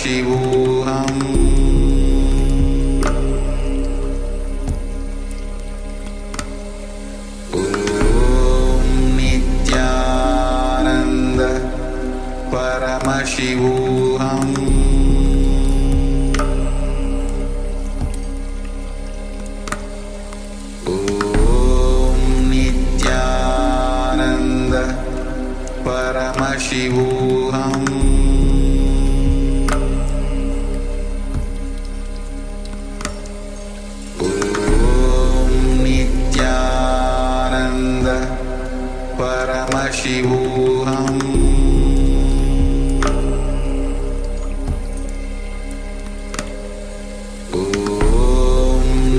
Paramashivoham Nityananda Paramashivoham Nityananda Paramashivoham Nityananda Paramashivoham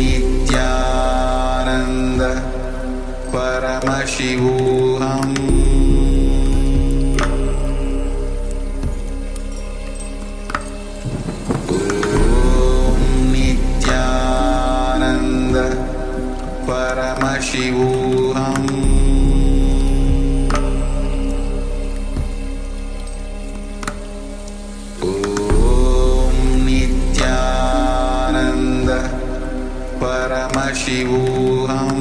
Nityananda Paramashivoham Nityananda Paramashivoham Nityananda Paramashivoham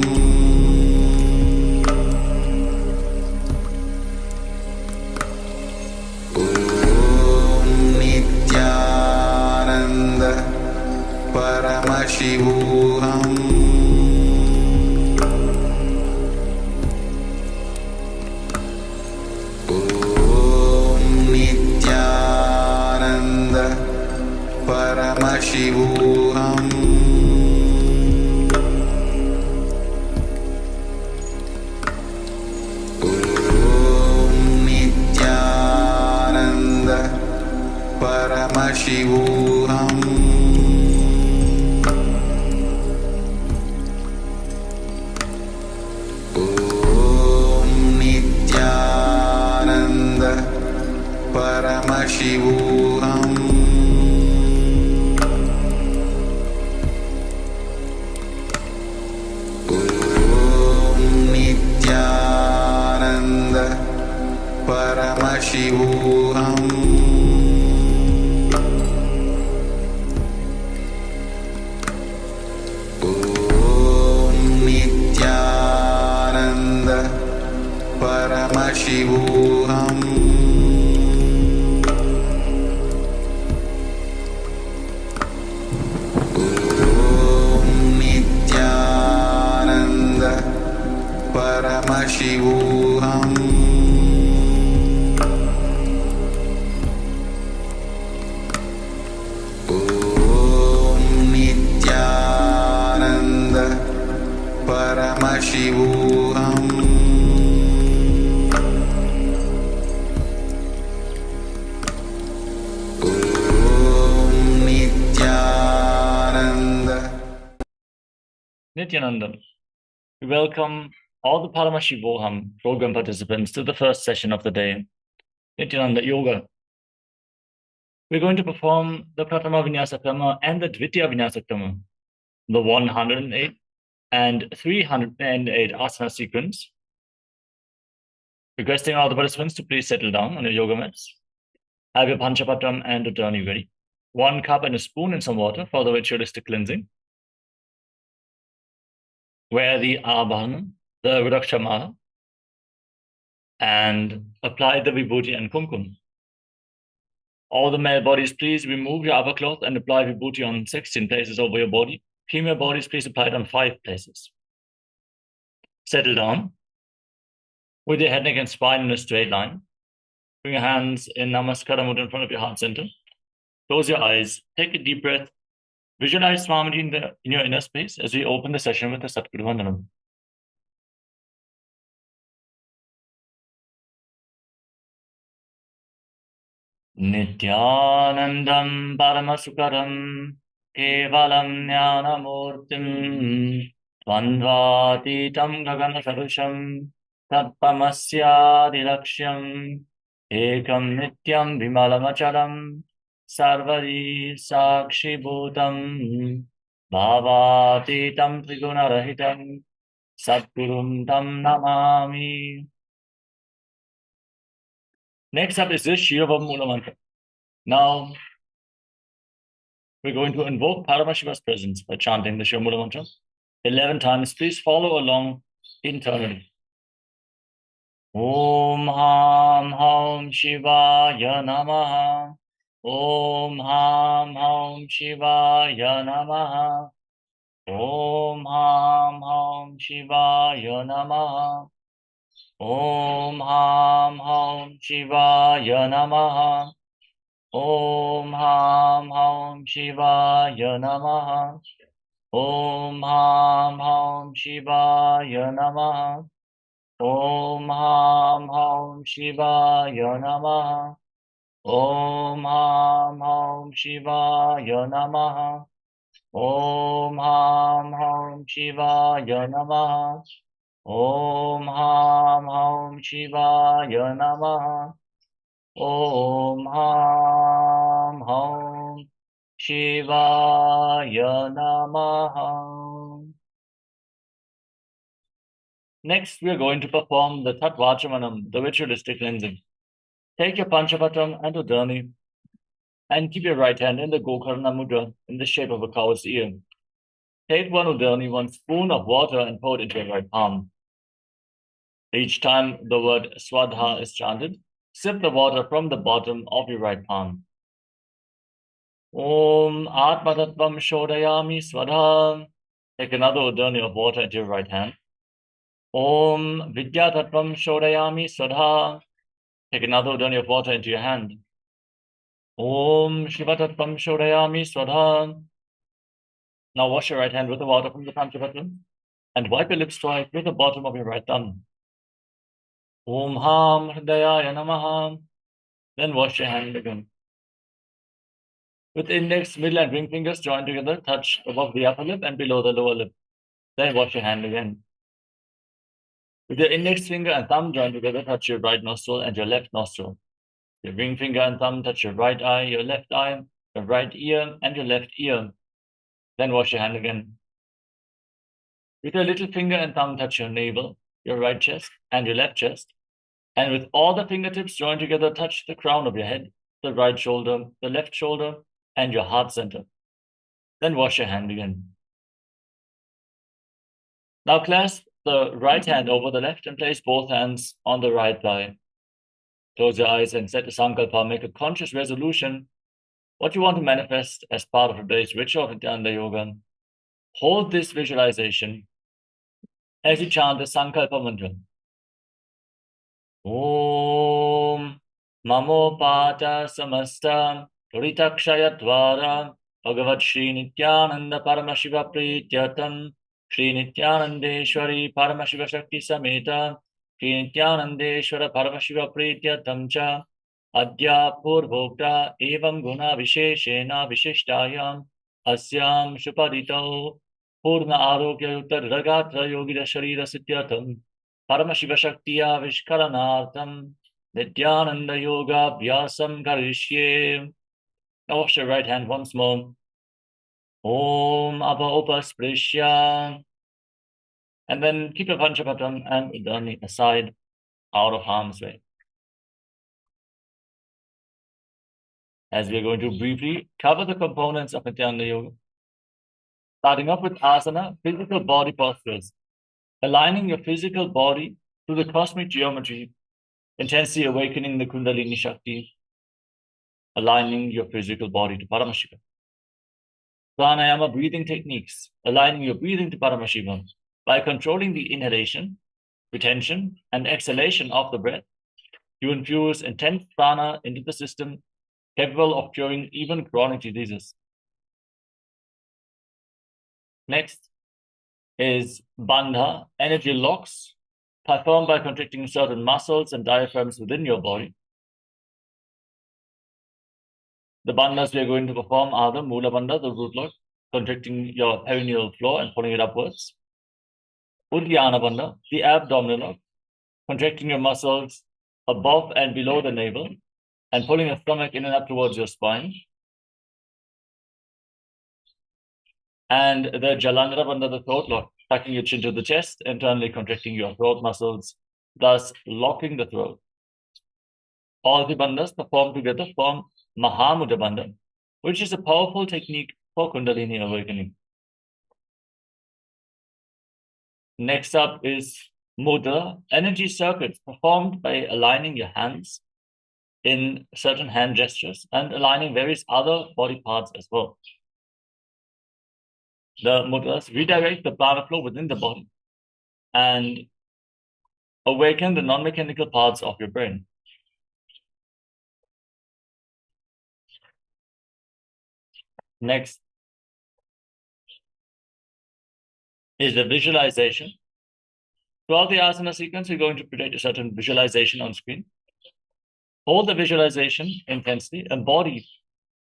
Nityananda Paramashivoham Nityananda Paramashivoham Nityananda Paramashivoham Nityananda Paramashivoham Nityananda Paramashivoham Nityananda Paramashivoham Nityananda Paramashivoham Nityananda Paramashivoham Nityananda. Nityananda. We welcome all the Paramashivoham program participants to the first session of the day, Nityananda Yoga. We're going to perform the Pratama Vinyasa Krama and the Dvitiya Vinyasa Krama, the 108 and 308 asana sequence. Requesting all the participants to please settle down on your yoga mats. Have your panchapatram and uttarani ready. 1 cup and a spoon and some water for the ritualistic cleansing. Wear the abhanam, the Rudakshamala, and apply the vibhuti and kumkum. All the male bodies, please remove your upper cloth and apply vibhuti on 16 places over your body. Female bodies, please apply it on 5 places. Settle down with your head, neck, and spine in a straight line. Bring your hands in Namaskara Mudra in front of your heart center. Close your eyes. Take a deep breath. Visualize Swamiji in your inner space as we open the session with the Satguru Vandanam. Nityanandam Paramasukaram Kevalam Jnanamurtim Dvandvatitam Gagana Sarusham Tatpamasyadilaksham Ekam Nityam Vimalamacharam Sarvari Sakshi Bhutam Bhavatitam Trigunarahitam Satgurum Tam Namami. Next up is the Shiva Mula Mantra. Now, we're going to invoke Paramashiva's presence by chanting the Shivamula mantra 11 times. Please follow along internally. Om Ham Ham Shivaya Namaha. Om Ham Ham Shivaya Namaha. Om Ham Ham Shivaya Namaha. Om Ham Ham Shivaya Namaha. Om Ham Ham Shivaya Namaha. Om Ham Ham Shivaya Namaha. Om Ham Ham Shivaya Namaha. Om Ham Ham Shivaya Namaha. Om Ham Ham Shivaya Namaha. Om Ham Ham Shivaya Namaha. Om Ham Ham Shivaya Namaha. Next, we are going to perform the Tattvachamanam, the ritualistic cleansing. Take your Panchapatam and Udani and keep your right hand in the Gokarna Mudra in the shape of a cow's ear. Take one Udani, 1 spoon of water, and pour it into your right palm. Each time the word Swadha is chanted, sip the water from the bottom of your right palm. Om Atmatattvam Shodayami Swadha. Take another Udani of water into your right hand. Om Vidyatattvam Shodayami Swadha. Take another Udani of water into your hand. Om Shivatattvam Shodayami Swadha. Now wash your right hand with the water from the Panchapatam and wipe your lips twice with the bottom of your right thumb. Om Ham Hridayaya Namaha. Then wash your hand again. With index, middle, and ring fingers joined together, touch above the upper lip and below the lower lip. Then wash your hand again. With your index finger and thumb joined together, touch your right nostril and your left nostril. Your ring finger and thumb touch your right eye, your left eye, your right ear, and your left ear. Then wash your hand again. With your little finger and thumb touch your navel, your right chest, and your left chest. And with all the fingertips joined together, touch the crown of your head, the right shoulder, the left shoulder, and your heart center. Then wash your hand again. Now clasp the right hand over the left and place both hands on the right thigh. Close your eyes and set a sankalpa. Make a conscious resolution what you want to manifest as part of today's ritual of Internalizing Yoga. Hold this visualization as you chant the sankalpa mantra. Om Mamo Pata Samasta Ritakshayatwara Bhagavat Shri Nityananda Paramashiva Prityatam Shri Nityanandeshwari Paramashiva Shakti Sameta Shri Nityanandeshwara Paramashiva Prityatam Cha Adya Purvokta Evam Guna Visheshena Vishishtayam Asyam Shupadito Purna Arogya Yukta Ragatra Yogida Sharira Sityatam Paramashiva Shaktiya Vishkaranartam Nityananda Yoga Vyasam Karishye. Now wash your right hand once more. Om Apa Upasprishya. And then keep your Panchapatam and Udani aside, out of harm's way. As we are going to briefly cover the components of Nityananda Yoga. Starting off with asana, physical body postures. Aligning your physical body to the cosmic geometry, intensely awakening the Kundalini Shakti, aligning your physical body to Paramashiva. Pranayama breathing techniques, aligning your breathing to Paramashiva by controlling the inhalation, retention, and exhalation of the breath. You infuse intense prana into the system, capable of curing even chronic diseases. Next is bandha, energy locks, performed by contracting certain muscles and diaphragms within your body. The bandhas we are going to perform are the Mula Bandha, the root lock, contracting your perineal floor and pulling it upwards. Uddiyana Bandha, the abdominal lock, contracting your muscles above and below the navel and pulling your stomach in and up towards your spine. And the Jalandhara Bandha, the throat lock, tucking your chin to the chest, internally contracting your throat muscles, thus locking the throat. All the bandhas performed together form Mahamudra Bandha, which is a powerful technique for Kundalini awakening. Next up is mudra, energy circuits performed by aligning your hands in certain hand gestures and aligning various other body parts as well. The mudras redirect the prana flow within the body and awaken the non-mechanical parts of your brain. Next is the visualization. Throughout the asana sequence, we're going to project a certain visualization on screen. Hold the visualization intensely, embody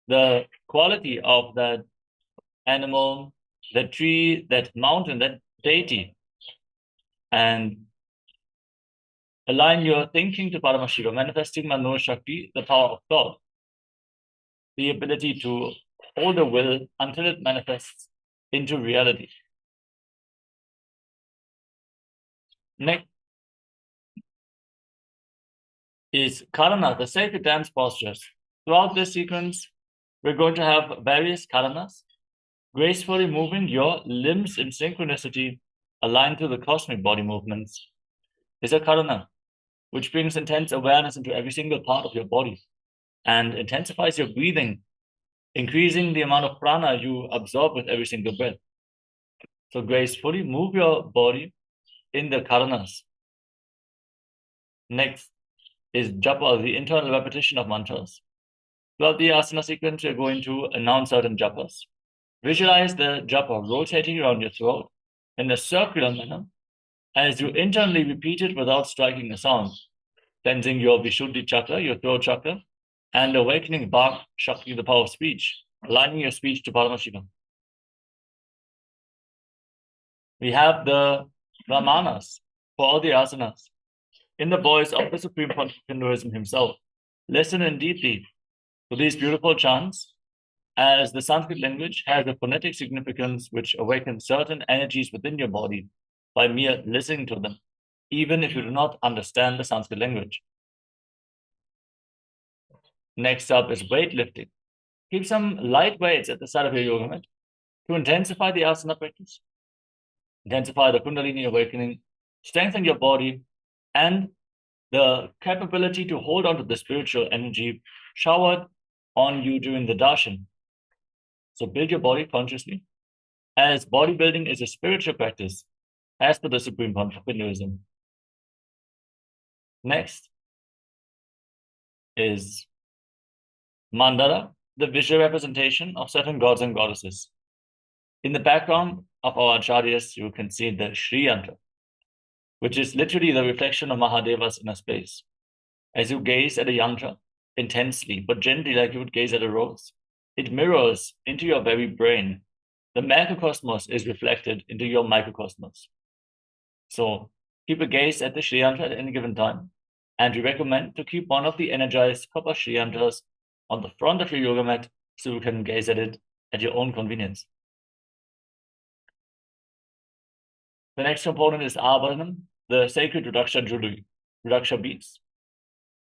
the quality of that animal, that tree, that mountain, that deity, and align your thinking to Paramashiva, manifesting Mano Shakti, the power of thought, the ability to hold the will until it manifests into reality. Next is Karana, the sacred dance postures. Throughout this sequence, we're going to have various Karanas, gracefully moving your limbs in synchronicity, aligned to the cosmic body movements, is a Karana, which brings intense awareness into every single part of your body and intensifies your breathing, increasing the amount of prana you absorb with every single breath. So gracefully move your body in the Karanas. Next is japa, the internal repetition of mantras. Throughout the asana sequence, we're going to announce certain japas. Visualize the japa rotating around your throat in a circular manner as you internally repeat it without striking a sound, cleansing your Vishuddhi chakra, your throat chakra, and awakening Vak Shakti, the power of speech, aligning your speech to Paramashiva. We have the Brahmanas for all the asanas in the voice of the Supreme Pontiff of Hinduism himself. Listen in deeply to these beautiful chants, as the Sanskrit language has a phonetic significance which awakens certain energies within your body by mere listening to them, even if you do not understand the Sanskrit language. Next up is weightlifting. Keep some light weights at the side of your yoga mat to intensify the asana practice, intensify the Kundalini awakening, strengthen your body, and the capability to hold on to the spiritual energy showered on you during the darshan. So build your body consciously, as bodybuilding is a spiritual practice, as per the Supreme Pontiff of Hinduism. Next is mandala, the visual representation of certain gods and goddesses. In the background of our acharyas, you can see the Shri Yantra, which is literally the reflection of Mahadevas in a space. As you gaze at a yantra intensely, but gently like you would gaze at a rose, it mirrors into your very brain. The macrocosmos is reflected into your microcosmos. So keep a gaze at the Shri Yantra at any given time, and we recommend to keep one of the energized copper Shri Yantras on the front of your yoga mat so you can gaze at it at your own convenience. The next component is Abharanam, the sacred Rudraksha jewelry. Rudraksha beads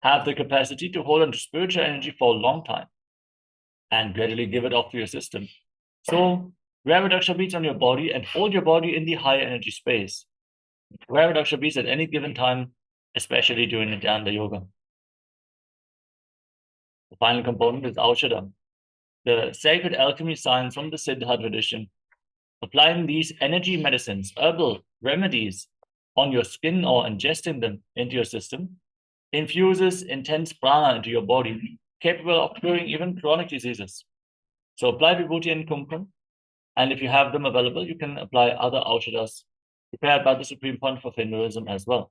have the capacity to hold on to spiritual energy for a long time and gradually give it off to your system. So wear Rudraksha beads on your body and hold your body in the high energy space. Wear Rudraksha beads at any given time, especially during the Dhyana yoga. The final component is Aushadam, the sacred alchemy science from the Siddha tradition. Applying these energy medicines, herbal remedies on your skin or ingesting them into your system infuses intense prana into your body, capable of curing even chronic diseases. So apply vibhuti and kumkum, and if you have them available, you can apply other aushadas prepared by the Supreme Pontiff of Hinduism as well.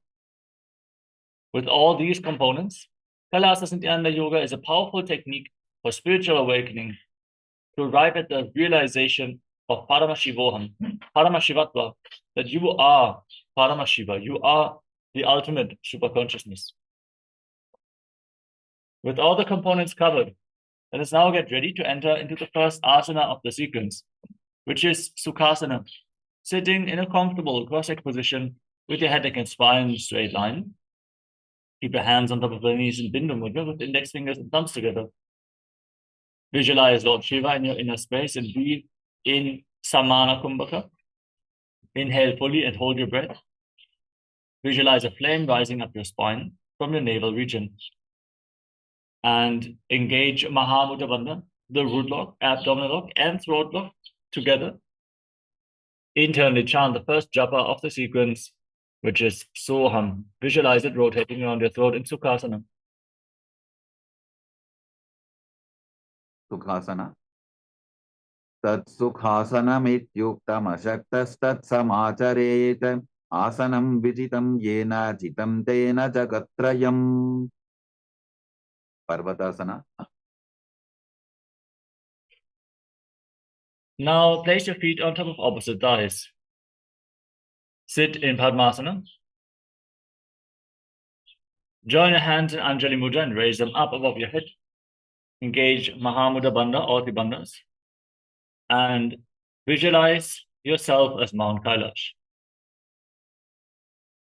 With all these components, Kailasasanthyana Yoga is a powerful technique for spiritual awakening to arrive at the realization of Paramashivoham, Paramashivatva, that you are Paramashiva, you are the ultimate superconsciousness. With all the components covered, let us now get ready to enter into the first asana of the sequence, which is Sukhasana, sitting in a comfortable cross-legged position with your head, neck, and spine in a straight line. Keep your hands on top of your knees in Bindu Mudra with index fingers and thumbs together. Visualize Lord Shiva in your inner space and breathe in Samana Kumbhaka. Inhale fully and hold your breath. Visualize a flame rising up your spine from your navel region. And engage Mahamudra Bandha, the root lock, abdominal lock, and throat lock together. Internally chant the first japa of the sequence, which is Soham. Visualize it rotating around your throat in Sukhasana. Sukhasana. Tat Sukhasanamityuktam ashaktastat samacharet asanam vijitam yena jitam tena jagatrayam. Parvatasana. Now place your feet on top of opposite thighs. Sit in Padmasana. Join your hands in Anjali Mudra and raise them up above your head. Engage Mahamudra Bandha or Bandhas. And visualize yourself as Mount Kailash.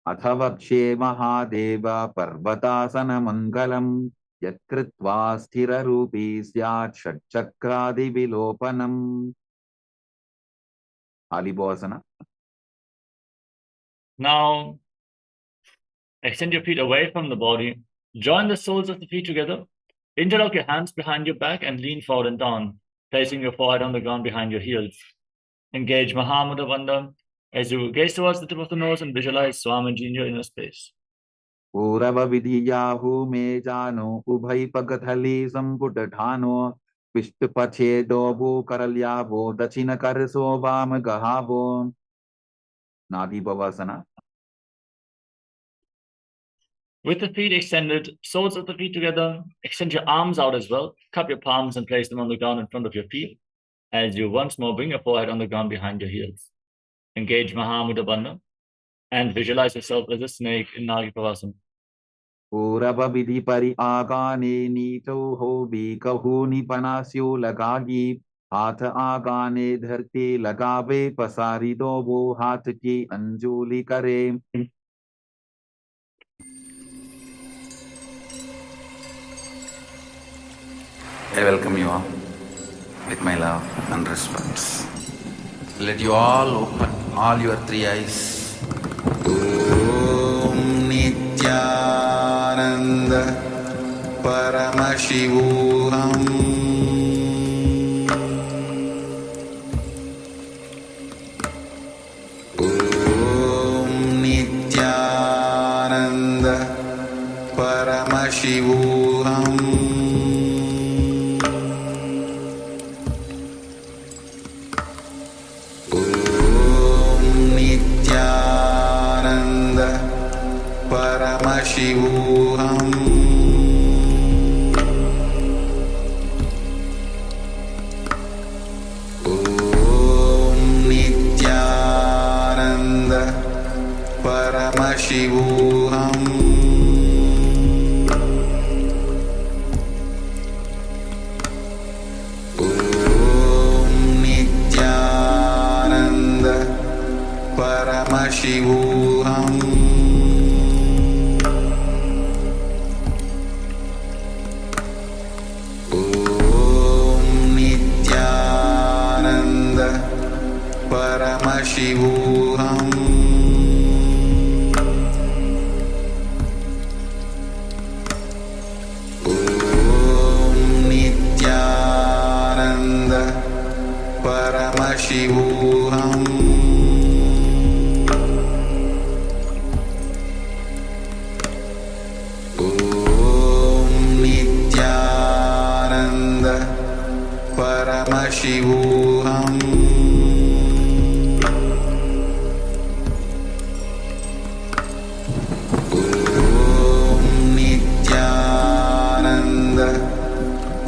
Athavakshe Mahadeva Parvatasana Mangalam Yatkritva Sthira Rupi Syat Shatchakradi Vilopanam. Alibhasana. Now, extend your feet away from the body. Join the soles of the feet together. Interlock your hands behind your back and lean forward and down, placing your forehead on the ground behind your heels. Engage Mahamudra Bandha as you gaze towards the tip of the nose and visualize Swamiji in your inner space. Purava Vidhiyahu Me Jano Ubhai Pagathali Samputatano Pishtupache Dobu Karalyavo Dachina Karaso Vam Gahavo. Nadi Bhavasana. With the feet extended, soles of the feet together, extend your arms out as well. Cup your palms and place them on the ground in front of your feet as you once more bring your forehead on the ground behind your heels. Engage Mahamudra Bandha and visualize yourself as a snake in Nagi Pavasana. Purava Vidhi Pari Agane Nito Hobi Kahuni Panasyo Lagagi Hatha Agane Dharti Lagave Pasari Dobo Hatki Anjuli Kare. I welcome you all with my love and respect. Let you all open all your three eyes. Om Nityananda Paramashivoham Om Nityananda Paramashivoham Paramashivoham Om Nityananda Paramashivoham Om Nityananda Paramashivoham Paramashivoham Om Nityananda Paramashivoham Om Nityananda Paramashivoham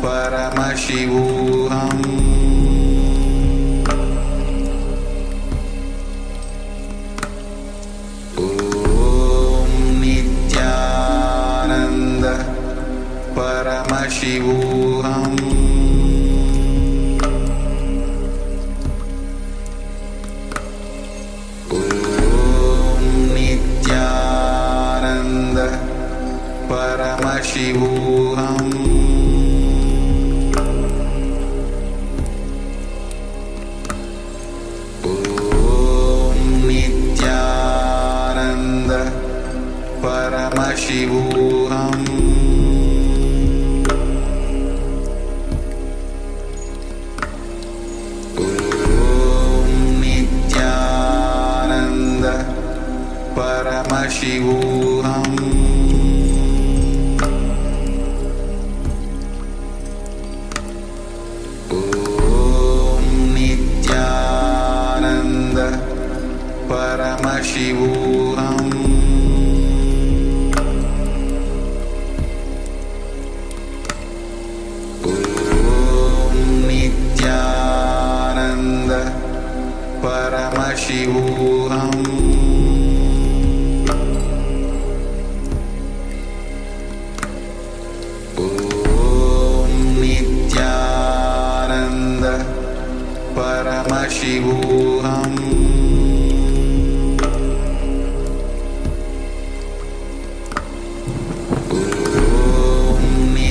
Paramashivoham Om Nityananda Paramashivoham Om Nityananda Paramashivoham Paramashivoham Nityananda Paramashivoham Nityananda Paramashivoham Nityananda Paramashivoham Nityananda Paramashivoham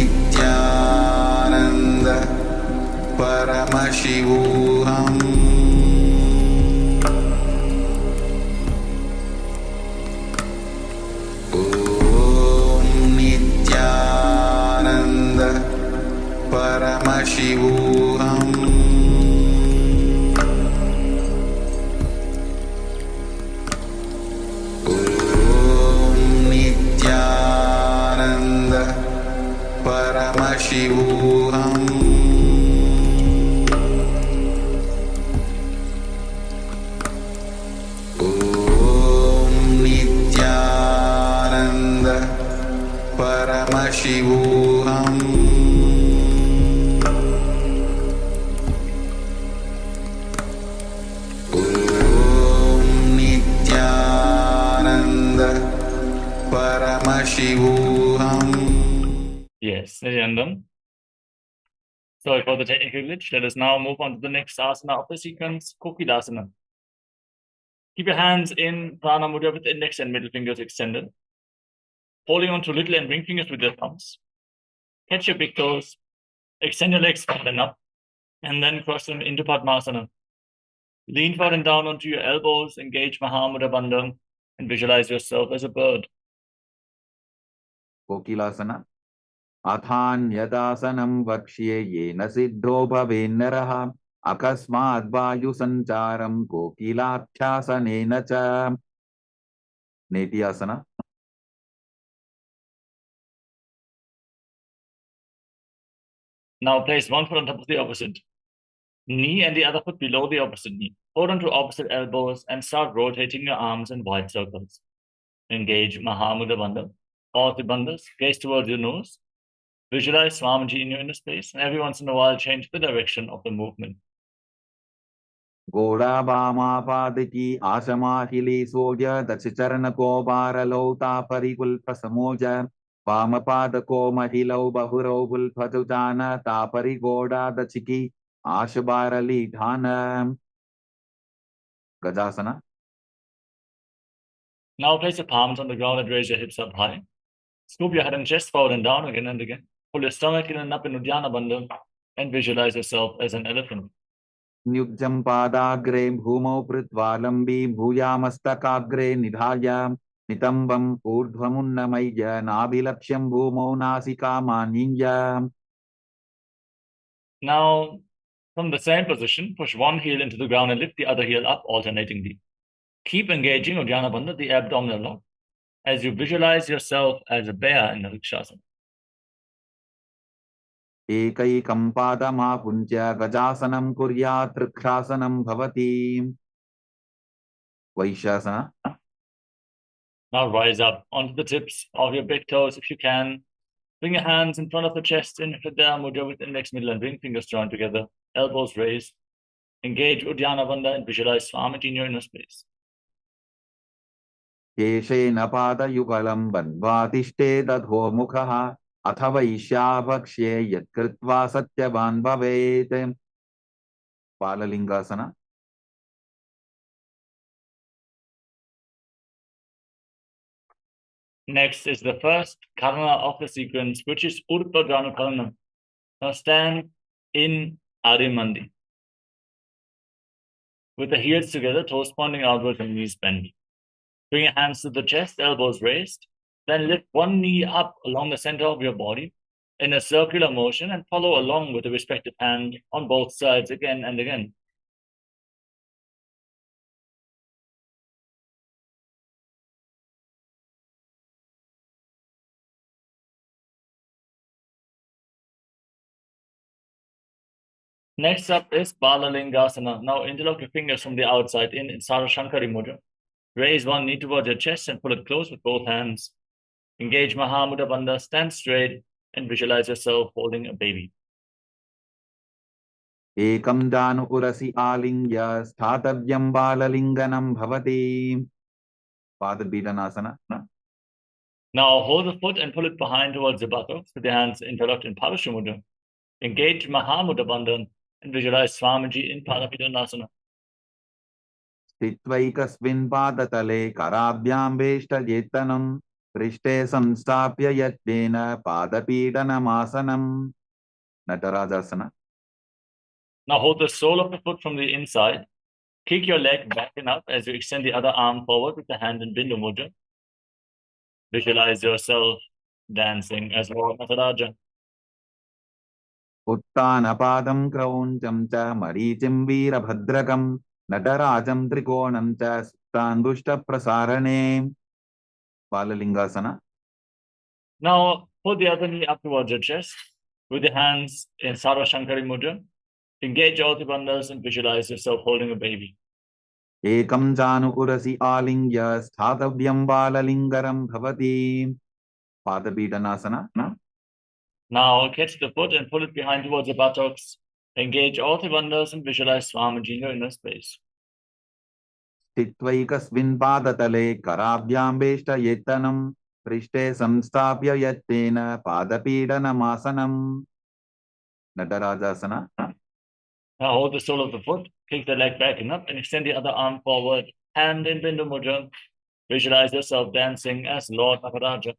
Nityananda Paramashivoham Nityananda Paramashivoham Nityananda Paramashivoham Nityananda Paramashivoham Nityananda Paramashivoham. Yes, Nityanandam. Sorry for the technical glitch. Let us now move on to the next asana of the sequence, Kokilasana. Keep your hands in Prana Mudra with index and middle fingers extended, holding on to little and ring fingers with your thumbs. Catch your big toes, extend your legs forward and up, and then cross them into Padmasana. Lean forward and down onto your elbows, engage Mahamudra Bandha, and visualize yourself as a bird. Kokilasana. Athanyadasanam vakshye yena siddho bhavenaraha akasmad vayu sancharam kokilathyasanena cha. Netyasana. Now place one foot on top of the opposite knee and the other foot below the opposite knee. Hold on to opposite elbows and start rotating your arms in wide circles. Engage Mahamudra Bandha. All the bandhas, gaze towards your nose. Visualize Swamiji in your inner space, and every once in a while change the direction of the movement. Goda Bama Padiki Ashamahili Soja Dachicharan Ko Baralota Parikul Pasamoja Pamapadako Mahilo Bahurobul Patutana Tapari Goda Dachiki Ashabarali Dhana. Gajasana. Now place your palms on the ground and raise your hips up high. Scoop your head and chest forward and down again and again. Pull your stomach in and up in Uddiyana Bandha and visualize yourself as an elephant. Nyukjam Padagre Bhumo Pritvalambi Bhuyamastakaagre Nidhaya Nitambam Urdhvamunnamaya Nabilaksham Bhumo Nasika Maninja. Now, from the same position, push one heel into the ground and lift the other heel up alternatingly. Keep engaging Uddiyana Bandha, the abdominal lock, as you visualize yourself as a bear in the Rikshasana. Ekaikam padama punja gajasanam kuryat rikshasanam bhavati. Vaishasana. Now rise up onto the tips of your big toes if you can. Bring your hands in front of the chest in Hridaya Mudra with index, middle, and ring fingers joined together, elbows raised. Engage Uddiyana Bandha and visualize Swamiji in your inner space. Keshena padayugalam bandvatishte dadho mukhaha athava ishyabhakshe yatkritva satyavan bhavet. Palalingasana. Next is the first karma of the sequence, which is Urpadhana Karna. Now stand in Arimandi with the heels together, toes pointing outwards and knees bent. Bring your hands to the chest, elbows raised. Then lift one knee up along the center of your body in a circular motion and follow along with the respective hand on both sides again and again. Next up is Balalingasana. Now interlock your fingers from the outside in Sarashankari Mudra. Raise one knee towards your chest and pull it close with both hands. Engage Mahamudra Bandha, stand straight and visualize yourself holding a baby. Ekam danu urasi alingya sthatavyam balalinganam bhavati. Padabhidanasana. Now hold the foot and pull it behind towards the buttocks with your hands interlocked in Parashimudra. Engage Mahamudra Bandha and visualize Swamiji in Padabhidanasana. Stitvaikasmin padatale karabhyam veshtajetanam prishte samstapya yatnena padapidanamasana. Natarajasana. Now hold the sole of the foot from the inside. Kick your leg back and up as you extend the other arm forward with the hand in Bindu Mudra. Visualize yourself dancing as Lord Nataraja. Uttanapadam krauncham cha maricim virabhadrakam natarajam trikonam cha suptangushta prasarane. Balalingasana. Now pull the other knee up towards your chest with the hands in Sarvashankari Mudra. Engage all the bandhas and visualize yourself holding a baby. Ekam janu urasi alingya sthatavyam balalingaram bhavati. Padabhidanasana. Now catch the foot and pull it behind towards the buttocks. Engage all the bandhas and visualize Swamiji in your inner space. Stitvaikasmin padatale karabhyam veshtajetanam prishte samstapya yattena padapidanamasana. Natarajasana. Now hold the sole of the foot, kick the leg back and up, and extend the other arm forward, hand in Bindu Mudra. Visualize yourself dancing as Lord Nataraja.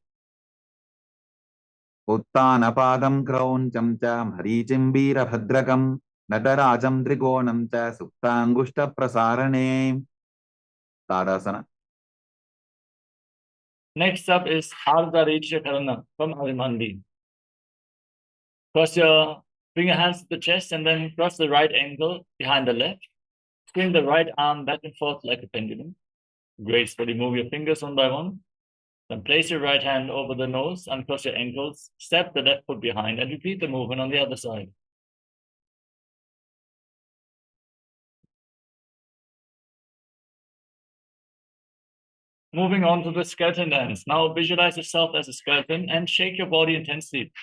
Uttanapadam krauncham cha maricim virabhadrakam natarajam trikonam cha suptangushta prasarane. Tadasana. Next up is Ardha Richa Karana from Arimandi. Cross your bring your hands to the chest and then cross the right ankle behind the left. Swing the right arm back and forth like a pendulum. Gracefully move your fingers one by one. Then place your right hand over the nose, uncross your ankles, step the left foot behind, and repeat the movement on the other side. Moving on to the skeleton dance. Now visualize yourself as a skeleton and shake your body intensely.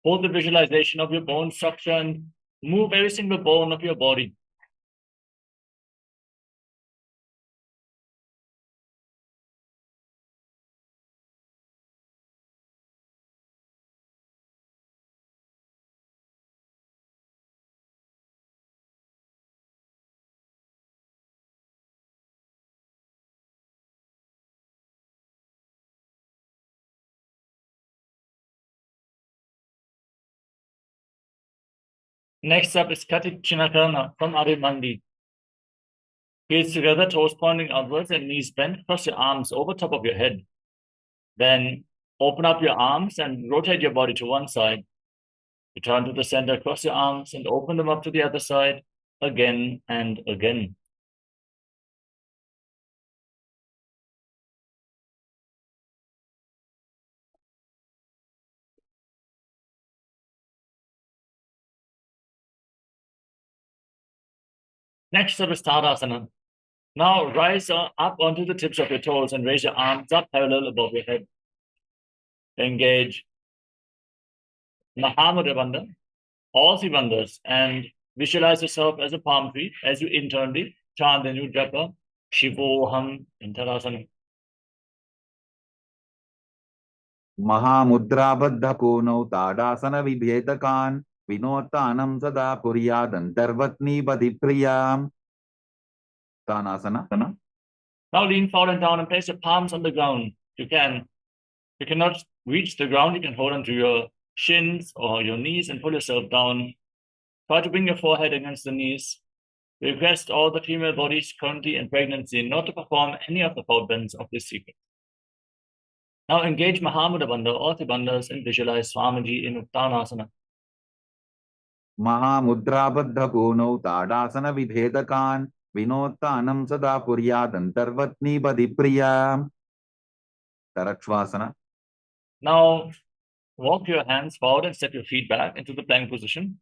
Hold the visualization of your bone structure and move every single bone of your body. Next up is Katicchinakarana from Arimandi. Heels together, toes pointing outwards and knees bent. Cross your arms over top of your head. Then open up your arms and rotate your body to one side. Return to the center, cross your arms and open them up to the other side again and again. Next up is Tadasana. Now rise up onto the tips of your toes and raise your arms up parallel above your head. Engage Mahamudra Bandha, all three bandhas, and visualize yourself as a palm tree as you internally chant the new japa, Shivoham Internalizing. Mahamudra baddha kono tadasana vibhetakan vinotanam sada puryadantarvatni padipriyam. Tanasana. Now lean forward and down and place your palms on the ground. You cannot reach the ground, you can hold onto your shins or your knees and pull yourself down. Try to bring your forehead against the knees. We request all the female bodies currently in pregnancy not to perform any of the four bends of this sequence. Now engage Mahamudra Bandha or Bandhas and visualize Swamiji in Uttanasana. महामुद्राबद्धकोनौ ताडासनविभेदकान् विनोत्तानं सदा कुर्यादन्तर्वत्नीपदिप्रियाम् Tarakshvasana. Now walk your hands forward and step your feet back into the plank position.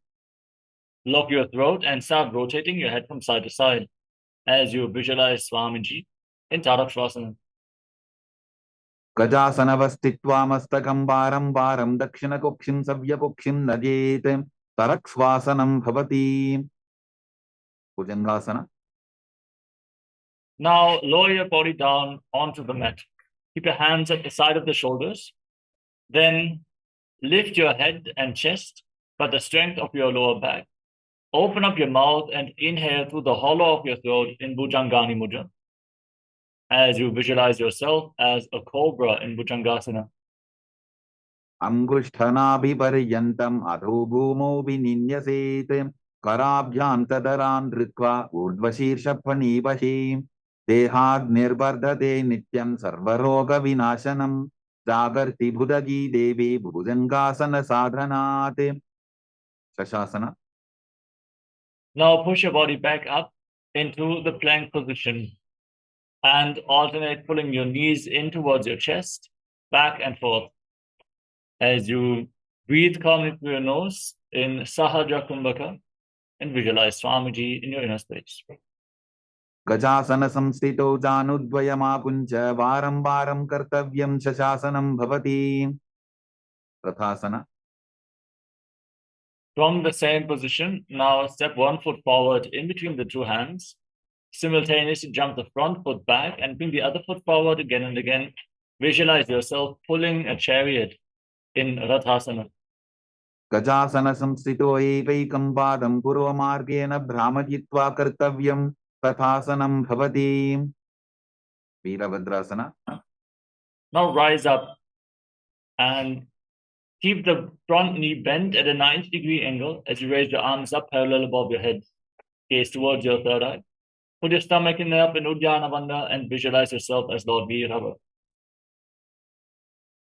Lock your throat and start rotating your head from side to side as you visualize Swamiji in Tarakshvasana. गजासनवस्थित्वा मस्तकं वारं वारं दक्षिणकुक्षिं सव्यकुक्षिं नजेत् तरक्ष्वासनं भवति. Bhujangasana. Now lower your body down onto the mat. Keep your hands at the side of the shoulders. Then lift your head and chest by the strength of your lower back. Open up your mouth and inhale through the hollow of your throat in Bhujangani Mudra as you visualize yourself as a cobra in Bhujangasana. अंगुष्ठनाभिपर्यन्तम् अधो भूमौ विनिन्यसेत् कराभ्यां तदरान् धृत्वा ऊर्ध्वशीर्षफणीवशीम् देहाद् निर्वर्धते नित्यं सर्वरोगविनाशनं जागर्ति भुदगी देवी भुजङ्गासन साधनात्. Shashasana. Now push your body back up into the plank position and alternate pulling your knees in towards your chest, back and forth. As you breathe calmly through your nose in Sahaja Kumbhaka and visualize Swamiji in your inner space. गजासन संस्थितौ जानुद्वयमापुञ्च वारं वारं कर्तव्यं शशासनं भवति. तथासना. From the same position, now step one foot forward in between the two hands. Simultaneously jump the front foot back and bring the other foot forward again and again. Visualize yourself pulling a chariot in Rathasana. गजासन संस्थितो एकैकं पादं पूर्वमार्गेण भ्रामयित्वा कर्तव्यं तथासनं भवति. Virabhadrasana. Now rise up and keep the front knee bent at a 90-degree angle as you raise your arms up parallel above your head. Gaze towards your third eye. Put your stomach in up in Uddiyana Bandha and visualize yourself as Lord Virava.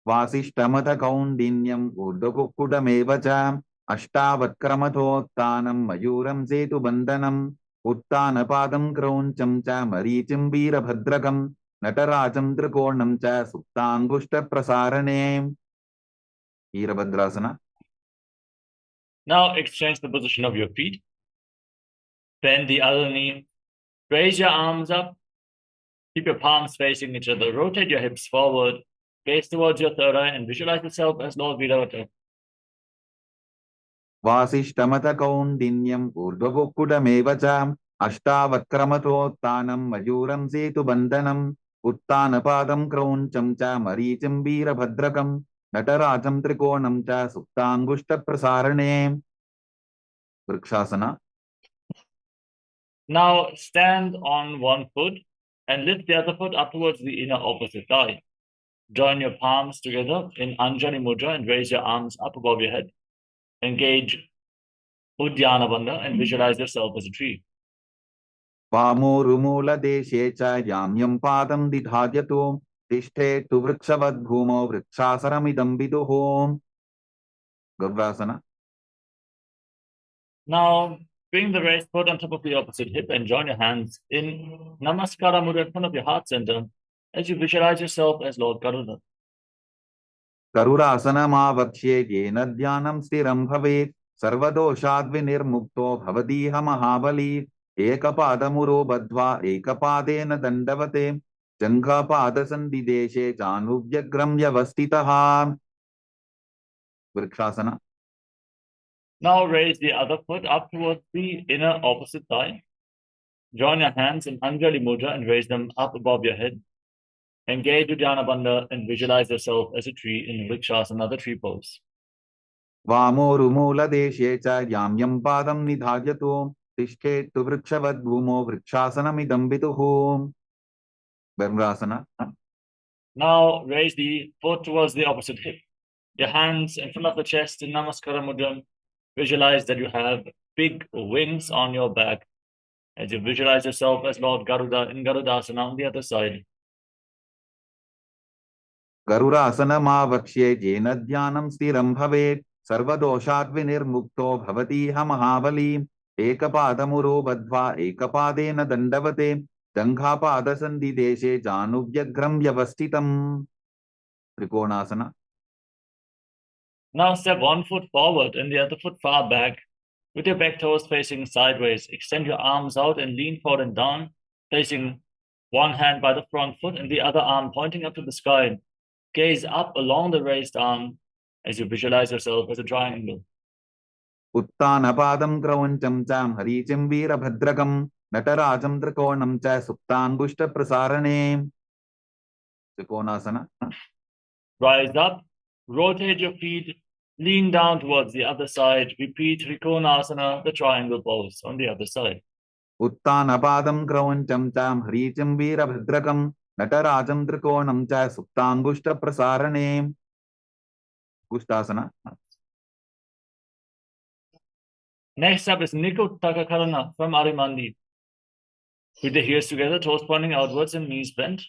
वासिष्ठमथ कौण्डिन्यम् ऊर्ध्वकुक्कुटमेव च अष्टावत्क्रमथोत्थानं मयूरं सेतुबन्धनम् उत्थानपादं क्रौञ्चं च मरीचिं वीरभद्रकं नटराजं त्रिकोणं च सुप्ताङ्गुष्ठप्रसारणे. Virabhadrasana. Now exchange the position of your feet. Bend the other knee. Raise your arms up. Keep your palms facing each other. Rotate your hips forward. Gaze towards your third eye and visualize yourself as Lord Virava. वासिष्ठमथ कौण्डिन्यम् ऊर्ध्वकुक्कुटमेव च अष्टावत्क्रमथोत्थानं मयूरं सेतुबन्धनम् उत्थानपादं क्रौञ्चं च मरीचिं वीरभद्रकं नटराजं त्रिकोणं च सुप्ताङ्गुष्ठप्रसारणे. Vrikshasana. Now stand on one foot and lift the other foot up towards the inner opposite thigh. Join your palms together in Anjali Mudra and raise your arms up above your head. Engage Uddiyana Bandha and visualize yourself as a tree. वामोरुमूलदेशे च याम्यं पादं दिधार्यतो तिष्ठेत्तु वृक्षवद्भूमौ वृक्षासनमिदं विदुः. गव्रासना. Now bring the raised foot on top of the opposite hip and join your hands in Namaskara Mudra in front of your heart center as you visualize yourself as Lord Karuna. करुरासनमावक्ष्ये येन ध्यानं स्थिरं भवेत् सर्वदोषाद्विनिर्मुक्तो भवदीह महाबली. एकपादमुरो बद्ध्वा एकपादेन दण्डवते जङ्घापादसन्धिदेशे जानुव्यग्रं व्यवस्थितः. Vrikshasana. Now raise the other foot up towards the inner opposite thigh. Join your hands in Anjali Mudra and raise them up above your head. Engage Uddiyana Bandha and visualize yourself as a tree in Vrikshasana, the tree pose. वामोरुमूलदेशे च याम्यं पादं निधार्यतो तिष्ठेत्तु वृक्षवद्भूमौ वृक्षासनमिदं विदुः. ब्रह्मासना. Now raise the foot towards the opposite hip. Your hands in front of the chest in Namaskara Mudra. Visualize that you have big wings on your back as you visualize yourself as Lord Garuda in Garudasana on the other side. गरुडासनमावक्ष्ये येन ध्यानं स्थिरं भवेत् सर्वदोषात् विनिर्मुक्तो भवतीह महाबली एकपादमुरो बद्ध्वा एकपादेन दण्डवते जङ्घापादसन्धिदेशे जानुभ्यग्रं व्यवस्थितम् trikonasana. Now step one foot forward and the other foot far back. With your back toes facing sideways, extend your arms out and lean forward and down, placing one hand by the front foot and the other arm pointing up to the sky. Gaze up along the raised arm as you visualize yourself as a triangle. उत्तानपादं क्रौञ्चं च हरीचिं वीरभद्रकं नटराजं त्रिकोणं च सुप्ताङ्गुष्ठप्रसारणे trikonasana. Rise up, rotate your feet, lean down towards the other side. Repeat Trikonasana, the triangle pose on the other side. उत्तानपादं क्रौञ्चं च हरीचिं वीरभद्रकं नटराजं त्रिकोणं च सुप्ताङ्गुष्ठप्रसारणे गुष्टासन. Next up is Nikuttakakarana from Arimandi. With the heels together, toes pointing outwards and knees bent.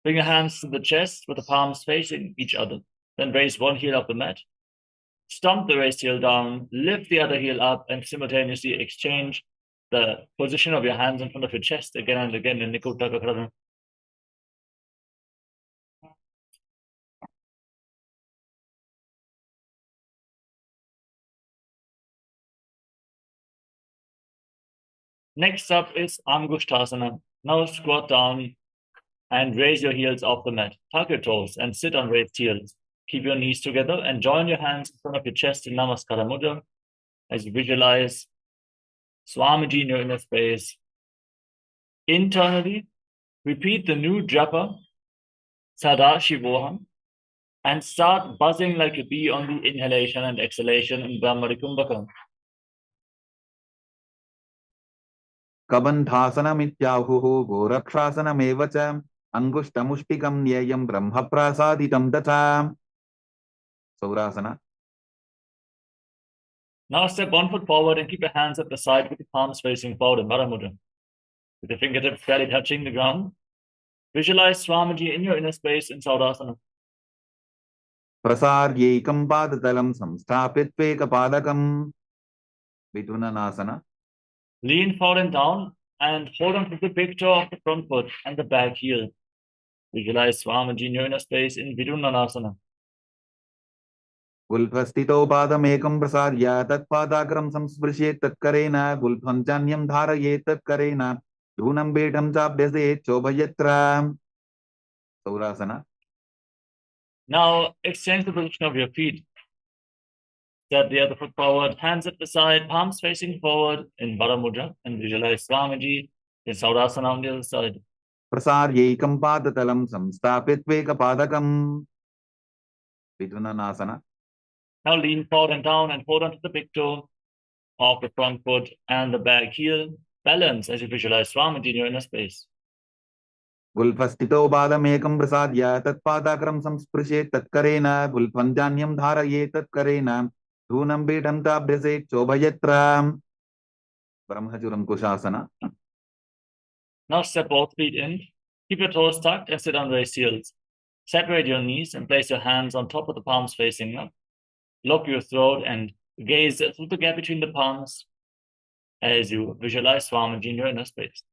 Bring your hands to the chest with the palms facing each other. Then raise one heel up the mat. Stomp the raised heel down, lift the other heel up, and simultaneously exchange the position of your hands in front of your chest again and again in Nikuttakakarana. Next up is Angushtasana. Now squat down and raise your heels off the mat. Tuck your toes and sit on raised heels. Keep your knees together and join your hands in front of your chest in Namaskara Mudra as you visualize Swamiji in your inner space. Internally, repeat the new japa, Sadashivoham, and start buzzing like a bee on the inhalation and exhalation in Brahmari Kumbhaka. कबन्धासनमित्याहुः गोरक्षासनमेव च अङ्गुष्ठमुष्टिकं न्येयं ब्रह्मप्रसादितं तथा सौरासन. Now step one foot forward and keep your hands at the side with the palms facing forward in Maramudra. With the fingertips barely touching the ground, visualize Swamiji in your inner space in Saudasana. प्रसार्यैकं पादतलं संस्थाप्यत्वेकपादकं विधुननासन. Lean forward and down and hold on to the big toe of the front foot and the back heel. Visualize Swamiji in your inner space in Vidunanasana. गुल्फस्थितो पादमेकं प्रसार्य तत्पादाग्रं संस्पृशेत् तत्करेण गुल्फं चान्यं धारयेत् तत्करेण धूनं बेढं चाभ्यसेत् चोभयत्र सौरासन. Now exchange the position of your feet. Step the other foot forward, hands at the side, palms facing forward in Varamudra, and visualize Swamiji in Saudasana on the other side. प्रसार्यैकं पादतलं संस्थाप्यत्वेकपादकं विधुननासन. Now lean forward and down and hold on to the big toe of the front foot and the back heel. Balance as you visualize Swamiji in your inner space. गुल्फस्थितो पादमेकं प्रसार्य तत्पादाग्रं संस्पृशेत् तत्करेण गुल्फं जान्यं धारयेत् तत्करेण धूनं बेढं चाभ्यसेत् चोभयत्र ब्रह्मचूरं कुशासन. Now step both feet in. Keep your toes tucked and sit on raised heels. Separate your knees and place your hands on top of the palms facing up. Lock your throat and gaze through the gap between the palms as you visualize Swamiji in your inner space.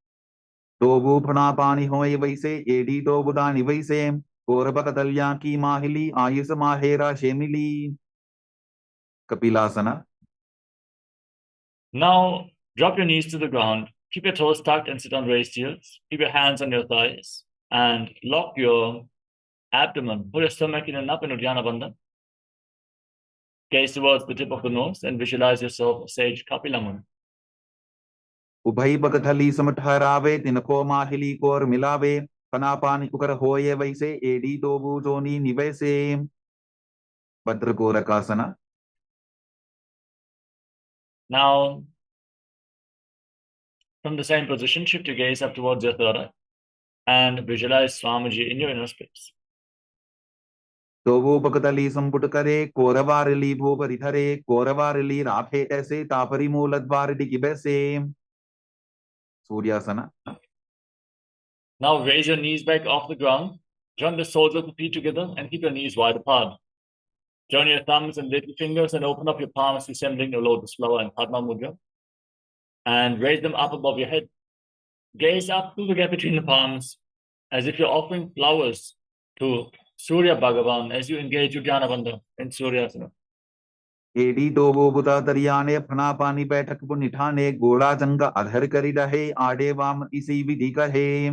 दो फणापानी होय वैसे AD दो बुदानी वैसे कोरबकतल्या की माहिली Ayush माहेरा शेमिली कपिलासना. Now drop your knees to the ground. Keep your toes tucked and sit on raised heels. Keep your hands on your thighs and lock your abdomen. Put your stomach in and up in Uddiyana Bandhan. Gaze towards the tip of the nose and visualize yourself sage Kapilamuni. उभय बकथली समठहरावे तिनको माहिली core मिलावे फनापानी cooker होये वैसे AD दो बूजोनी निवैसे भद्रकोरकासना. Now, from the same position, shift your gaze up towards your third eye and visualize Swamiji in your inner space. दो बकथली संपुट करे कोरवारली भूपरिधरे कोरवारली Rafe ऐसे तापरी मूलद्वार डिगिबैसे सूर्यासना. Now raise your knees back off the ground. Join the soles of the feet together and keep your knees wide apart. Join your thumbs and little fingers and open up your palms, resembling a lotus flower in Padma Mudra. And raise them up above your head. Gaze up through the gap between the palms, as if you're offering flowers to Surya Bhagavan as you engage Uddiyana Bandha in Suryasana. एडी तो वो बुता तरियाने फना पानी बैठक पुन निठाने गोड़ा जंगा अधर करी रहे आडे वाम इसी विधि कहे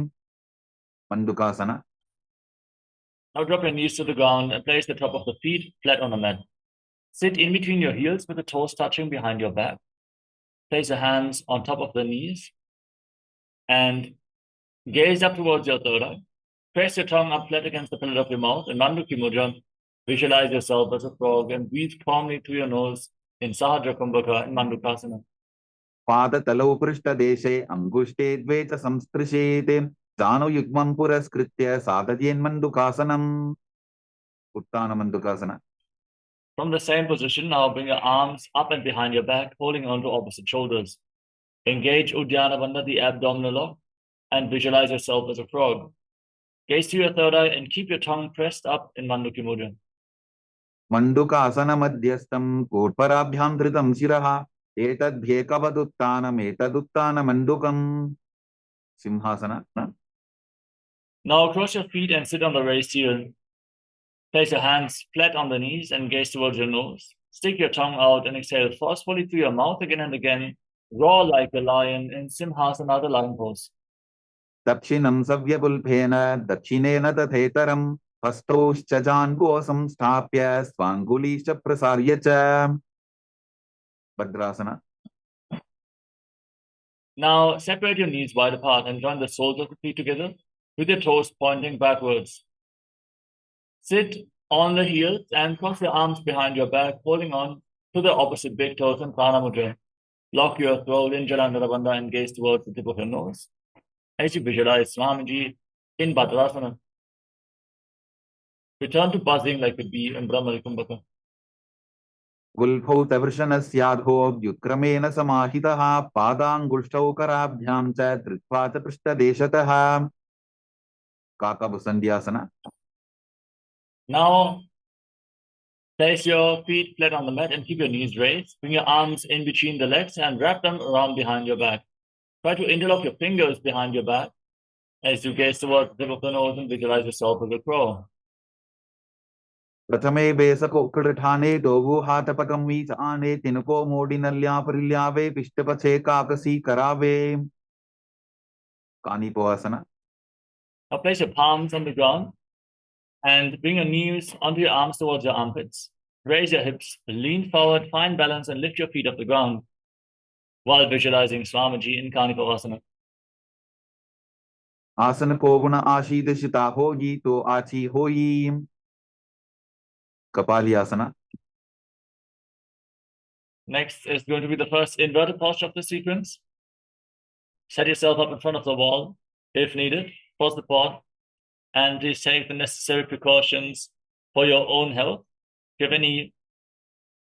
मंडुकासना. Now drop your knees to the ground and place the top of the feet flat on the mat. Sit in between your heels with the toes touching behind your back. Place your hands on top of the knees and gaze up towards your third eye. Press your tongue up flat against the pillar of your mouth in Mandukya Mudra. Visualize yourself as a frog and breathe calmly through your nose in Sahadra Kumbhaka in Mandukasana. पाद तलौ पृष्ठ देशे अंगुष्टे द्वे च संस्पृशेते जानु युग्मं पुरस्कृत्य साधयेन् मंडुकासनम्. उत्तान मंडुकासना. From the same position, now bring your arms up and behind your back, holding onto opposite shoulders. Engage Uddiyana Bandha, the abdominal lock, and visualize yourself as a frog. Gaze to your third eye and keep your tongue pressed up in Mandukya Mudra. मंडुकासन मध्यस्थं कोटपराभ्यां धृतं शिरः एतद्भ्येकवदुत्तानम् एतदुत्तान मंडुकम्. सिंहासना. Now cross your feet and sit on the raised heel. Place your hands flat on the knees and gaze towards your nose. Stick your tongue out and exhale forcefully through your mouth again and again. Roar like a lion in Simhasana, the lion pose. दक्षिणं सव्यपुल्फेन दक्षिणेन तथेतरम् हस्तौश्च जान्वो संस्थाप्य स्वाङ्गुलीश्च प्रसार्य च. भद्रासना. Now separate your knees wide apart and join the soles of the feet together with your toes pointing backwards. Sit on the heels and cross your arms behind your back, holding on to the opposite big toes in Prana Mudra. Lock your throat in Jalandhara Bandha and gaze towards the tip of your nose as you visualize Swamiji in Bhadrasana. Return to buzzing like a bee in Brahmari Kumbhaka. गुल्फौ तवृषणस्याधो व्युत्क्रमेण समाहितः पादाङ्गुष्ठौ कराभ्यां च धृत्वा च पृष्ठदेशतः. काकभुसन्ध्यासना. Now place your feet flat on the mat and keep your knees raised. Bring your arms in between the legs and wrap them around behind your back. Try to interlock your fingers behind your back as you gaze towards the tip of the nose and visualize yourself as a crow. प्रथमे बेसको कृठाने Dogu हाथपकं वीच आने तिनको मोडिनल्या परिल्यावे पिष्टपछे काकसी करावे. कानिपोआसना. Now place your palms on the ground and bring your knees onto your arms towards your armpits. Raise your hips, lean forward, find balance, and lift your feet off the ground while visualizing Swamiji in Kanipavasana. आसन को गुण आशीर्षिता होगी तो आची होई. Kapaliasana. Next is going to be the first inverted posture of the sequence. Set yourself up in front of the wall if needed. Pause the pod and please take the necessary precautions for your own health. If you have any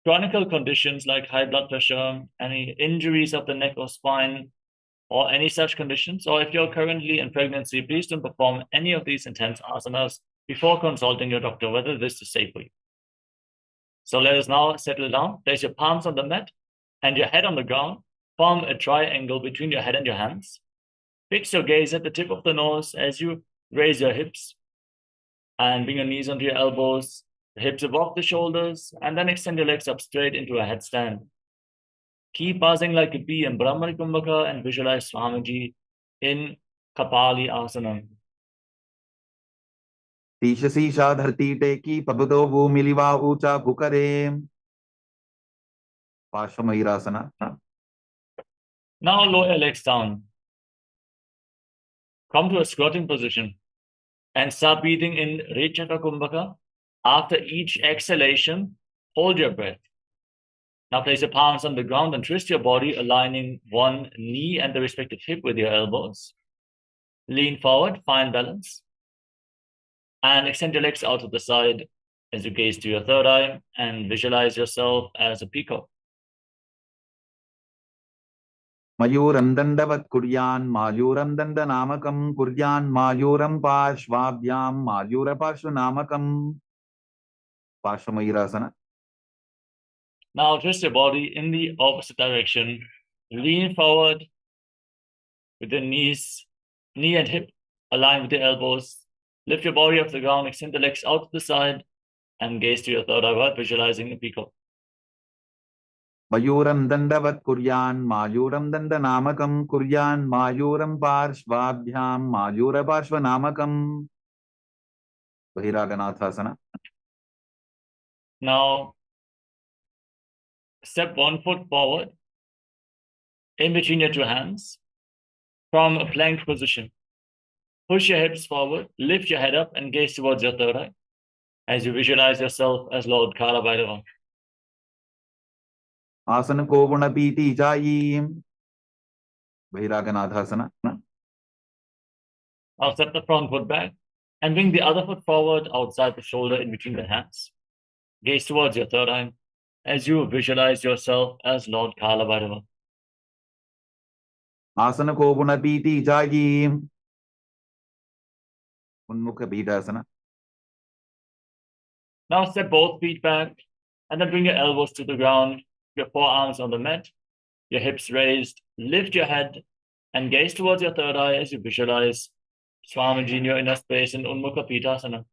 chronic conditions like high blood pressure, any injuries of the neck or spine, or any such conditions, or if you're currently in pregnancy, please don't perform any of these intense asanas before consulting your doctor whether this is safe for you. So let us now settle down. Place your palms on the mat and your head on the ground. Form a triangle between your head and your hands. Fix your gaze at the tip of the nose as you raise your hips and bring your knees onto your elbows, the hips above the shoulders, and then extend your legs up straight into a headstand. Keep buzzing like a bee in Brahmari Kumbhaka and visualize Swamiji in Kapali Asana. शीशा धरती टेकी पबदो भूमिलिवा ऊंचा भुकरे. पार्श्वमयूरासना. Now lower your legs down. Come to a squatting position and start breathing in Rechaka Kumbhaka. After each exhalation, hold your breath. Now place your palms on the ground and twist your body, aligning one knee and the respective hip with your elbows. Lean forward, find balance. And extend your legs out to the side as you gaze to your third eye and visualize yourself as a peacock. मयूरं दण्डवत् कुर्यान् मायूरं दण्डनामकं कुर्यान् मायूरं पार्श्वाभ्यां मायूरपार्श्वनामकं पार्श्वमयूरासना. Now twist your body in the opposite direction. Lean forward with the knees, knee and hip aligned with the elbows. Lift your body off the ground, extend the legs out to the side, and gaze to your third eye while visualizing a peacock. मयूरं दण्डवत् कुर्यान् मायूरं दण्डनामकं कुर्यान् मायूरं पार्श्वाभ्यां मायूरपार्श्वनामकं बहिरागनाथासना. Now step 1 foot forward in between your two hands from a plank position. Push your hips forward, lift your head up, and gaze towards your third eye as you visualize yourself as Lord Kala Bhairava. आसन को गुणपीति जायीं बहिरागनाथासना. Now step the front foot back and bring the other foot forward outside the shoulder in between the hands. Gaze towards your third eye as you visualize yourself as Lord Kala Bhairava. आसन को गुणपीति जायीं उन्मुख पीठासना. Now step both feet back and then bring your elbows to the ground, your forearms on the mat, your hips raised, lift your head and gaze towards your third eye as you visualize Swamiji in your inner space in Unmukha Pitasana.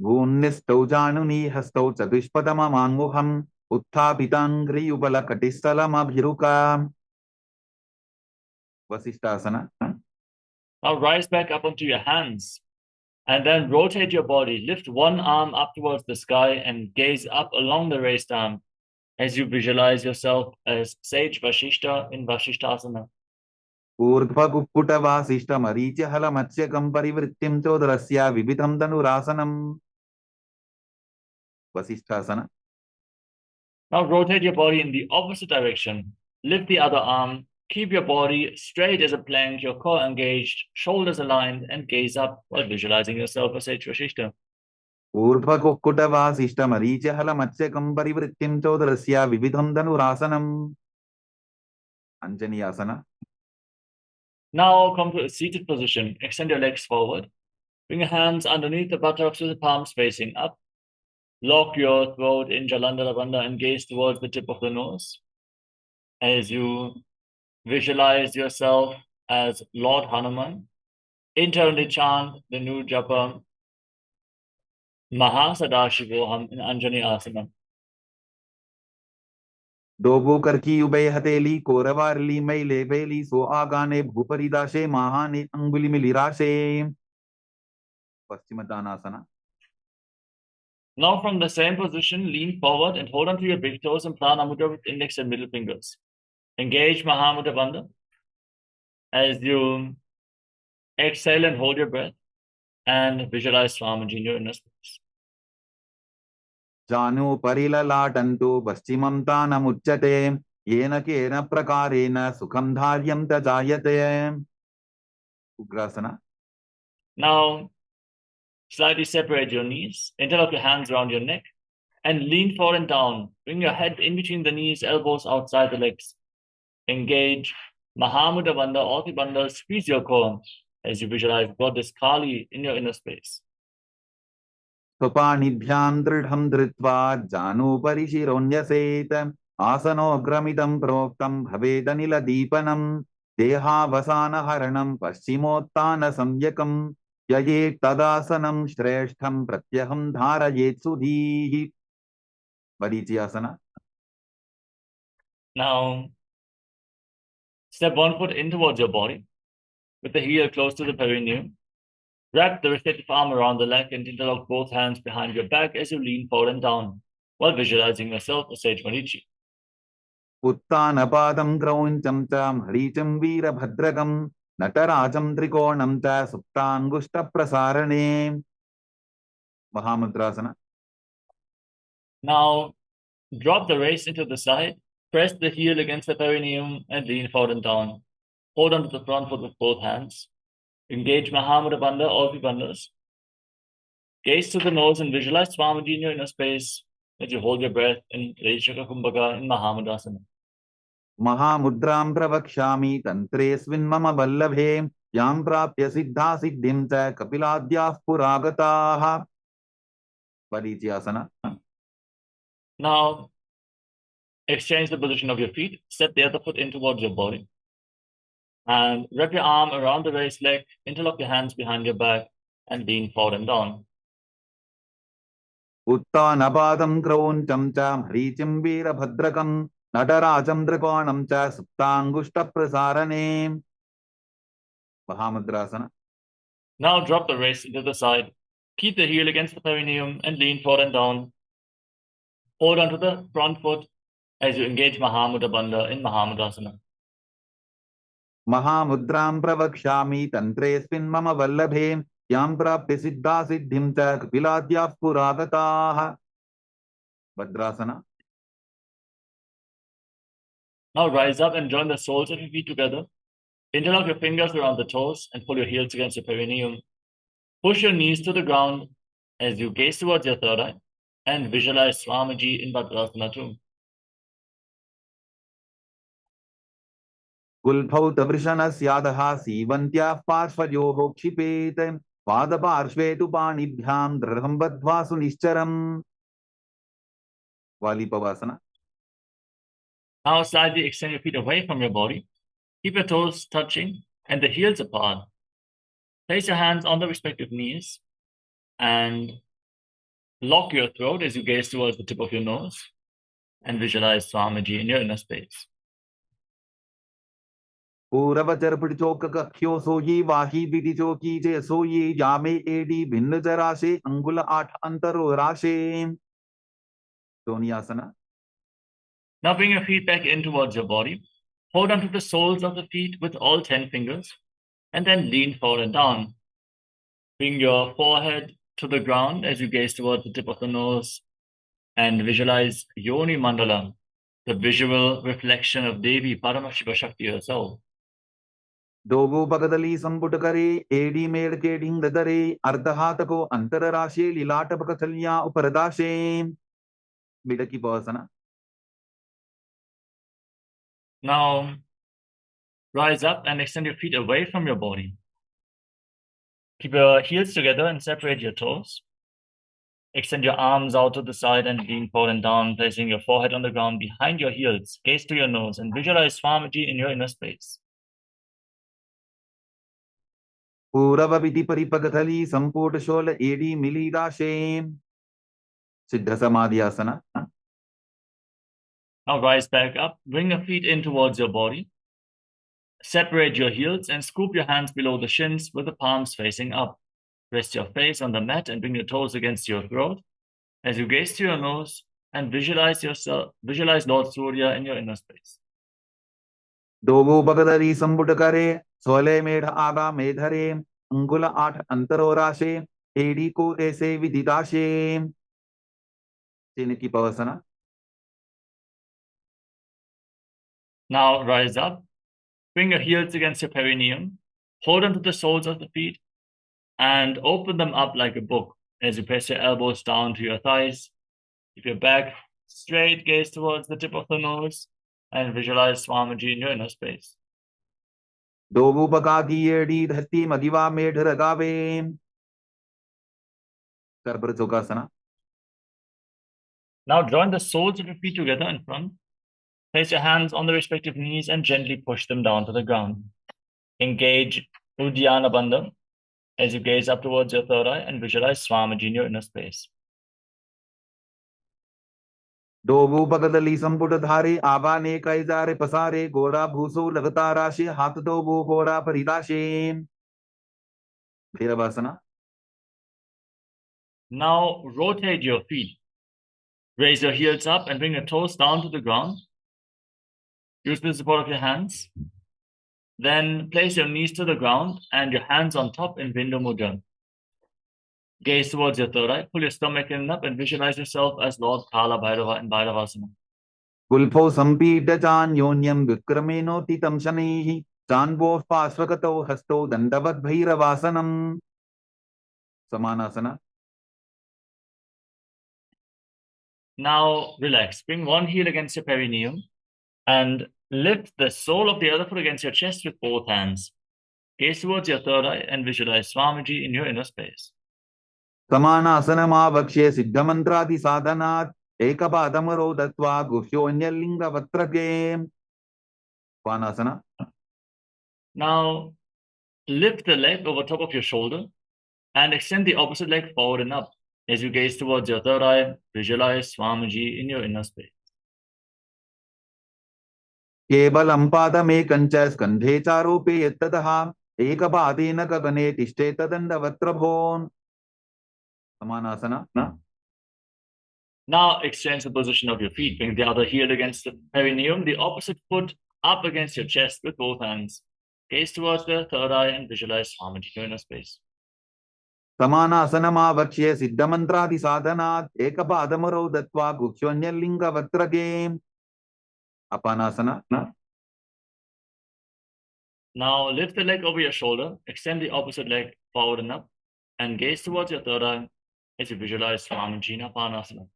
भून्निष्ठौ जानुनी हस्तौ चतुष्पदममाङ्मुखम् उत्थापिताङ्घ्रियुगलकटिस्थलमभिरुका वसिष्ठासना. Now rise back up onto your hands and then rotate your body. Lift one arm up towards the sky and gaze up along the raised arm as you visualize yourself as Sage Vashishta in Vashishthasana. ऊर्ध्वकुक्कुटवासिष्ठमरीचिहलमत्स्यकं परिवृत्तिं चोदरस्य विविधं धनुरासनम् वसिष्ठासना. Now rotate your body in the opposite direction. Lift the other arm. Keep your body straight as a plank, your core engaged, shoulders aligned, and gaze up while visualizing yourself as Sage Vashishta. ऊर्ध्वकुक्कुटवासिष्ठमरीचिहलमत्स्यकं परिवृत्तिं चोदरस्य विविधं धनुरासनम् अंजनीयासना. Now come to a seated position. Extend your legs forward. Bring your hands underneath the buttocks with the palms facing up. Lock your throat in Jalandhara Bandha and gaze towards the tip of the nose as you visualize yourself as Lord Hanuman. Internally chant the new japa Mahasadashivoham in Anjani Asana. डोबो करकी उबय हथेली कोरवारली मैले बेली सो आगाने भूपरिदाशे महाने अंगुली मिलिराशे पश्चिमदानासना. Now from the same position, lean forward and hold on to your big toes and prana mudra with index and middle fingers. Engage Mahamudra Bandha as you exhale and hold your breath and visualize Swamiji in your inner space. जानु परिललाटन्तु पश्चिमं तानमुच्यते येन केन प्रकारेण सुखं धार्यं च जायते ugrasana. Now slightly separate your knees, interlock your hands around your neck, and lean forward and down. Bring your head in between the knees, elbows outside the legs. Engage Mahamudra Bandha, all the bandhas, squeeze your core as you visualize Goddess Kali in your inner space. स्वपाणिभ्यां दृढं धृत्वा जानुपरि शिरोन्यसेत आसनोग्रमिदं प्रोक्तं भवेदनिलदीपनं देहावसानहरणं पश्चिमोत्तानसंज्ञकं ययेत् तदासनं श्रेष्ठं प्रत्यहं धारयेत् सुधीः मरीचियासना. Now step 1 foot in towards your body with the heel close to the perineum. Wrap the respective arm around the leg and interlock both hands behind your back as you lean forward and down while visualizing yourself as Sage Marichi. उत्तानपादं क्रौञ्चं च मरीचिं वीरभद्रकं नटराजं त्रिकोणं च सुप्ताङ्गुष्ठप्रसारणे महामुद्रासना. Now drop the waist into the side, press the heel against the perineum and lean forward and down. Hold onto the front foot with both hands. Engage Mahamudra Bandha, all the bandhas. Gaze to the nose and visualize Swamiji in your inner space as you hold your breath in Rejaka Kumbhaka in Mahamudrasana. महामुद्रां प्रवक्ष्यामि तन्त्रेऽस्मिन् मम वल्लभे यां प्राप्य सिद्धा सिद्धिं च कपिलाद्याः पुरागताः वलीची asana. Now, exchange the position of your feet. Step the other foot in towards your body. And wrap your arm around the raised leg. Interlock your hands behind your back and lean forward and down. उत्तानपादं क्रौञ्चं च मरीचिं वीरभद्रकं नटराजं त्रिकोणं च सुप्ताङ्गुष्ठप्रसारणे महामुद्रासना. Now drop the wrist to the side. Keep the heel against the perineum and lean forward and down. Hold onto the front foot as you engage Mahamudra Bandha in Mahamudrasana. महामुद्रां प्रवक्ष्यामि तन्त्रेऽस्मिन् मम वल्लभे यां प्राप्य सिद्धा सिद्धिं च कपिलाद्याः पुरागताः भद्रासना. Now rise up and join the soles of your feet together. Interlock your fingers around the toes and pull your heels against your perineum. Push your knees to the ground as you gaze towards your third eye and visualize Swamiji in Bhadrasana too. गुल्फौ तवृषणस्याधः सीवन्त्याः पार्श्वयोः क्षिपेत् पादपार्श्वे तु पाणिभ्यां दृढं बद्ध्वा सुनिश्चरम् वालीपवासना. Now slightly extend your feet away from your body. Keep your toes touching and the heels apart. Place your hands on the respective knees and lock your throat as you gaze towards the tip of your nose and visualize Swamiji in your inner space. पूरवचरपट चौक कख्यो सोई वाही विधि चौकी जय सोई जामे AD भिन्न जराशे अंगुल 8 अंतरो राशे सोनियासना. Now bring your feet back in towards your body. Hold onto the soles of the feet with all 10 fingers and then lean forward and down. Bring your forehead to the ground as you gaze towards the tip of the nose and visualize Yoni Mandala, the visual reflection of Devi Paramashiva Shakti herself. दोगो पगदली संपुट करे AD मेड़ के ढिंग दरे अर्धहात को अंतर राशे लीलाट पकथलियां उपरदाशे बिडकी पवसना. Now rise up and extend your feet away from your body. Keep your heels together and separate your toes. Extend your arms out to the side and lean forward and down, placing your forehead on the ground behind your heels. Gaze to your nose and visualize Swamiji in your inner space. पूरव विधि परिपकथली संपुट शोल एडी मिली राशे सिद्ध समाधि आसना. Now rise back up, bring your feet in towards your body. Separate your heels and scoop your hands below the shins with the palms facing up. Rest your face on the mat and bring your toes against your throat as you gaze to your nose and visualize Lord Surya in your inner space. दोगो पगदली संपुट करे सोले मेढ़ आगा मेधरे अंगुल 8 अंतरो राशे AD को ऐसे विदिदाशे की पवसना. Now rise up, bring your heels against your perineum, hold onto the soles of the feet and open them up like a book as you press your elbows down to your thighs. Keep your back straight, gaze towards the tip of the nose and visualize Swamiji in your inner space. दोगो पका की AD धरती मदिवा मेढ़ रगावे करपर चौकासना. Now join the soles of your feet together in front. Place your hands on the respective knees and gently push them down to the ground. Engage Uddiyana Bandha as you gaze up towards your third eye and visualize Swamiji in your inner space. दोगो पगदली संपुट धारे आबा ने कैजारे पसारे गोड़ा भूसो लगता राशे हाथ दोगो घोड़ा परिदाशे भैरवासना. Now rotate your feet. Raise your heels up and bring your toes down to the ground. Use the support of your hands. Then place your knees to the ground and your hands on top in Bindu Mudra. Gaze towards your third eye. Pull your stomach in up and visualize yourself as Lord Kala Bhairava in Bhairavasana. गुल्फौ संपीड्य चान्योन्यं विक्रमेणोत्थितं शनैः चान्वो पार्श्वगतौ हस्तौ दण्डवद् भैरवासनम् समानासना. Now relax. Bring one heel against your perineum And lift the sole of the other foot against your chest with both hands. Gaze towards your third eye and visualize Swamiji in your inner space. समानासनमावक्ष्ये सिद्धमन्त्रादिसाधनात् एकपादमरो दत्त्वा गुह्योऽन्यलिङ्गवत्रके Vanasana. Now, lift the leg over top of your shoulder and extend the opposite leg forward and up. As you gaze towards your third eye, visualize Swamiji in your inner space. केवलं पादमेकञ्च स्कन्धे चारोपे यत्ततः एकपादेन गगने तिष्ठे तदण्डवत्रभोन् Samanasana. Now exchange the position of your feet, bring the other heel against the perineum, the opposite foot up against your chest with both hands. Gaze towards the third eye and visualize Swamiji in your inner space. समानासनमावक्ष्ये सिद्धमन्त्रादिसाधनात् एकपादमरो दत्त्वा गुह्योऽन्यलिङ्गवत्रके Apanasana. Now lift the leg over your shoulder, extend the opposite leg forward and up, and gaze towards your third eye as you visualize Swamiji in Apanasana.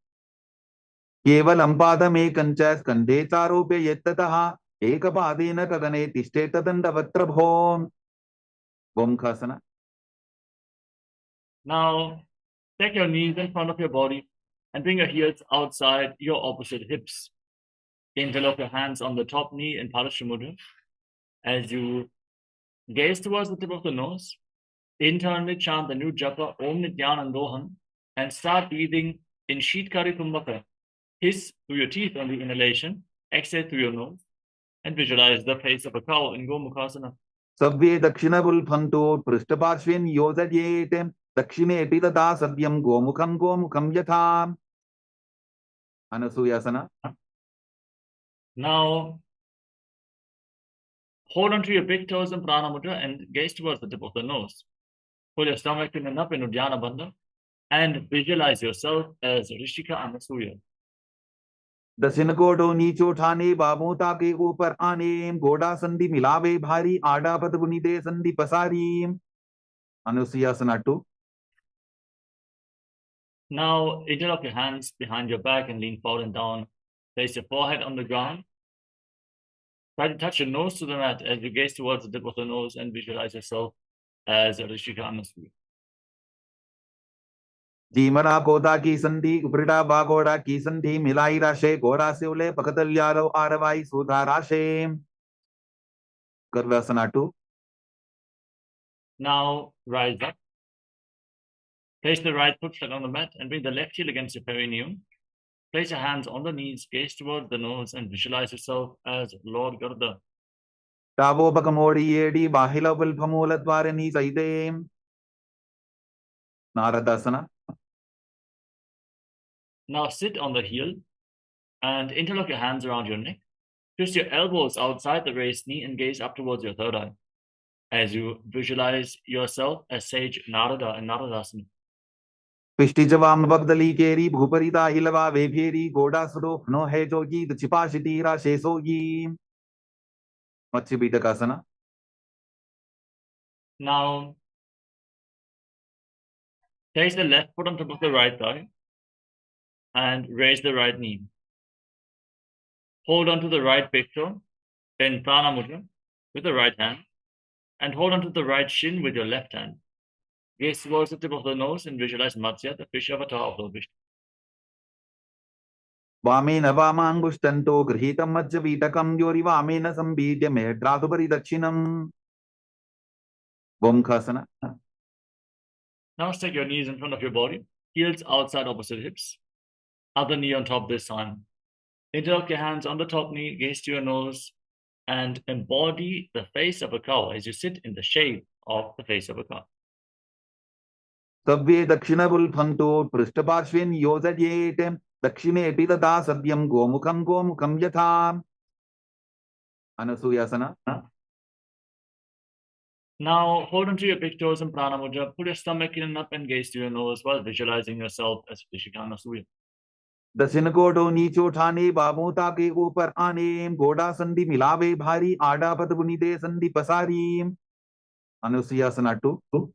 केवलं पादमेकञ्च स्कन्धे चारोपे यत्ततः एकपादेन गगने तिष्ठे तदण्डवत्रभोन् Vomkhasana. Now take your knees in front of your body and bring your heels outside your opposite hips. Interlock your hands on the top knee in Parashamudra. As you gaze towards the tip of the nose, internally chant the new japa Om Nityanandoham and start breathing in Sheetkari Kumbhaka. Hiss through your teeth on the inhalation, exhale through your nose, and visualize the face of a cow in Gomukhasana. Savve Dakshinabulphanto Prishtaparshvin Yojayetem Dakshine Pitata Sadyam Gomukham Yatham Anasuyasana. Now, hold onto your big toes in Prana Mudra and gaze towards the tip of the nose. Pull your stomach in and up in Uddiyana Bandha and visualize yourself as Rishika Anasuya. दक्षिण कोटो नीचो ठाने बाबूता के ऊपर आने गोडा संधि मिलावे भारी आडा पद बुनिदे संधि पसारी Anusuyasana 2. Now, interlock your hands behind your back and lean forward and down. Place your forehead on the ground. Try to touch your nose to the mat as you gaze towards the tip of the nose and visualize yourself as Rishika Anasuya. जीमरा कोदा की संधि उपरिटा बागोड़ा की संधि मिलाई राशे गोड़ा से उले पकतल्यालो आरवाई सुधा राशे Garvasana 2. Now, rise up. Place the right foot flat on the mat and bring the left heel against your perineum. Place your hands on the knees, gaze towards the nose, and visualize yourself as Lord Garda. Tavo Bakamori Yedi Bahila Vilpamula Dwarani Saide Naradasana. Now sit on the heel and interlock your hands around your neck. Twist your elbows outside the raised knee and gaze up towards your third eye as you visualize yourself as sage Narada and Naradasana. Pishtijavam Bagdali Keri Bhuparita Hilava Veveri Goda Suro No Hejogi the Chipashitira Shesogi Machibitakasana. Now place the left foot on top of the right thigh and raise the right knee. Hold on to the right big toe in Prana Mudra with the right hand and hold on to the right shin with your left hand. Gaze towards the tip of the nose and visualize Matsya, the fish avatar of Lord Vishnu. Vamena Vamangushtanto Grihitam Majjavitakam Yori Vamena Sambhidya Medratubari Dakshinam Vomkhasana. Now stick your knees in front of your body, heels outside opposite hips, other knee on top this time. Interlock your hands on the top knee, gaze to your nose, and embody the face of a cow as you sit in the shade of the face of a cow. Savve Dakshinabulphanto Prishtaparshvin Yojayetem Dakshine Pitata Sadyam Gomukham Yatham Anasuyasana. Now hold onto your big toes in Prana Mudra, pull your stomach in and up and gaze to your nose while visualizing yourself as Rishika Anasuya. दक्षिण कोटो नीचो ठाने बाबूता के ऊपर आने गोडा संधि मिलावे भारी आडा पद बुनिदे संधि पसारी Anusuyasana 2.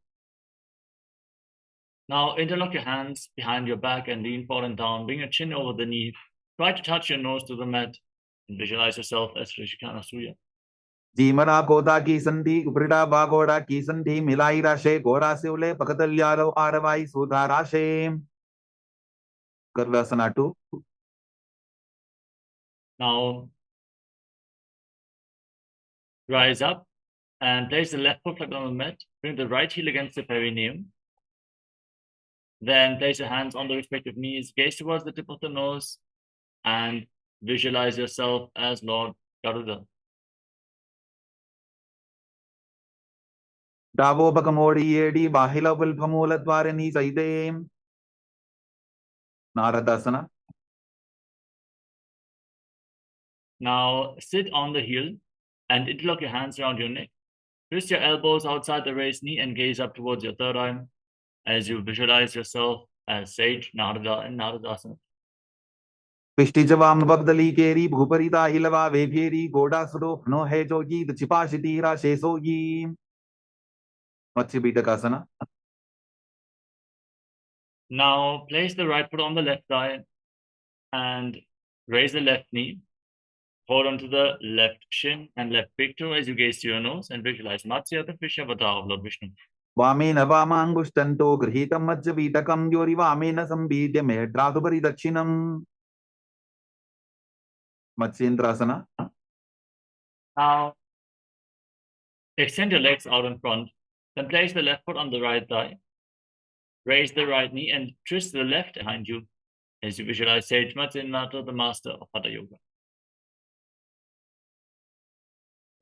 Now interlock your hands behind your back and lean forward and down. Bring your chin over the knee. Try to touch your nose to the mat and visualize yourself as Rishikana Surya. जीमरा कोदा की संधि उपरिडा बागोड़ा की संधि मिलाई राशे गोरा से उले पकतल्यारो आरवाई सुधा राशे करवासना 2. Now rise up and place the left foot flat on the mat. Bring the right heel against the perineum. Then place your hands on the respective knees. Gaze towards the tip of the nose and visualize yourself as Lord Garuda. डावोपकमोड़ी येडी बाहिला विल्पमूल द्वारिणी सैदे नारदासना. Now sit on the heel and interlock your hands around your neck. Twist your elbows outside the raised knee and gaze up towards your third eye as you visualize yourself as Sage, Narada, and Naradasana. पिष्टिजवाम बगदली केरी भूपरिता हिलवा वेभेरी गोडा सुरो no है जोगी छिपाशिती राशे सोगी मत्स्य बीटकासना. Now place the right foot on the left thigh and raise the left knee. Hold on to the left shin and left big toe as you gaze to your nose and visualize Matsya, the fish avatar of Lord Vishnu. वामेन वामांगुष्टन्तो गृहीतं मत्स्य बीटकं योरि वामेन संबीड्य मेढ्रातुपरि दक्षिणम् Matsyendrasana. Now extend your legs out in front. Then place the left foot on the right thigh. Raise the right knee and twist the left behind you as you visualize Sage Matsyendrata, the master of Hatha Yoga.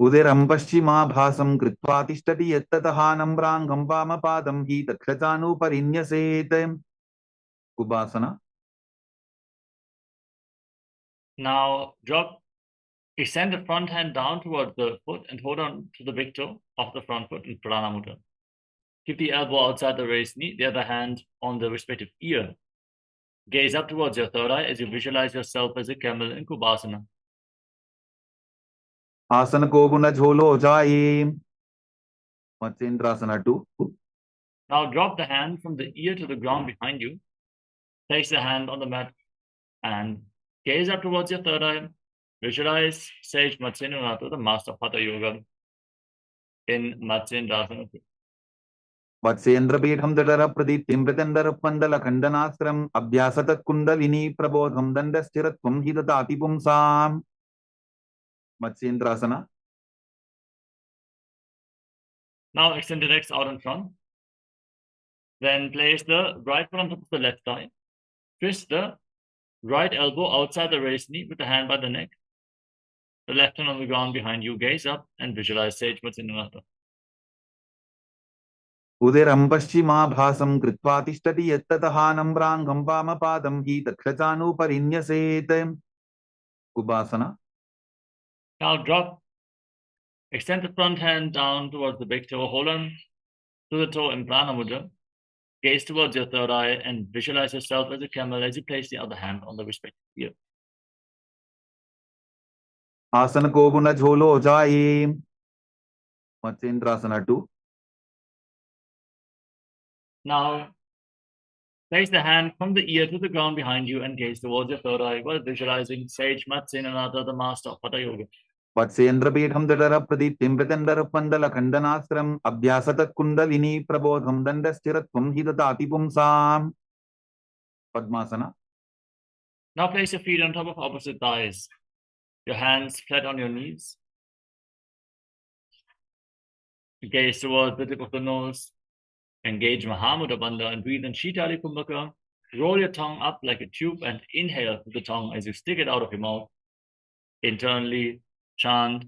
उदरं पश्चिमाभासं कृत्वा तिष्ठति यत्ततः नम्राङ्गं वामपादं हि दक्षतानुपरिन्यसेत् कुबासना. Now extend the front hand down towards the foot and hold on to the big toe of the front foot in Pradana Mudra. Keep the elbow outside the raised knee, the other hand on the respective ear. Gaze up towards your third eye as you visualize yourself as a camel in Kubasana. आसन को गुण झोलो जाए मत्स्येन्द्रासना 2. Now drop the hand from the ear to the ground behind you. Place the hand on the mat and gaze up towards your third eye. Visualize Sage Matsyendrata, the master of Hatha Yoga, in Matsyendrasana. मत्स्येन्द्रपीठं दडर प्रदीप्तिं प्रतन्दर पन्दल खण्डनास्त्रम् अभ्यासत kundalini प्रबोधं दण्डस्थिरत्वं हि ददाति पुंसाम् मत्स्येन्द्रासना. Now extend the legs out in front. Then place the right foot on top of the left thigh. Twist the right elbow outside the raised knee with the hand by the neck. The left hand on the ground behind you. Gaze up and visualize Sage Matsyendrata. उदरं पश्चिमाभासं कृत्वा तिष्ठति यत्ततः नम्राङ्गं वामपादं हि दक्षतानुपरिन्यसेत् कुबासना. Now extend the front hand down towards the big toe. Hold on to the toe in Prana Mudra. Gaze towards your third eye and visualize yourself as a camel as you place the other hand on the respective ear. आसन को गुण झोलो जाए मत्स्येन्द्रासना 2. Now place the hand from the ear to the ground behind you and gaze towards your third eye while visualizing Sage Matsyendrata, the master of Hatha Yoga. मत्स्येन्द्रपीठं दडर प्रदीप्तिं प्रतन्दर पन्दल खण्डनास्त्रम् अभ्यासत kundalini प्रबोधं दण्डस्थिरत्वं हि ददाति पुंसाम् padmasana. Now place your feet on top of opposite thighs. Your hands flat on your knees. Gaze towards the tip of the nose. Engage Mahamudra Bandha and breathe in Shitali Kumbhaka. Roll your tongue up like a tube and inhale through the tongue as you stick it out of your mouth. Internally chant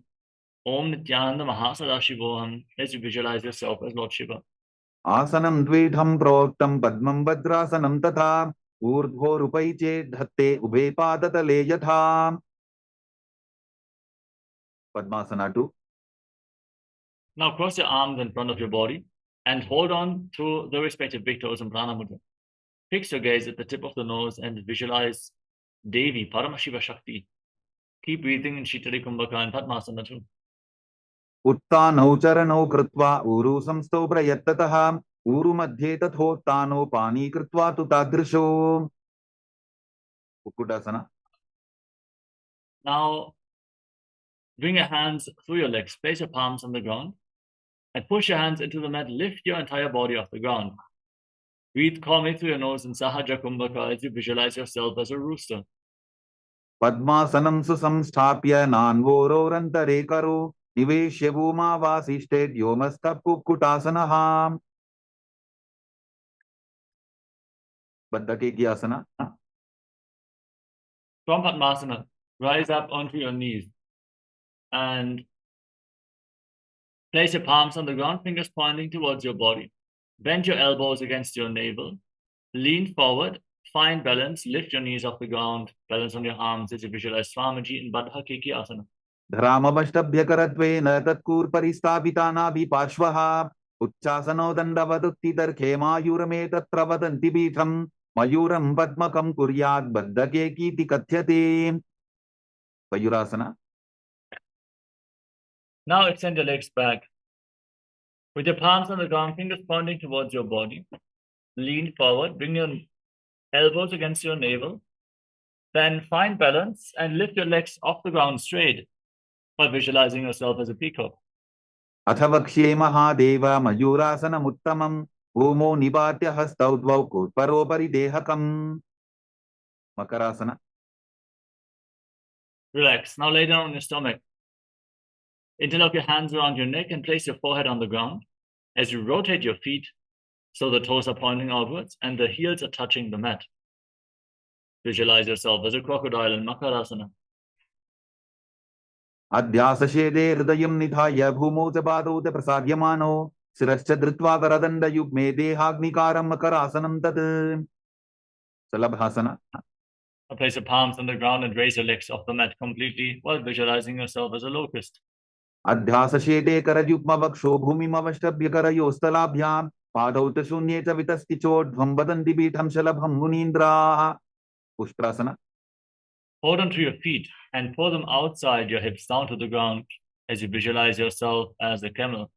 Om Nityananda Mahasadashivoham as you visualize yourself as Lord Shiva. आसनं द्विधं प्रोक्तं पद्मं भद्रासनं तथा ऊर्ध्वोरुपै चेत् धत्ते उभे पादतले यथा padmasana 2. Now cross your arms in front of your body and hold on to the respective big toes in Prana Mudra. Fix your gaze at the tip of the nose and visualize Devi, Paramashiva Shakti. Keep breathing in Shitali Kumbhaka and Padmasana 2. उत्तानौ चरणौ कृत्वा ऊरु संस्थौ प्रयत्ततः ऊरु मध्ये तथोत्तानो पानी कृत्वा तु तादृशो कुक्कुटासना. Now Bring your hands through your legs. Place your palms on the ground. And push your hands into the mat. Lift your entire body off the ground. Breathe calmly through your nose in Sahaja Kumbhaka as you visualize yourself as a rooster. Padmasanam susamsthapya nanvororantare karo niveshya bhuma vasishtet yomastha kukutasana. Baddhake ki asana. From Padmasana, rise up onto your knees and place your palms on the ground, fingers pointing towards your body. Bend your elbows against your navel. Lean forward, find balance, lift your knees off the ground, balance on your arms as you visualize Swamiji in Baddhake ki asana. धरामवष्टभ्यकरत्वेन तत्कूर्परिस्थापितानाभिपार्श्वः उच्चासनो दण्डवदुत्थितर्खेमायुरमे तत्र वदन्ति पीठं मयूरं पद्मकं कुर्यात् बद्धके कीति कथ्यते. Mayurasana. Now extend your legs back. With your palms on the ground, fingers pointing towards your body. Lean forward, bring your elbows against your navel. Then find balance and lift your legs off the ground straight by visualizing yourself as a peacock. अथ वक्ष्ये महादेव मयूरासनमुत्तमं भूमौ निपात्य हस्तौ द्वौ कोत्परोपरि देहकम्. Makarasana. Relax. Now lay down on your stomach. Interlock your hands around your neck and place your forehead on the ground as you rotate your feet so the toes are pointing outwards and the heels are touching the mat. Visualize yourself as a crocodile in Makarasana. अध्यासशेदे हृदयं निधाय भूमौ च पादौ च प्रसाद्यमानो शिरश्च धृत्वा करदण्डयुग्मे देहाग्निकारं मकरासनं तत्. Salabhasana. Place your palms on the ground and raise your legs off the mat completely while visualizing yourself as a locust. अध्यासशेदे करयुग्मवक्षो भूमिमवष्टभ्यकरयोस्तलाभ्यां पादौ च शून्ये च वितस्ति चोर्ध्वं वदन्ति पीठं शलभं मुनीन्द्राः. Ustrasana. Hold onto your feet and pull them outside your hips down to the ground as you visualize yourself as a camel.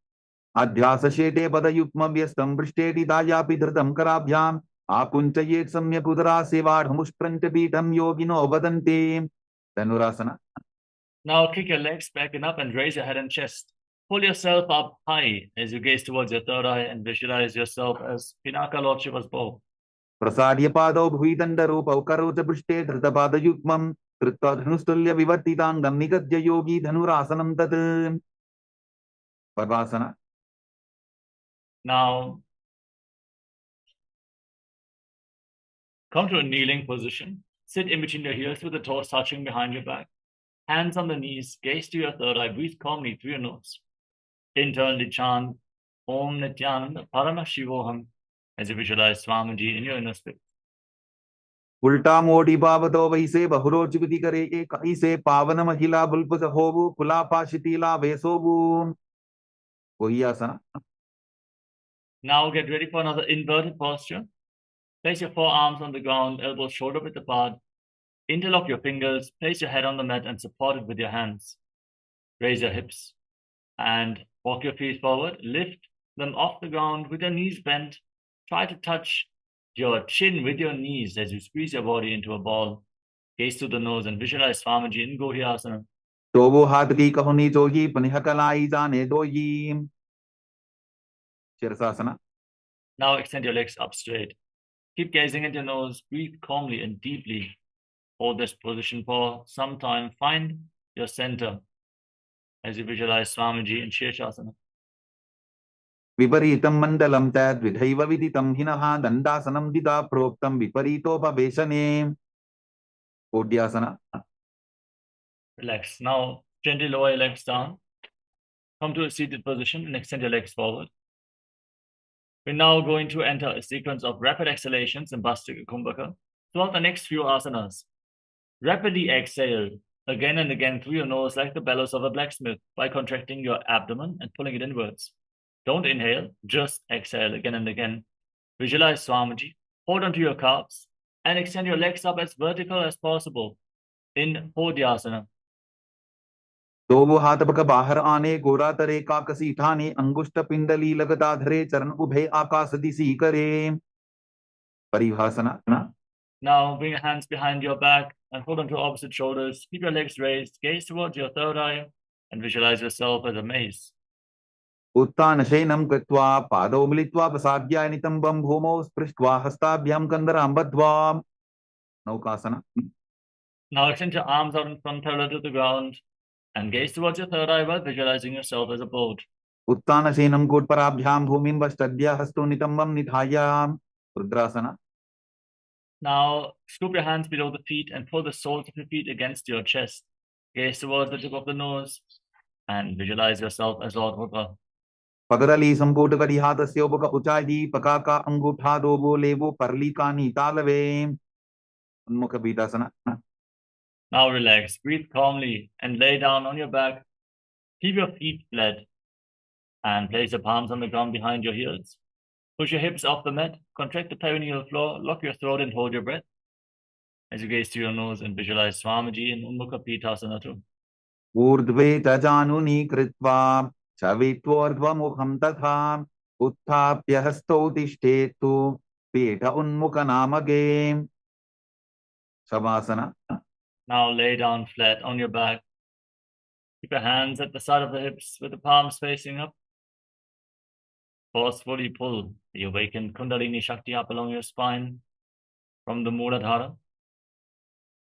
अध्यासशेटे पदयुग्मव्यस्तं पृष्ठेति दायापि धृतं कराभ्याम् आकुञ्चयेत् सम्यक् उदरासेवाढमुष्ट्रञ्च पीठं योगिनो वदन्ति. Dhanurasana. Now kick your legs back and up and raise your head and chest. Pull yourself up high as you gaze towards your third eye and visualize yourself as Pinaka Lord Shiva's bow. प्रसाद्य पादौ भुविदण्डरूपौ करौ च पृष्ठे धृतपादयुग्मं कृत्वा धनुस्तुल्य विवर्तिताङ्गं निगद्य योगी धनुरासनं तत्. Parvasana. Now come to a kneeling position. Sit in between your heels with the toes touching behind your back. Hands on the knees, gaze to your third eye, breathe calmly through your nose. Internally chant Om Nityananda Paramashivoham as you visualize Swamiji in your inner space. उल्टा मोड़ी पावतो वैसे बहुरोचिपति करे एक ऐसे पावन महिला बुल्पुस होवु कुलापाशितीला वेसोवु. वही आसना. Now get ready for another inverted posture. Place your forearms on the ground, elbows shoulder width apart. Interlock your fingers, place your head on the mat and support it with your hands. Raise your hips and walk your feet forward. Lift them off the ground with your knees bent. Try to touch your chin with your knees as you squeeze your body into a ball. Gaze to the nose and visualize Swamiji in Gohyasana. तो वो हाथ की कहुनी जोगी पनिह कलाई जाने दोई. Shirasana. Now extend your legs up straight. Keep gazing at your nose. Breathe calmly and deeply. Hold this position for some time. Find your center as you visualize Swamiji in Shirshasana. विपरीतं मण्डलं तद्विधैव विदितं हिनः दण्डासनं दिदा प्रोक्तं विपरीतोपवेशने. Kodyasana. Relax. Now gently lower your legs down. Come to a seated position and extend your legs forward. We're now going to enter a sequence of rapid exhalations in Bhastika Kumbhaka throughout the next few asanas. Rapidly exhale again and again through your nose like the bellows of a blacksmith by contracting your abdomen and pulling it inwards. Don't inhale, just exhale again and again. Visualize Swamiji, hold onto your calves, and extend your legs up as vertical as possible in Podyasana. तो वो हाथ पक बाहर आने गोरा तरे काकसी ठाने अंगुष्ठ पिंडली लगता धरे चरण उभे आकाश दिशी करे. परिभाषना. Now bring your hands behind your back and hold onto opposite shoulders. Keep your legs raised. Gaze towards your third eye. and visualize yourself as a mace. उत्थानशयनं कृत्वा पादौ मिलित्वा प्रसाद्य नितम्बं भूमौ स्पृष्ट्वा हस्ताभ्यां कन्दरां बद्ध्वा नौकासना. Now extend your arms out in front parallel to the ground and gaze towards your third eye while visualizing yourself as a boat. उत्थानशयनं कूटपराभ्यां भूमिं पश्चाद्य हस्तौ नितम्बं निधाय रुद्रासना. Now scoop your hands below the feet and pull the soles of your feet against your chest. Gaze towards the tip of the nose and visualize yourself as Lord Rudra. पगरली संपुटकरिहातस्य उपक उचायी पकाका अंगूठादो बोलेवो परलिकानि तालवे उन्मुख बीतासना. Now relax, breathe calmly and lay down on your back. Keep your feet flat and place your palms on the ground behind your heels. Push your hips off the mat, contract the perineal floor, lock your throat and hold your breath. As you gaze to your nose and visualize Swamiji in Unmukha Pitasana too. ऊर्ध्वे तजानुनी कृत्वा चवित्वोर्ध्वमुखं तथा उत्थाप्य हस्तौ तिष्ठेतु पीठ उन्मुखनामगे शवासना. Now lay down flat on your back. Keep your hands at the side of the hips with the palms facing up. Forcefully pull the awakened Kundalini Shakti up along your spine from the Muladhara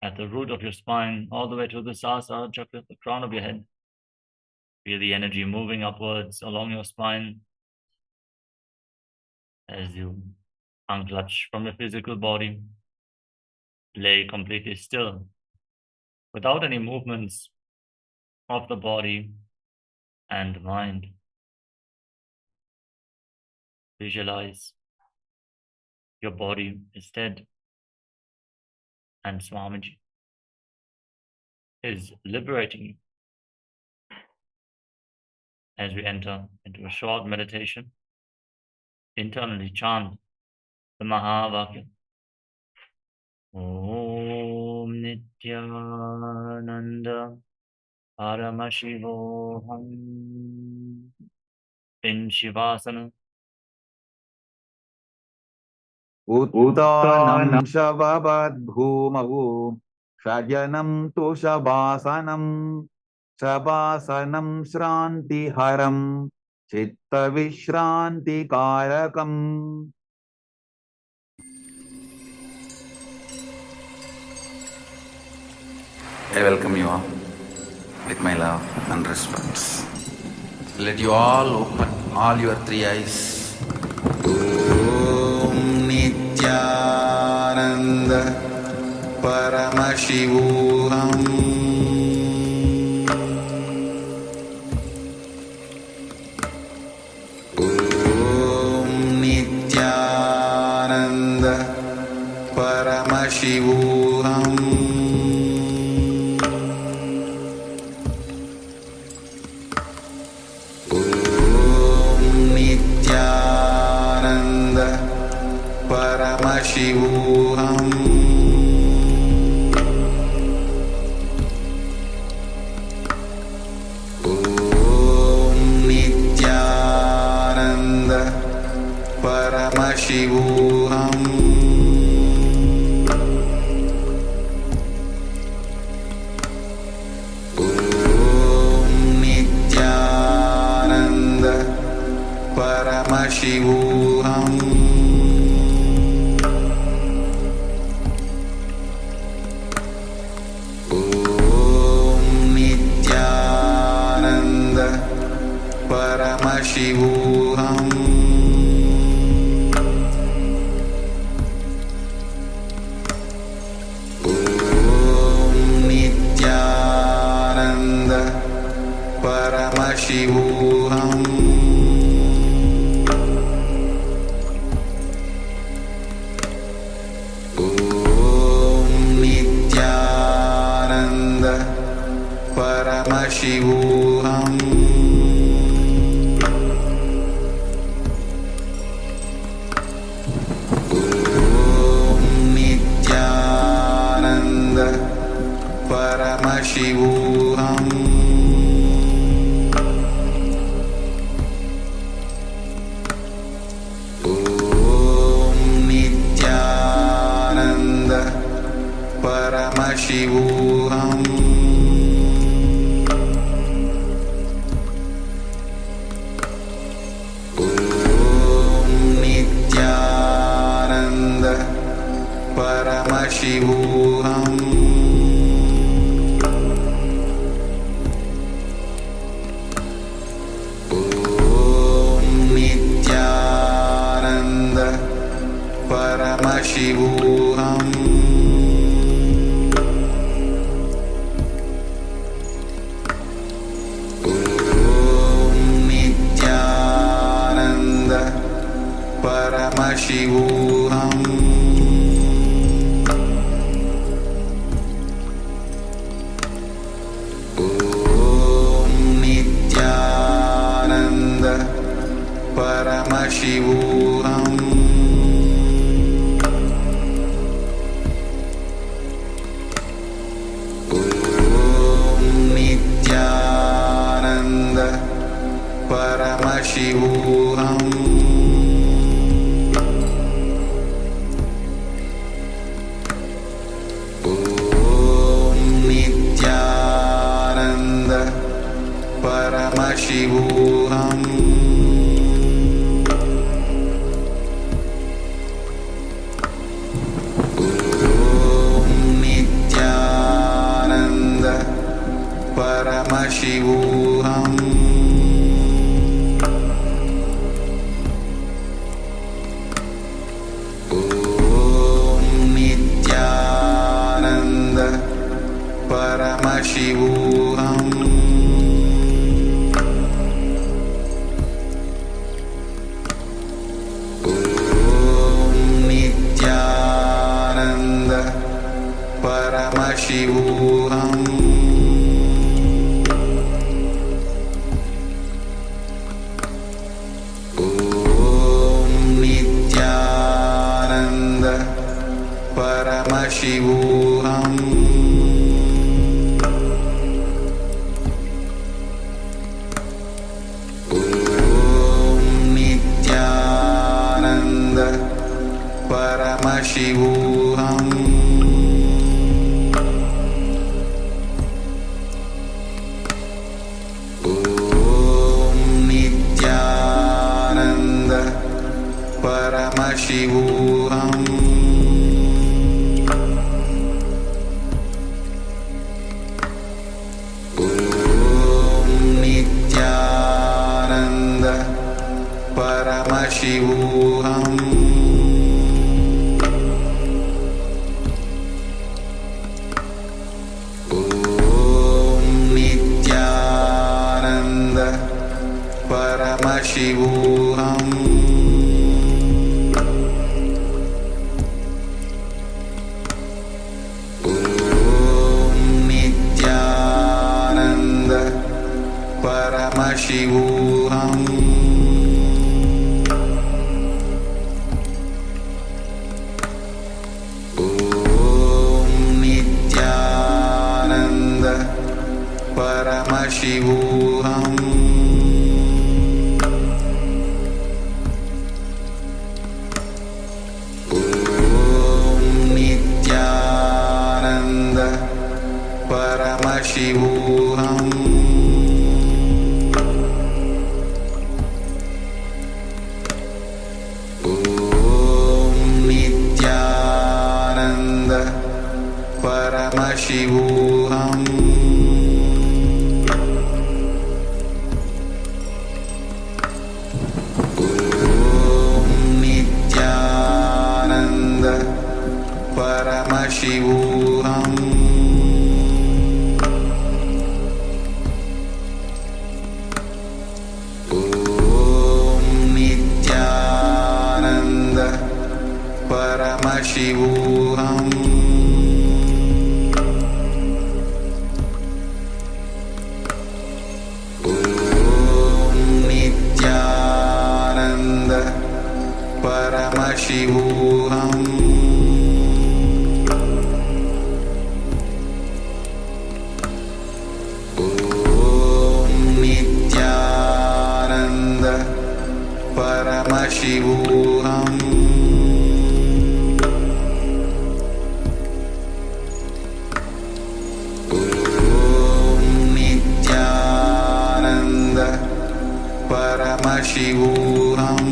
at the root of your spine all the way to the Sahasrara chakra, the crown of your head. Feel the energy moving upwards along your spine as you unclutch from your physical body. Lay completely still without any movements of the body and mind. Visualize your body is dead and Swamiji is liberating you. As we enter into a short meditation, internally chant the Mahavakya. Om Nityananda Paramashivoham in Shivasana. उत्तानं शववद्भूमौ शयनं तु शवासनं शवासनं श्रान्तिहरं चित्तविश्रान्तिकारकम्. I welcome you all with my love and respect. Let you all open all your three eyes. Om Nityananda Paramashivoham Om Nityananda Paramashivoham Paramashivoham Om Nityananda Paramashivoham Om Nityananda Paramashivoham Paramashivoham Om Nityananda Paramashivoham Om Nityananda Paramashivoham Paramashivoham Om Nityananda Paramashivoham Paramashivoham Om Nityananda Paramashivoham Paramashivoham Om Nityananda Paramashivoham Om Nityananda Paramashivoham Paramashivoham Om Nityananda Paramashivoham Om Nityananda Paramashivoham Paramashivoham Om Nityananda Paramashivoham Om Nityananda Paramashivoham Paramashivoham Om Nityananda Paramashivoham Om Nityananda Paramashivoham Paramashivoham Om Nityananda Paramashivoham Om Nityananda Paramashivoham Paramashivoham Om Nityananda Paramashivoham Om Nityananda Paramashivoham Paramashivoham Om Nityananda Paramashivoham Om Nityananda Paramashivoham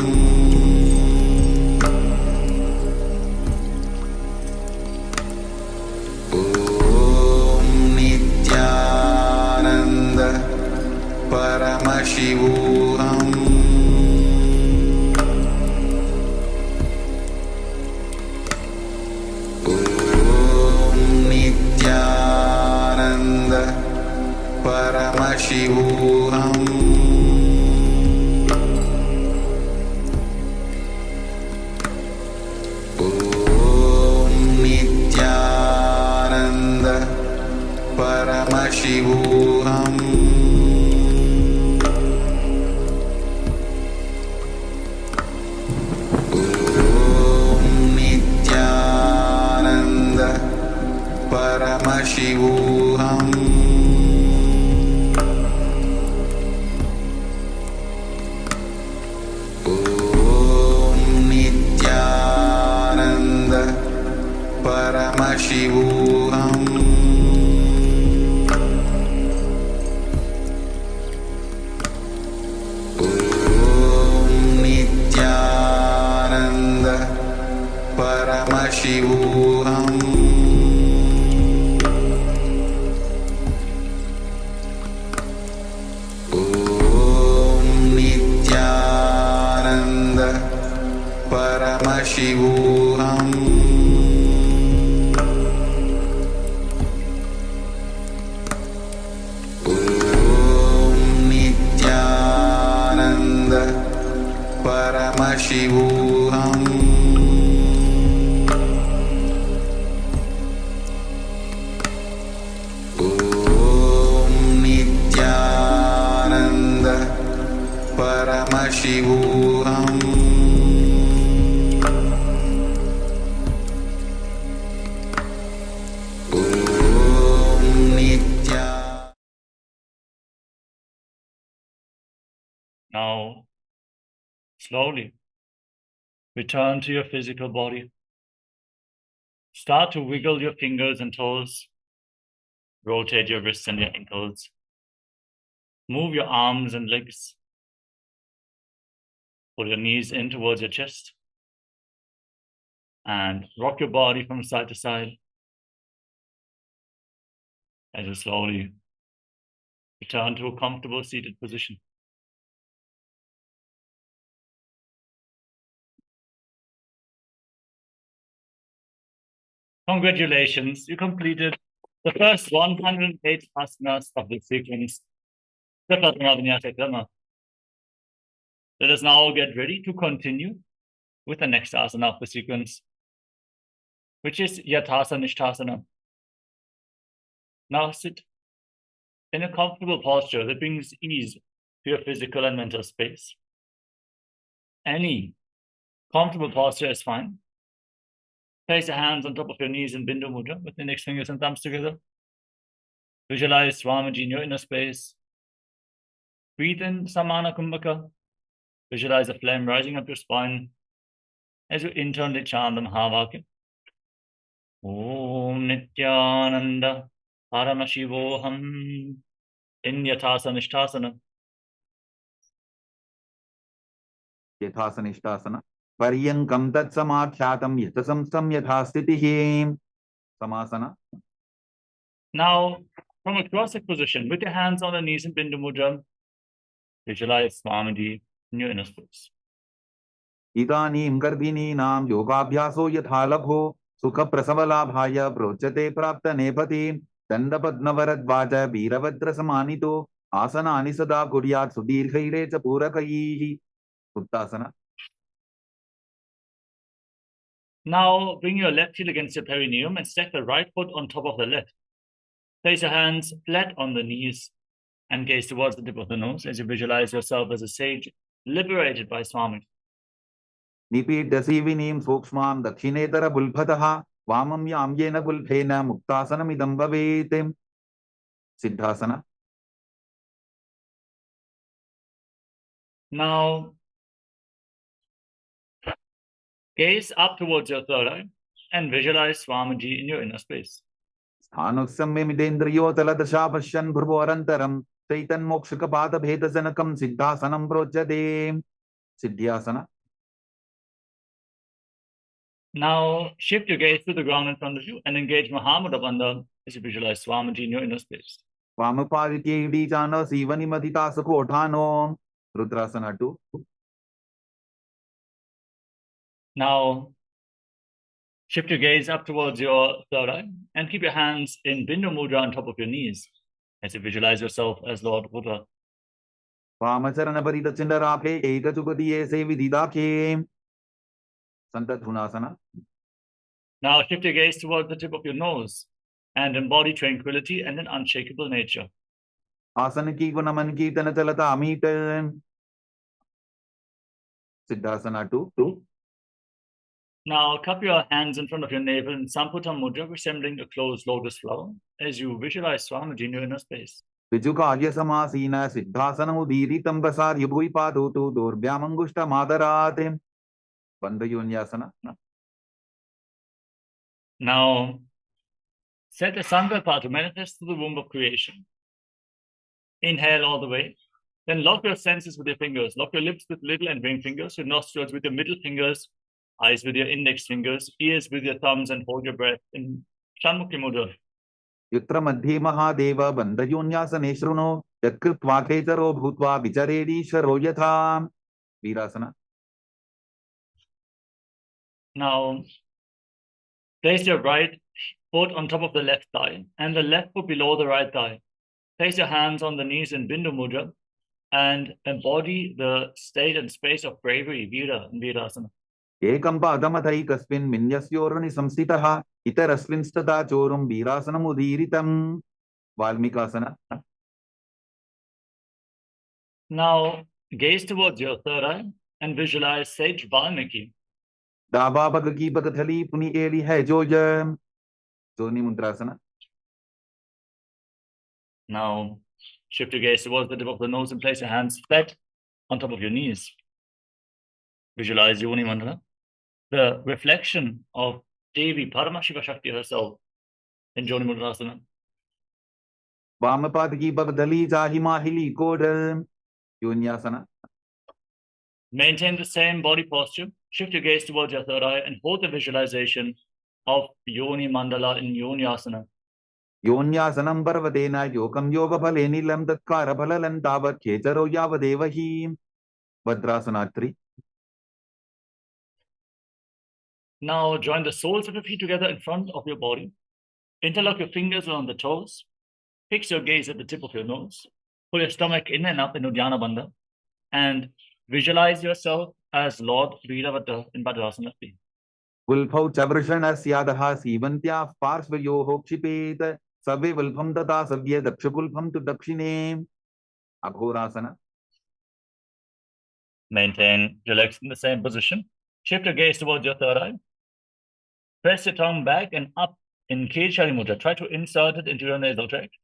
Paramashivoham Om Nityananda Paramashivoham Om Nityananda Paramashivoham Om Nityananda Paramashivoham Om Nityananda Paramashivoham Om Nityananda Paramashivoham Om Nityananda Paramashivoham Om Nityananda Paramashivoham Om Nityananda. Now, slowly return to your physical body. Start to wiggle your fingers and toes. Rotate your wrists and your ankles. Move your arms and legs. Pull your knees in towards your chest. And rock your body from side to side as you slowly return to a comfortable seated position. Congratulations, you completed the first 108 asanas of the sequence. Let us now get ready to continue with the next asana of the sequence, which is Yathasana Nishthasana. Now sit in a comfortable posture that brings ease to your physical and mental space. Any comfortable posture is fine. Place your hands on top of your knees in Bindu Mudra with the index fingers and thumbs together. Visualize Swamiji in your inner space. Breathe in Samana Kumbhaka. Visualize a flame rising up your spine as you internally chant the Mahavakya. Om Nityananda Paramashivoham in Yathasana Nishthasana. Yathasana Nishthasana. Paryankam tat samadhyatam yatasamstam yathastitihi. Samasana. Now, from a cross-legged position, with your hands on the knees in Bindu Mudra, visualize Swamiji in your inner space. Idanim garbhininam yogabhyaso yathalabho sukha prasavalabhaya prochate prapta nepati dandapadnavarad-vaja veeravadra samanito asanani sada kuryat sudirghaire cha purakaihi. Uttasana. Now, bring your left heel against your perineum and stack the right foot on top of the left. Place your hands flat on the knees and gaze towards the tip of the nose as you visualize yourself as a sage liberated by Swami. Nipidasivinim sukshmam dakshinetara bulbhataha vamam yamyena bulbhena muktasanam idam bhavetem. Siddhasana. Now, gaze up towards your third eye and visualize Swamiji in your inner space. Sthanuksame midendriyo taladasha pasyan bhurvarantaram Chaitan mokshakapata bhedasanakam siddhasanam prochade. Siddhyasana. Now, shift your gaze to the ground in front of you and engage Mahamudra Bandha as you visualize Swamiji in your inner space. Vamapaditye idijana sivani madhita sukothano. Rudrasana 2. Now, shift your gaze up towards your third eye and keep your hands in Bindu Mudra on top of your knees. as you visualize yourself as Lord Buddha. वामचरण परिदक्षिण राखे एक चुपति ऐसे विधि दाखे संतधुनासना. Now shift your gaze towards the tip of your nose and embody tranquility and an unshakable nature. आसन की गुण मन कीर्तन चलता अमीट. सिद्धासना 2. Now cup your hands in front of your navel in Samputa Mudra, resembling a closed lotus flower, as you visualize Swamiji in your inner space. विजुकार्य समासीन siddhasana उदीरितं प्रसार्य भूरि पादोतु दोर्भ्यामंगुष्ठ मादरात्. बंधयोन्यासना. Now set a sankalpa to manifest through the womb of creation. Inhale all the way. Then lock your senses with your fingers. Lock your lips with little and ring fingers, your nostrils with your middle fingers, eyes with your index fingers, ears with your thumbs, and hold your breath in Shanmukhi Mudra. युत्र मध्ये महादेव बंधयोन्यासने शृणु यत्कृत्वा खेचरो भूत्वा विचरेदीश्वरो यथा. वीरासना. Now place your right foot on top of the left thigh and the left foot below the right thigh. Place your hands on the knees in Bindu Mudra and embody the state and space of bravery, Vira, in Virasana. एकं पादमथैकस्मिन् मिन्यस्योर्नि संस्थितः इतरस्मिंस्तथा चोरुं वीरासनमुदीरितं. वाल्मीकासना. Now gaze towards your third eye and visualize Sage Valmiki. दाबा bug की बगथली पुनि Eli है जो य. जोनी मुद्रासना. Now shift your gaze towards the tip of the nose and place your hands flat on top of your knees. Visualize Yoni Mandala, the reflection of Devi Paramashiva Shakti herself in Joni Mudrasana. वामपाद की बगदली जाहि माहिली code. योन्यासना. Maintain the same body posture. Shift your gaze towards your third eye and hold the visualization of Yoni Mandala in Yonyasana. योन्यासनं पर्वतेन योगं योगफले नीलं तत्कारफलं तावत् खेचरो यावदेव हि. भद्रासना 3. Now join the soles of your feet together in front of your body. Interlock your fingers around the toes. Fix your gaze at the tip of your nose. Pull your stomach in and up in Uddiyana Bandha. And visualize yourself as Lord Veeravata in Bhadrasana 3. उल्फौ च वृषणस्यादः सीवन्त्याः पार्श्वयोः क्षिपेत सवे वल्फं तथा सव्ये दक्षपुल्फं तु दक्षिणे. अघोरासना. Maintain your legs in the same position. Shift your gaze towards your third eye. Press your tongue back and up in Kirchari Mudra. Try to insert it into your nasal tract.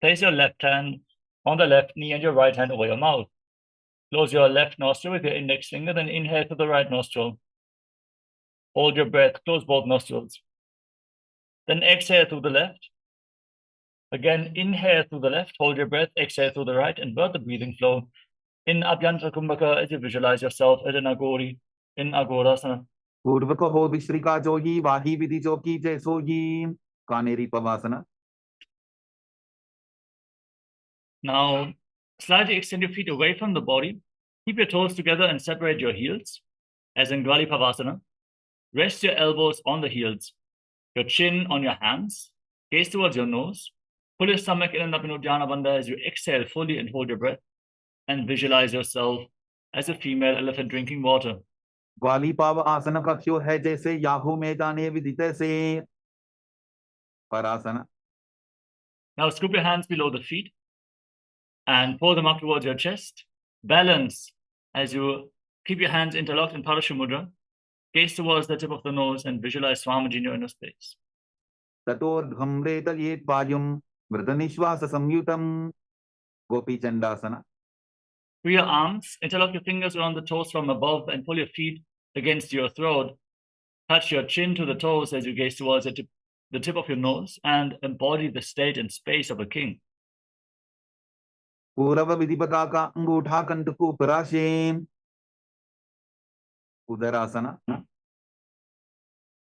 Place your left hand on the left knee and your right hand over your mouth. Close your left nostril with your index finger, then inhale through the right nostril. Hold your breath, close both nostrils. Then exhale through the left. Again, inhale through the left, hold your breath, exhale through the right, and invert the breathing flow. In Abhyantara Kumbhaka, as you visualize yourself as an Agori in Agorasana. पूर्व को हो विश्रिका जोगी वाही विधि जोगी जय सोगी. Kanheri पवासना. Now, slightly extend your feet away from the body. Keep your toes together and separate your heels, as in Dwali Pavasana. Rest your elbows on the heels, your chin on your hands, gaze towards your nose. Pull your stomach in and up in Uddiyana Bandha as you exhale fully and hold your breath. And visualize yourself as a female elephant drinking water. वाली पाव आसन कक्ष्यो है जैसे Yahoo में जाने विदित से. परासना. Now scoop your hands below the feet and pull them up towards your chest. Balance as you keep your hands interlocked in Parashumudra. Gaze towards the tip of the nose and visualize Swamiji in your inner space. ततोर्ध्वं रेतयेत् वायुं मृदनिश्वास संयुतं. Gopi चंडासना. Free your arms, interlock your fingers around the toes from above and pull your feet against your throat. Touch your chin to the toes as you gaze towards the tip of your nose and embody the state and space of a king. पूर्व विधिपता का अंगूठा कंटकू पराशेम. उदरासना.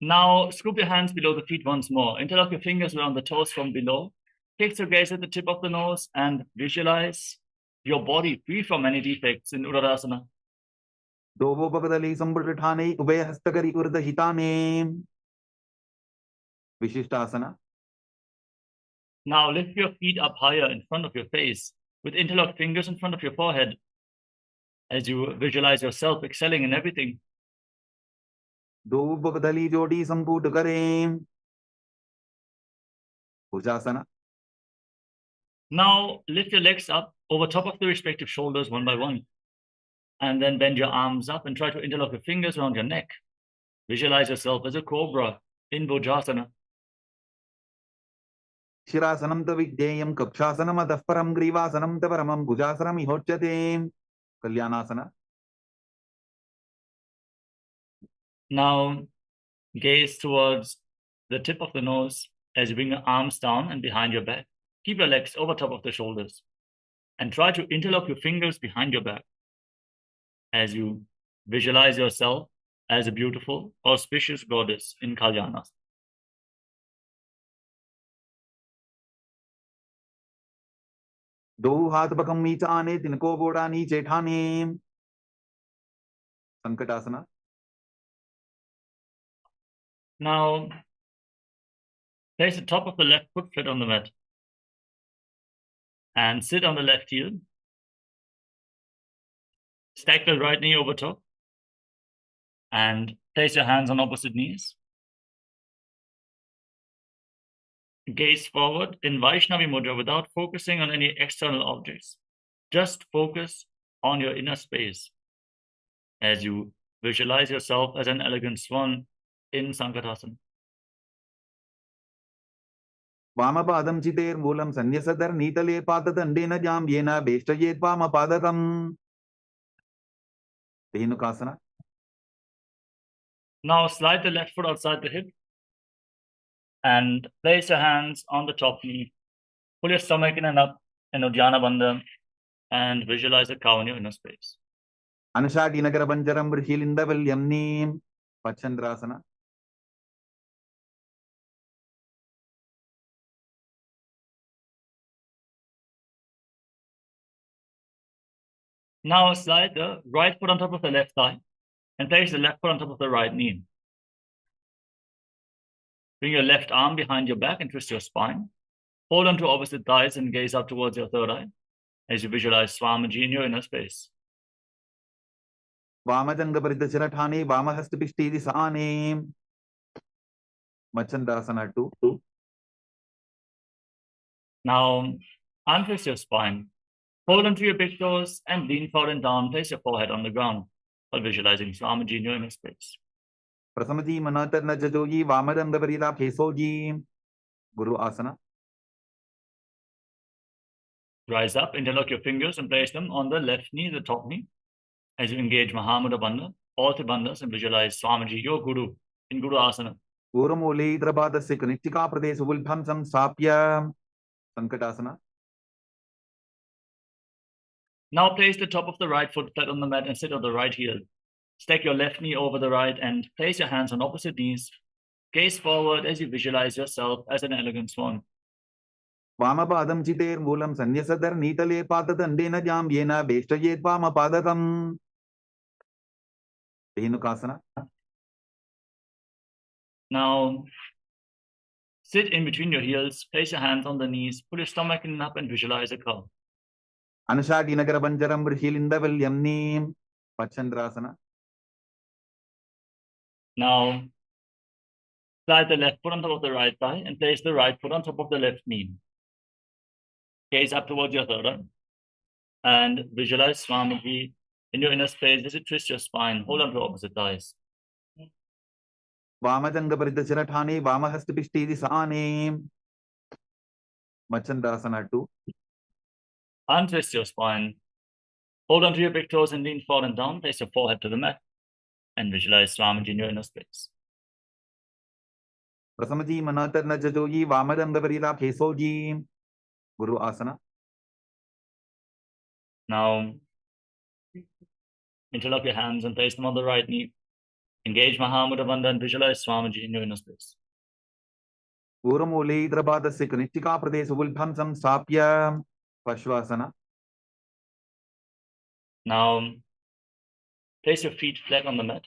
Now scoop your hands below the feet once more. Interlock your fingers around the toes from below. Fix your gaze at the tip of the nose and visualize your body free from any defects in Udarasana. दोवो बगदली संबुठाने उभय हस्तकरी उर्दहिताने. विशिष्टासना. Now lift your feet up higher in front of your face with interlocked fingers in front of your forehead as you visualize yourself excelling in everything. दो बदली जोड़ी संपूट करें भुजासना. Now lift your legs up over top of the respective shoulders one by one. And then bend your arms up and try to interlock your fingers around your neck. Visualize yourself as a cobra in Bhujasana. शिरासनं त विज्ञेयं कक्षासनम् अतः परं ग्रीवासनं त परमं भुजासनम् इहोच्यते. कल्याणासना. Now gaze towards the tip of the nose as you bring your arms down and behind your back. Keep your legs over top of the shoulders and try to interlock your fingers behind your back as you visualize yourself as a beautiful, auspicious goddess in Kalyanasana. दो हाथ बकम नीचे आने तिनको बोड़ा नीचे ठाने. संकटासना. Now place the top of the left foot flat on the mat and sit on the left heel. Stack the right knee over top and place your hands on opposite knees. Gaze forward in Vaishnavi Mudra without focusing on any external objects. Just focus on your inner space as you visualize yourself as an elegant swan in Sankatasana. वामपादं चितेर्मूलं सन्न्यसधर्नीतले पाददण्डेन जाम्येन वेष्टयेत् वामपादकम्. धेनुकासना. Now slide the left foot outside the hip and place your hands on the top knee. Pull your stomach in and up in Uddiyana Bandha and visualize a cow in your inner space. अनुषाटिनगरपञ्जरं ऋषिलिन्दवल्यं नीं. पच्छन्द्रासना. Now slide the right foot on top of the left thigh and place the left foot on top of the right knee. Bring your left arm behind your back and twist your spine. Hold on to opposite thighs and gaze up towards your third eye as you visualize Swamiji in your inner space. वामजङ्गपरितशिरठाने वामहस्तपिष्ठीति Sane. मच्छन्द्रासना 2. Now untwist your spine. Hold onto your big toes and lean forward and down. Place your forehead on the ground while visualizing Swamiji in your inner space. प्रथमजी मनातर्न जजोजी वामदंडपरिता फेसोजी. Guru Asna. Rise up, interlock your fingers and place them on the left knee, the top knee, as you engage Mahamudra Bandha, all three bandhas, and visualize Swamiji, your Guru, in Guru Asana. पूर्वमूले द्रपादस्य कनिष्ठिका प्रदेशुल्भं संस्थाप्य. संकटासना. Now place the top of the right foot flat on the mat and sit on the right heel. Stack your left knee over the right and place your hands on opposite knees. Gaze forward as you visualize yourself as an elegant swan. वामपादं चितेर्मूलं सन्न्यसधर्नीतले पाददण्डेन जाम्येन वेष्टयेत् वामपादकम्. धेनुकासना. Now sit in between your heels, place your hands on the knees, pull your stomach in and up and visualize a cow. अनुषाटिनगरपञ्जरं ऋषिलिन्दवल्यं नीं. पच्छन्द्रासना. Now slide the left foot on top of the right thigh and place the right foot on top of the left knee. Gaze up towards your third eye and visualize Swamiji in your inner space as you twist your spine. Hold on to opposite thighs. वामजङ्गपरितशिरठाने वामहस्तपिष्ठीति Sane. मच्छन्द्रासना 2. Untwist your spine. Hold on to your big toes and lean forward and down. Place your forehead to the mat and visualize Swamiji in your inner space. प्रथमजी मनातर्न जजोजी वामदंडपरिता फेसोजी. Guru Asna. Now interlock your hands and place them on the right knee. Engage Mahamudra Bandha and visualize Swamiji in your inner space. पूर्वमूले द्रपादस्य कनिष्ठिका प्रदेशुल्भं संस्थाप्य. पश्वासना. Now place your feet flat on the mat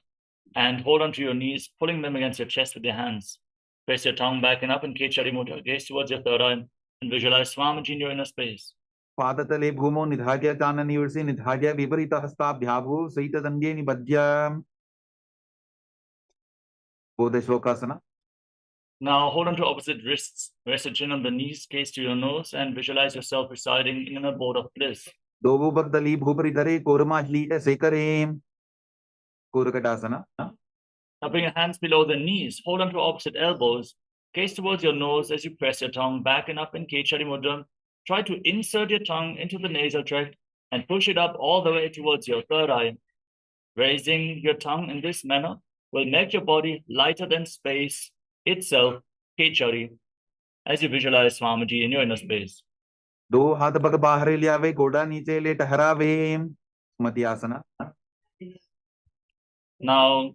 and hold on to your knees, pulling them against your chest with your hands. Place your tongue back and up in Kechari Mudra. Gaze towards your third eye and visualize Swamiji in your inner space. पादतले भूमौ निधाय चाननिवर्षे निधाय विपरीतहस्ताभ्याभू सहितदण्डे निबध्य बोधशोकासना. Now hold on to opposite wrists, rest your chin on the knees, gaze to your nose, and visualize yourself residing in an abode of bliss. दोभू भक्तली भूपरिधरे कोरमाश्लीट सेकरे कोरकटासना. Now bring your hands below the knees, hold on to opposite elbows, gaze towards your nose as you press your tongue back and up in Kechari Mudra. Try to insert your tongue into the nasal tract and push it up all the way towards your third eye. Raising your tongue in this manner will make your body lighter than space itself, Kechari, as you visualize Swamiji in your inner space. दो हाथ पग बाहर ले आवे, घोड़ा नीचे ले ठहरावे, सुमति आसना. Now,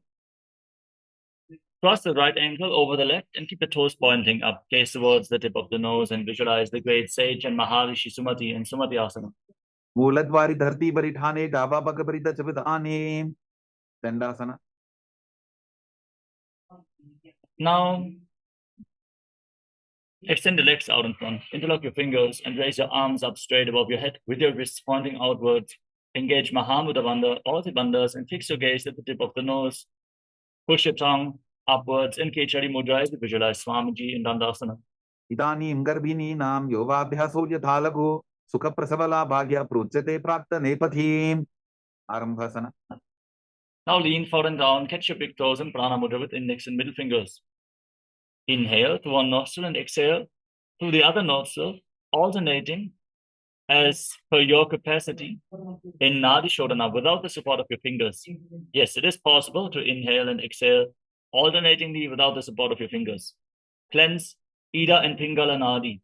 cross the right ankle over the left and keep the toes pointing up. Gaze towards the tip of the nose and visualize the great sage and Maharishi Sumati in Sumati Asana. मूलद्वारी धरती परिठाने, डाबा पग परिध चबदाने, दंडासना. Now, extend the legs out in front, interlock your fingers, and raise your arms up straight above your head with your wrists pointing outwards. Engage Mahamudra Bandha, all the bandhas, and fix your gaze at the tip of the nose. Push your tongue upwards in Kechari Mudra as you visualize Swamiji in Dandasana. इदानीं गर्भिणीनां योगाभ्यासो यथा लघु सुखप्रसवला भाग्य प्रोच्यते प्राप्त नेपथीम्. आरंभासना. Now lean forward and down, catch your big toes in Prana Mudra with index and middle fingers. Inhale through one nostril and exhale through the other nostril, alternating as per your capacity in Nadi Shodhana without the support of your fingers. Yes, it is possible to inhale and exhale alternatingly without the support of your fingers. Cleanse Ida and Pingala Nadi,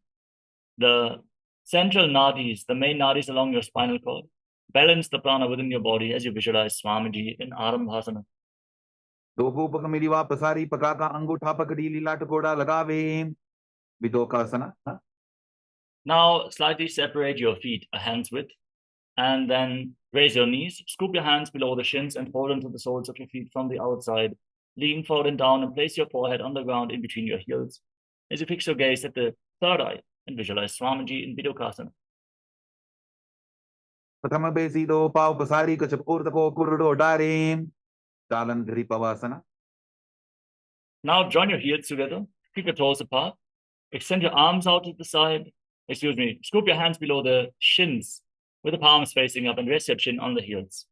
the central nadis, the main nadis along your spinal cord. Balance the prana within your body as you visualize Swamiji in Arambhasana. दोभू पग मिलिवा पसारी पका का अंगूठा पकड़ी लीलाट कोड़ा लगावे, विदोकासना. Now slightly separate your feet a hand's width and then raise your knees, scoop your hands below the shins and hold onto the soles of your feet from the outside. Lean forward and down and place your forehead on the ground in between your heels as you fix your gaze at the third eye and visualize Swamiji in Vidokasana. प्रथम बेसी दो पाव पसारी कचप ऊर्धको कुर्डो डारे, चालन धरी पवासना. Now join your heels together, keep your toes apart, extend your arms out to the side, scoop your hands below the shins with the palms facing up and rest your chin on the heels.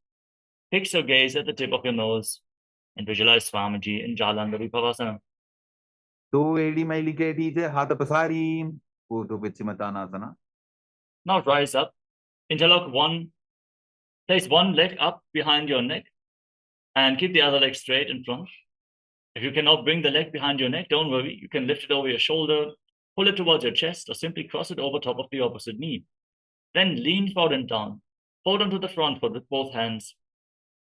Fix your gaze at the tip of your nose and visualize Swamiji in Jalandhari Pavasana. दो एड़ी मैली केटी से हाथ पसारी, ऊर्ध्व पिच्छिमतानासना. Now rise up, interlock place one leg up behind your neck and keep the other leg straight in front. If you cannot bring the leg behind your neck, don't worry. You can lift it over your shoulder, pull it towards your chest, or simply cross it over top of the opposite knee. Then lean forward and down. Hold onto the front foot with both hands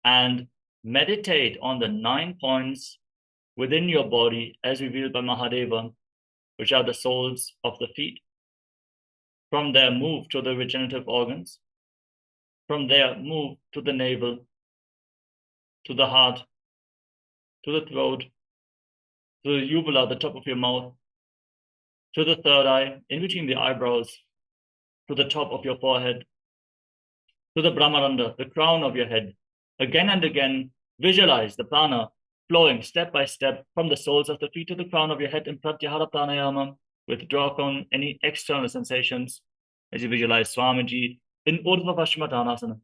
and meditate on the 9 points within your body as revealed by Mahadeva, which are the soles of the feet. From there, move to the regenerative organs. From there, move to the navel, to the heart, to the throat, to the uvula, the top of your mouth, to the third eye, in between the eyebrows, to the top of your forehead, to the Brahmaranda, the crown of your head. Again and again, visualize the prana flowing step by step from the soles of the feet to the crown of your head in Pratyahara Pranayama. Withdraw from any external sensations as you visualize Swamiji in Urdhva Paschimottanasana.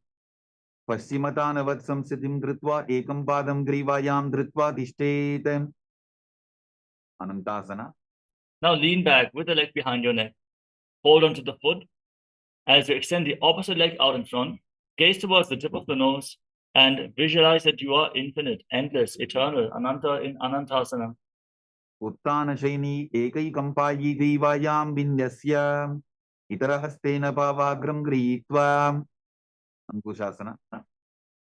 पश्चिमतानवत् संस्थितिं कृत्वा एकं पादं ग्रीवायां धृत्वा तिष्ठेत्. अनन्तासना. Now lean back with the leg behind your neck. Hold onto the foot as you extend the opposite leg out in front. Gaze towards the tip of the nose and visualize that you are infinite, endless, eternal, Ananta in Anantasana. उत्तानशयनी एकैकं पायी ग्रीवायां विन्यस्य इतरहस्तेन पावाग्रं गृहीत्वा. अंकुशासना.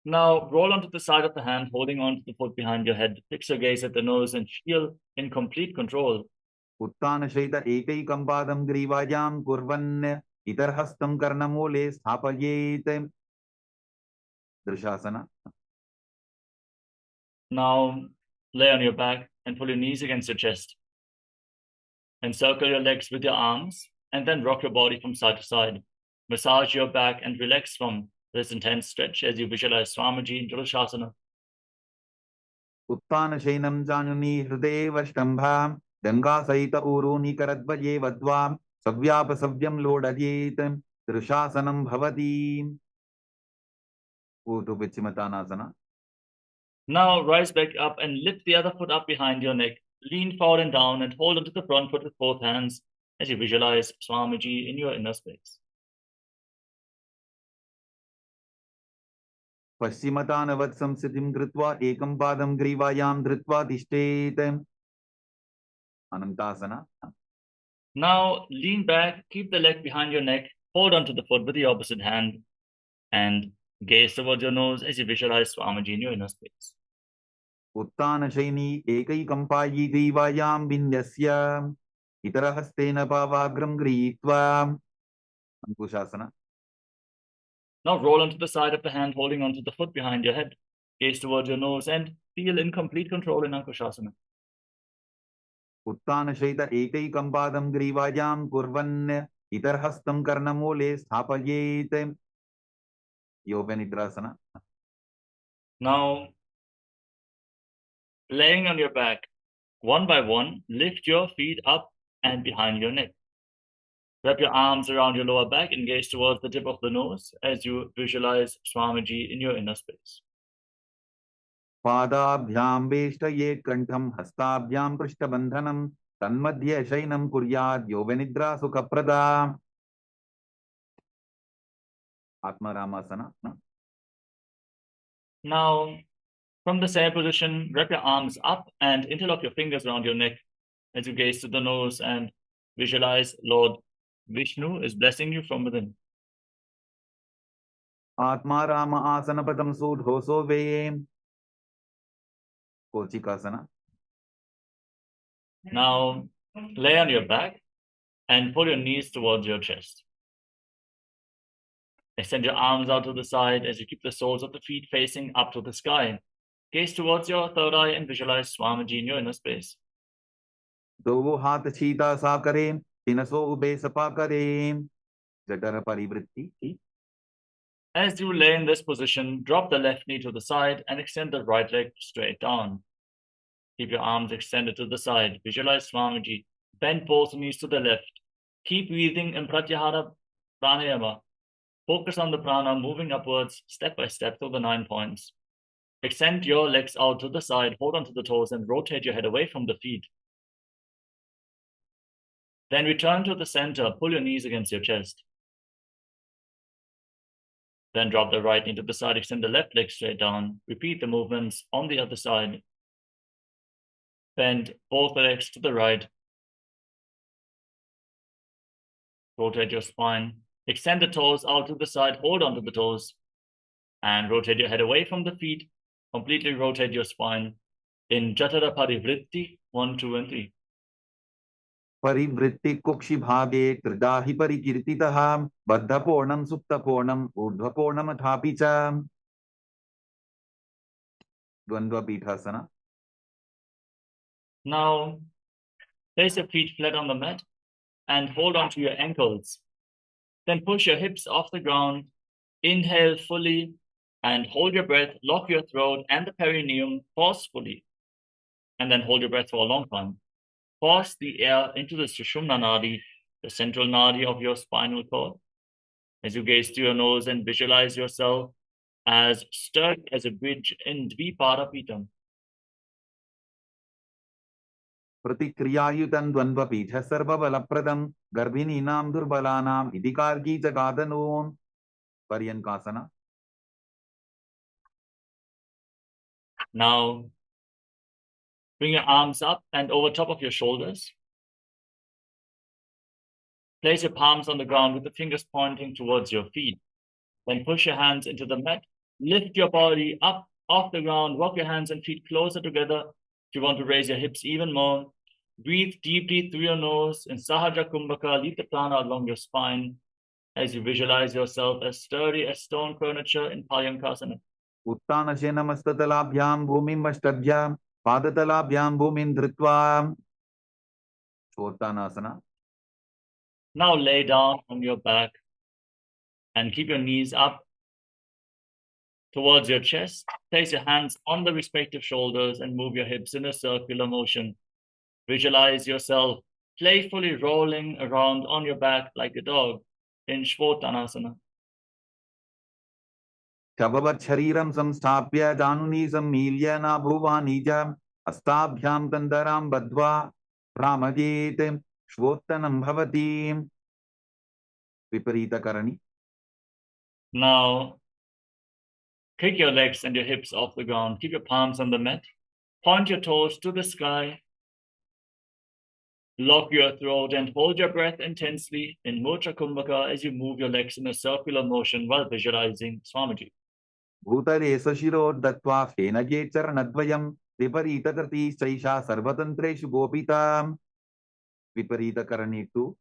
Now roll onto the side of the hand, holding onto the foot behind your head. Fix your gaze at the nose and feel in complete control. उत्तानशयित एकैकं पादं ग्रीवायां कुर्वन् इतरहस्तं कर्णमूले स्थापयेत्. दृशासना. Now lay on your back and pull your knees against your chest. Encircle your legs with your arms and then rock your body from side to side. Massage your back and relax from this intense stretch as you visualize Swamiji in Shasana. उत्तान शैनम जानुनी हृदय वष्टंभाम गंगा सहित ऊरूनि करद्वये वद्वाम सव्याप सव्यम लोडयेत त्रिशासनम भवति. Urdhva Vichimatanasana. Now rise back up and lift the other foot up behind your neck. Lean forward and down and hold onto the front foot with both hands as you visualize Swamiji in your inner space. Paschimataanavat samsiddhim kritva ekam padam grivayam dhritva tishtet. Anantasana. Now lean back, keep the leg behind your neck, hold onto the foot with the opposite hand, and gaze towards your nose as you visualize Swamiji in your inner space. Uttana shaini ekayikam payi grivayam vinyasya itarahastena pavagram gritva. Ankushasana. Now roll onto the side of the hand, holding onto the foot behind your head. Gaze towards your nose and feel in complete control in Ankushasana. Uttana shaita ekayikam padam grivayam kurvan itarhastam karnamole sthapayet. Yoga Nidrasana. Now, laying on your back, one by one, lift your feet up and behind your neck. Wrap your arms around your lower back and gaze towards the tip of the nose as you visualize Swamiji in your inner space. Padabhyam veshtayet kantham hastabhyam prishtabandhanam tanmadhya shainam kuryad yoga nidra sukhaprada. Atma Ramasana. Now, from the same position, wrap your arms up and interlock your fingers around your neck as you gaze to the nose and visualize Lord Vishnu is blessing you from within. Atma Rama Asana Padam Sudhoso Vem. Kochikasana. Now, lay on your back and pull your knees towards your chest. Extend your arms out to the side as you keep the soles of the feet facing up to the sky. Gaze towards your third eye and visualize Swamiji in your inner space. Do hat chita sakare, tinaso ube sapakare. Jatara parivritti. As you lay in this position, drop the left knee to the side and extend the right leg straight down. Keep your arms extended to the side. Visualize Swamiji. Bend both knees to the left. Keep breathing in Pratyahara Pranayama. Focus on the prana moving upwards step by step through the 9 points. Extend your legs out to the side, hold onto the toes and rotate your head away from the feet. Then return to the center, pull your knees against your chest. Then drop the right knee to the side, extend the left leg straight down. Repeat the movements on the other side. Bend both legs to the right. Rotate your spine. Extend the toes out to the side, hold onto the toes, and rotate your head away from the feet. Completely rotate your spine in Jatara Parivritti 1, 2, and 3. Parivritti kukshi bhage tridahi parikirtitaha baddhapornam suptapornam urdhvapornam athapicha. Dvandva Pithasana. Now, place your feet flat on the mat and hold on to your ankles. Then push your hips off the ground. Inhale fully and hold your breath. Lock your throat and the perineum forcefully. And then hold your breath for a long time. Force the air into the Sushumna Nadi, the central Nadi of your spinal cord. As you gaze to your nose and visualize yourself as sturdy as a bridge in Dviparapitam. Pratikriyayutan dvandva pitha sarva balapradam garbhininam durbalanam idikargi jagadanum. Paryankasana. Now, bring your arms up and over top of your shoulders. Place your palms on the ground with the fingers pointing towards your feet. Then push your hands into the mat. Lift your body up off the ground. Rock your hands and feet closer together. If you want to raise your hips even more, breathe deeply through your nose in Sahaja Kumbhaka. Lead the prana along your spine as you visualize yourself as sturdy as stone furniture in Paryankasana. Uttana shenamastatalabhyam bhumim ashtadhyam padatalabhyam bhumim dhritva. Chottanasana. Now lay down on your back and keep your knees up towards your chest. Place your hands on the respective shoulders and move your hips in a circular motion. Visualize yourself playfully rolling around on your back like a dog in Shvotanasana. शववत् शरीरं संस्थाप्य जानुनी सम्मील्य नाभुवानि च हस्ताभ्यां कन्दरां बद्ध्वा भ्रामयेत् श्वोत्तनं भवति विपरीतकरणी. Now, kick your legs and your hips off the ground. Keep your palms on the mat. Point your toes to the sky. Lock your throat and hold your breath intensely in Mudra Kumbhaka as you move your legs in a circular motion while visualizing Swamiji. भूतले सशिरोर्दत्त्वा फेनगे चरणद्वयं विपरीतकृती चैषा सर्वतन्त्रेषु गोपिता विपरीतकरणी तु.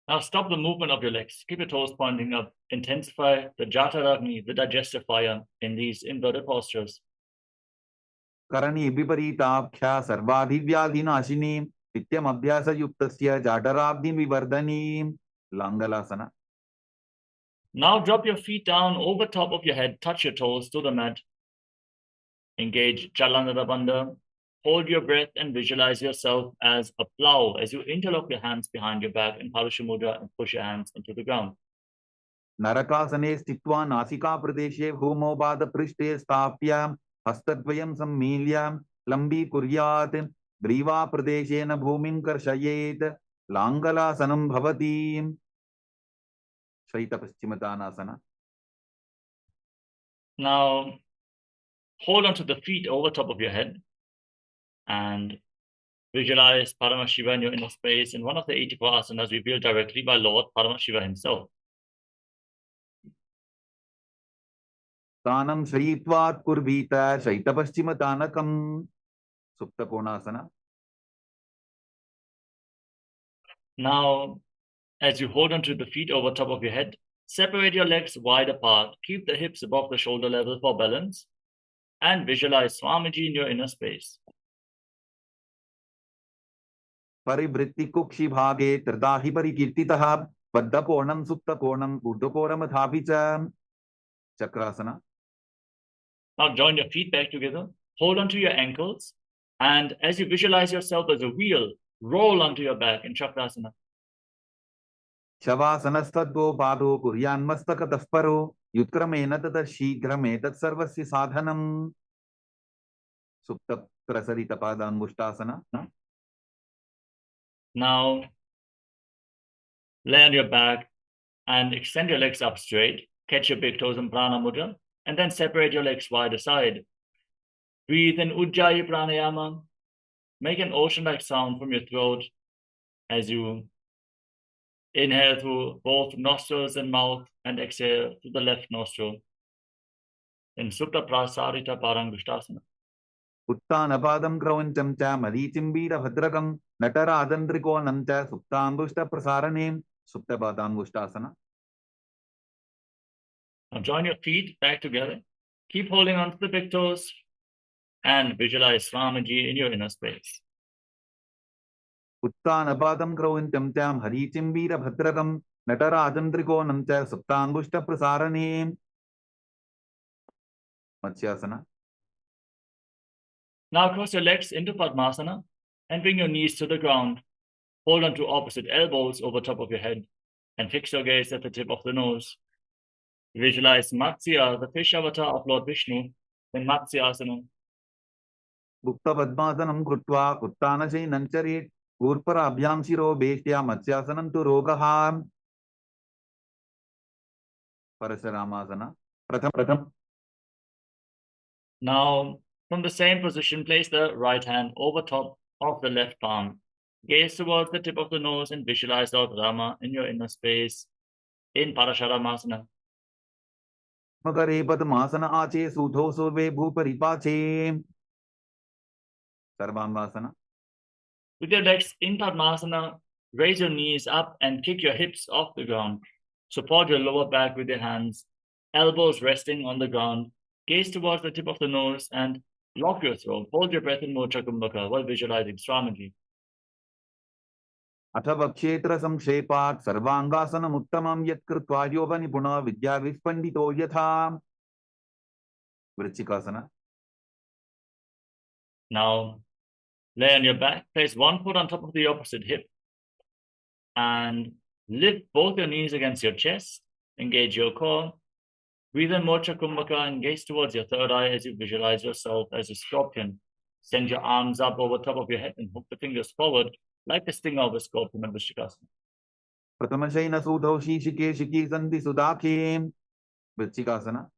Now stop the movement of your legs. Keep your toes pointing up. Intensify the Jataragni, the digestive fire, in these inverted postures. Karni विपरीताख्या सर्वाधिव्याधिनाशिनी नित्यमभ्यासयुक्तस्य जाठराब्धिविवर्धनीं लाङ्गलासना. Now drop your feet down over top of your head. Touch your toes to the mat. Engage Chalanada Bandha. Hold your breath and visualize yourself as a plow as you interlock your hands behind your back in Parusha Mudra and push your hands into the ground. नरकासने स्थित्वा नासिकाप्रदेशे भूमौ पादपृष्ठे स्थाप्य हस्तद्वयं सम्मील्य लम्बीकुर्यात् ग्रीवाप्रदेशेन भूमिं कर्षयेत् लाङ्गलासनं भवति. शयितपश्चिमतानासना. Now hold onto the feet over top of your head and visualize Paramashiva in your inner space in one of the 84 asanas revealed directly by Lord Paramashiva himself. तानं शयित्वात् कुर्वीत शयितपश्चिमतानकं सुप्तकोणासना. Now, as you hold onto the feet over top of your head, separate your legs wide apart. Keep the hips above the shoulder level for balance and visualize Swamiji in your inner space. परिवृत्ति कुक्षि भागे त्रिदाहि परिकीर्तितः बद्धकोणं सुप्तकोणं ऊर्ध्वकोणमथापि च Chakrasana. Now join your feet back together, hold onto your ankles, and as you visualize yourself as a wheel, roll onto your back in Chakrasana. शवासनस्तद्वो पादो कुर्यान्मस्तकतः परो युत्क्रमेण ततः शीघ्रमेतत् सर्वस्य साधनं सुप्तप्रसरितपादान्मुष्टासना. Now lay on your back and extend your legs up straight. Catch your big toes in Prana Mudra, and then separate your legs wide aside. Breathe in Ujjayi Pranayama. Make an ocean-like sound from your throat as you inhale through both nostrils and mouth and exhale through the left nostril in Supta Prasarita Parangushtasana. उत्तानपादं क्रौञ्चं च मरीचिम्बीरभद्रकं नटराजन्द्रिकोणं च सुप्ताङ्गुष्ठप्रसारणे सुप्तपादाङ्गुष्ठासना. Now join your feet back together. Keep holding on to the big toes and visualize Swamiji in your inner space. उत्तानपादं क्रौञ्चं च मरीचिम्बीरभद्रकं नटराजन्द्रिकोणं च सुप्ताङ्गुष्ठप्रसारणे मत्स्यासना. Now cross your legs into Padmasana and bring your knees to the ground. Hold on to opposite elbows over top of your head and fix your gaze at the tip of the nose. Visualize Matsya, the fish avatar of Lord Vishnu, in Matsyasana. गुप्तपद्मासनं कृत्वा उत्तानशयनं चरेत् ऊर्ध्वराभ्यां शिरो वेष्ट्या मत्स्यासनं तु रोगः. परशुरामासना. प्रथम. Now, from the same position, place the right hand over top of the left palm. Gaze towards the tip of the nose and visualize Lord Rama in your inner space in Parasharamasana. मकरे पद्मासन आचे सूधो Sorve भूपरिपाचे सर्वांगासना. With your legs in Padmasana, raise your knees up and kick your hips off the ground. Support your lower back with your hands, elbows resting on the ground. Gaze towards the tip of the nose and lock your throat. Hold your breath in Mudra Kumbhaka while visualizing Swamiji. अथ वक्षेत्र संक्षेपात् सर्वांगासनमुत्तमं यत्कृत्वा योगनिपुणः विद्याविस्पण्डितो यथा वृश्चिकासना. Now, lay on your back, place one foot on top of the opposite hip, and lift both your knees against your chest, engage your core. Breathe in Mocha Kumbhaka and gaze towards your third eye as you visualize yourself as a scorpion. Send your arms up over top of your head and hook the fingers forward like the stinger of a scorpion in Vrishchikasana. प्रथमशयनसूतौ शीशिकेशिकी सन्धि सुदाखीं वृश्चिकासना.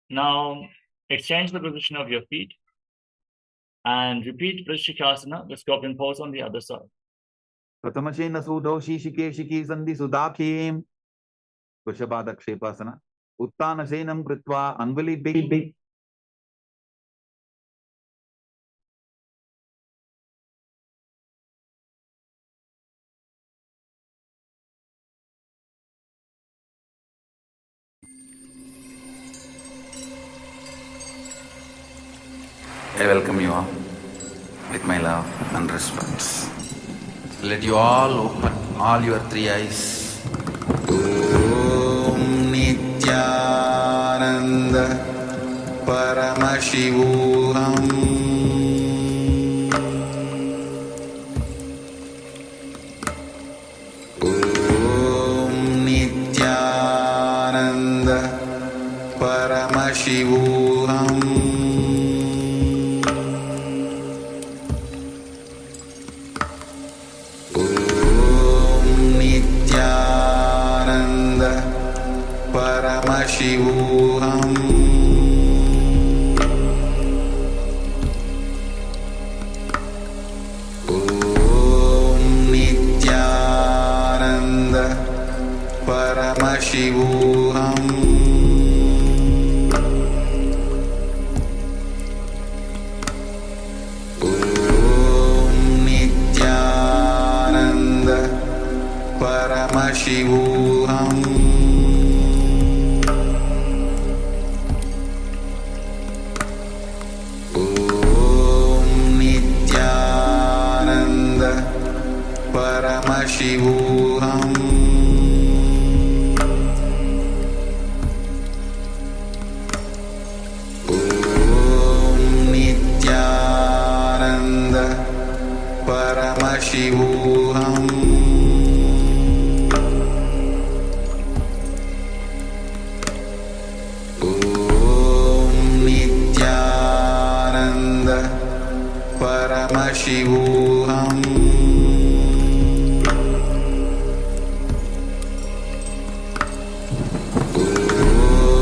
Now, exchange the position of your feet and repeat Vrishchikasana, the scorpion pose on the other side. प्रथमशयनसूतौ शीशिकेशिकी सन्धि सुदाखीं वृषभादक्षेपासना. उत्तानशयनं कृत्वा अन्वलिभिः I welcome you all with my love and respects. Let you all open all your three eyes. Om Nityananda Paramashivoham Om Nityananda Paramashivoham Paramashivoham Om Nityananda Paramashivoham Om Nityananda Paramashivoham Paramashivoham Om Nityananda Paramashivoham Om Nityananda Paramashivoham Paramashivoham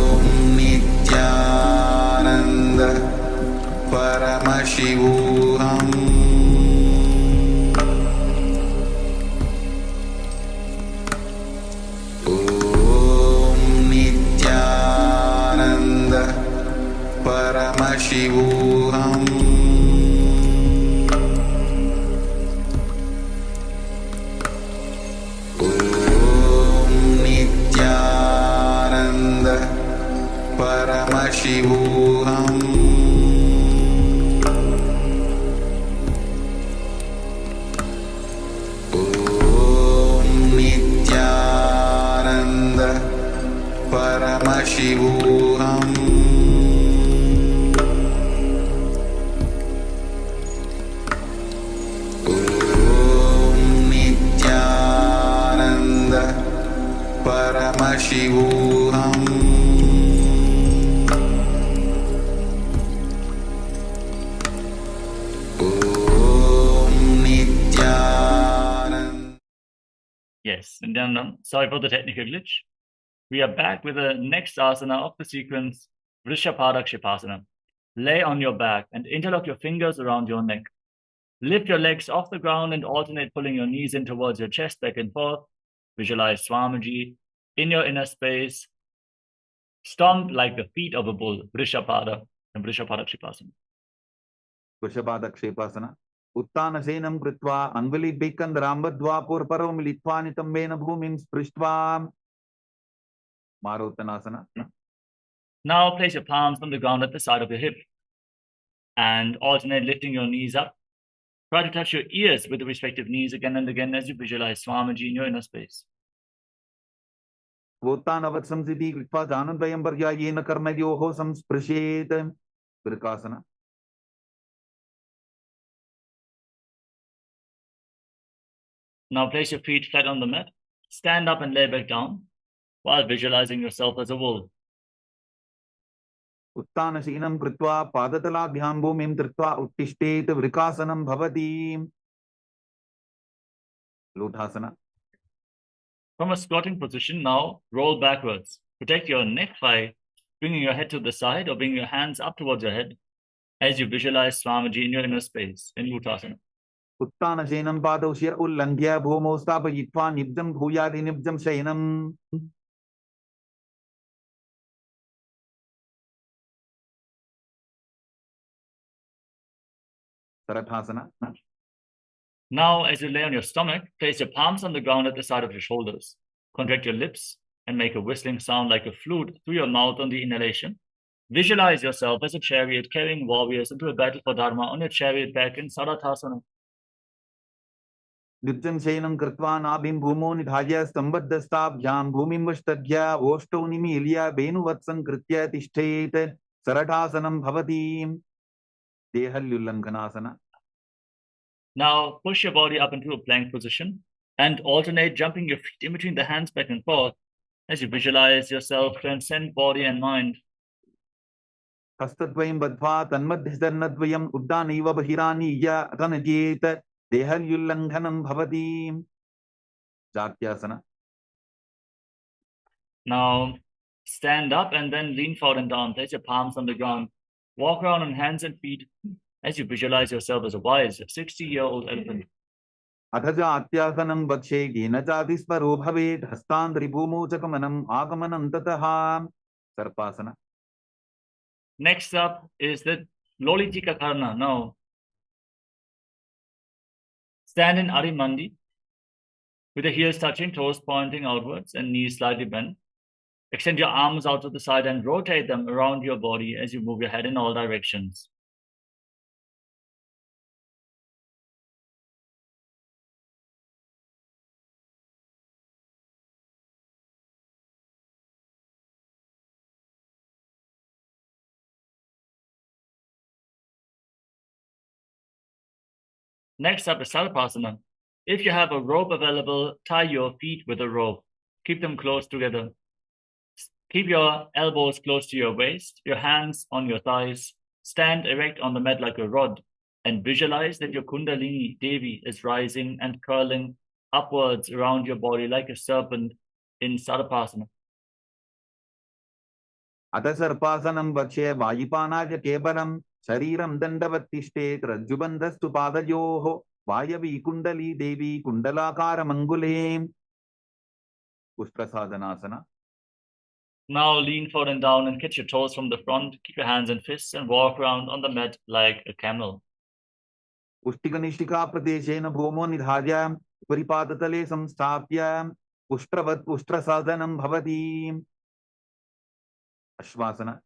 Om Nityananda Paramashivoham Om Nityananda Paramashivoham Paramashivoham Om Nityananda Paramashivoham Om Nityananda. Yes, and then sorry for the technical glitch. We are back with the next asana of the sequence, Vrishyapadakshipasana. Lay on your back and interlock your fingers around your neck. Lift your legs off the ground and alternate pulling your knees in towards your chest back and forth. Visualize Swamiji in your inner space. Stomp like the feet of a bull, Vrishyapada and Vrishyapadakshipasana. वृषभादक्षेपासना. उत्तानशयनं कृत्वा अन्वलिभिः कन्दराम्बद्ध्वा पूर्वपरं मिलित्वा नितम्बेन भूमिं स्पृष्ट्वा मारोत्तनासना. Now place your palms on the ground at the side of your hip and alternate lifting your knees up Try to touch your ears with the respective knees again and again as you visualize Swamiji in your inner space. Vottanavatsamsiti कृत्वा जानद्वयं पर्यायेन कर्मयोः संस्पृशेत् वृकासना. Now place your feet flat on the mat. Stand up and lay back down while visualizing yourself as a wolf. उत्तानशीनं कृत्वा पादतलाभ्यां भूमिं धृत्वा उत्तिष्ठेत् वृकासनं भवति. लोटासना. From a squatting position, now roll backwards. Protect your neck by bringing your head to the side or bringing your hands up towards your head as you visualize Swamiji in your inner space in Uttasana. उत्तानशयनं पादौ शिर उल्लङ्घ्य भूमौ स्थापयित्वा निब्जं भूयादि निब्जं शयनम्. Tarathasana. Now, as you lay on your stomach, place your palms on the ground at the side of your shoulders. Contract your lips and make a whistling sound like a flute through your mouth on the inhalation. Visualize yourself as a chariot carrying warriors into a battle for Dharma on your chariot back in Sarathasana. निब्जं शयनं कृत्वा नाभिं भूमौ निधाय स्तम्भद्धस्ताभ्यां भूमिं वष्टभ्य ओष्ठौ निमील्य वेणुवत्सं कृत्य तिष्ठेत् सरठासनं भवति. देहल्युल्लङ्घनासना. Now, push your body up into a plank position and alternate jumping your feet in between the hands back and forth as you visualize yourself transcend body and mind. हस्तद्वयं बद्ध्वा तन्मध्यस्तन्नद्वयम् उड्डानैव बहिरानीय अतनजेत देहल्युल्लङ्घनं भवति. जात्यासना. Now, stand up and then lean forward and down. Place your palms on the ground. Walk around on hands and feet as you visualize yourself as a wise 60-year-old elephant. अथ जात्यासनं वक्षे येन चातिस्परो भवेत् हस्तान्द्रिभूमौ च गमनम् आगमनं ततः. सर्पासना. Next up is the Lolitika Karna. Now, stand in Arimandi with the heels touching, toes pointing outwards and knees slightly bent. Extend your arms out to the side and rotate them around your body as you move your head in all directions. Next up is Sarapasana. If you have a rope available, tie your feet with a rope. Keep them close together. Keep your elbows close to your waist, your hands on your thighs. Stand erect on the mat like a rod and visualize that your Kundalini Devi is rising and curling upwards around your body like a serpent in Sarapasana. अथ सर्पासनं वक्षे वायुपानाय केवलं शरीरं दण्डवत्तिष्ठेत् रज्जुबन्धस्तु पादयोः वायवी कुण्डली देवी कुण्डलाकारमङ्गुले. उष्ट्रसाधनासना. Now lean forward and down and catch your toes from the front. Keep your hands and fists and walk around on the mat like a camel. उष्टिकनिष्ठिका प्रदेशेन भूमौ निधाय परिपादतले संस्थाप्य उष्ट्रवत् उष्ट्रसाधनं भवति. अश्वासना.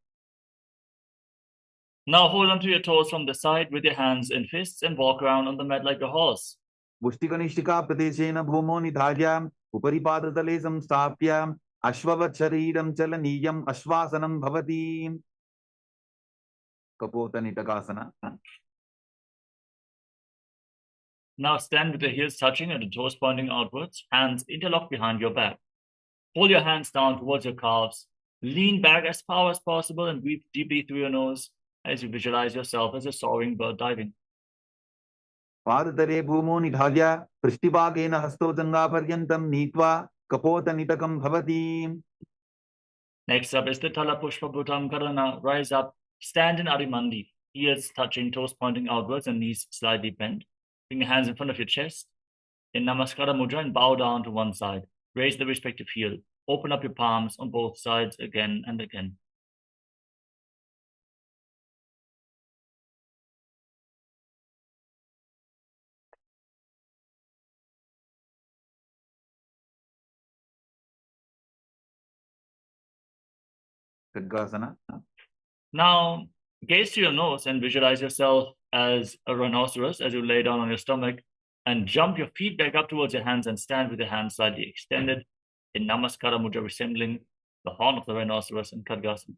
Now hold onto your toes from the side with your hands and fists and walk around on the mat like a horse. उष्टिकनिष्ठिका प्रदेशेन भूमौ निधाय उपरिपादतले संस्थाप्य अश्ववत् शरीरं चलनीयम् अश्वासनं भवति. कपोतनिटकासना. Now stand with the heels touching and the toes pointing outwards, hands interlocked behind your back. Hold your hands down towards your calves. Lean back as far as possible and breathe deeply through your nose as you visualize yourself as a soaring bird diving. पादतले भूमौ निधाय पृष्ठभागेन हस्तौ जङ्घापर्यन्तं नीत्वा कपोतनिटकं भवति. Next up is the Tala Pushpa Bhutam Karana. Rise up, stand in Arimandi, heels touching, toes pointing outwards and knees slightly bent. Bring your hands in front of your chest. In Namaskara Mudra and bow down to one side. Raise the respective heel. Open up your palms on both sides again and again. खड्गासना. Now, gaze to your nose and visualize yourself as a rhinoceros as you lay down on your stomach, and jump your feet back up towards your hands and stand with your hands slightly extended in Namaskara Mudra, resembling the horn of the rhinoceros in Khadgasana.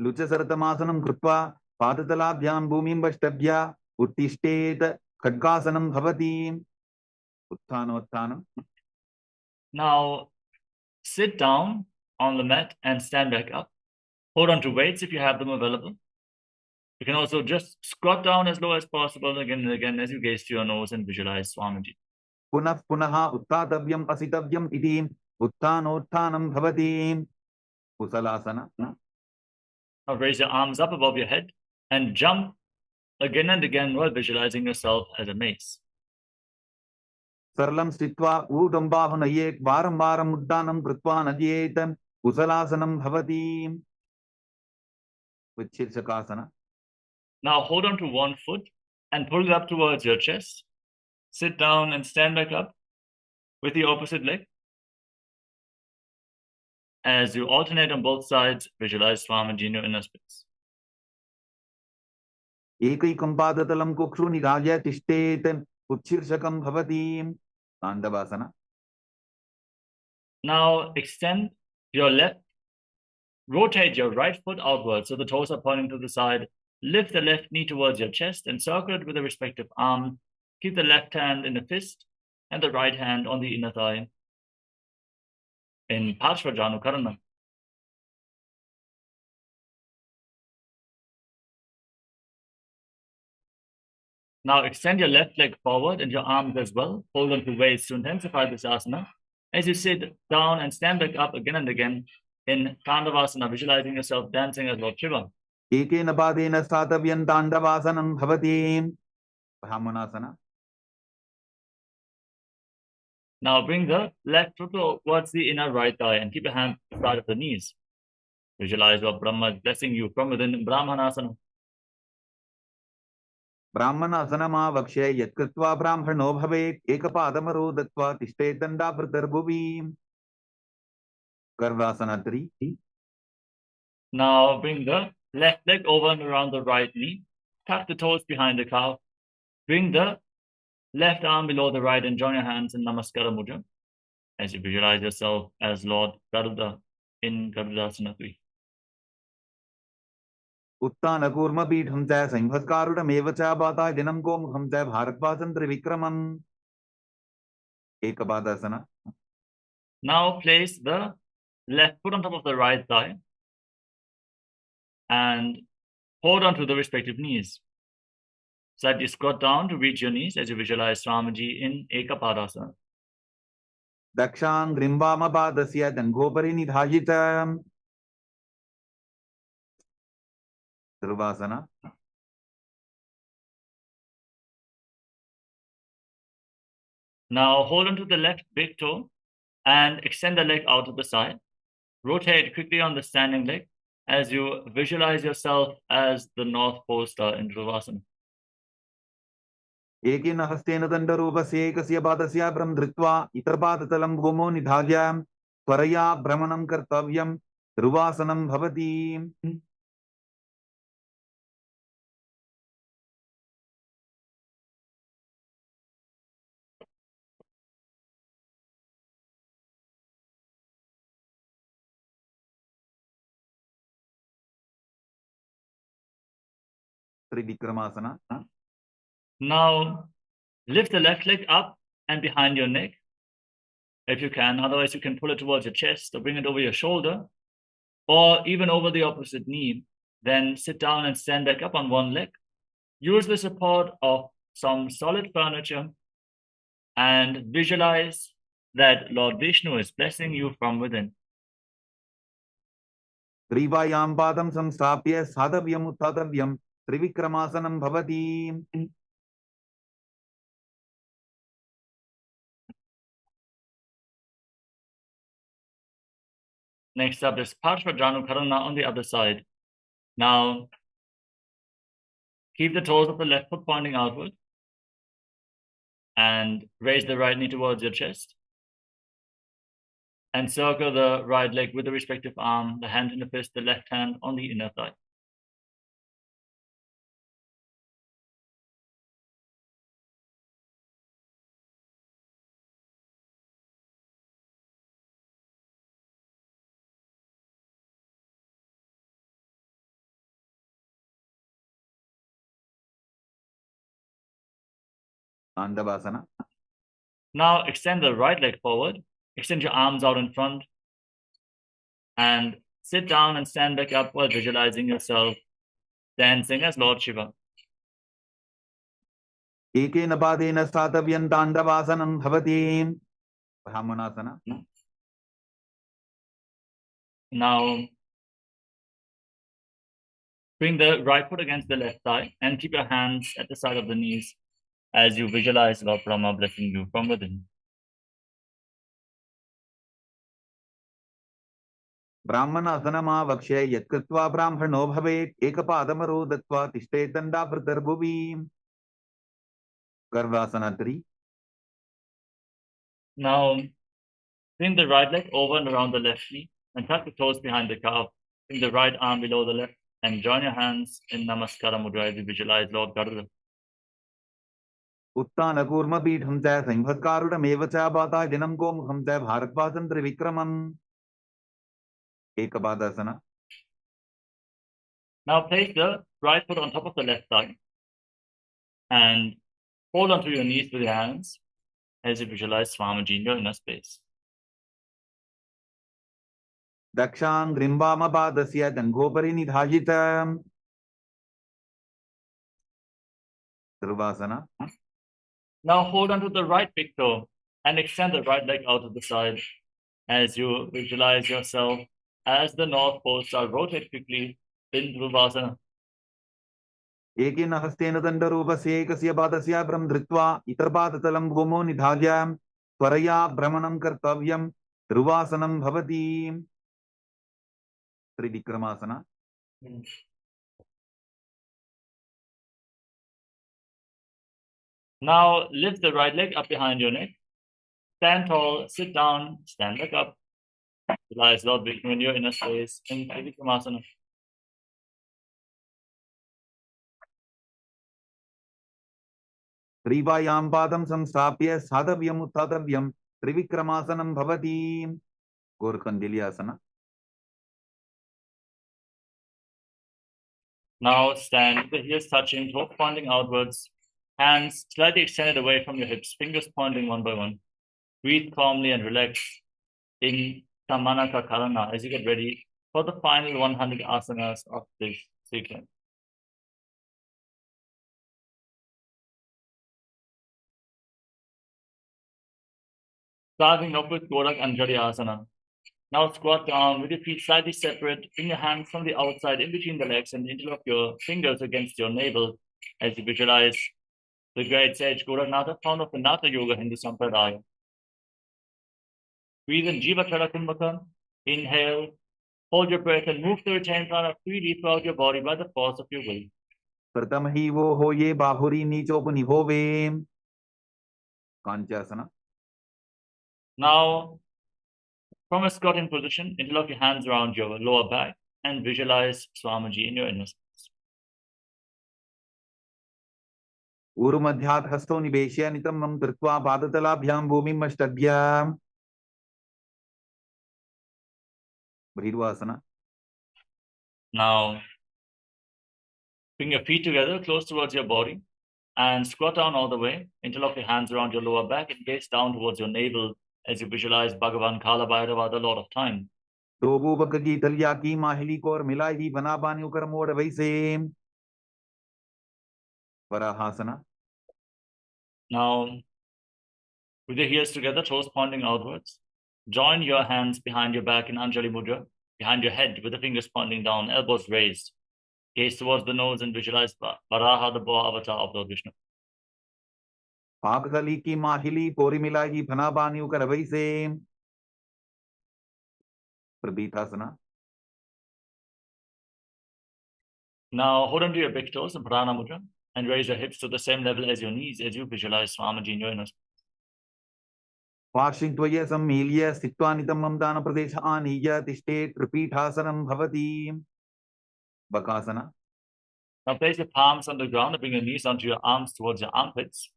लुचसरतमासनं कृत्वा पादतलाभ्यां भूमिं वष्टभ्य उत्तिष्ठेत खड्गासनं भवति. उत्थानोत्थानं. Now sit down on the mat and stand back up. Hold on to weights if you have them available. You can also just squat down as low as possible again and again as you gaze to your nose and visualize Swamiji. पुनः पुनः उत्थातव्यम् असितव्यम् इति उत्थानोत्थानं भवति. कुशलासना. Now raise your arms up above your head and jump again and again while visualizing yourself as a mace. सरलं स्थित्वा ऊढं बाहुनयेत् वारं वारम् उड्डानं कृत्वा नद्येत कुशलासनं भवति. शीर्षकासना. Now hold on to one foot and pull it up towards your chest. Sit down and stand back up with the opposite leg. As you alternate on both sides, visualize Swamiji in your inner space. एकैकं पादतलं कुक्षु निधाय तिष्ठेत् उत्शीर्षकं भवति. ताण्डवासना. Now extend your left, rotate your right foot outwards so the toes are pointing to the side. Lift the left knee towards your chest and circle it with the respective arm. Keep the left hand in a fist and the right hand on the inner thigh in Parshvajanu Karana. Now extend your left leg forward and your arms as well. Hold on to waist to intensify this asana. As you sit down and stand back up again and again in Tandavasana, visualizing yourself dancing as Lord Shiva. एकेन पादेन स्थातव्यं ताण्डवासनं भवति. ब्राह्मणासना. Now bring the left foot towards the inner right thigh and keep your hand at the side of the knees. Visualize what Brahma is blessing you from within Brahmanasana. ब्राह्मणासनमावक्ष्य यत्कृत्वा ब्राह्मणो भवेत् एकपादमरो दत्वा तिष्ठेत् दण्डाभृतर्भुवि. गर्वासना 3. Now bring the left leg over and around the right knee. Tuck the toes behind the calf. Bring the left arm below the right and join your hands in Namaskara Mudra as you visualize yourself as Lord Garuda in Garudasana 3. उत्तानकूर्मपीठं च संभत्कारुणमेव च पाताय दिनं गोमुखं च भारद्वाजं त्रिविक्रमम्. एकपादासना. Now place the left foot on top of the right thigh and hold on to the respective knees. Slightly squat down to reach your knees as you visualize Swamiji in Ekapadasana. दक्षां ग्रीम्बामपादस्य दङ्घोपरि निधाय च. ध्रुवासना. Now hold on to the left big toe and extend the leg out to the side. Rotate quickly on the standing leg as you visualize yourself as the North Pole Star in Dhruvasana. एकेन हस्तेन दण्डरूपस्य एकस्य पादस्य भ्रं धृत्वा इतरपादतलं भूमौ निधाय त्वरया भ्रमणं कर्तव्यं. ध्रुवासनं भवति. त्रिविक्रमासना. Now lift the left leg up and behind your neck if you can. Otherwise, you can pull it towards your chest or bring it over your shoulder or even over the opposite knee. Then sit down and stand back up on one leg. Use the support of some solid furniture and visualize that Lord Vishnu is blessing you from within. ग्रीवायां पादं संस्थाप्य स्थातव्यम् उत्थातव्यं. त्रिविक्रमासनं भवति. Next up is Parshvajanu Karana on the other side. Now, keep the toes of the left foot pointing outward and raise the right knee towards your chest. And circle the right leg with the respective arm, the hand in the fist, the left hand on the inner thigh. Andavasana. Now extend the right leg forward, extend your arms out in front, and sit down and stand back up while visualizing yourself dancing as Lord Shiva. Ekena padena sthatavyan Dandavasanam bhavati. Brahmanasana. Now bring the right foot against the left thigh and keep your hands at the side of the knees as you visualize Lord Brahma blessing you from within. Brahmanasana vakshe yat kritva brahmano bhavet ekapadamaro datva tishte dandavritarbuvi. Garvasana 3. Now bring the right leg over and around the left knee and tuck the toes behind the calf. Bring the right arm below the left and join your hands in Namaskara Mudra as you visualize Lord Garuda. Uttana kurma pitham cha sambhatkarudam eva cha bata dinam ko mukham cha bharatvasan trivikramam. Ekapadasana. Now place the right foot on top of the left thigh and hold onto your knees with your hands as you visualize Swamiji in your inner space. Dakshan grimbama padasya dangopari nidhajitam. Dhiruvasana. Now hold onto the right big toe and extend the right leg out to the side as you visualize yourself as the north pole star rotate quickly in Dhiruvasana. Ekena hastena dandarupasya ekasya padasya brahm dhritva itarpadatalam bhumo nidhagyam tvaraya brahmanam kartavyam dhruvasanam bhavati. Trivikramasana. Now lift the right leg up behind your neck. Stand tall, sit down, stand back up. Visualize Lord Vishnu in your inner space in Trivikramasana. Trivayam padam samstapya sadhavyam uttatavyam trivikramasanam bhavati. Gorkandiliasana. Now stand with the heels touching, toes pointing outwards, hands slightly extended away from your hips, fingers pointing one by one. Breathe calmly and relax in Samanaka Karana as you get ready for the final 100 asanas of this sequence. Starting off with Gorak Anjali Asana. Now squat down with your feet slightly separate. Bring your hands from the outside in between the legs and interlock your fingers against your navel as you visualize the great sage Goraknatha, founder of the Natha Yoga Hindu Sampradaya. Breathe in Jiva Chara Kumbhaka. Inhale, hold your breath and move the retained prana freely throughout your body by the force of your will. Pratamahi vo hoye bahuri nichopanihovem. Kanchasana. Now, from a squatting position, interlock your hands around your lower back and visualize Swamiji in your inner space. Urumadhyat hasto niveshya nitamam kritva padatalabhyam bhumim ashtadhyam. Bhirvasana. Now, bring your feet together close towards your body and squat down all the way. Interlock your hands around your lower back and gaze down towards your navel as you visualize Bhagavan Kala Bhairava, the Lord of Time. Dobu bakagi talyaki mahili kor milai bana bani ukar mod vaise. Varahasana. Now, with your heels together, toes pointing outwards, join your hands behind your back in Anjali Mudra, behind your head with the fingers pointing down, elbows raised. Gaze towards the nose and visualize Varaha, the Boa avatar of Lord Vishnu. Pakdali ki mahili pori milai bana bani ukar vaise. Prabhitasana. Now hold onto your big toes in Prana Mudra and raise your hips to the same level as your knees as you visualize Swamiji in your inner space. पार्श्वित्वय सम्मील्य स्थित्वा नितम्बं दानप्रदेश आनीय तिष्ठेत् त्रिपीठासनं भवति Bakasana. Now place your palms on the ground and bring your knees onto your arms towards your armpits.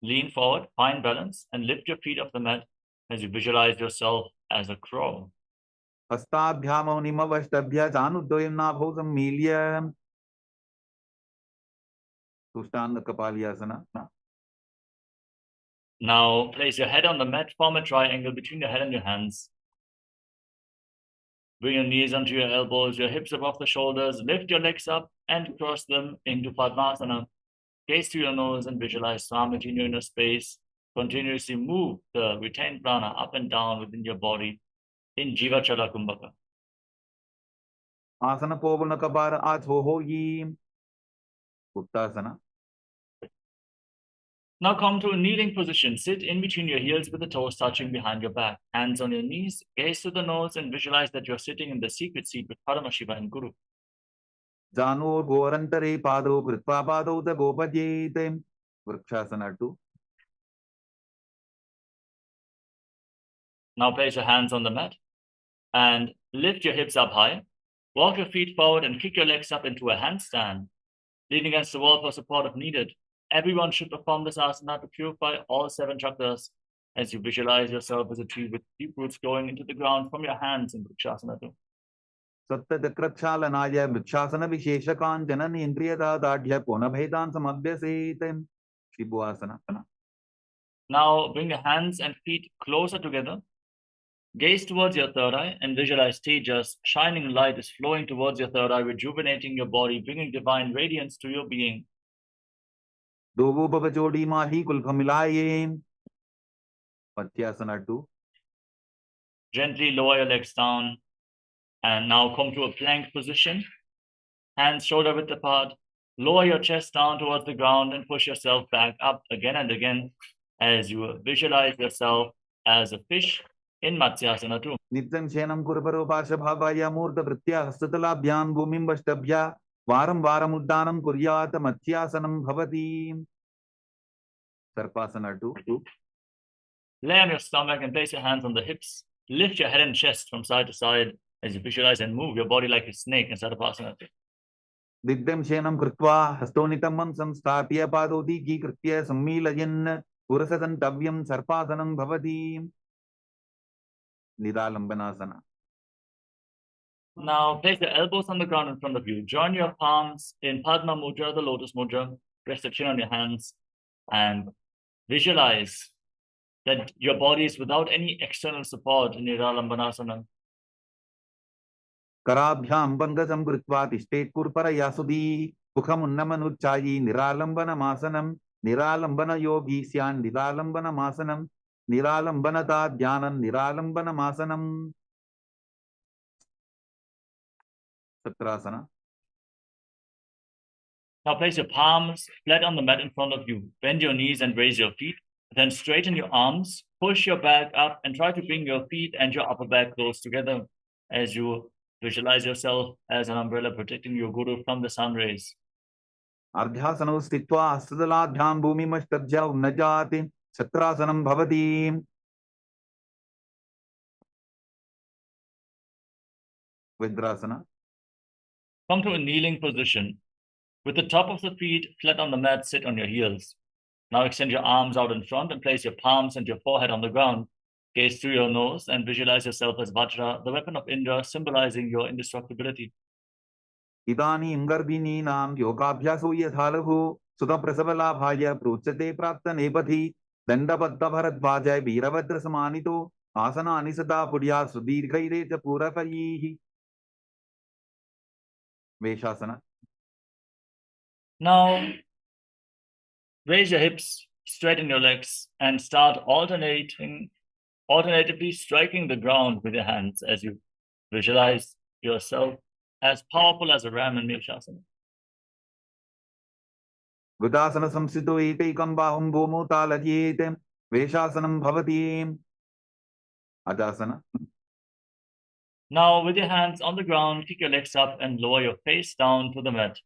Lean forward, find balance, and lift your feet off the mat as you visualize yourself as a crow. हस्ताभ्यामौनिमवष्टभ्य चानुद्वयं नाभौ सम्मील्य तुष्टान्न कपालियासना. Now place your head on the mat, form a triangle between your head and your hands. Bring your knees onto your elbows, your hips above the shoulders, lift your legs up and cross them into Padmasana. Gaze to your nose and visualize Swamiji in your inner space. Continuously move the retained prana up and down within your body in Jivachala Kumbhaka. आसन पोवन कपार आथो होयी उत्तासना. Now come to a kneeling position. Sit in between your heels with the toes touching behind your back. Hands on your knees, gaze to the nose and visualize that you're sitting in the secret seat with Paramashiva and Guru. जानो गोरंतरे पादौ कृत्वा पादौ च गोपजेते vrikshasana 2. Now place your hands on the mat and lift your hips up high. Walk your feet forward and kick your legs up into a handstand. Lean against the wall for support if needed. Everyone should perform this asana to purify all 7 chakras as you visualize yourself as a tree with deep roots going into the ground from your hands in Vrikshasana 2. सप्तचक्रक्षालनाय vrikshasana विशेषकाञ्चन इन्द्रियदाढ्य पुनभेदान् समभ्यसेते शिबुआसना. Now bring your hands and feet closer together. Gaze towards your third eye and visualize Tejas. Shining light is flowing towards your third eye, rejuvenating your body, bringing divine radiance to your being. दोवो बबजोड़ी माही कुल्फ मिलाये मत्यासना 2. Gently lower your legs down and now come to a plank position. Hands shoulder width apart. Lower your chest down towards the ground and push yourself back up again and again as you visualize yourself as a fish in Matsyasana 2. नित्यं शयनं कुरुपरो पार्श्वभागाय मूर्धवृत्त्या हस्ततलाभ्यां भूमिं वष्टभ्य वारं वारम् उद्दानं कुर्यात् मत्स्यासनं भवति सर्पासना 2. Lay on your stomach and place your hands on the hips. Lift your head and chest from side to side as you visualize and move your body like a snake in Sarvasana 2. दिग्धं शयनं कृत्वा हस्तोनितमं संस्थाप्य पादोदीकीकृत्य सम्मीलयन् पुरसदन्तव्यं सर्पासनं भवति निदालम्बनासना. Now place your elbows on the ground in front of you. Join your palms in Padma Mudra, the lotus mudra. Rest the chin on your hands and visualize that your body is without any external support in Nidalambanasana. कराभ्यां बन्धसं कृत्वा तिष्ठेत् पुरपरया सुधी मुखमुन्नमनुच्चायी निरालम्बनमासनं निरालम्बनयोगी स्यान् निरालम्बनमासनं निरालम्बनता ध्यानं निरालम्बनमासनं सत्रासना. Now place your palms flat on the mat in front of you. Bend your knees and raise your feet. Then straighten your arms, push your back up and try to bring your feet and your upper back close together as you visualize yourself as an umbrella protecting your guru from the sun rays. अर्ध्यासनौ स्थित्वा हस्तदलाभ्यां भूमिमष्टभ्य उन्नजाति छत्रासनं भवति विद्रासना. Come to a kneeling position. With the top of the feet flat on the mat, sit on your heels. Now extend your arms out in front and place your palms and your forehead on the ground. Gaze through your nose and visualize yourself as Vajra, the weapon of Indra, symbolizing your indestructibility. इदानीं गर्भिणीनां योगाभ्यासो यथा लघु सुतप्रसवलाभाय प्रोच्यते प्राप्तनेपथि दण्डबद्धभरद्वाजय वीरभद्रसमानितो आसनानि सदा पुर्या सुदीर्घैरे च पूरकैः वेशासना. Now raise your hips, straighten your legs, and start alternatively striking the ground with your hands as you visualize yourself as powerful as a ram in Meshasana. गुदासन संस्थितो एकैकं बाहुं भूमौ तालयेत् वेशासनं भवति अजासना. Now with your hands on the ground, kick your legs up and lower your face down to the mat.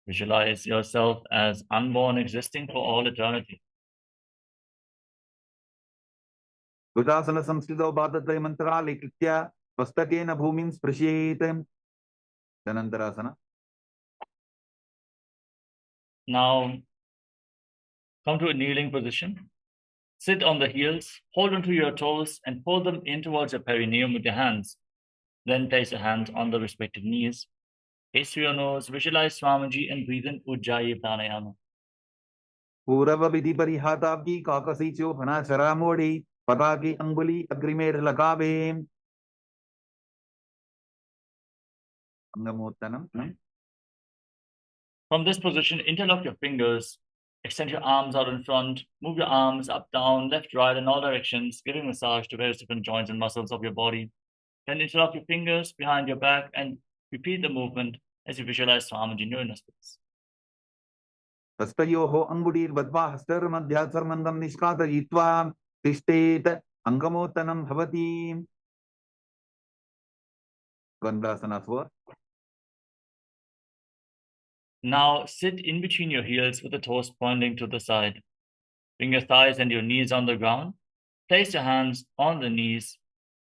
Visualize yourself as unborn, existing for all eternity. Dvajasana samstito bhadatrayamantara likritya vastakena bhumim sprashyet. Dhanantarasana. Now come to a kneeling position. Sit on the heels, hold onto your toes and pull them in towards your perineum with your hands. Then place your hands on the respective knees. Gaze through your nose, visualize Swamiji and breathe in Ujjayi Pranayama. Purava vidhi parihatavki kakasicho bhanachara modi pataki anguli agrimer lagave. Angamottanam. From this position, interlock your fingers, extend your arms out in front, move your arms up, down, left, right, in all directions, giving massage to various different joints and muscles of your body. Then interlock your fingers behind your back and repeat the movement as you visualize Swamiji in your inner space. Hastayoho angudir vadva hastar madhyat sarmandam nishkatayitva tishtet angamottanam bhavati. Gandhasana 4. Now sit in between your heels with the toes pointing to the side. Bring your thighs and your knees on the ground. Place your hands on the knees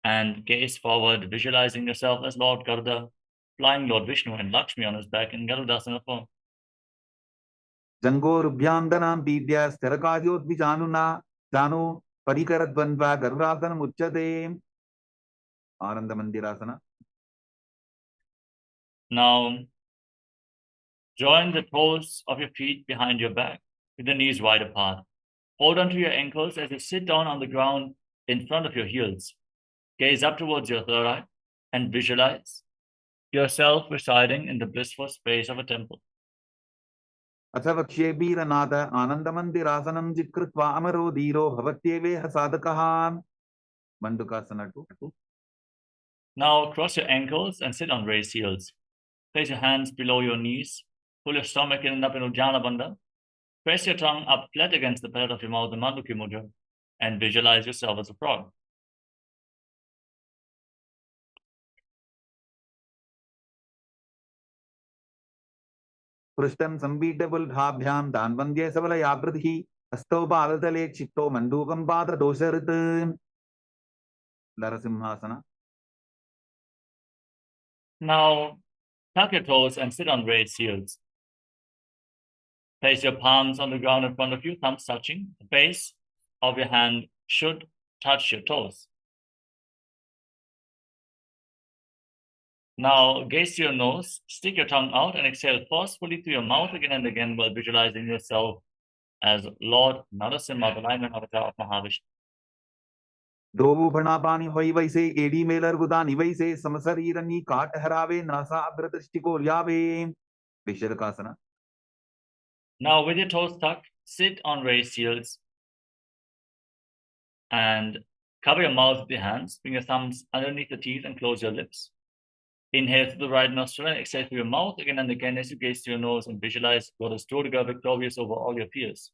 and gaze forward, visualizing yourself as Lord Garuda, flying Lord Vishnu and Lakshmi on his back in Garudasana form. Jangorubhyam dhanam pidya starakajyot vijanuna janu parikaradvandva garudasanam uchyate. Ananda mandirasana. Now, join the toes of your feet behind your back with the knees wide apart. Hold onto your ankles as you sit down on the ground in front of your heels. Gaze up towards your third eye and visualize yourself residing in the blissful space of a temple. Athavakshe biranatha anandamandirasanam jitkritva amaro dhiro bhavatyeveha sadakaha. Mandukasana 2. Now cross your ankles and sit on raised heels. Place your hands below your knees. Pull your stomach in and up in Ujjana Bandha. Press your tongue up flat against the palate of your mouth in Manduki Mudra and visualize yourself as a frog. Prishtam sambitable dhabhyam dhanvandye savala yapratihi asto padatale chitto mandukam patra dosharit. Narasimhasana. Now tuck your toes and sit on raised heels. Place your palms on the ground in front of you, thumbs touching. The base of your hand should touch your toes. Now gaze to your nose, stick your tongue out and exhale forcefully through your mouth again and again while visualizing yourself as Lord Narasimha, the lion avatar of Mahavishnu. Dovu bhanapani hoi vaise edi melar gudani vaise samasarirani kaat harave nasa abratastiko lyave. Visharakasana. Now with your toes tucked, sit on raised heels and cover your mouth with your hands. Bring your thumbs underneath the teeth and close your lips. Inhale through the right nostril and exhale through your mouth again and again as you gaze to your nose and visualize Goddess Durga victorious over all your fears.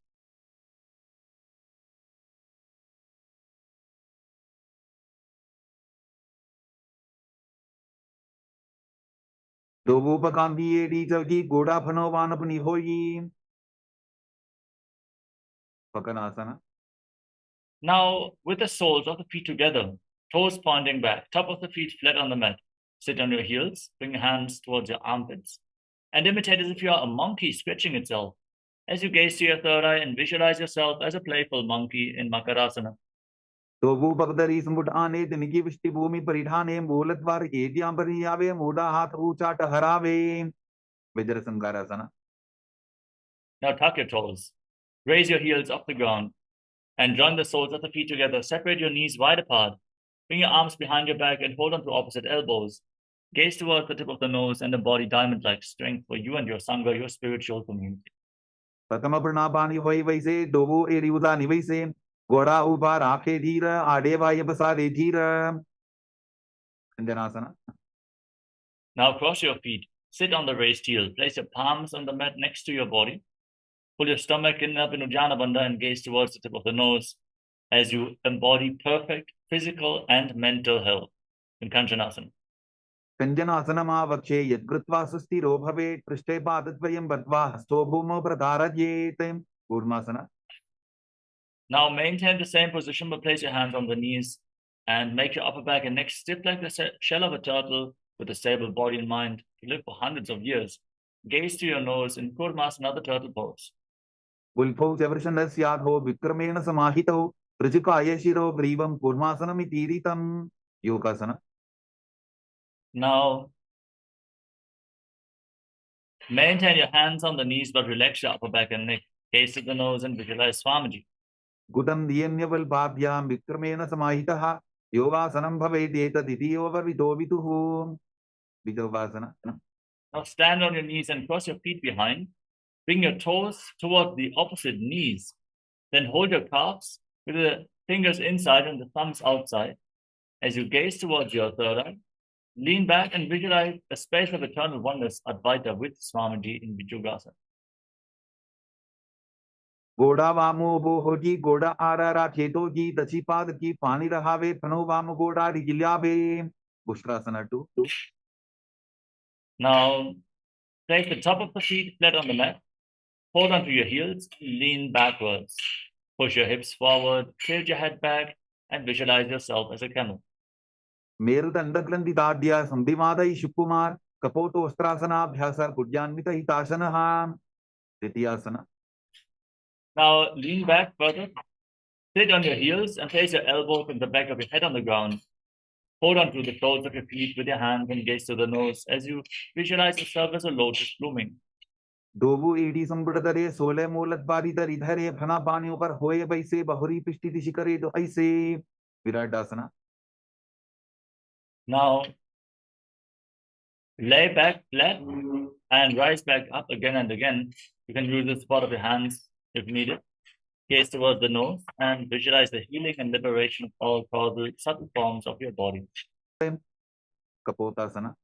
Dovu pakambi edi javji goda phano vanapani hoi. Pakanasana. Now with the soles of the feet together, toes pointing back, top of the feet flat on the mat. Sit on your heels, bring your hands towards your armpits, and imitate as if you are a monkey stretching itself as you gaze to your third eye and visualize yourself as a playful monkey in Makarasana. Dovu pagdari samud ane dinigi vishti bhumi paridhane molatvar edyam pariyave moda hath uchat harave. Vajrasangarasana. Now tuck your toes, raise your heels off the ground, and join the soles of the feet together. Separate your knees wide apart. Bring your arms behind your back and hold on to opposite elbows. Gaze towards the tip of the nose and embody diamond-like strength for you and your Sangha, your spiritual community. Pratama pranapani hoi vaise dovu edi udani vaise goda upa rakhe dhira adevaya pasade dhira. Anjanasana. Now cross your feet. Sit on the raised heel. Place your palms on the mat next to your body. Pull your stomach in up in Ujjana Bandha and gaze towards the tip of the nose as you embody perfect physical and mental health in Kanchanasana. Kanjanasana vakshe yadgritva sustiro bhavet prishte padatvayam badva hasto bhumo pradharajyet. Kurmasana. Now maintain the same position, but place your hands on the knees and make your upper back and neck stiff like the shell of a turtle with a stable body and mind to live for hundreds of years. Gaze to your nose in Kurmasana, the turtle pose. Ulfo Severshanasyaho Vikramena Samahito Prajukaya Shiro Grivam Kurmasanamititam Yokasana. Now maintain your hands on the knees, but relax your upper back and neck. Gaze to the nose and visualize Swamiji. Gutam Dienyaval Babhyam Vikramena Samahitaha Yogasanam Bhavedeta Didiover Vidovituhu Vidovasana. Now stand on your knees and cross your feet behind. Bring your toes towards the opposite knees. Then hold your calves with the fingers inside and the thumbs outside. As you gaze towards your third eye, lean back and visualize a space of eternal oneness Advaita with Swamiji in Vijugasana. Goda Vamo Bohoji, Goda Arara Chetoji, the Chipad ki Pani Rahave, Pano Vamo Goda Rigilave, Bushtrasana 2. Now, place the top of the feet flat on the mat. Hold onto your heels, lean backwards. Push your hips forward, tilt your head back, and visualize yourself as a camel. Merutandaglanti Dadya, Sandhimadai Shukumar, Kapoto Ostrasana, Bhyasa, Kudyanmita Hitasana, Titiyasana. Now, lean back further. Sit on your heels and place your elbows and the back of your head on the ground. Hold on to the soles of your feet with your hands and gaze to the nose as you visualize yourself as a lotus blooming. Dobu Edi Sambudare, Sole Molat Badidar Idhare, Phana Pani over Hoye Baise, Bahuri Pishti Shikare, do I say Viradasana. Now, lay back flat and rise back up again and again. You can use the support of your hands if needed. Gaze towards the nose and visualize the healing and liberation of all causal subtle forms of your body. Kapotasana.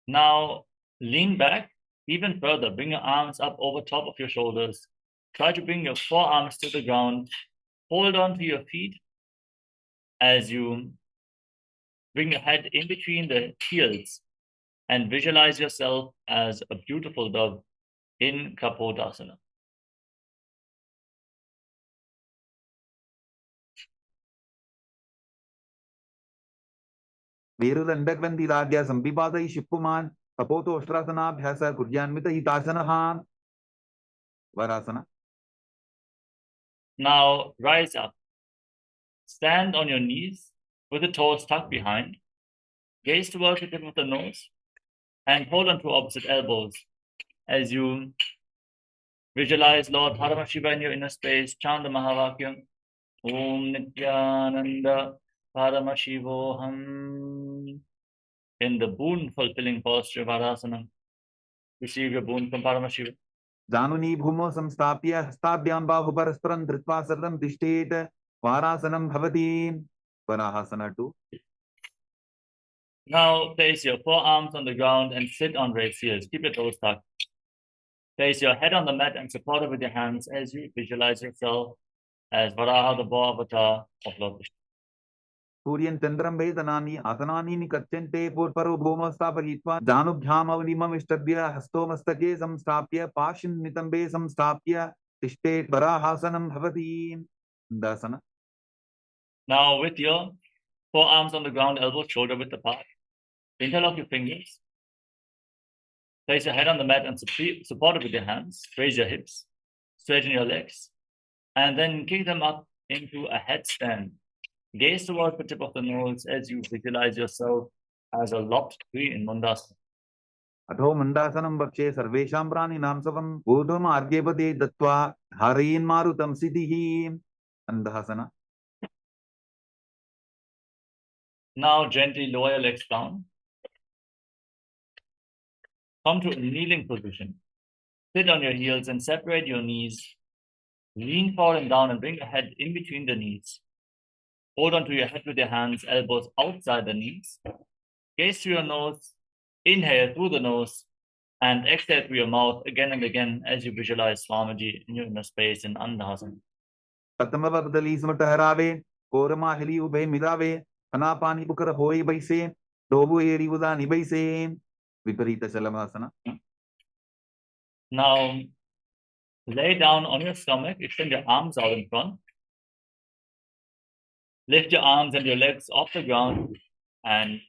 Now, lean back even further. Bring your arms up over top of your shoulders. Try to bring your forearms to the ground. Hold on to your feet as you bring your head in between the heels and visualize yourself as a beautiful dove in Kapotasana. Merutandaglanti Dadya, Sambhipadai Shipuman, Kapoto Ostrasana, Bhyasa, Kudyanmita Hitasana, Varasana. Now, rise up. Stand on your knees with the toes tucked behind. Gaze towards the tip of the nose and hold on to opposite elbows as you visualize Lord Paramashiva in your inner space. Chant the Mahavakyam. Om Nityananda Paramashivoham. In the boon-fulfilling posture of Adasana. Receive your boon from Paramashiva. Januni Bhumo Samstapya, Hastabhyam Bahu Parasparam Dritva Saradam Dishtet, Varasanam Bhavati, Varahasana 2. Now place your forearms on the ground and sit on raised heels. Keep your toes tucked. Place your head on the mat and support it with your hands as you visualize yourself as Varaha, the bow avatar of Lord Vishnu. Suryan Chandram Vedanani, Asanani Nikachente, Purparo Bhoma Stapagitva, Janubhyam Avnimam Ishtabhya, Hastomastake Samstapya, Pashin Nitambe Samstapya, Tishtet Varahasanam Bhavati, Dasana. Now with your forearms on the ground, elbows shoulder width apart. Interlock your fingers. Place your head on the mat and support it with your hands. Raise your hips. Straighten your legs. And then kick them up into a headstand. Gaze towards the tip of the nose as you visualize yourself as a lopped tree in Mundasana. Atho Mandasanam Bakshe Sarvesham Prani Namsavam, Bodham Argyapate Dattva, Harayin Marutam Siddhihi, Andhasana. Now gently lower your legs down. Come to a kneeling position. Sit on your heels and separate your knees. Lean forward and down and bring your head in between the knees. Hold on to your head with your hands, elbows outside the knees. Gaze through your nose. Inhale through the nose and exhale through your mouth again and again as you visualize Swamiji in your inner space in Andhasana. Patamavardali Smartaharave, Koramahili Ube Midave, Panapani Bukara Hoi Baise, Dobu Eri Udani Baise, Viparita Chalamasana. Now, Lay down on your stomach, extend your arms out in front. Lift your arms and your legs off the ground and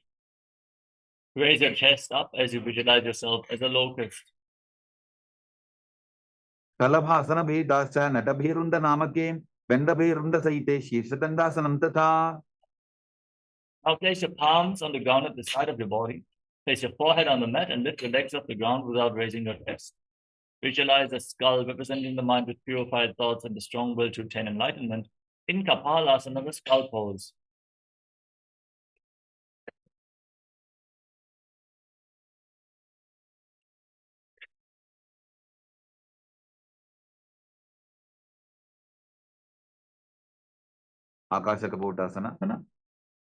raise your chest up as you visualize yourself as a locust. कलभासन भेदाश्च नटभेरुंड नामके बेंडभेरुंड सहिते शीर्षदंडासनं तथा. Now place your palms on the ground at the side of your body. Place your forehead on the mat and lift your legs off the ground without raising your chest. Visualize a skull representing the mind with purified thoughts and the strong will to attain enlightenment in Kapalasana, the skull pose. आकाशकपोटासन है ना.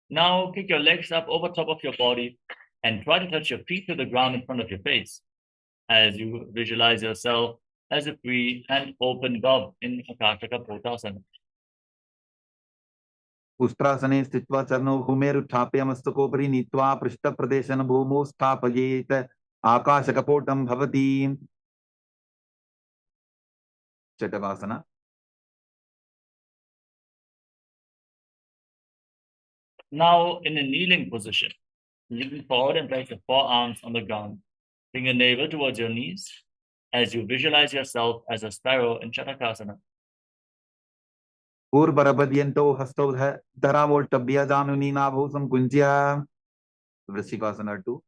Now kick your legs up over top of your body and try to touch your feet to the ground in front of your face as you visualize yourself as a free and open dove in Akashakapotasana. पुष्ट्रासने स्थित्वा चरणौ भूमेरुत्थाप्य मस्तकोपरि नीत्वा पृष्ठप्रदेशन भूमौ स्थापयेत् आकाशकपोटं भवति. चटकासना. Now in a kneeling position, lean forward and place your forearms on the ground. Bring your navel towards your knees as you visualize yourself as a sparrow in Chatakasana. पूर्वरपद्यन्तौ हस्तौ धरावोट्टभ्य जानुनी नाभौ संकुञ्च्य. वृश्चिकासना 2.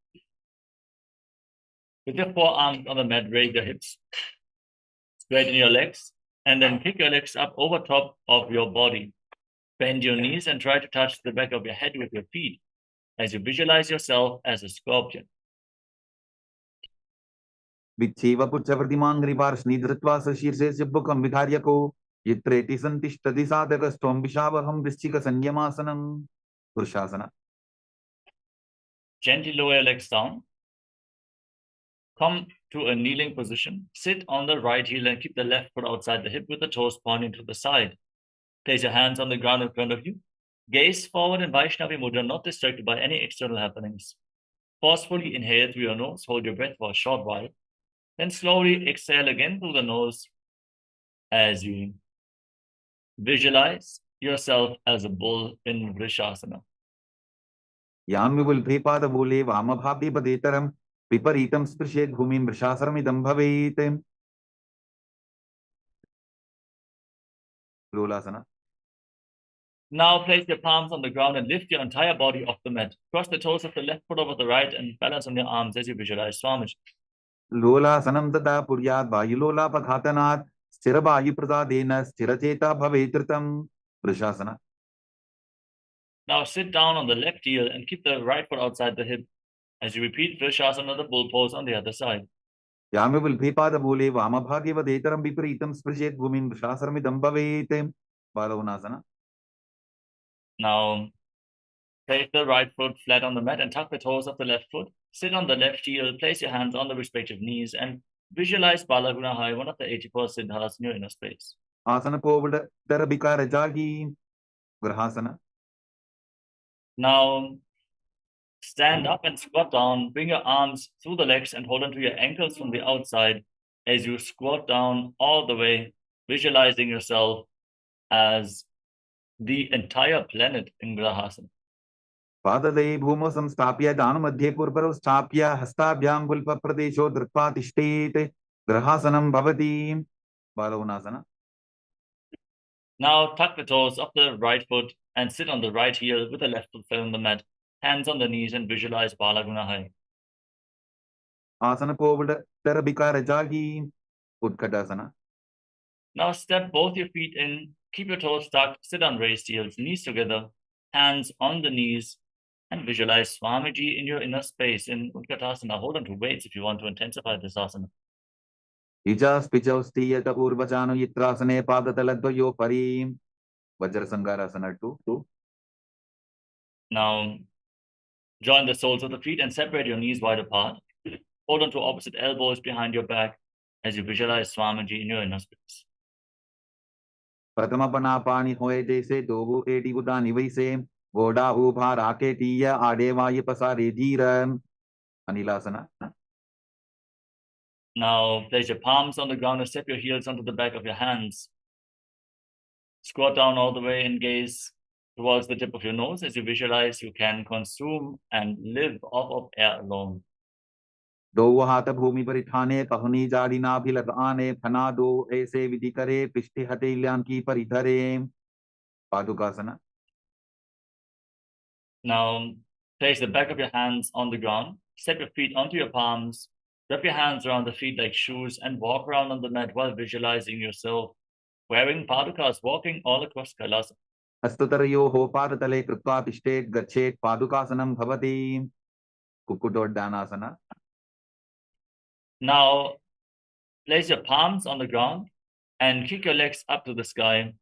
With your forearms on the mat, raise your hips, straighten your legs, and then kick your legs up over top of your body. Bend your knees and try to touch the back of your head with your feet as you visualize yourself as a scorpion. विच्छेव पुच्छप्रतिमाङ्घ्रिपार्ष्णि धृत्वा सशीर्षे सिब्बुकं विधार्यको यत्रेति सन्तिष्ठति साधकस्त्वं विशावहं वृश्चिकसंयमासनं. पुरुषासना. Gently lower your legs down. Come to a kneeling position. Sit on the right heel and keep the left foot outside the hip with the toes pointing to the side. Place your hands on the ground in front of you. Gaze forward in Vaishnavi Mudra, not distracted by any external happenings. Forcefully inhale through your nose. Hold your breath for a short while. Then slowly exhale again through the nose as you visualize yourself as a bull in Vrishasana. यान्विपुल्भेपादमूले वामभागेपदेतरं विपरीतं स्पृशेत् भूमिं वृषासनमिदं भवेत्. लोलासना. Now place your palms on the ground and lift your entire body off the mat. Cross the toes of the left foot over the right and balance on your arms as you visualize Swamiji. लोलासनं तदा पुर्यात् वायुलोलापघातनात् स्थिरवायुप्रसादेन स्थिरचेता भवेत्. वृषासना. Now sit down on the left heel and keep the right foot outside the hip as you repeat Vrishasana, the bull pose on the other side. यामिपुल्भेपादमूले वामभागेपदेतरं विपरीतं स्पृशेत् भूमिं वृषासनमिदं भवेत्. बालवनासना. Now place the right foot flat on the mat and tuck the toes of the left foot. Sit on the left heel, place your hands on the respective knees and visualize Balagunahai, one of the 84 siddhas in your inner space. आसन covid दरबिका रजागी. ग्रहासना. Now stand up and squat down. Bring your arms through the legs and hold onto your ankles from the outside as you squat down all the way, visualizing yourself as the entire planet in Grahasana. पाददये भूमौ संस्थाप्य दानमध्ये पुरपरौ स्थाप्य हस्ताभ्यां गुल्फप्रदेशो धृत्वा तिष्ठेत्. ग्रहासनं भवति. बालवनासना. Now tuck the toes of the right foot and sit on the right heel with the left foot flat on the mat, hands on the knees and visualize Balagunahai. आसन covid दरबिका रजागी. उत्कटासना. Now step both your feet in, keep your toes tucked, sit on raised heels, knees together, hands on the knees, and visualize Swamiji in your inner space in Utkatasana. Hold on to weights if you want to intensify this asana. इजास् पिचौ स्तीयत पूर्वचानो यत्रासने पादतलद्वयो परि. वज्रसंगारासना 2. Now join the soles of the feet and separate your knees wide apart. Hold on to opposite elbows behind your back as you visualize Swamiji in your inner space. प्रथम पनापानी होए जैसे दोबू eighty उदानी वैसे गोडा उभा राके टीया आडे वाये पसारे धीर. अनिलासना. Now place your palms on the ground and step your heels onto the back of your hands. Squat down all the way and gaze towards the tip of your nose as you visualize you can consume and live off of air alone. दो हाथ भूमि पर ठाने कहुनी जाड़ी नाभि लगाने फना दो ऐसे विधि करे पिष्टि हथेलियां की परिधरे पादुकासना. Now place the back of your hands on the ground, step your feet onto your palms, wrap your hands around the feet like shoes and walk around on the mat while visualizing yourself wearing padukas, walking all across Kailas. हस्ततरयोः पादतले कृत्वा तिष्ठेत् गच्छेत् पादुकासनं भवति. कुक्कुटोड्डानासना. Now place your palms on the ground and kick your legs up to the sky.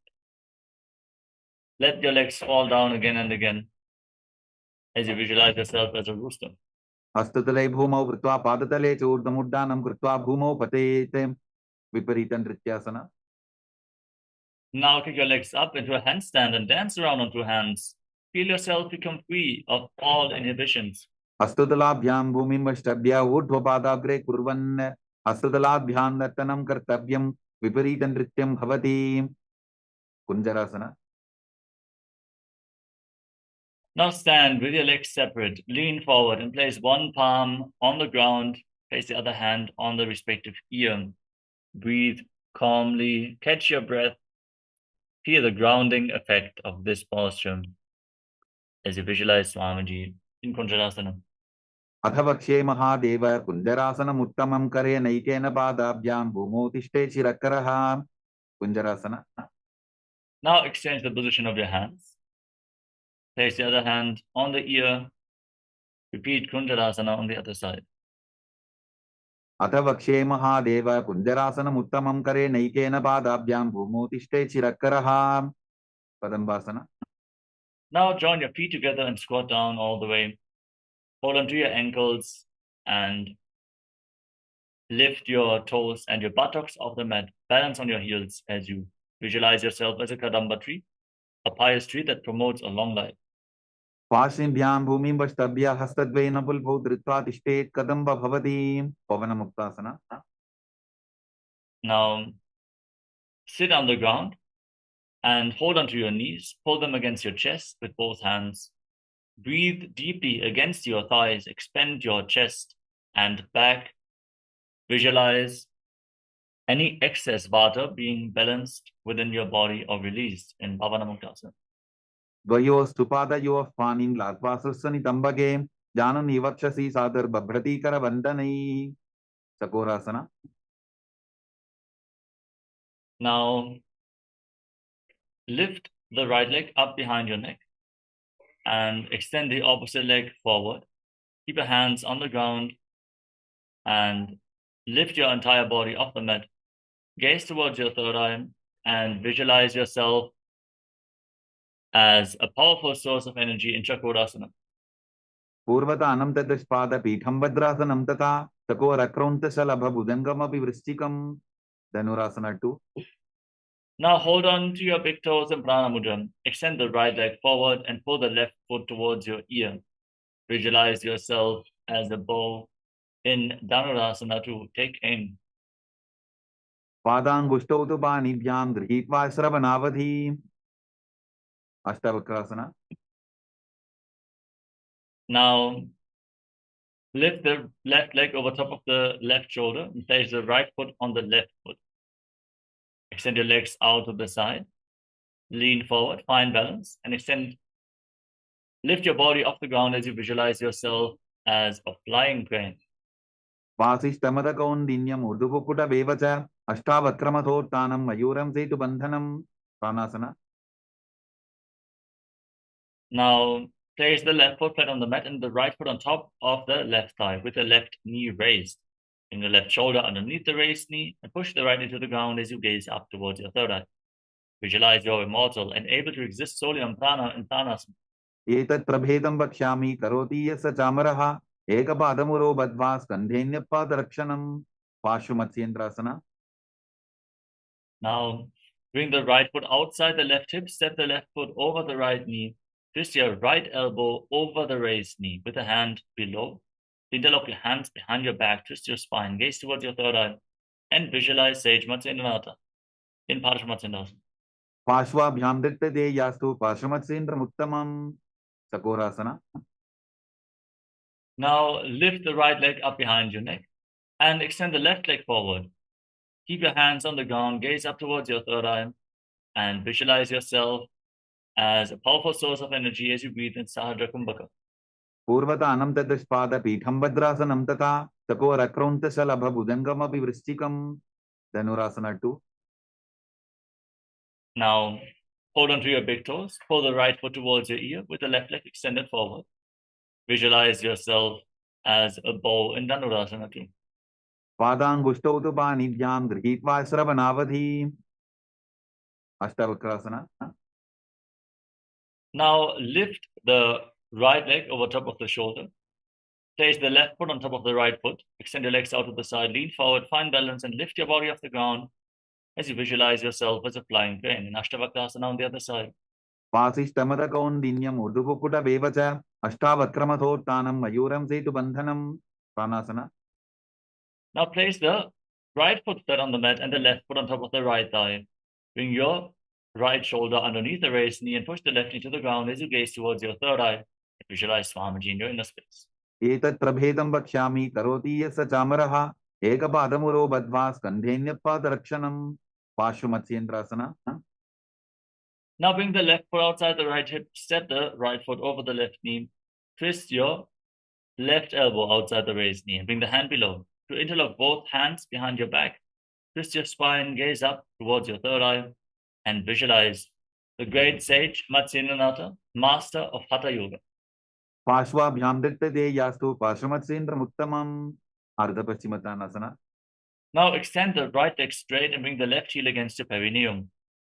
Let your legs fall down again and again as you visualize yourself as a rooster. हस्ततले भूमौ कृत्वा पादतले च ऊर्ध्वमुड्डानं कृत्वा भूमौ पतेत्. विपरीतनृत्यासना. Now kick your legs up into a handstand and dance around on two hands. Feel yourself become free of all inhibitions. हस्ततलाभ्यां भूमिं वष्टभ्य ऊर्ध्वपादाग्रे कुर्वन् हस्ततलाभ्यां नर्तनं कर्तव्यं विपरीतनृत्यं भवति. कुञ्जरासना. Now stand with your legs separate, lean forward and place one palm on the ground, place the other hand on the respective ear. Breathe calmly, catch your breath, feel the grounding effect of this posture as you visualize Swamiji in Kunjarasana. अथ वक्ष्ये महादेव कुञ्जरासनमुत्तमं करे नैकेन पादाभ्यां भूमौ तिष्ठेत् शिरकरः. कुञ्जरासना. Now exchange the position of your hands. Place the other hand on the ear. Repeat Kunjarasana on the other side. अथ वक्ष्ये महादेव कुञ्जरासनमुत्तमं करे नैकेन पादाभ्यां भूमौ तिष्ठेत् शिरकरः. पदम्बासना. Now join your feet together and squat down all the way. Hold onto your ankles and lift your toes and your buttocks off the mat. Balance on your heels as you visualize yourself as a kadamba tree, a pious tree that promotes a long life. पार्श्वभ्यां भूमिं वष्टभ्य हस्तद्वयेन पुल्भौ धृत्वा तिष्ठेत् कदम्ब भवति. पवनमुक्तासना. Now sit on the ground and hold onto your knees. Pull them against your chest with both hands. Breathe deeply against your thighs. Expand your chest and back. Visualize any excess vata being balanced within your body or released in Bhavanamuktasana. द्वयोः स्तुपादयोः पाणिं लात्वा सुस्वनितम्बके जानन् वक्षसि सादरबभ्रतीकरवन्दनैः. चकोरासना. Now lift the right leg up behind your neck and extend the opposite leg forward. Keep your hands on the ground and lift your entire body off the mat. Gaze towards your third eye and visualize yourself as a powerful source of energy in Chakrasana. पूर्वतानं तदस्पादपीठं भद्रासनं तथा चकोरक्रौन्तशलभभुजङ्गमपि वृश्चिकं. Dhanurasana 2. Now hold on to your big toes in Prana Mudra. Extend the right leg forward and pull the left foot towards your ear. Visualize yourself as a bow in Dhanurasana 2. Take aim. पादाङ्गुष्ठौ तु पाणिभ्यां गृहीत्वा श्रवणावधि. अष्टावक्रासना. Now lift the left leg over top of the left shoulder and place the right foot on the left foot. Extend your legs out to the side. Lean forward, find balance, and lift your body off the ground as you visualize yourself as a flying crane. वासिष्ठमदकौन्दिन्यम् ऊर्ध्वकुक्कुटमेव च अष्टावक्रमथोत्थानं मयूरं सेतुबन्धनं. प्राणासना. Now place the left foot flat on the mat and the right foot on top of the left thigh with the left knee raised. Bring the left shoulder underneath the raised knee and push the right knee to the ground as you gaze up towards your third eye. Visualize you're immortal and able to exist solely on prana and pranasana. एतत् प्रभेदं वक्ष्यामि करोति यस्य चामरः एकपादमुरो बद्ध्वा स्कन्धेऽन्यपादरक्षणं. पार्श्वमत्स्येन्द्रासना. Now bring the right foot outside the left hip, step the left foot over the right knee, twist your right elbow over the raised knee with a hand below. Interlock your hands behind your back, twist your spine, gaze towards your third eye, and visualize Sage Matsyendranath in Paramashivoham. पार्श्वाभ्याम दृष्टते यास्तु पार्श्वमत्सेन्द्रमुत्तमम् चकोरासना. Now lift the right leg up behind your neck and extend the left leg forward. Keep your hands on the ground, gaze up towards your third eye, and visualize yourself as a powerful source of energy as you breathe in Sahadra Kumbhaka. पूर्वतानं ततस्पादपीठं भद्रासनं तथा चकोरक्रौन्तशलभभुजङ्गमपि वृश्चिकं Dhanurasana 2. Now hold on to your big toes, pull the right foot towards your ear with the left leg extended forward. Visualize yourself as a bow in Dhanurasana 2. पादाङ्गुष्ठौ तु पाणिभ्यां गृहीत्वा श्रवणावधिम् अष्टावक्रासना. Now lift the right leg over top of the shoulder. Place the left foot on top of the right foot. Extend your legs out to the side. Lean forward, find balance, and lift your body off the ground as you visualize yourself as a flying crane in Ashtavakrasana on the other side. पासिष्ठमदकौण्डिन्यम् ऊर्ध्वकुकुटमेव च अष्टावक्रमथोत्थानं मयूरं सेतुबन्धनं प्राणासना. Now place the right foot flat on the mat and the left foot on top of the right thigh. Bring your right shoulder underneath the raised knee and push the left knee to the ground as you gaze towards your third eye. Visualize Swamiji in your inner space. एतत् प्रभेदं वक्ष्यामि करोति यस्य चामरः एकपादमुरो बद्ध्वा स्कन्धेऽन्यपादरक्षणं पार्श्वमत्स्येन्द्रासना. Now bring the left foot outside the right hip, step the right foot over the left knee, twist your left elbow outside the raised knee and bring the hand below. To interlock both hands behind your back, twist your spine, gaze up towards your third eye, and visualize the great sage Matsyendranath, master of Hatha Yoga. पार्श्वाभ्यां दृष्टते यास्तु पार्श्वमत्स्येन्द्रमुत्तमम् अर्धपश्चिमतानासना. Now extend the right leg straight and bring the left heel against your perineum.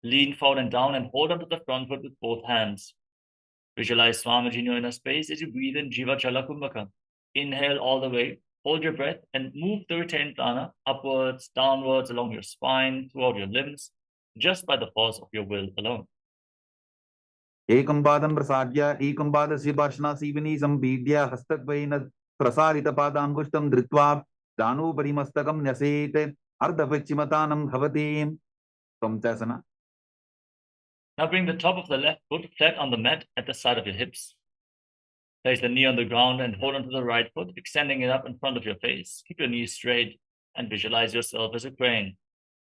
Lean forward and down and hold onto the front foot with both hands. Visualize Swamiji in your inner space as you breathe in Jiva Chala Kumbhaka. Inhale all the way, hold your breath, and move the retained prana upwards, downwards along your spine, throughout your limbs, just by the force of your will alone. एकं पादं प्रसाद्य एकं पादस्य पार्श्वनासीवनी सम्पीड्य हस्तद्वयेन प्रसारितपादाङ्गुष्ठं धृत्वा जानुभरिमस्तकं न्यसेत् अर्धपश्चिमतानं भवति त्वं. Now bring the top of the left foot flat on the mat at the side of your hips. Place the knee on the ground and hold onto the right foot, extending it up in front of your face. Keep your knees straight and visualize yourself as a crane.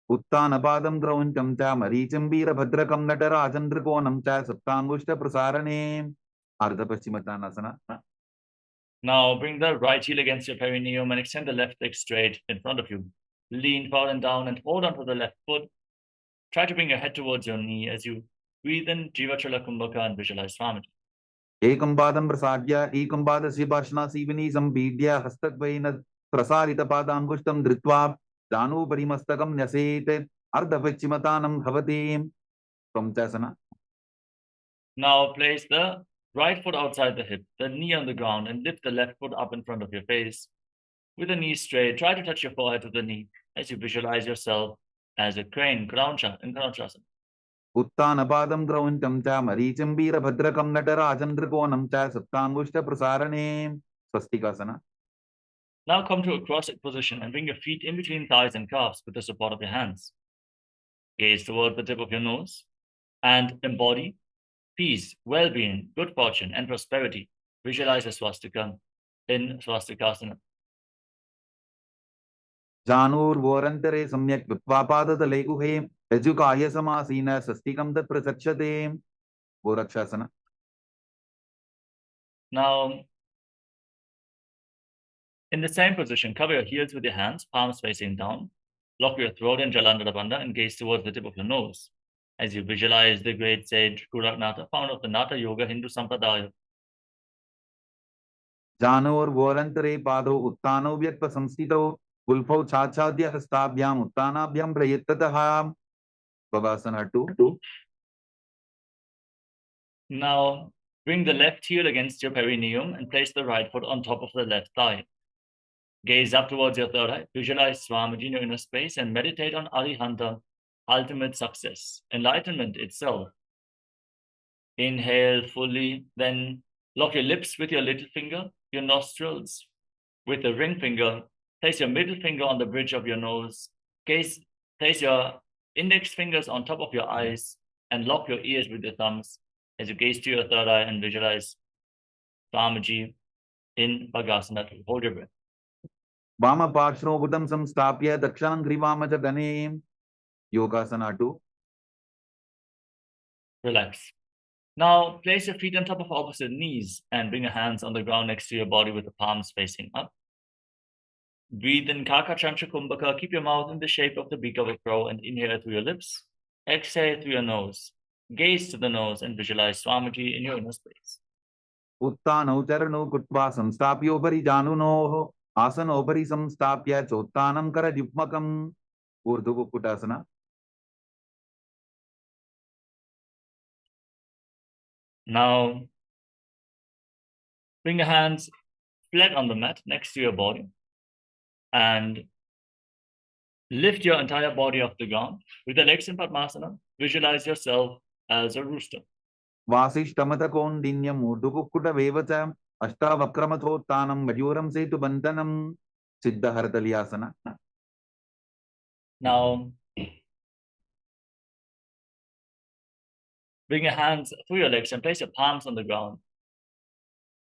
उत्तानपादं क्रौञ्चं च मरीचिं वीरभद्रकं नटराजन्द्रकोणं च सप्ताङ्गुष्ठप्रसारणे अर्धपश्चिमतानासना. Now bring the right heel against your perineum and extend the left leg straight in front of you. Lean forward and down and hold onto the left foot. Try to bring your head towards your knee as you breathe in Jiva Chala Kumbhaka and visualize Swamiji. एकं पादं प्रसाद्य एकं पादस्य पार्श्वनासीवनी सम्पीड्य हस्तद्वयेन प्रसारितपादाङ्गुष्ठं धृत्वा जानुभरिमस्तकं न्यसेत् अर्धपश्चिमतानं भवति त्वं. Now place the right foot outside the hip, the knee on the ground, and lift the left foot up in front of your face. With the knee straight, try to touch your forehead to the knee as you visualize yourself as a crane in Kranachasana. उत्तानपादं क्रौञ्चं च मरीचिं वीरभद्रकं नटराजन्द्रकोणं च सप्ताङ्गुष्ठप्रसारणे स्वस्तिकासना. Now come to a cross-legged position and bring your feet in between thighs and calves with the support of your hands. Gaze toward the tip of your nose and embody peace, well-being, good fortune, and prosperity. Visualize a swastika in swastikasana. जानुर्वोरन्तरे सम्यक् कृत्वा पादतले गुहे यजुकाय समासीन स्वस्तिकं तत् प्रचक्षते गोरक्षासना. Now, in the same position, cover your heels with your hands, palms facing down. Lock your throat in Jalandhara Bandha and gaze towards the tip of your nose as you visualize the great sage Gururatnatha, founder of the Natha Yoga Hindu Sampradaya. जानुर्वोरन्तरे पादौ उत्तानौ व्यक्तसंस्थितौ गुल्फौ छाछाद्य हस्ताभ्याम् उत्तानाभ्यां प्रयत्ततः Bhavasana 2. Now, bring the left heel against your perineum and place the right foot on top of the left thigh. Gaze up towards your third eye, visualize Swamiji in your inner space, and meditate on Arihanta, ultimate success, enlightenment itself. Inhale fully, then lock your lips with your little finger, your nostrils, with the ring finger, place your middle finger on the bridge of your nose, place your index fingers on top of your eyes, and lock your ears with your thumbs as you gaze to your third eye and visualize Swamiji in Bhagasana. Hold your breath. Vamapakshro Buddham Samstapya Dakshanam Grivamaja Ganem. Yogasana 2. Relax. Now place your feet on top of opposite knees and bring your hands on the ground next to your body with the palms facing up. Breathe in Kaka Chancha Kumbhaka. Keep your mouth in the shape of the beak of a crow and inhale through your lips. Exhale through your nose. Gaze to the nose and visualize Swamiji in your inner space. Uttano Charano Kutva Samstapyo Pari Januno Asano Pari Samstapya Chottanam Kara Jupmakam. Urdhu Kukutasana. Now bring your hands flat on the mat next to your body and lift your entire body off the ground. With the legs in Padmasana, visualize yourself as a rooster. Vasishtamata Kondinyam Urdhukukuta Vevacha Ashtavakramathotanam Majuram Setu Bantanam Siddha Harataliasana. Now bring your hands through your legs and place your palms on the ground.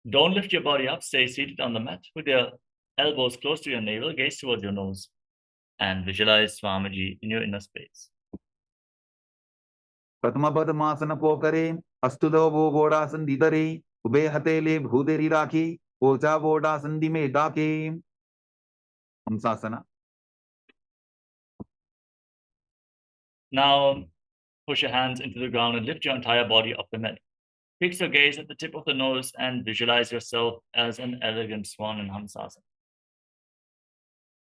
Don't lift your body up. Stay seated on the mat with your elbows close to your navel. Gaze towards your nose and visualize Swamiji in your inner space. Pratamapadmasana Pokare Astudo Vodasan Didare Ube Hatele Bhuderi Raki Ocha Vodasan Dime Dake. Hamsasana. Now push your hands into the ground and lift your entire body up the mat. Fix your gaze at the tip of the nose and visualize yourself as an elegant swan in Hamsasana.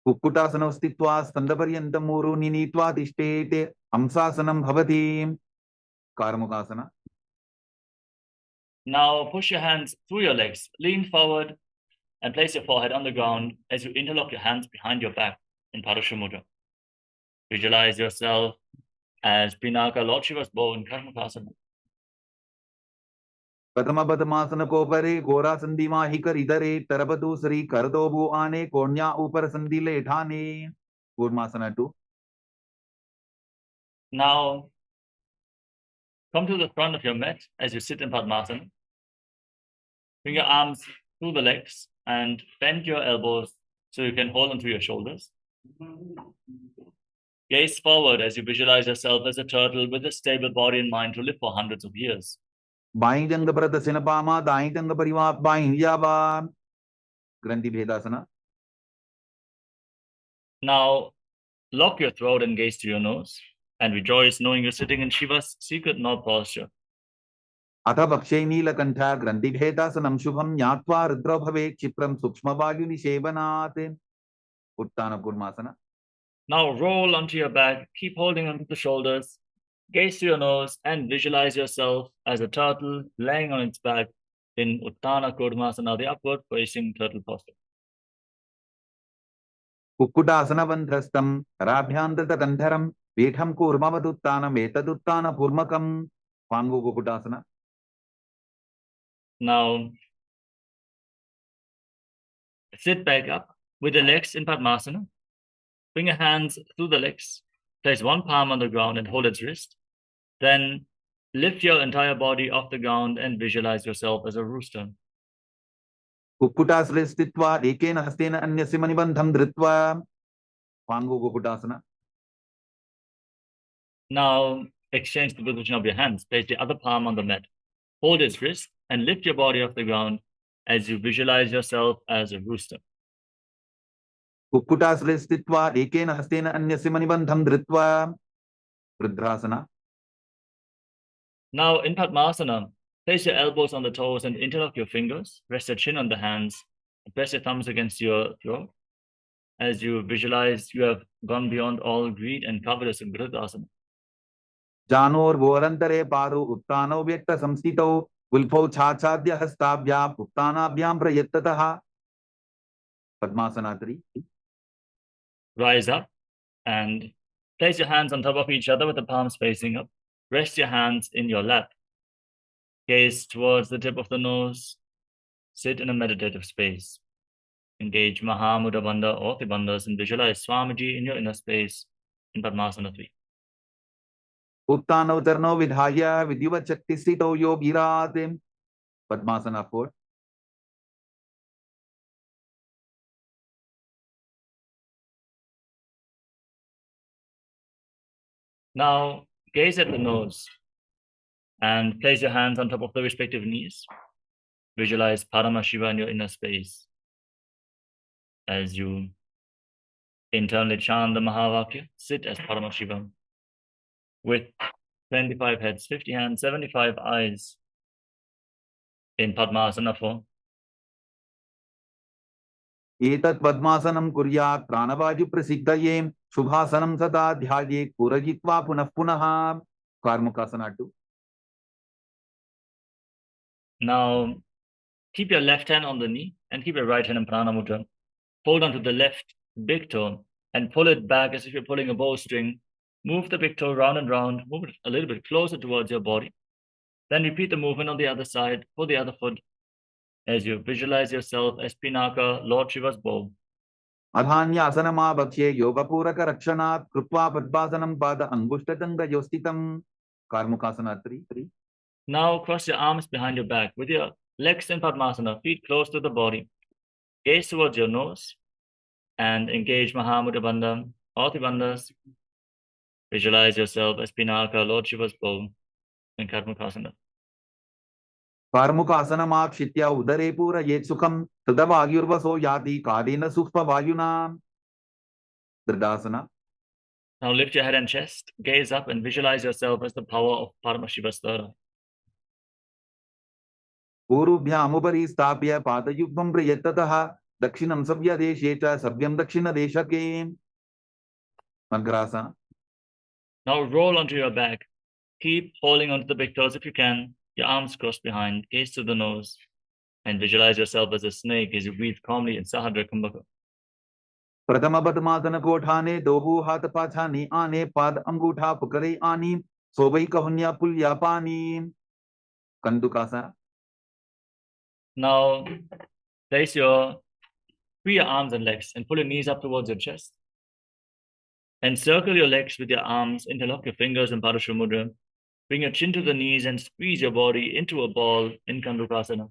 Kukutasana Stitva Standaparyantam Muru Ninitva Tishtete Hamsasanam Bhavati. Karmukasana. Now push your hands through your legs, lean forward, and place your forehead on the ground as you interlock your hands behind your back in Parashamudra. Visualize yourself as Pinaka, Lord Shiva's bow in Karmukasana. Padmasana Kopare Gora Sandima Hikar Idare Tarapatu Sri Kardobu Ane Konya Upar Sandile Thane. Kurmasana 2. Now come to the front of your mat as you sit in Padmasana. Bring your arms through the legs and bend your elbows so you can hold onto your shoulders. Gaze forward as you visualize yourself as a turtle with a stable body and mind to live for hundreds of years. Bain Janga Brata Sinapama, Dain Janga Pariva, Bain Yava. Granthi Bhedasana. Now lock your throat and gaze to your nose and rejoice knowing you're sitting in Shiva's secret nod posture. Atha Bakshe Neelakantha Granthi Bhedasanam Shubham Nyatva Rudra Bhave Chipram Sukshma Vayuni Shevanate. Uttana Kurmasana. Now roll onto your back, keep holding onto the shoulders, gaze to your nose and visualize yourself as a turtle laying on its back in Uttana Kurmasana, the upward facing turtle posture. Kukutasana Vandrastam Rabhyandata Kantharam Vetham Kurmavatuttana Metaduttana Purmakam. Pangu Kukutasana. Now sit back up with the legs in Padmasana. Bring your hands through the legs. Place one palm on the ground and hold its wrist. Then lift your entire body off the ground and visualize yourself as a rooster. Kukutasre Stitva Ekena Hastena Anyasimani Bandham Dritva. Pangu Kukutasana. Now exchange the position of your hands. Place the other palm on the mat. Hold its wrist and lift your body off the ground as you visualize yourself as a rooster. Kukutasre Stitva Ekena Hastena Anyasimani Bandham Dritva. Rudrasana. Now in Padmasana, place your elbows on the toes and interlock your fingers. Rest your chin on the hands. Press your thumbs against your throat as you visualize you have gone beyond all greed and covetous in Gridasana. Janor Vorantare Paru Uttano Vyakta Samstito Ulpo Chachadya Hastabhya Uttana Bhyam Prayattataha. Padmasana 3. Rise up and place your hands on top of each other with the palms facing up. Rest your hands in your lap. Gaze towards the tip of the nose. Sit in a meditative space. Engage Mahamudra Bandha or the bandhas and visualize Swamiji in your inner space in Padmasana 3. Uttanavtarno vidhaya vidyuvat shakti sthito yogirate. Padmasana 4. Now, gaze at the nose and place your hands on top of the respective knees. Visualize Paramashiva in your inner space as you internally chant the Mahavakya. Sit as Paramashiva with 25 heads, 50 hands, 75 eyes in Padmasana 4. Etat padmasanam kuryat pranavaju prasiddhaye shubhasanam sada dhyaye kurajitva punah punaha. Karmukasana 2. Now, keep your left hand on the knee and keep your right hand in Prana Mudra. Hold on to the left big toe and pull it back as if you're pulling a bowstring. Move the big toe round and round, move it a little bit closer towards your body. Then repeat the movement on the other side, pull the other foot as you visualize yourself as Pinaka, Lord Shiva's bow. Adhanya asanama bhakshe yoga puraka rakshanat krutva padmasanam pada angushtatanga yostitam. Karmukasana 3. Now cross your arms behind your back with your legs in Padmasana, feet close to the body. Gaze towards your nose and engage Mahamudra Bandha, all the bandhas. Visualize yourself as Pinaka, Lord Shiva's bow in Karmukasana. Karmukasanamapshitya udare pura yet sukham tadavagyurvaso yati kadena sukhpa vayuna. Dridasana. Now lift your head and chest, gaze up and visualize yourself as the power of Paramashiva Sthara. Purubhyamupari stapya padayukvam prayatataha dakshinam sabya deshecha sabyam dakshina deshake. Magrasana. Now roll onto your back. Keep holding onto the big toes if you can. Your arms crossed behind, gaze to the nose, and visualize yourself as a snake as you breathe calmly in Sahadra Kumbhaka. Pratama padmasana kothane dohu hat pachani ane pad angutha pukare ani sobai kahunya pulya pani. Kandukasana. Now place your free your arms and legs and pull your knees up towards your chest. Encircle your legs with your arms, interlock your fingers in Padashu Mudra. Bring your chin to the knees and squeeze your body into a ball in Kandukasana.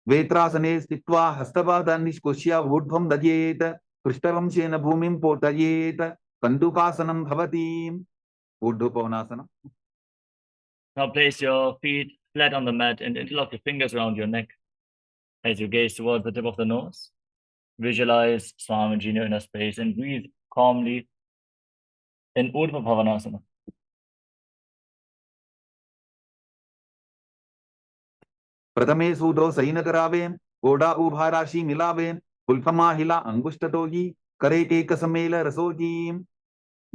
Vetrasane stitva hastavada nishkushya urdhvam dadyet prishtavam shena bhumim potayet kandukasanam bhavati. Urdhvapanasana. Now place your feet flat on the mat and interlock your fingers around your neck as you gaze towards the tip of the nose. Visualize Swamiji in your inner space and breathe calmly in Urdhvapanasana. Pratame sudro sainakarave goda ubharashi milave pulpama hila angushtatoghi kare kekasamela rasoji.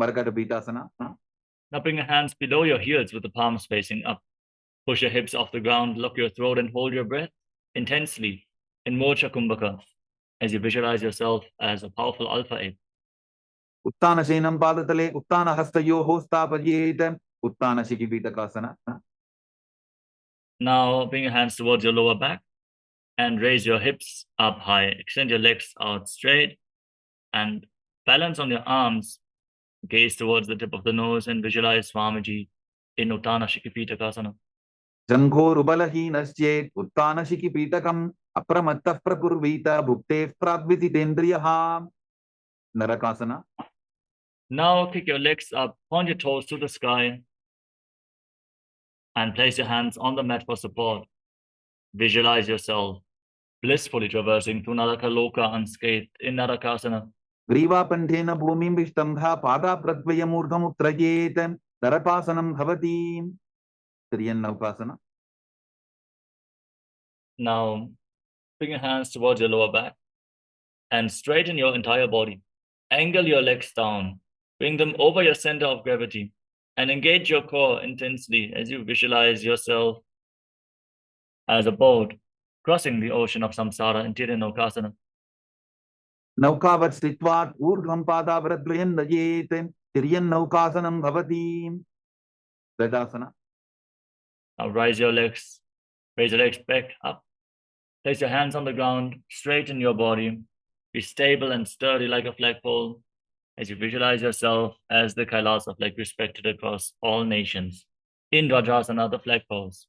Markatapitasana. Now bring your hands below your heels with the palms facing up. Push your hips off the ground, lock your throat and hold your breath intensely in Mocha Kumbhaka as you visualize yourself as a powerful alpha ape. Uttana shenam padatale uttana hastayo hostapajyet uttana shikipitakasana. Now bring your hands towards your lower back and raise your hips up high. Extend your legs out straight and balance on your arms. Gaze towards the tip of the nose and visualize Swamiji in Uttana Shikipitakasana. Jangho rubalahinaschet uttana shikipitakam apramattah prakurvita bhukte pradvititendriyaha. Narakasana. Now kick your legs up, point your toes to the sky, and place your hands on the mat for support. Visualize yourself blissfully traversing through Naraka Loka unscathed in Narakasana. Griva panthena bhumim vishtambha pada pratvayamurdham uttrayet narapasanam bhavati. Triyannaukasana. Now bring your hands towards your lower back and straighten your entire body. Angle your legs down. Bring them over your center of gravity and engage your core intensely as you visualize yourself as a boat crossing the ocean of samsara in Tiryannaukasana. Naukavat stitvat urdhvam pada vradvayannayet Tiryannaukasanam bhavati. Vedasana. Now raise your legs back up Place your hands on the ground, straighten your body, be stable and sturdy like a flagpole as you visualize yourself as the Kailasa flag respected across all nations. In Vajrasana, the flagpoles.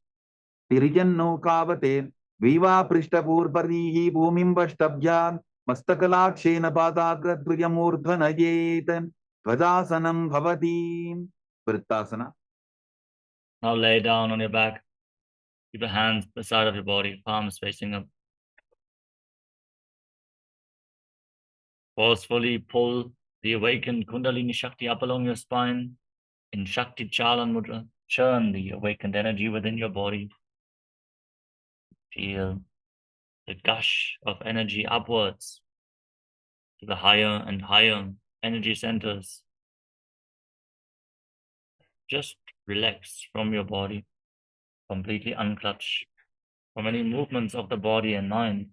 तिरिजन्नौकावते विवा पृष्ठपूर्वरीः भूमिं वष्टभ्यान् मस्तकलाक्षेन पादाग्रद्वयमूर्ध्वनयेत् ध्वजासनं भवति. Vrittasana. Now lay down on your back. Keep your hands by the side of your body, palms facing up. Forcefully pull the awakened Kundalini Shakti up along your spine in Shakti Chalan Mudra. Churn the awakened energy within your body. Feel the gush of energy upwards to the higher and higher energy centers. Just relax from your body, completely unclutch from any movements of the body and mind.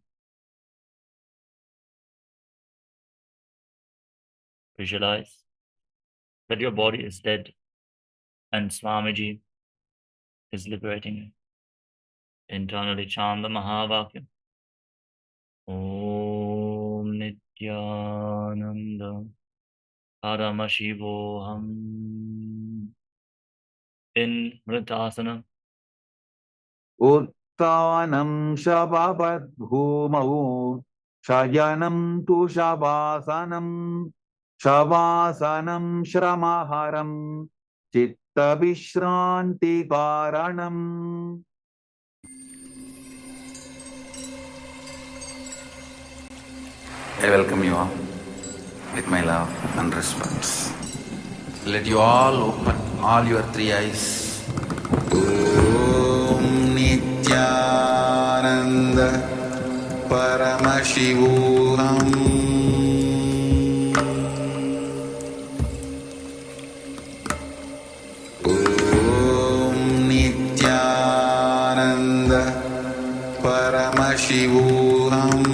Visualize that your body is dead and Swamiji is liberating you. Internally chant the Mahavakya. Om Nityananda Paramashivoham. In Vrittasana. Uttanam shababat bhumau shayanam tu shabasanam shavasanam shramaharam chitta vishranti karanam. I welcome you all with my love and respects. Let you all open all your three eyes. Om Nityananda Paramashivoham. Om Nityananda Paramashivoham.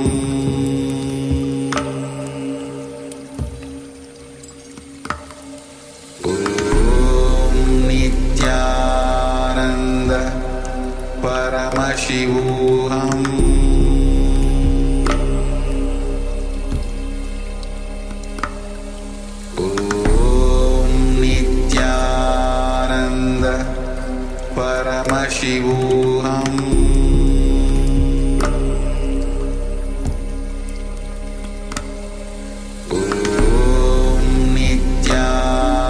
Paramashivoham. Om Nityananda Paramashivoham. Om Nityananda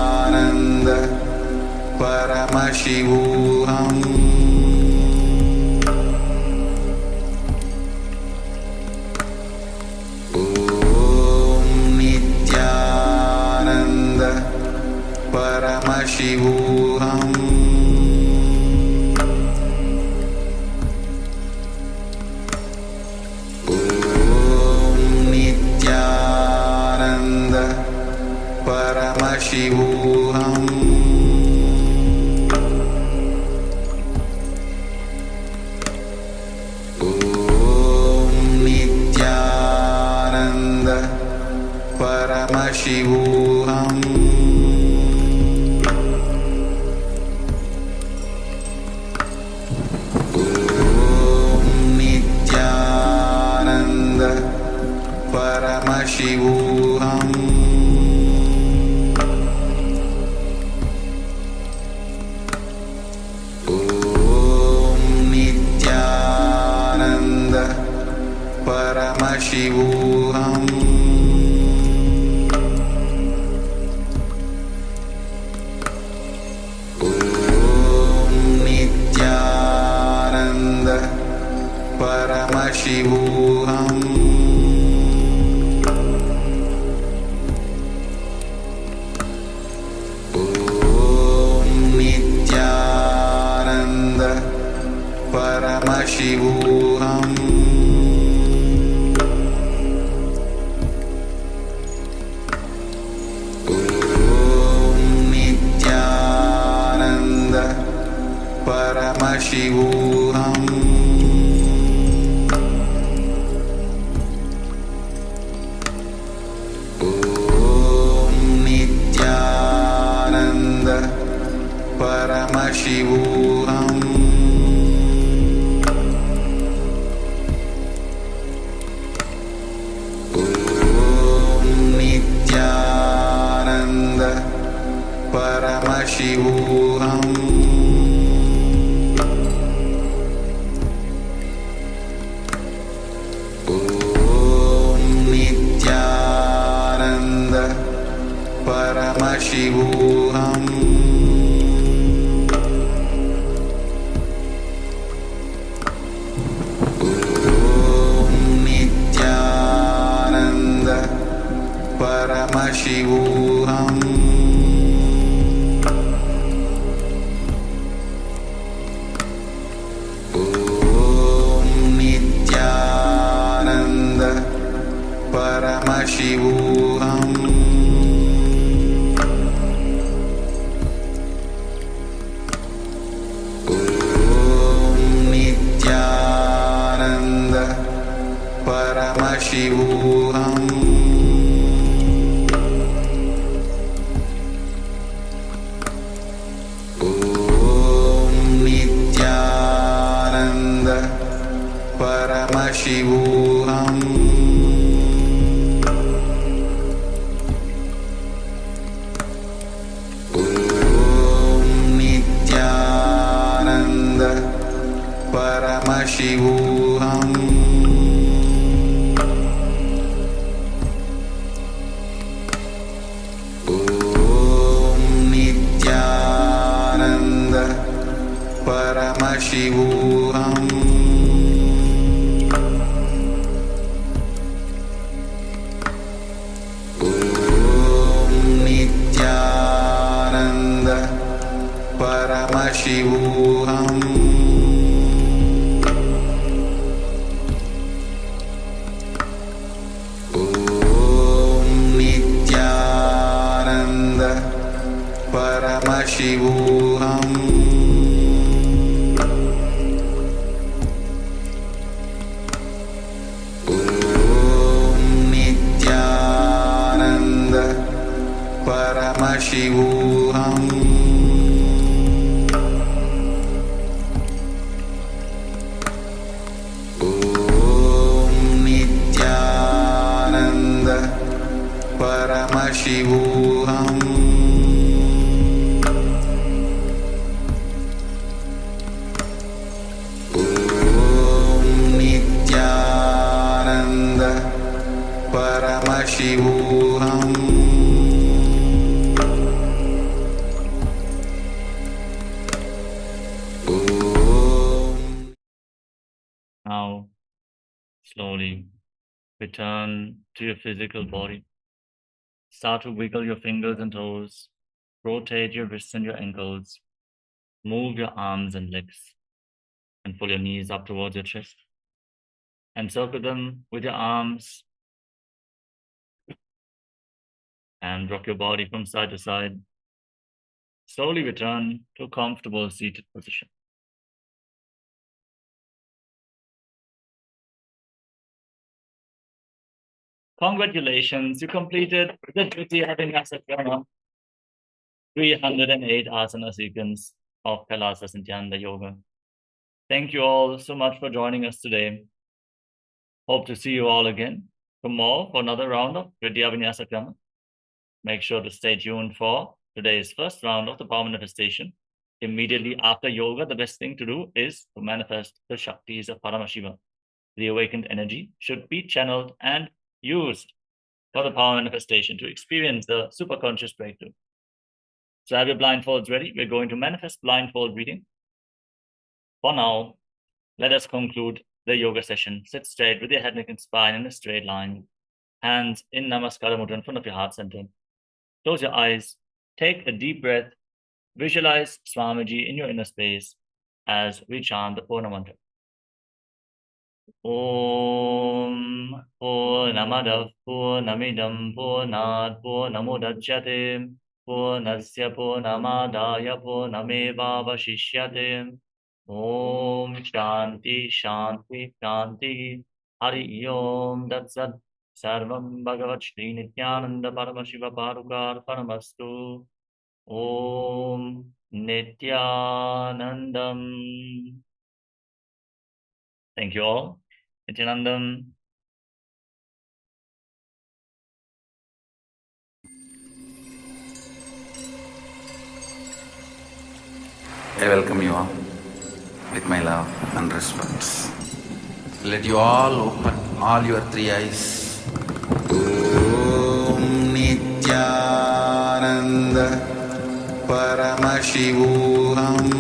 Paramashivoham. Paramashivoham. Om Nityananda Paramashivoham. Om Nityananda Paramashivoham. Paramashivoham. Om Nityananda Paramashivoham. Om Nityananda Paramashivoham. Paramashivoham. Om Nityananda Paramashivoham. Om Nityananda Paramashivoham. Paramashivoham Om Nityananda Paramashivoham Om Nityananda Paramashivoham Om Nityananda Paramashivoham Om Nityananda Paramashivoham Om Nityananda Paramashivoham Om Nityananda Paramashivoham Om Nityananda Paramashivoham Om Nityananda Paramashivoham Om Nityananda Paramashivoham Om Nityananda Paramashivoham Om Nityananda Paramashivoham Om Nityananda Paramashivoham Om. Now, slowly return to your physical body. Start to wiggle your fingers and toes. Rotate your wrists and your ankles. Move your arms and legs. And pull your knees up towards your chest. And circle them with your arms. And rock your body from side to side. Slowly return to a comfortable seated position. Congratulations, you completed the Vinyasa 308 asana sequence of Kailasa Santyanda Yoga. Thank you all so much for joining us today. Hope to see you all again tomorrow for another round of Vinyasa. Make sure to stay tuned for today's first round of the power manifestation. Immediately after yoga, the best thing to do is to manifest the Shaktis of Paramashiva. The awakened energy should be channeled and used for the power manifestation to experience the superconscious breakthrough. So have your blindfolds ready. We're going to manifest blindfold breathing. For now, let us conclude the yoga session. Sit straight with your head, neck, and spine in a straight line. Hands in Namaskara Mudra in front of your heart center. Close your eyes. Take a deep breath. Visualize Swamiji in your inner space as we chant the Purna mantra. Om Purnamadav Purnamidam Purnat Purnamudachyate Purnasya Purnamadaya Purnamevavashishyate. Om Shanti Shanti Shanti. Hari Om Datsat. Sarvam Bhagavat Shri Nityananda Paramashiva Parukar Paramastu. Om Nityanandam. Thank you all. Nityanandam. I welcome you all with my love and respects. Let you all open all your three eyes. Om Nityananda Paramashivoham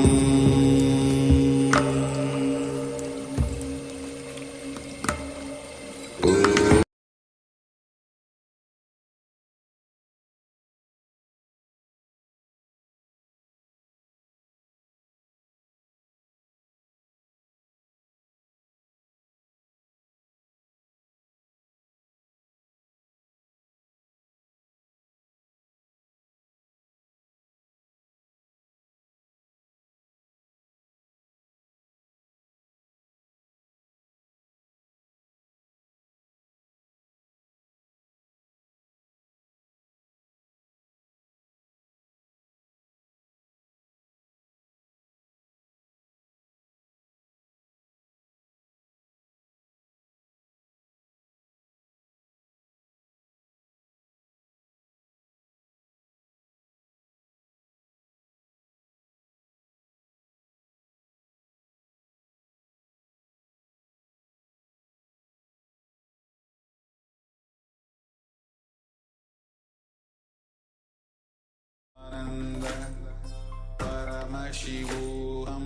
Paramashivoham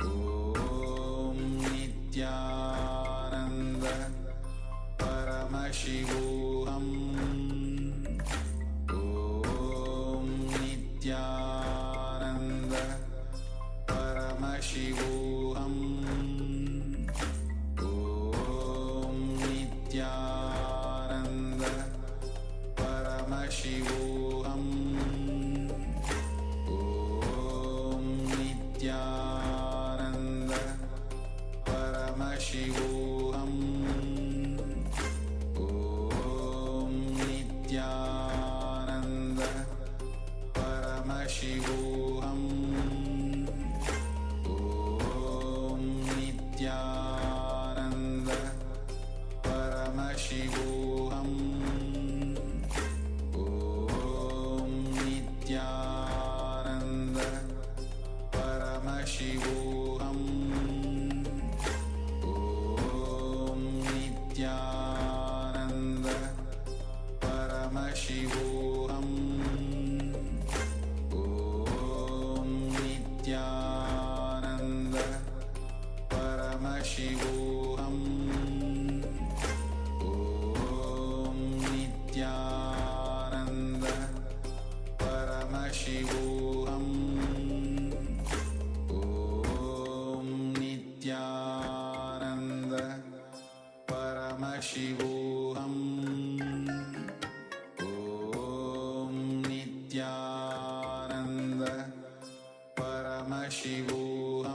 Om Nityananda Paramashivoham Om Nityananda Paramashivoham Om Nityananda Paramashivoham Paramashivoham Om Nityananda Paramashivoham Om Nityananda Paramashivoham Om Nityananda Paramashivoham Nityananda Paramashivoham Om Nityananda Paramashivoham Om Nityananda Paramashivoham Om Nityananda Paramashivoham Om Nityananda Paramashivoham Om Nityananda Paramashivoham Om Nityananda Paramashivoham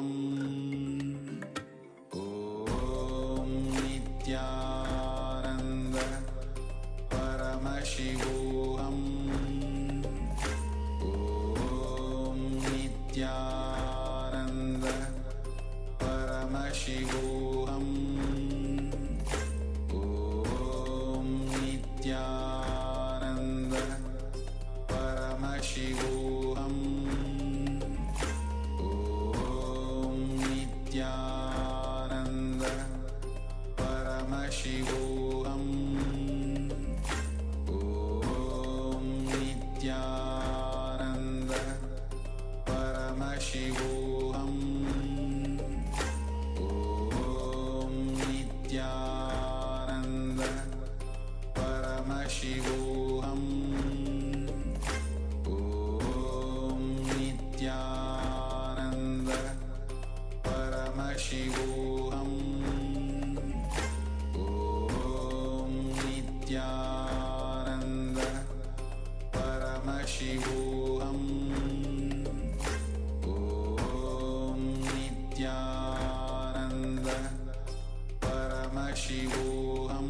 Nityananda Paramashivoham Om Nityananda Paramashivoham Om Nityananda Paramashivoham Om Nityananda Paramashivoham Om Nityananda Paramashivoham Om Nityananda Paramashivoham Om Nityananda Paramashivoham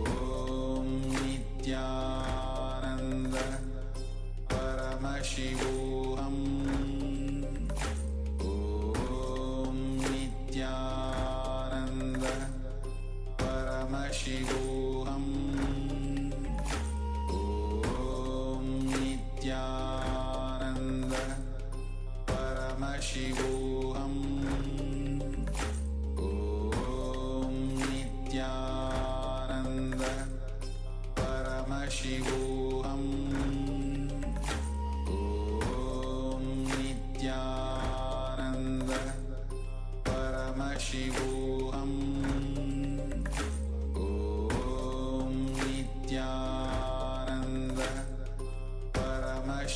Om Nityananda Paramashivoham Om Nityananda Paramashivoham Om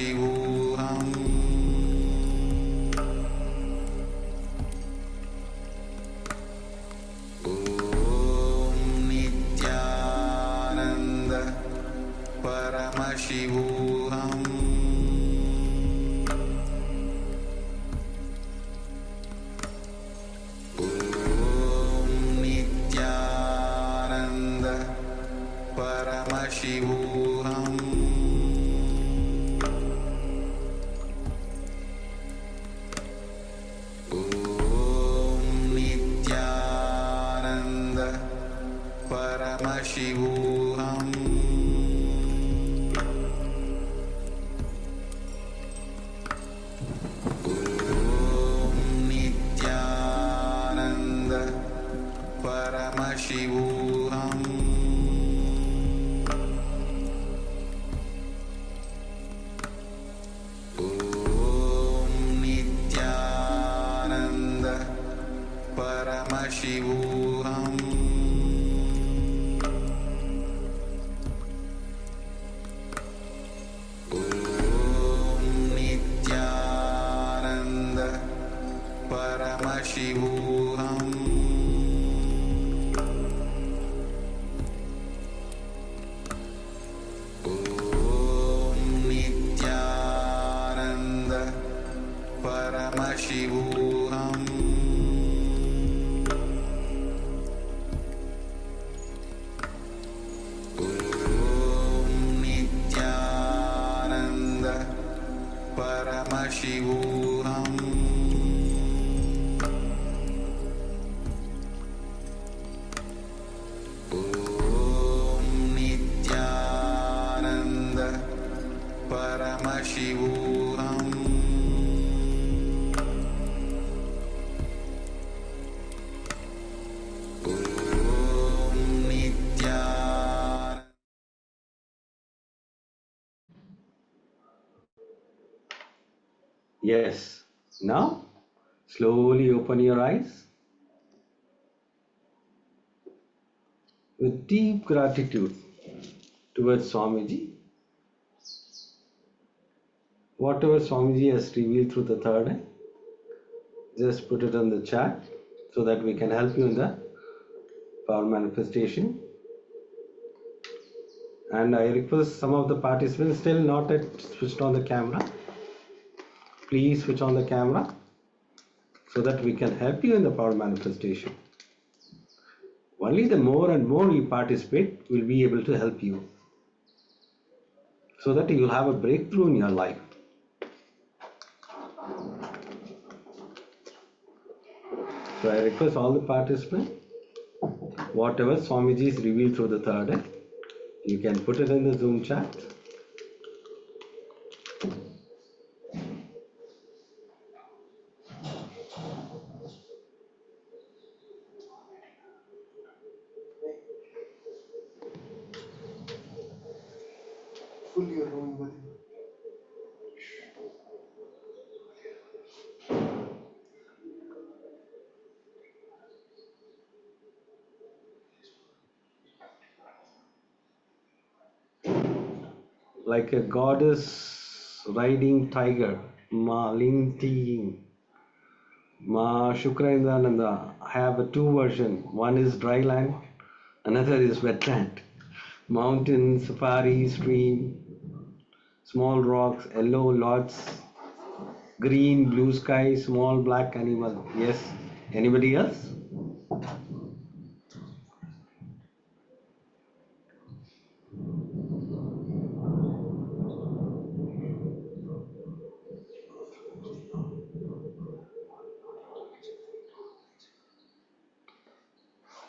Paramashivoham Om Nityananda Paramashivoham Om Nityananda Paramashivoham Om Nityananda Paramashivoham Om Nityananda Paramashivoham Om Nityananda Paramashivoham Om Nityananda Paramashivoham Om Nityananda Paramashivoham Om Nityananda Paramashivoham Om Nityananda Paramashivoham Om Nityananda Yes. Now, slowly open your eyes with deep gratitude towards Swamiji. Whatever Swamiji has revealed through the third eye, just put it on the chat so that we can help you in the power manifestation. And I request some of the participants still not yet switched on the camera. Please switch on the camera so that we can help you in the power manifestation. Only the more and more you participate, we'll be able to help you so that you'll have a breakthrough in your life. So I request all the participants, whatever Swamiji is revealed through the third eye, you can put it in the Zoom chat. Fully alone with him. Like a goddess riding tiger, Ma Ling Ting, Ma Shukrendananda. I have a two version. One is dry land, another is wetland. Mountain, safari, stream, small rocks, yellow lots, green, blue sky, small black animal. Yes. Anybody else?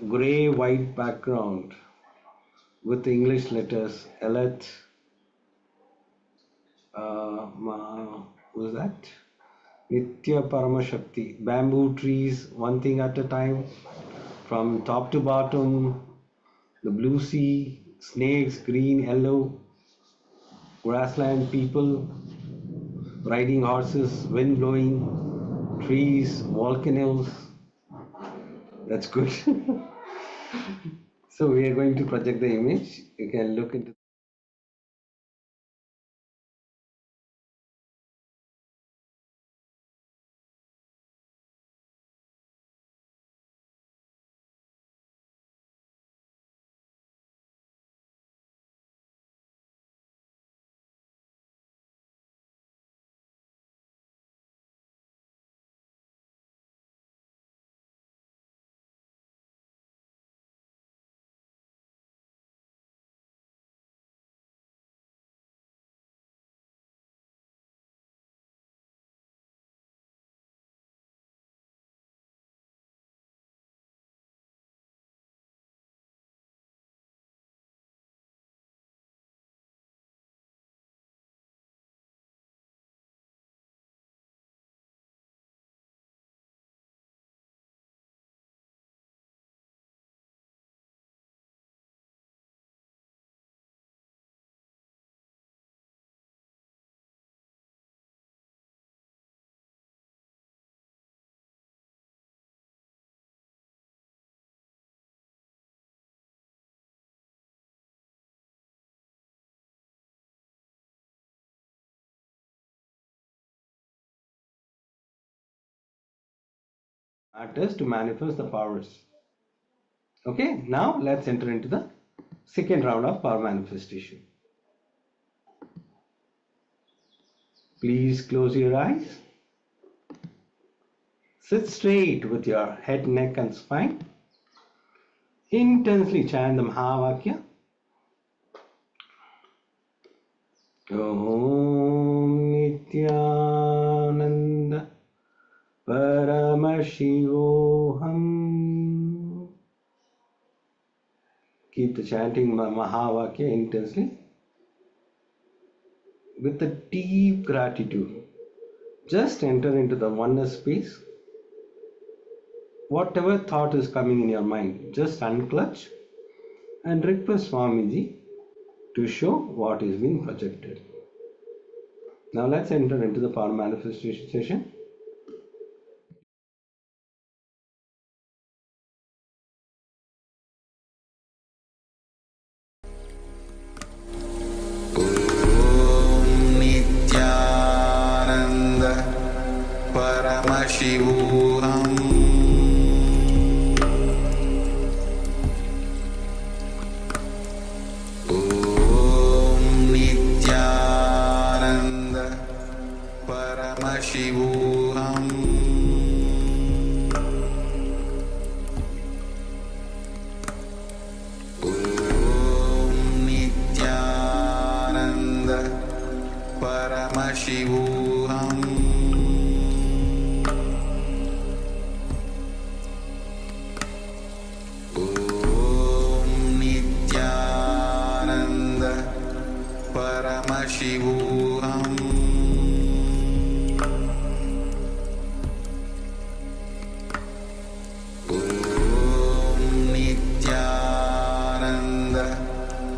Grey white background with English letters. Elet. Who's that? Nitya Paramashakti. Bamboo trees, one thing at a time, from top to bottom. The blue sea, snakes, green, yellow, grassland, people, riding horses, wind blowing, trees, volcanoes. That's good. So we are going to project the image. You can look into matters to manifest the powers. Okay, now let's enter into the second round of power manifestation. Please close your eyes. Sit straight with your head, neck and spine. Intensely chant the Mahavakya. Om Nityananda Paramashivoham. Keep the chanting Mahavakya intensely with a deep gratitude. Just enter into the oneness space. Whatever thought is coming in your mind, just unclutch and request Swamiji to show what is being projected. Now let's enter into the power manifestation session. Nityananda Paramashivoham Om Nityananda Paramashivoham Om Nityananda Paramashivoham Om Nityananda Paramashivoham Om Nityananda Paramashivoham Om Nityananda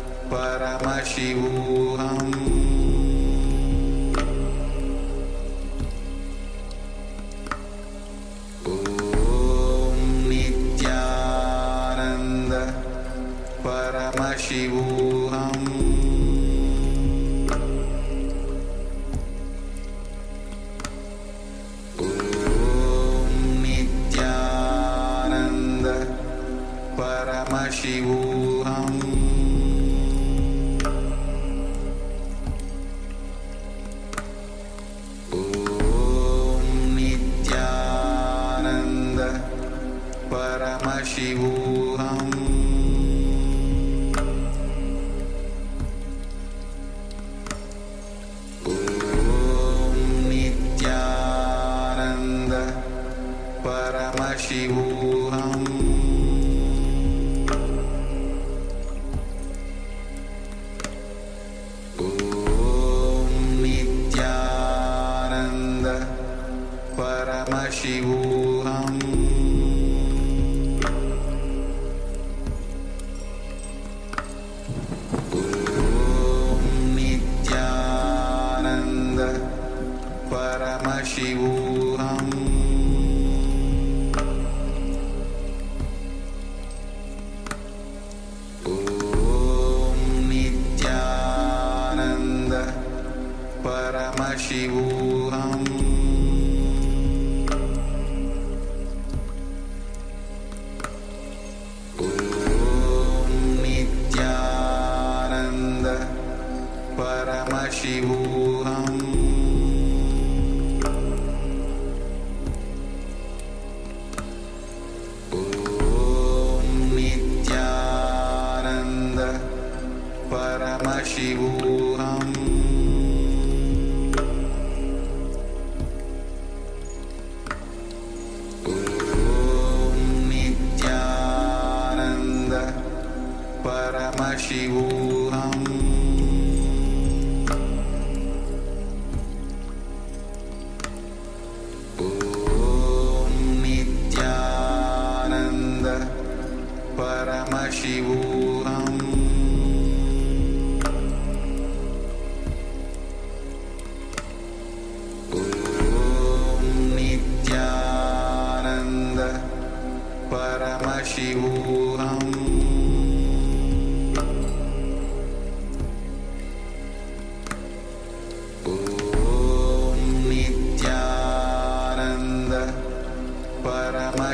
Paramashivoham Om Nityananda Paramashivoham Om Nityananda Paramashivoham Om Nityananda Paramashivoham Om Nityananda Paramashivoham Om Nityananda Paramashivoham Om Nityananda Paramashivoham Om Nityananda Paramashivoham Om Nityananda Paramashivoham Om Nityananda Paramashivoham Om Nityananda Paramashivoham Om Nityananda Paramashivoham Om Nityananda Paramashivoham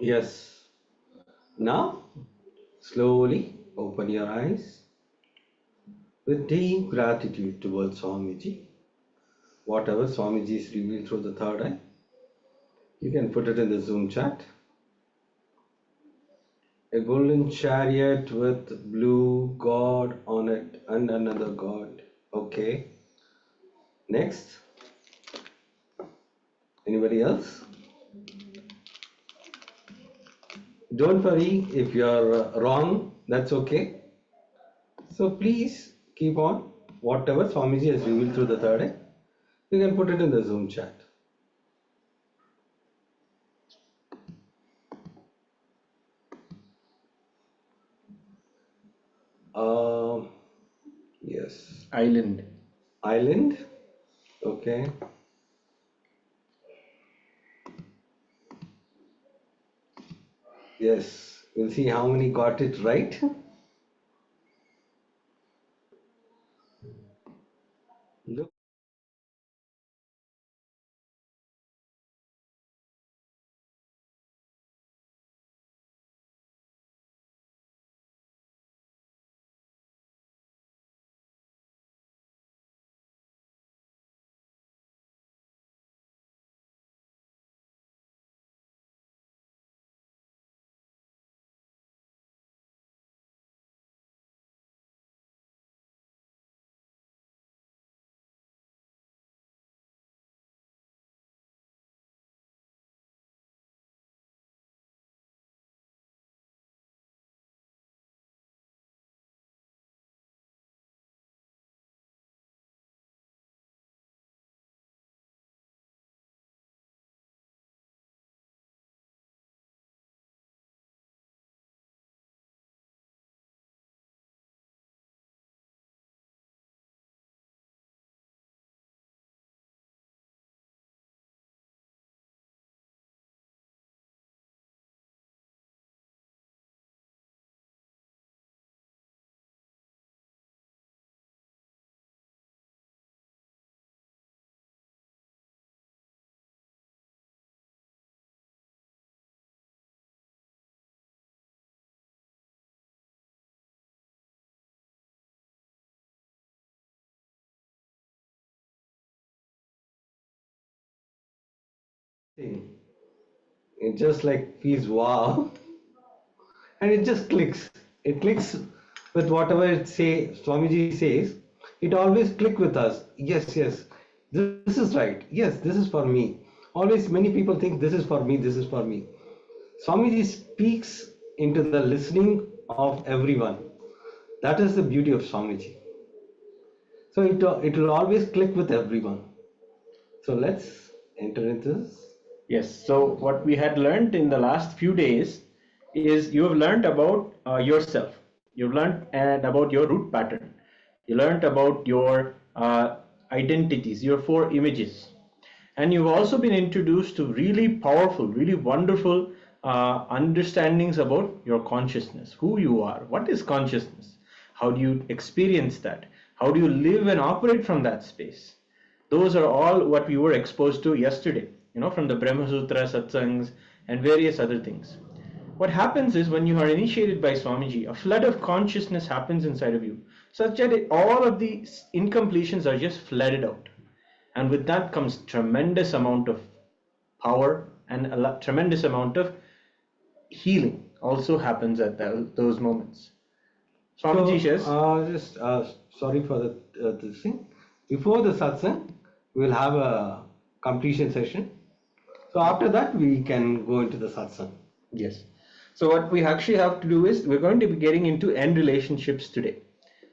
Yes. Now, slowly open your eyes with deep gratitude towards Swamiji. Whatever Swamiji is revealed through the third eye, you can put it in the Zoom chat. A golden chariot with blue god on it and another god. Okay. Next. Anybody else? Don't worry if you're wrong, that's okay. So please keep on. Whatever Swamiji has revealed through the third eye, you can put it in the Zoom chat. Yes. Island. Island. Okay. Yes. We'll see how many got it right. Look. It just like feels wow, and it just clicks. It clicks with whatever Swamiji says. It always click with us. Yes, yes, this is right. Yes, this is for me. Always many people think this is for me, this is for me. Swamiji speaks into the listening of everyone. That is the beauty of Swamiji. So it will always click with everyone. So let's enter into this. Yes, so what we had learned in the last few days is you have learned about yourself. You've learned about your root pattern. You learned about your identities, your 4 images. And you've also been introduced to really powerful, really wonderful understandings about your consciousness, who you are, what is consciousness, how do you experience that, how do you live and operate from that space. Those are all what we were exposed to yesterday, from the Brahma Sutra, satsangs, and various other things. What happens is when you are initiated by Swamiji, a flood of consciousness happens inside of you, such that all of the incompletions are just flooded out. And with that comes tremendous amount of power, and a tremendous amount of healing also happens at those moments. Swamiji says, sorry for this thing. Before the satsang, we'll have a completion session. So after that, we can go into the satsang. Yes. So what we actually have to do is we're going to be getting into end relationships today.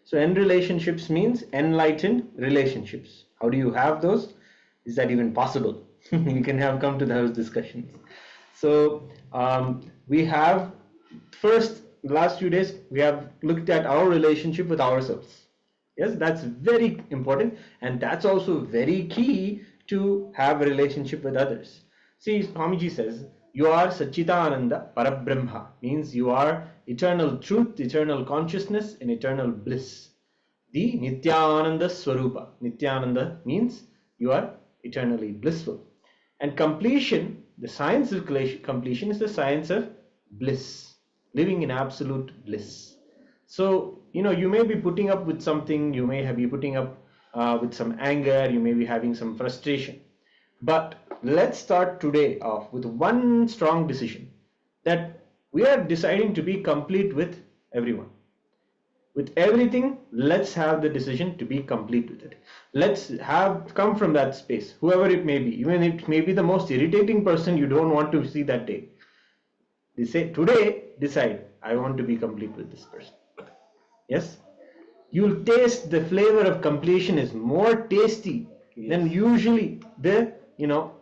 So end relationships means enlightened relationships. How do you have those? Is that even possible? We can come to those discussions. So we have last few days we have looked at our relationship with ourselves. Yes, that's very important, and that's also very key to have a relationship with others. See, Swamiji says, you are Satchitananda Parabrahma, means you are eternal truth, eternal consciousness, and eternal bliss. The Nityananda Swarupa. Nityananda means you are eternally blissful. And completion, the science of completion is the science of bliss, living in absolute bliss. So, you may be putting up with something, you may be putting up with some anger, you may be having some frustration. But let's start today off with one strong decision that we are deciding to be complete with everyone. With everything, let's have the decision to be complete with it. Let's come from that space, whoever it may be, even if it may be the most irritating person you don't want to see that day. They say, today, decide, I want to be complete with this person. Yes? You'll taste the flavor of completion is more tasty than usually the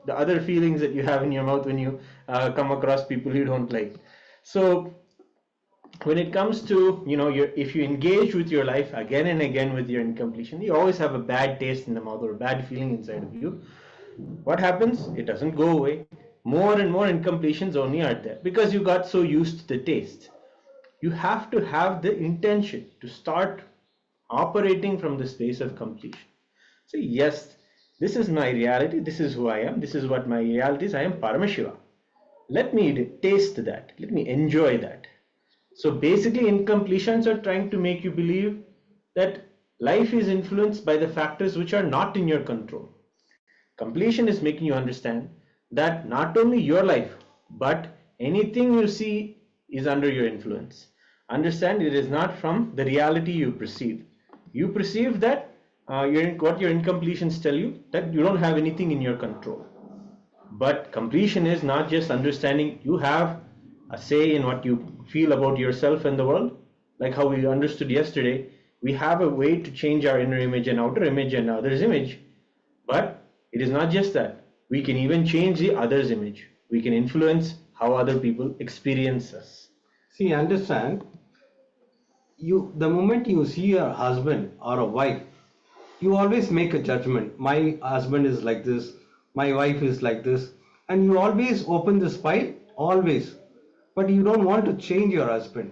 other feelings that you have in your mouth when you come across people you don't like. So when it comes to, if you engage with your life again and again with your incompletion, you always have a bad taste in the mouth or a bad feeling inside of you. What happens? It doesn't go away. More and more incompletions only are there because you got so used to the taste. You have to have the intention to start operating from the space of completion. So yes, this is my reality, this is who I am, this is what my reality is, I am Paramashiva. Let me taste that, let me enjoy that. So basically incompletions are trying to make you believe that life is influenced by the factors which are not in your control. Completion is making you understand that not only your life, but anything you see is under your influence. Understand it is not from the reality you perceive. You perceive that what your incompletions tell you, that you don't have anything in your control. But completion is not just understanding you have a say in what you feel about yourself and the world. Like how we understood yesterday, we have a way to change our inner image and outer image and others' image. But it is not just that. We can even change the other's image. We can influence how other people experience us. See, understand, the moment you see a husband or a wife, you always make a judgment. My husband is like this, my wife is like this, and you always open this file, always. But you don't want to change your husband.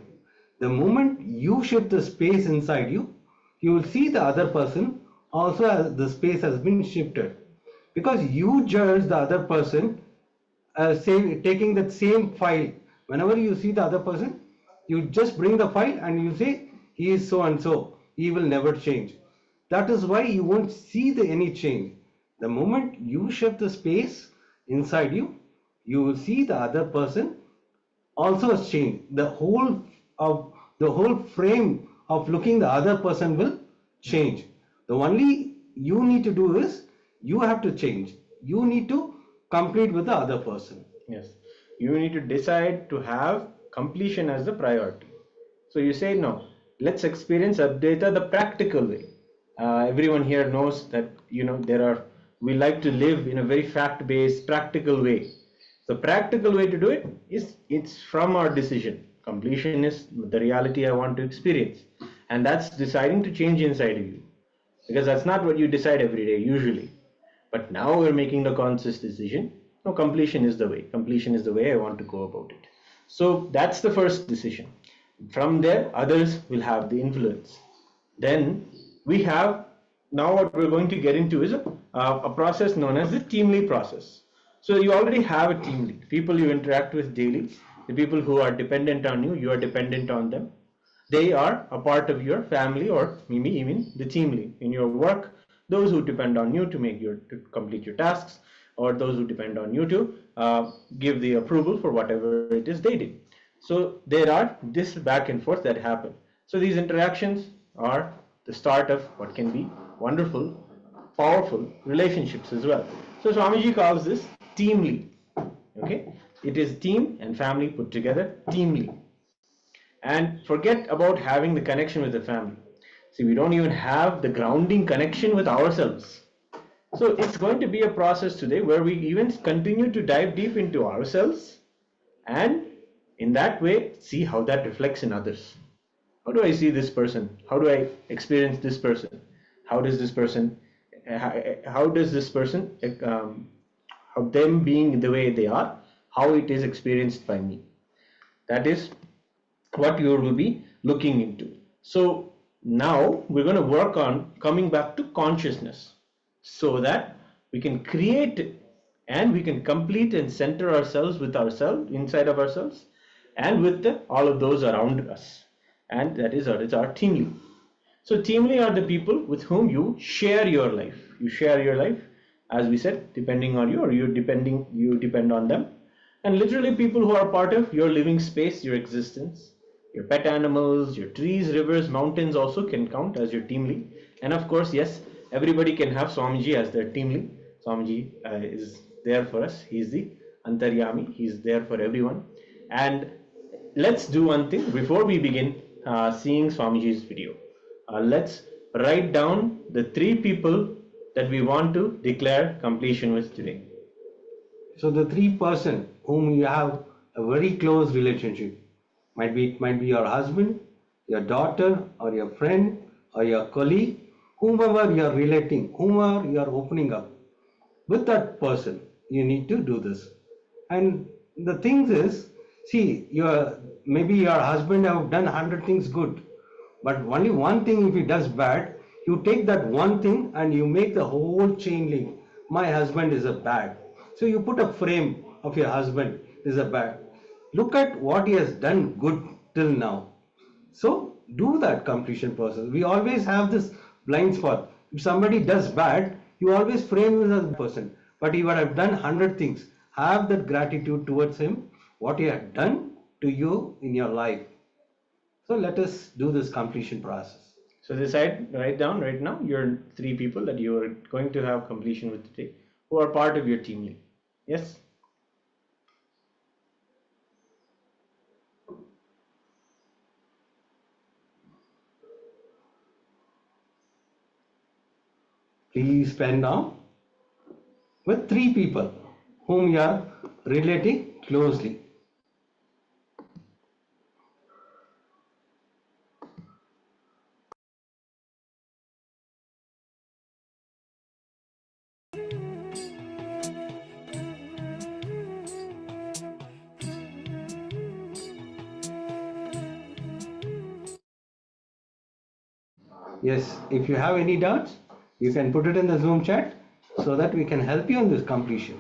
The moment you shift the space inside you, you will see the other person also as the space has been shifted. Because you judge the other person taking that same file. Whenever you see the other person, you just bring the file and you say, he is so and so, he will never change. That is why you won't see any change. The moment you shift the space inside you, you will see the other person also has changed. The whole frame of looking the other person will change. The only you need to do is you have to change. You need to complete with the other person. Yes. You need to decide to have completion as the priority. So you say, no, let's experience Advaita the practical way. Everyone here knows that, we like to live in a very fact-based, practical way. The practical way to do it is, it's from our decision. Completion is the reality I want to experience. And that's deciding to change inside of you. Because that's not what you decide every day, usually. But now we're making the conscious decision. No, completion is the way. Completion is the way I want to go about it. So that's the first decision. From there, others will have the influence. Then we have, now what we're going to get into is a process known as the teamly process. So you already have a team lead, people you interact with daily, the people who are dependent on you, you are dependent on them. They are a part of your family, or maybe even the team lead in your work, those who depend on you to complete your tasks, or those who depend on you to give the approval for whatever it is they did. So there are this back and forth that happen. So these interactions are the start of what can be wonderful, powerful relationships as well. So Swamiji calls this teamly. Okay, it is team and family put together, teamly. And forget about having the connection with the family. See, we don't even have the grounding connection with ourselves. So it's going to be a process today where we even continue to dive deep into ourselves, and in that way see how that reflects in others. How do I see this person? How do I experience this person? How does this person how them being the way they are, how it is experienced by me? That is what you will be looking into. So now we're going to work on coming back to consciousness, so that we can create and we can complete and center ourselves with ourselves, inside of ourselves, and with all of those around us. And that is our teamly. So teamly are the people with whom you share your life. You share your life, as we said, depending on you, or you depend on them. And literally people who are part of your living space, your existence. Your pet animals, your trees, rivers, mountains also can count as your teamly. And of course, yes, everybody can have Swamiji as their teamly. Swamiji is there for us. He's the Antaryami. He's there for everyone. And let's do one thing before we begin seeing Swamiji's video. Let's write down the 3 people that we want to declare completion with today. So the 3 person whom you have a very close relationship, it might be your husband, your daughter, or your friend, or your colleague, whomever you are relating, whomever you are opening up. With that person, you need to do this. And the thing is, see, maybe your husband have done 100 things good, but only one thing if he does bad, you take that one thing and you make the whole chain link. My husband is a bad. So you put a frame of your husband is a bad. Look at what he has done good till now. So do that completion process. We always have this blind spot. If somebody does bad, you always frame him as a person. But he would have done 100 things. Have that gratitude towards him, what he had done to you in your life. So let us do this completion process. So decide, write down right now your 3 people that you are going to have completion with today, who are part of your team. Yes? Please pen down with 3 people whom you are relating closely. Yes, if you have any doubts, you can put it in the Zoom chat so that we can help you in this completion.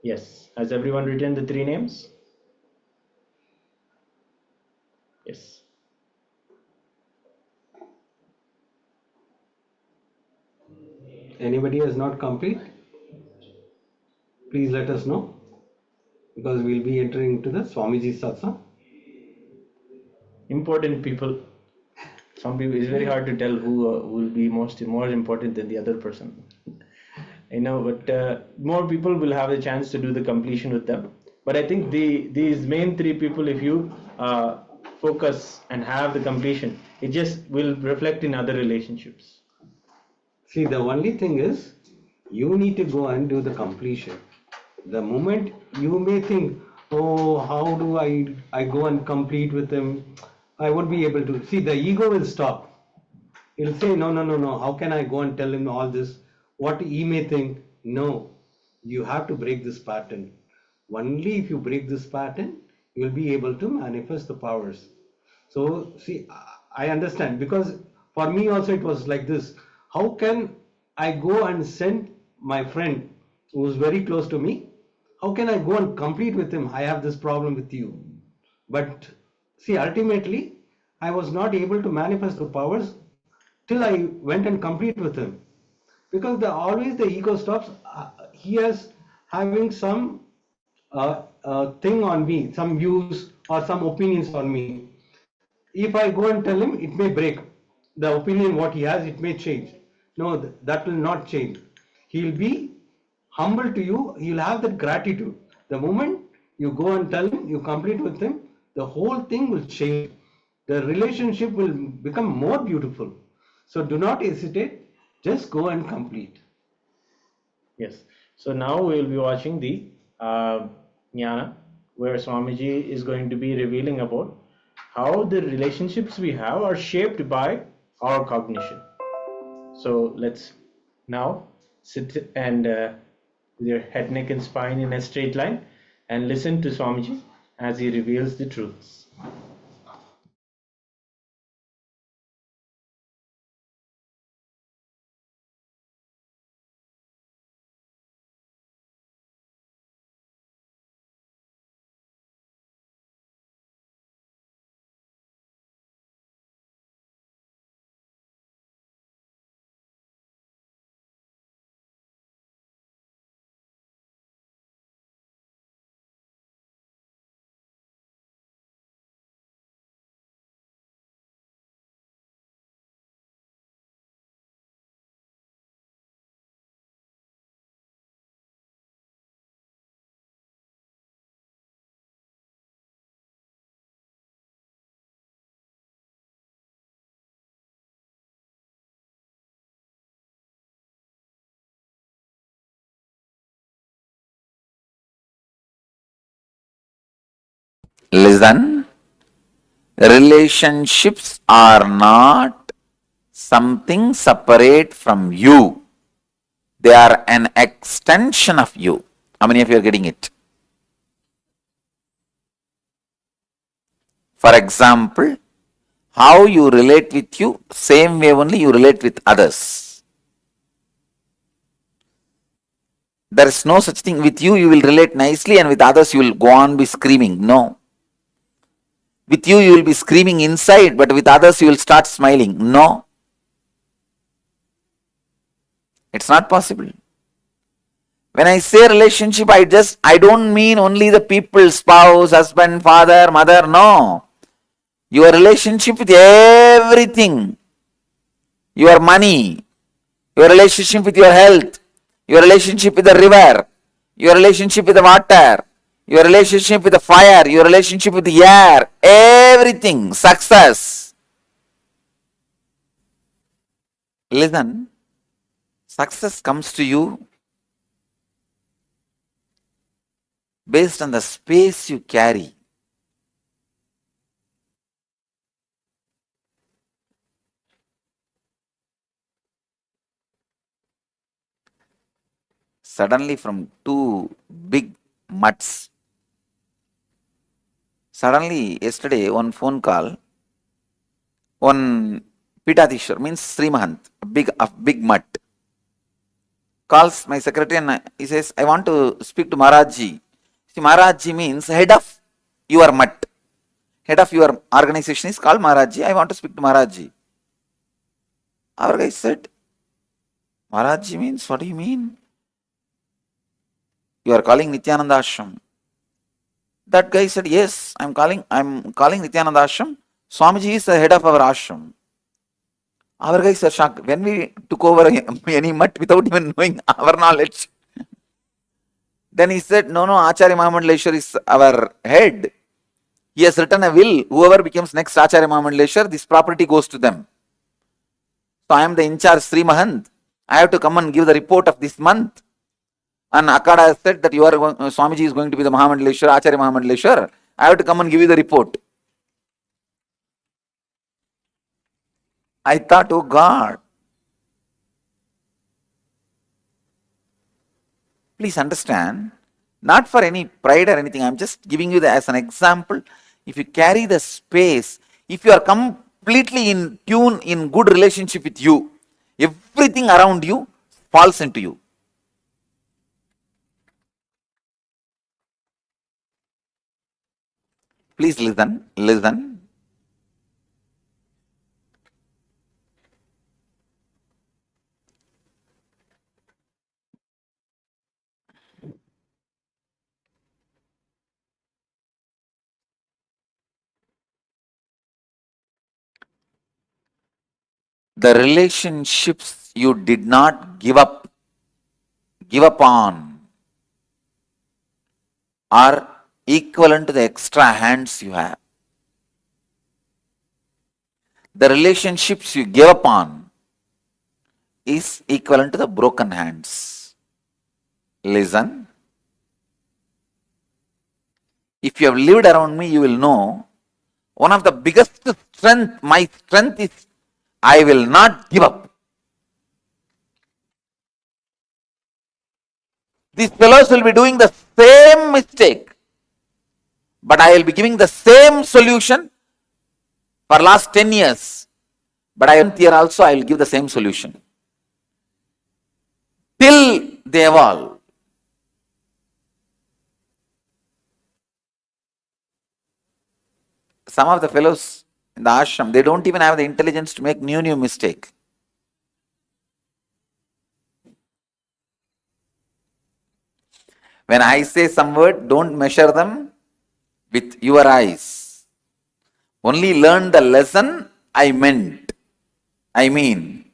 Yes. Has everyone written the 3 names? Yes. Anybody has not complete? Please let us know, because we'll be entering into the Swamiji Satsang. Important people. Some people, it's very hard to tell who will be more important than the other person. But more people will have a chance to do the completion with them. But I think these main 3 people, if you focus and have the completion, it just will reflect in other relationships. See, the only thing is, you need to go and do the completion. The moment you may think, oh, how do I go and complete with him? I won't be able to. See, the ego will stop. He'll say, no, no, no, no. How can I go and tell him all this? What he may think? No, you have to break this pattern. Only if you break this pattern, you'll be able to manifest the powers. So, see, I understand, because for me also it was like this. How can I go and send my friend who's very close to me? How can I go and complete with him? I have this problem with you. But see, ultimately, I was not able to manifest the powers till I went and complete with him. Because always the ego stops. He is having some thing on me, some views or some opinions on me. If I go and tell him, it may break. The opinion what he has, it may change. No, that will not change. He'll be humble to you. He'll have that gratitude. The moment you go and tell him, you complete with him, the whole thing will change. The relationship will become more beautiful. So do not hesitate. Just go and complete. Yes. So now we will be watching the Jnana, where Swamiji is going to be revealing about how the relationships we have are shaped by our cognition. So let's now sit and with your head, neck, and spine in a straight line and listen to Swamiji as he reveals the truths. Listen, relationships are not something separate from you. They are an extension of you. How many of you are getting it? For example, how you relate with you, same way only you relate with others. There is no such thing. With you will relate nicely, and with others you will go on be screaming. No. With you will be screaming inside, but with others you will start smiling. No. It's not possible. When I say relationship, I don't mean only the people, spouse, husband, father, mother. No. Your relationship with everything. Your money, your relationship with your health, your relationship with the river, your relationship with the water, your relationship with the fire, your relationship with the air, everything, success. Listen, success comes to you based on the space you carry. Suddenly from two big mutts, suddenly yesterday one phone call, one Pitadishwar means Sri Mahant, a big mutt, calls my secretary and he says, I want to speak to Maharajji. See, Maharajji means head of your mat. Head of your organization is called Maharajji. I want to speak to Maharajji. Our guy said, Maharajji means, what do you mean? You are calling Nityananda Ashram. That guy said, yes, I'm calling Nityananda Ashram. Swamiji is the head of our ashram. Our guys are shocked. When we took over any mat without even knowing our knowledge. Then he said, no, Acharya Mahamandaleshwar is our head. He has written a will. Whoever becomes next Acharya Mahamandaleshwar, this property goes to them. So I am the in charge Sri Mahant. I have to come and give the report of this month. And Akada has said that Swamiji is going to be the Mahamandaleshwar, Acharya Mahamandaleshwar. I have to come and give you the report. I thought, oh God, please understand, not for any pride or anything, I'm just giving you as an example. If you carry the space, if you are completely in tune, in good relationship with you, everything around you falls into you. Please listen. The relationships you did not give up on are equivalent to the extra hands you have. The relationships you gave up on is equivalent to the broken hands. Listen. If you have lived around me, you will know one of the biggest my strength is I will not give up. These fellows will be doing the same mistake, but I will be giving the same solution for last 10 years. But here also I will give the same solution. Till they evolve. Some of the fellows in the ashram, they don't even have the intelligence to make new mistake. When I say some word, don't measure them with your eyes. Only learn the lesson I meant. I mean.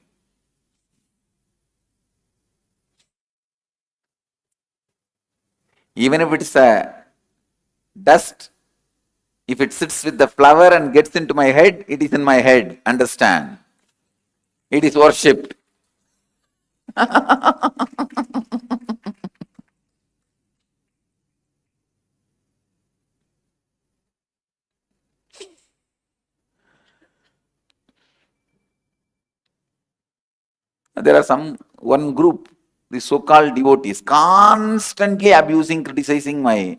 Even if it's a dust, if it sits with the flower and gets into my head, it is in my head. Understand? It is worshipped. There are one group, the so-called devotees, constantly abusing, criticizing my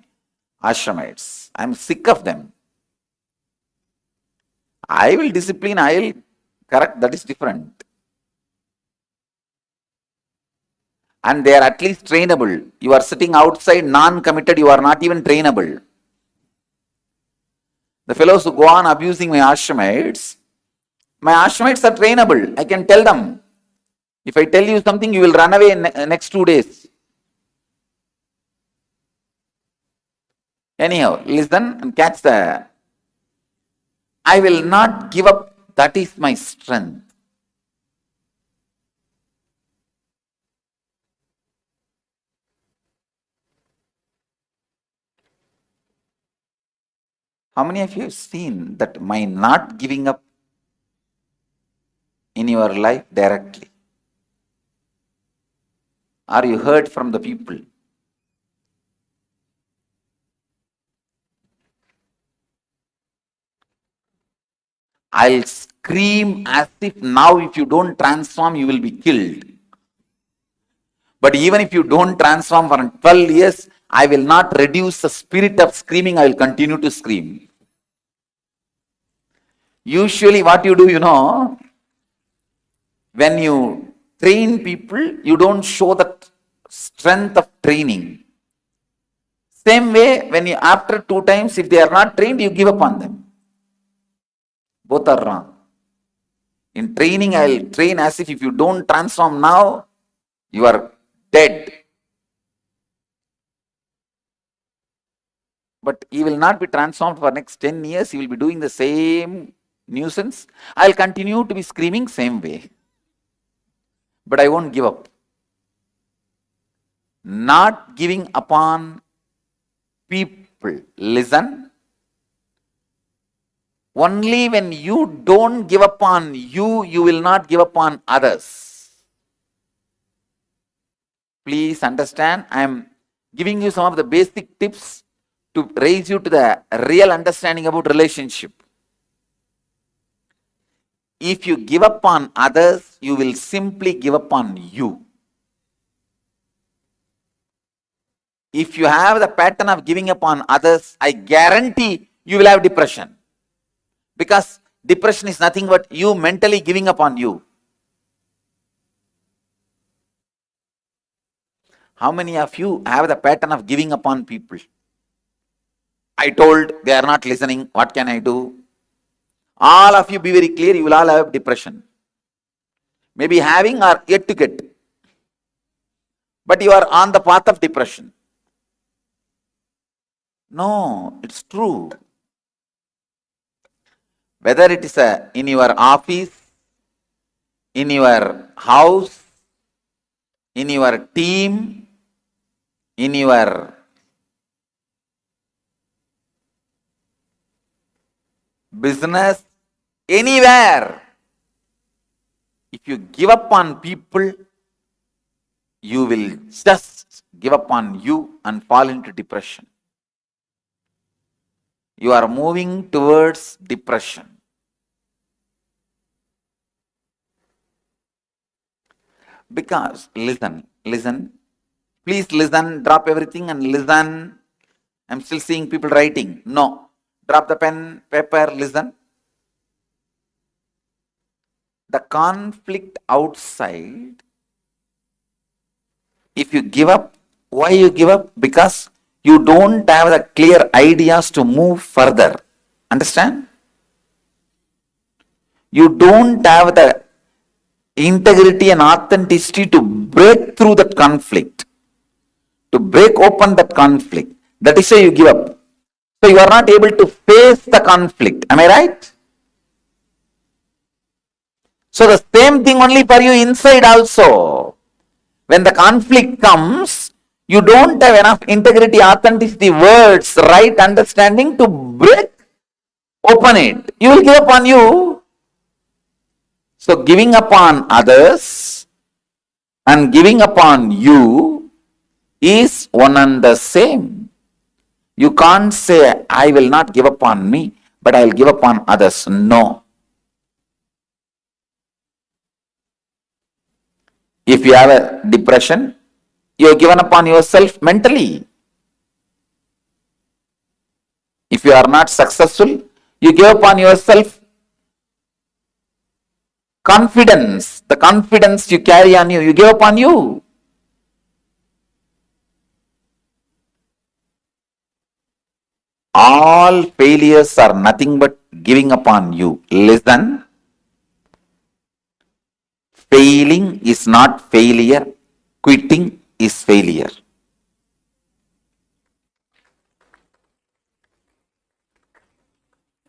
ashramites. I am sick of them. I will discipline, I will correct, that is different. And they are at least trainable. You are sitting outside non-committed, you are not even trainable. The fellows who go on abusing my ashramites are trainable. I can tell them. If I tell you something, you will run away in next 2 days. Anyhow, listen and catch the... I will not give up. That is my strength. How many of you have seen that my not giving up in your life directly? Or you heard from the people? I'll scream as if now if you don't transform, you will be killed. But even if you don't transform for 12 years, I will not reduce the spirit of screaming, I will continue to scream. Usually what you do, when you train people, you don't show the strength of training. Same way, when you after 2 times, if they are not trained, you give up on them. Both are wrong. In training, I will train as if you don't transform now, you are dead. But he will not be transformed for next 10 years. He will be doing the same nuisance. I will continue to be screaming same way. But I won't give up. Not giving upon people. Listen. Only when you don't give up on you, you will not give up on others. Please understand, I am giving you some of the basic tips to raise you to the real understanding about relationship. If you give up on others, you will simply give up on you. If you have the pattern of giving up on others, I guarantee you will have depression. Because depression is nothing but you mentally giving up on you. How many of you have the pattern of giving up on people? I told, they are not listening, what can I do? All of you be very clear, you will all have depression. Maybe having or yet to get. But you are on the path of depression. No, it's true. Whether it is in your office, in your house, in your team, in your business, anywhere. If you give up on people, you will just give up on you and fall into depression. You are moving towards depression. Because, listen, please listen, drop everything and listen. I'm still seeing people writing. No, drop the pen, paper, listen. The conflict outside, if you give up, why you give up? Because you don't have the clear ideas to move further. Understand? You don't have the integrity and authenticity to break through that conflict, to break open that conflict. That is why you give up. So you are not able to face the conflict. Am I right? So the same thing only for you inside also. When the conflict comes, you don't have enough integrity, authenticity, words, right understanding to break open it. You will give up on you. So giving upon others and giving upon you is one and the same. You can't say, I will not give up on me, but I will give up on others. No. If you have a depression, you are given up on yourself mentally. If you are not successful, you give up on yourself confidence. The confidence you carry on you, you give up on you. All failures are nothing but giving up on you. Listen. Failing is not failure. Quitting is failure.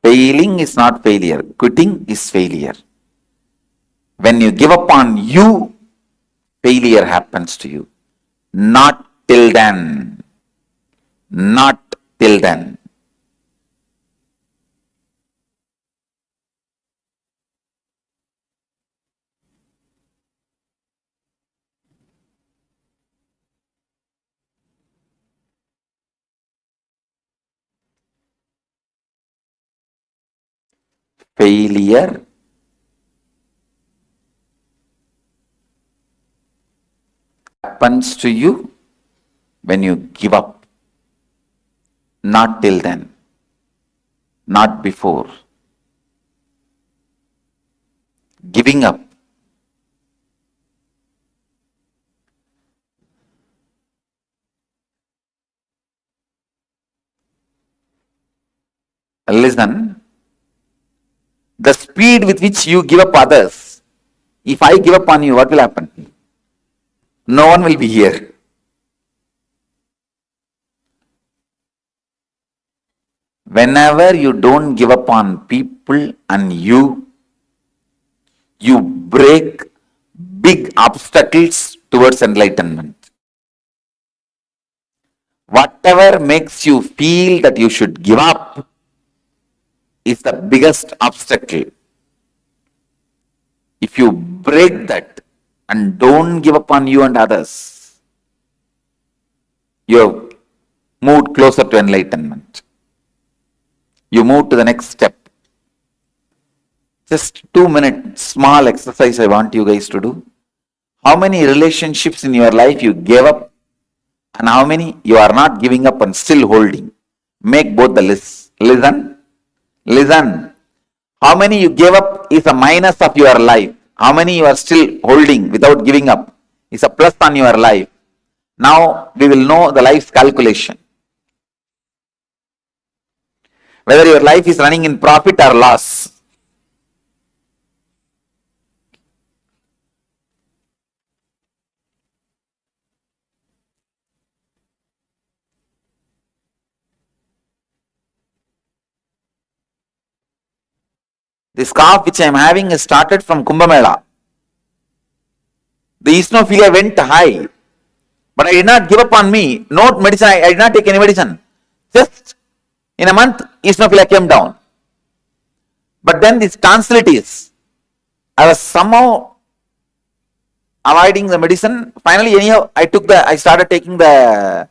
Failing is not failure. Quitting is failure. When you give up on you, failure happens to you. Not till then. Not till then. Failure happens to you when you give up. Not till then. Not before. Giving up listen, the speed with which you give up others, if I give up on you, what will happen? No one will be here. Whenever you don't give up on people and you break big obstacles towards enlightenment. Whatever makes you feel that you should give up is the biggest obstacle. If you break that and don't give up on you and others, you have moved closer to enlightenment. You move to the next step. Just 2-minute small exercise I want you guys to do. How many relationships in your life you gave up and how many you are not giving up and still holding? Make both the lists. Listen. How many you gave up is a minus of your life. How many you are still holding without giving up is a plus on your life. Now we will know the life's calculation. Whether your life is running in profit or loss. This cough which I am having is started from Kumbh Mela. The eosinophilia went high, but I did not give up on me. No medicine, I did not take any medicine. Just in a month, eosinophilia came down. But then this tonsillitis, I was somehow avoiding the medicine. Finally, anyhow, I started taking the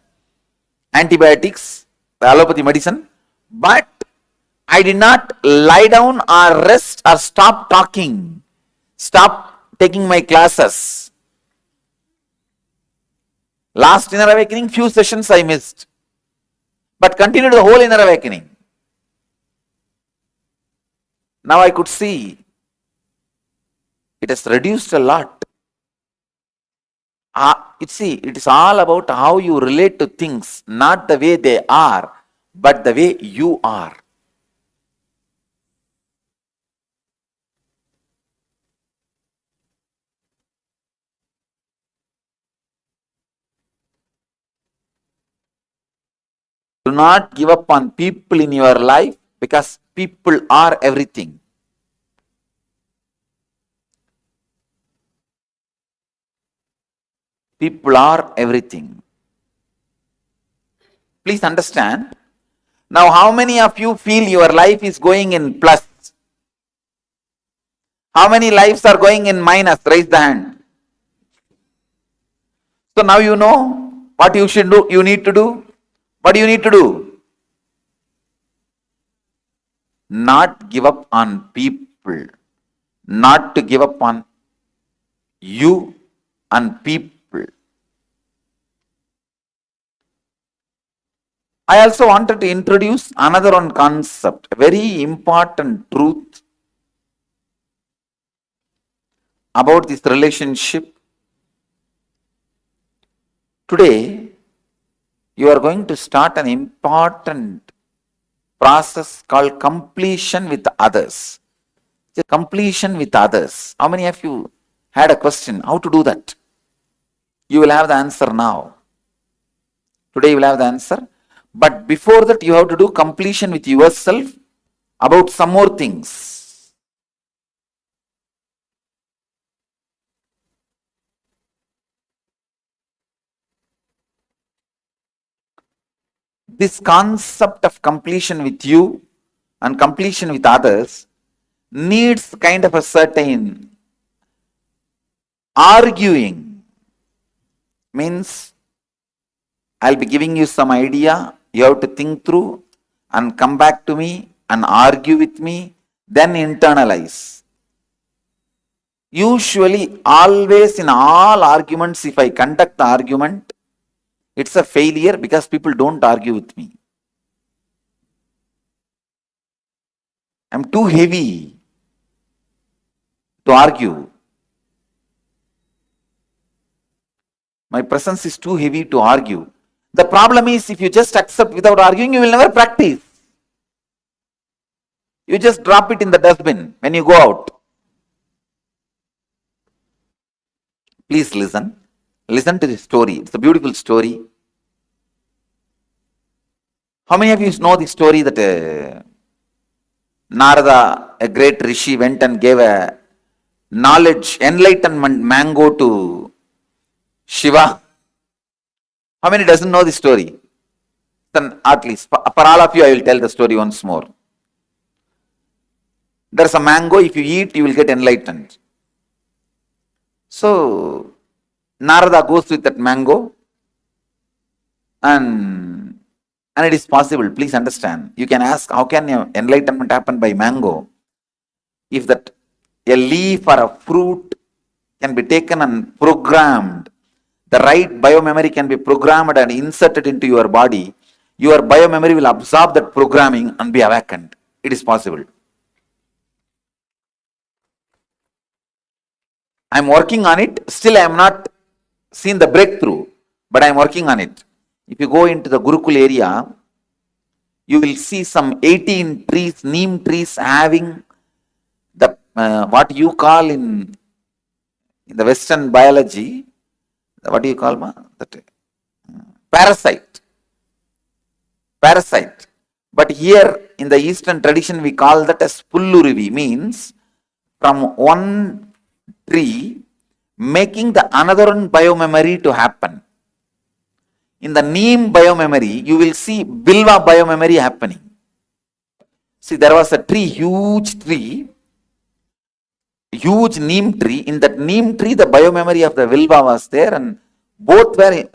antibiotics, the allopathy medicine, but I did not lie down or rest or stop talking, stop taking my classes. Last inner awakening, few sessions I missed, but continued the whole inner awakening. Now I could see it has reduced a lot. It is all about how you relate to things, not the way they are, but the way you are. Do not give up on people in your life because people are everything. People are everything. Please understand. Now, how many of you feel your life is going in plus? How many lives are going in minus? Raise the hand. So now you know what you should do. You need to do. What do you need to do? Not give up on people. Not to give up on you and people. I also wanted to introduce another one concept, a very important truth about this relationship. Today, you are going to start an important process called completion with others. Completion with others. How many of you had a question? How to do that? You will have the answer now. Today you will have the answer. But before that, you have to do completion with yourself about some more things. This concept of completion with you and completion with others needs kind of a certain arguing. Means I'll be giving you some idea, you have to think through and come back to me and argue with me, then internalize. Usually, always in all arguments, if I conduct the argument, it's a failure because people don't argue with me. I'm too heavy to argue. My presence is too heavy to argue. The problem is if you just accept without arguing, you will never practice. You just drop it in the dustbin when you go out. Please listen. Listen to this story. It's a beautiful story. How many of you know the story that Narada, a great rishi, went and gave a knowledge, enlightenment mango to Shiva? How many doesn't know the story? Then at least, for all of you, I will tell the story once more. There's a mango, if you eat, you will get enlightened. So, Narada goes with that mango, and it is possible. Please understand. You can ask, how can enlightenment happen by mango? If that a leaf or a fruit can be taken and programmed, the right biomemory can be programmed and inserted into your body, your biomemory will absorb that programming and be awakened. It is possible. I am working on it. Still, I am not seen the breakthrough, but I am working on it. If you go into the Gurukul area, you will see some 18 trees, neem trees, having the what you call in the Western biology, what do you call that? Parasite. Parasite. But here in the Eastern tradition, we call that as pullurivi, means from one tree making the another one biomemory to happen. In the neem biomemory, you will see bilva biomemory happening. See, there was a tree, huge neem tree. In that neem tree, the biomemory of the bilva was there, and both were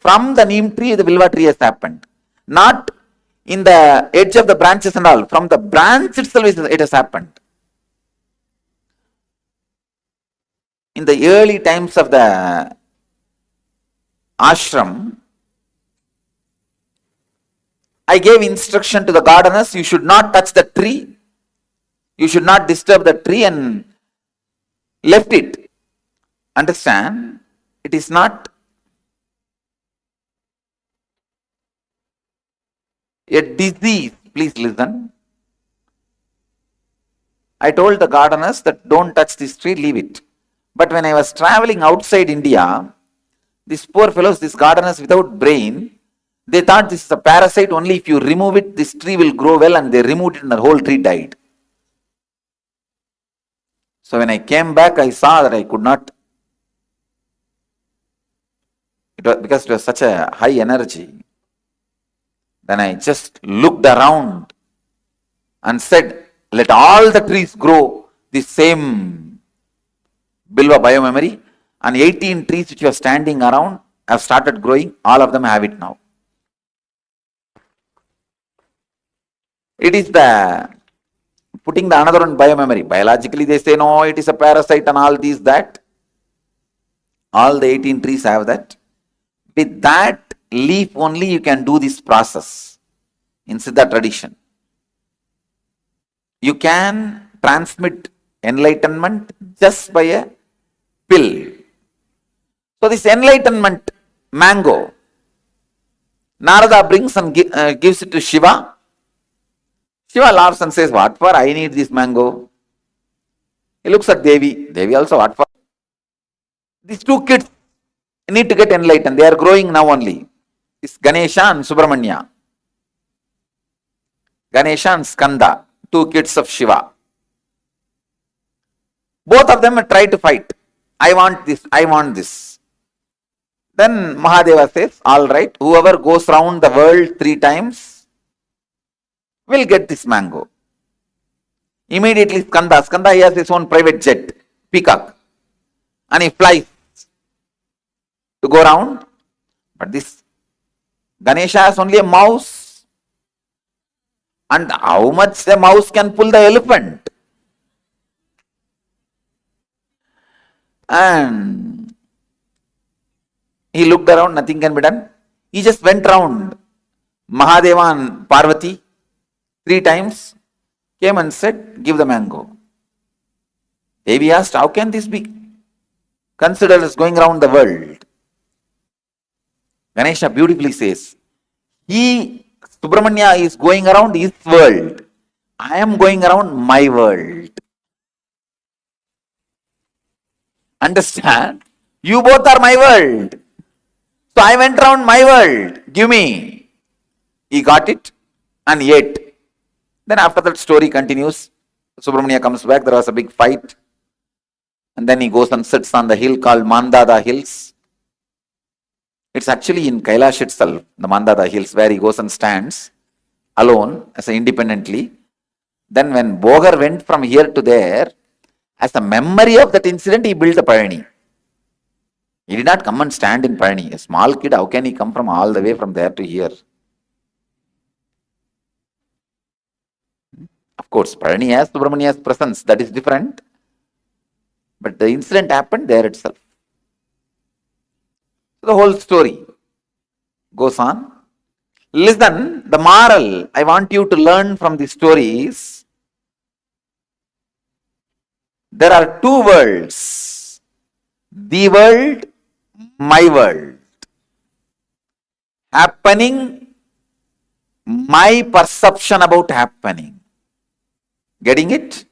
from the neem tree, the bilva tree has happened. Not in the edge of the branches and all. From the branch itself, it has happened. In the early times of the ashram, I gave instruction to the gardeners, you should not touch the tree, you should not disturb the tree, and left it. Understand? It is not a disease. Please listen. I told the gardeners that don't touch this tree, leave it. But when I was traveling outside India, these poor fellows, these gardeners without brain, they thought this is a parasite, only if you remove it, this tree will grow well, and they removed it and the whole tree died. So when I came back, I saw that I could not, because it was such a high energy. Then I just looked around and said, let all the trees grow the same bilva biomemory, and 18 trees which were standing around have started growing. All of them have it now. It is the putting the another one biomemory. Biologically, they say no, it is a parasite and all these, that. All the 18 trees have that. With that leaf only you can do this process in Siddha tradition. You can transmit enlightenment just by a pill. So this enlightenment mango, Narada brings and gives it to Shiva. Shiva laughs and says, what for? I need this mango. He looks at Devi. Devi also, what for? These two kids need to get enlightened. They are growing now only. It's Ganesha and Subramanya. Ganesha and Skanda, two kids of Shiva. Both of them try to fight. I want this, I want this. Then Mahadeva says, all right, whoever goes round the world 3 times will get this mango. Immediately Skanda, he has his own private jet, peacock, and he flies to go round. But this Ganesha has only a mouse. And how much a mouse can pull the elephant? And he looked around, nothing can be done. He just went round Mahadeva and Parvati 3 times, came and said, give the mango. Devi asked, how can this be considered as going around the world? Ganesha beautifully says, Subramanya is going around his world, I am going around my world. Understand? You both are my world. So I went around my world. Give me. He got it and ate. Then after that story continues. Subramania comes back. There was a big fight. And then he goes and sits on the hill called Mandada Hills. It's actually in Kailash itself, the Mandada Hills, where he goes and stands alone as independently. Then when Bogar went from here to there, as a memory of that incident, he built a Parani. He did not come and stand in Parani. A small kid, how can he come from all the way from there to here? Of course, Parani has Subramania's presence, that is different. But the incident happened there itself. The whole story goes on. Listen, the moral I want you to learn from the story is there are two worlds. The world, my world. Happening, my perception about happening. Getting it?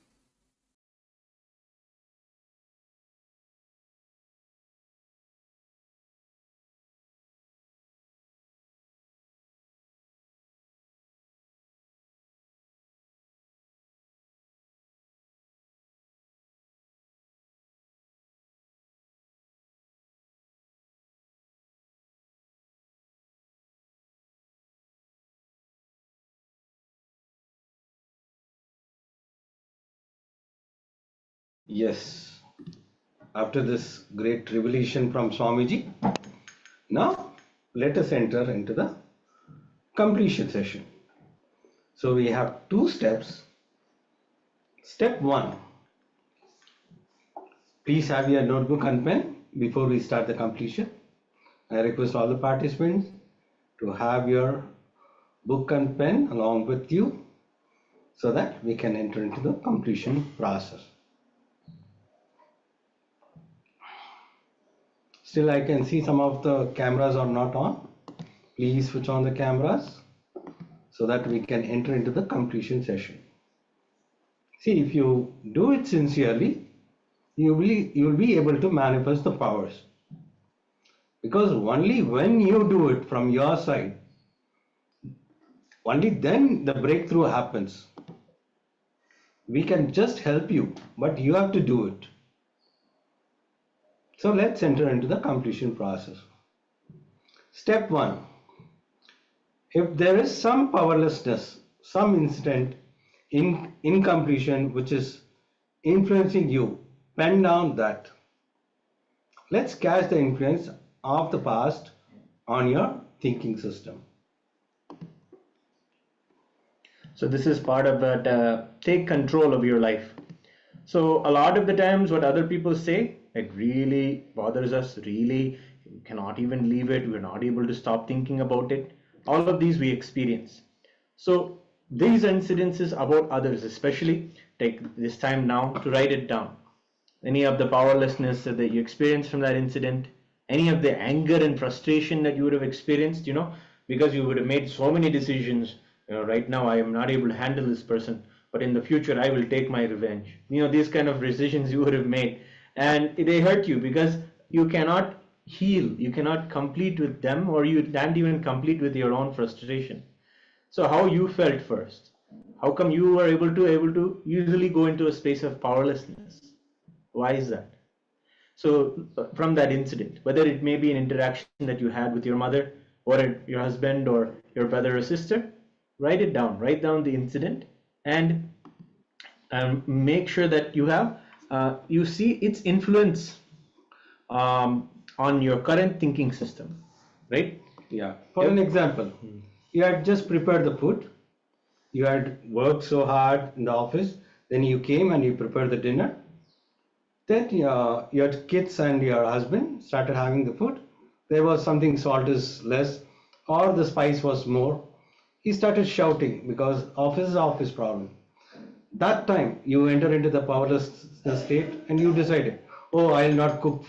Yes. After this great revelation from Swamiji, now let us enter into the completion session. So we have two steps. Step 1. Please have your notebook and pen before we start the completion. I request all the participants to have your book and pen along with you so that we can enter into the completion process. Still, I can see some of the cameras are not on. Please switch on the cameras so that we can enter into the completion session. See, if you do it sincerely, you will be able to manifest the powers. Because only when you do it from your side, only then the breakthrough happens. We can just help you, but you have to do it. So let's enter into the completion process. Step 1. If there is some powerlessness, some incident in incompletion which is influencing you, pen down that. Let's catch the influence of the past on your thinking system. So this is part of that take control of your life. So a lot of the times what other people say, it really bothers us, really we cannot even leave it, we're not able to stop thinking about it. All of these we experience. So these incidences about others, especially take this time now to write it down. Any of the powerlessness that you experienced from that incident, any of the anger and frustration that you would have experienced, because you would have made so many decisions. Right now I am not able to handle this person, but in the future I will take my revenge. These kind of decisions you would have made, and they hurt you because you cannot heal, you cannot complete with them, or you can't even complete with your own frustration. So how you felt first? How come you were able to usually go into a space of powerlessness? Why is that? So from that incident, whether it may be an interaction that you had with your mother or your husband or your brother or sister, write it down. Write down the incident and make sure that you see its influence on your current thinking system, right? Yeah. For an example, you had just prepared the food. You had worked so hard in the office. Then you came and you prepared the dinner. Then your kids and your husband started having the food. There was something salt is less or the spice was more. He started shouting because of his office problem. That time you enter into the powerless state and you decided, oh, I'll not cook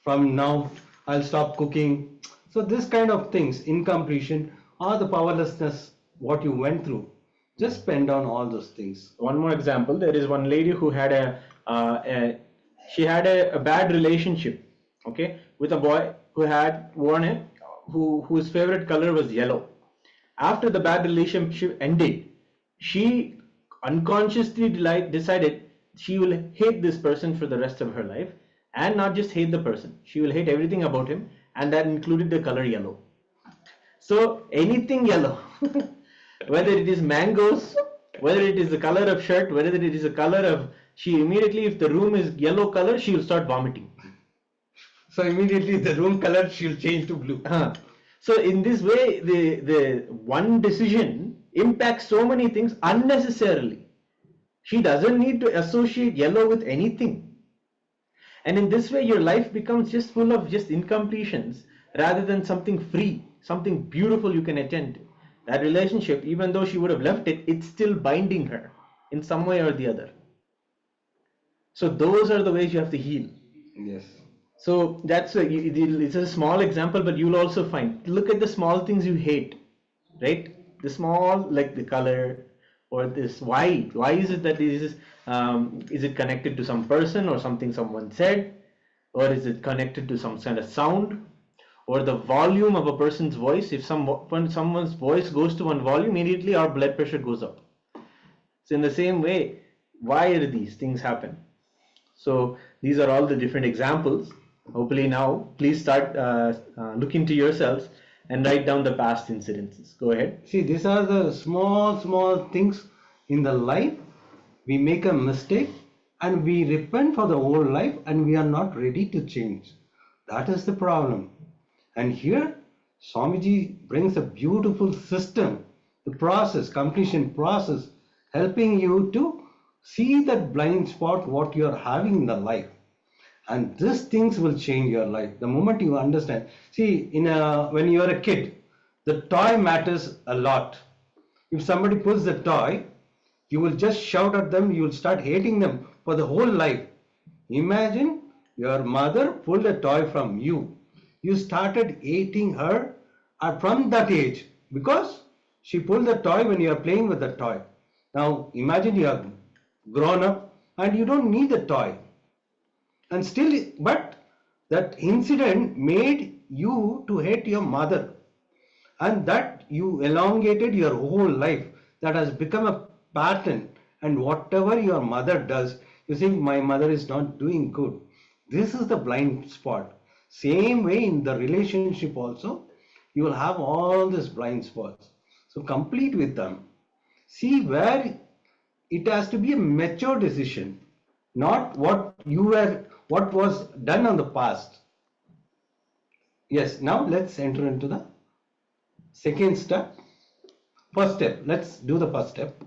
from now, I'll stop cooking. So this kind of things, incompletion or the powerlessness, what you went through, Just spend on all those things. One more example. There is one lady who had she had a bad relationship, okay, with a boy who had worn it, whose favorite color was yellow. After the bad relationship ended, she unconsciously decided she will hate this person for the rest of her life, and not just hate the person, she will hate everything about him, and that included the color yellow. So anything yellow, whether it is mangoes, whether it is the color of shirt, whether it is the color of, she immediately, if the room is yellow color, she will start vomiting. So immediately the room color she'll change to blue. So in this way, the one decision impacts so many things unnecessarily. She doesn't need to associate yellow with anything. And in this way, your life becomes just full of just incompletions rather than something free, something beautiful you can attend to. That relationship, even though she would have left it, it's still binding her in some way or the other. So those are the ways you have to heal. Yes. So that's it's a small example, but you'll also find, look at the small things you hate, right? The small, like the color, or this, why is it that is it connected to some person or something someone said, or is it connected to some kind of sound, or the volume of a person's voice? If when someone's voice goes to one volume, immediately our blood pressure goes up. So in the same way, why do these things happen? So these are all the different examples. Hopefully now, please start looking to yourselves and write down the past incidences. Go ahead. See, these are the small things in the life. We make a mistake and we repent for the whole life and we are not ready to change. That is the problem. And here, Swamiji brings a beautiful system, the process, completion process, helping you to see that blind spot, what you are having in the life. And these things will change your life the moment you understand. See, when you are a kid, the toy matters a lot. If somebody pulls the toy, you will just shout at them, you will start hating them for the whole life. Imagine your mother pulled a toy from you. You started hating her from that age because she pulled the toy when you are playing with the toy. Now imagine you are grown up and you don't need the toy. And still, but that incident made you to hate your mother, and that you elongated your whole life. That has become a pattern, and whatever your mother does, you think my mother is not doing good. This is the blind spot. Same way in the relationship also, you will have all these blind spots. So complete with them. See where it has to be a mature decision, not what was done on the past. Yes, now let's enter into the second step. First step, let's do the first step.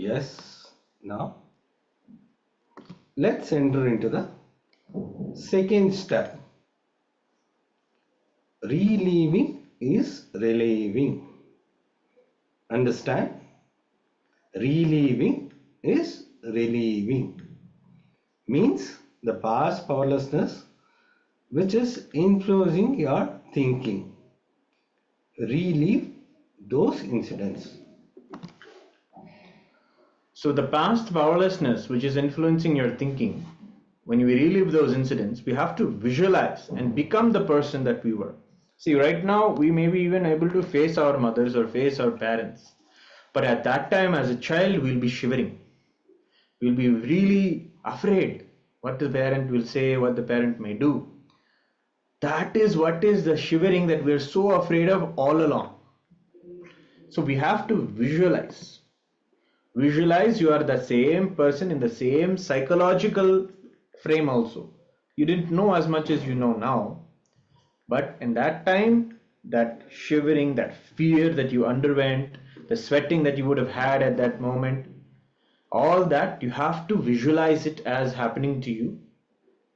Yes. Now, let's enter into the second step. Reliving is reliving. Understand? Reliving is reliving. Means the past powerlessness which is influencing your thinking. Relive those incidents. So the past powerlessness which is influencing your thinking, when we relive those incidents, we have to visualize and become the person that we were. See, right now we may be even able to face our mothers or face our parents, but at that time as a child we'll be shivering. We'll be really afraid what the parent will say, what the parent may do. That is what is the shivering that we're so afraid of all along. So we have to visualize. Visualize you are the same person in the same psychological frame also. You didn't know as much as you know now, but in that time, that shivering, that fear that you underwent, the sweating that you would have had at that moment, all that you have to visualize it as happening to you.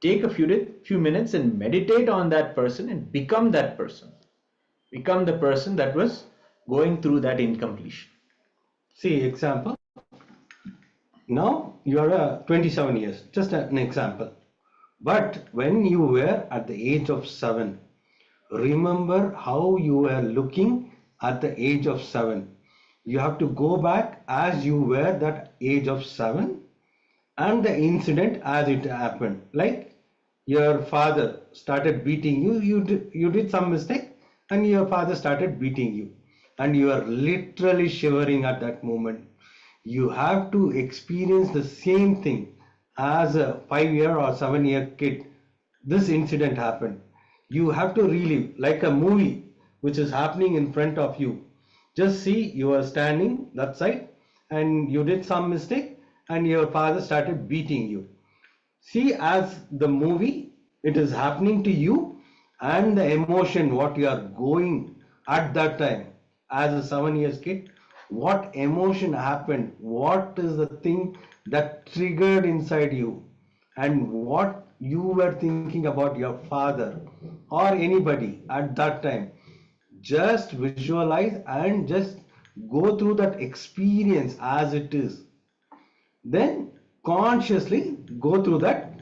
Take a few minutes and meditate on that person and become that person. Become the person that was going through that incompletion. See, example. Now you are 27 years, just an example. But when you were at the age of 7, remember how you were looking at the age of 7. You have to go back as you were that age of 7 and the incident as it happened. Like your father started beating you, you did some mistake and your father started beating you and you are literally shivering at that moment. You have to experience the same thing as a 5-year or 7-year kid. This incident happened. You have to relive like a movie which is happening in front of you. Just see, you are standing that side and you did some mistake and your father started beating you. See, as the movie, it is happening to you and the emotion what you are going at that time as a 7 year kid, what emotion happened, what is the thing that triggered inside you, and what you were thinking about your father or anybody at that time. Just visualize and just go through that experience as it is. Then consciously go through that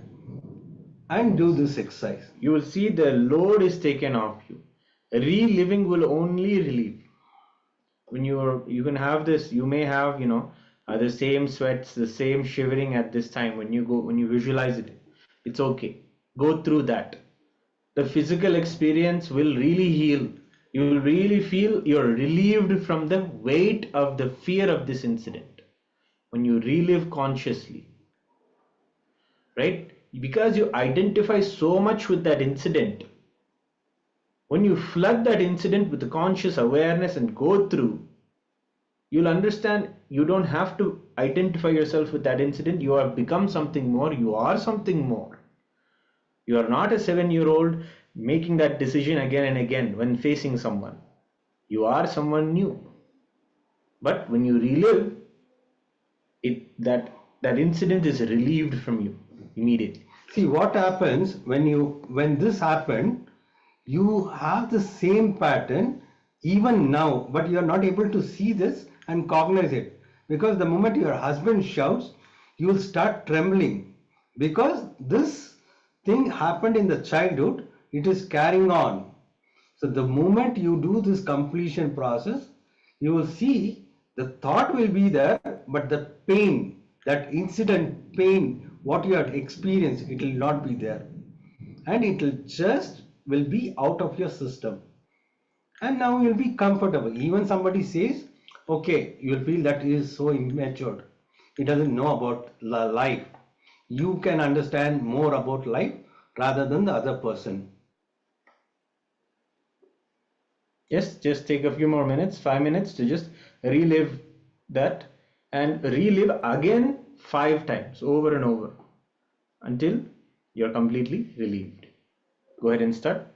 and do this exercise. You will see the load is taken off you. Reliving will only relieve. When you can have this, you may have the same sweats, the same shivering at this time when you visualize it. It's okay. Go through that. The physical experience will really heal. You will really feel you're relieved from the weight of the fear of this incident when you relive consciously, right? Because you identify so much with that incident. When you flood that incident with the conscious awareness and go through, you'll understand you don't have to identify yourself with that incident. You have become something more. You are something more. You are not a 7-year-old making that decision again and again when facing someone. You are someone new. But when you relive it, that incident is relieved from you immediately. See what happens when this happened, you have the same pattern even now, but you are not able to see this and cognize it, because the moment your husband shouts, you will start trembling, because this thing happened in the childhood, it is carrying on. So the moment you do this completion process, you will see the thought will be there, but the pain, that incident pain, what you had experienced, it will not be there. And it will be out of your system. And now you'll be comfortable. Even somebody says, okay, you'll feel that he is so immature. He doesn't know about life. You can understand more about life rather than the other person. Yes, just take a few more minutes, 5 minutes, to just relive that and relive again 5 times over and over until you're completely relieved. Go ahead and start.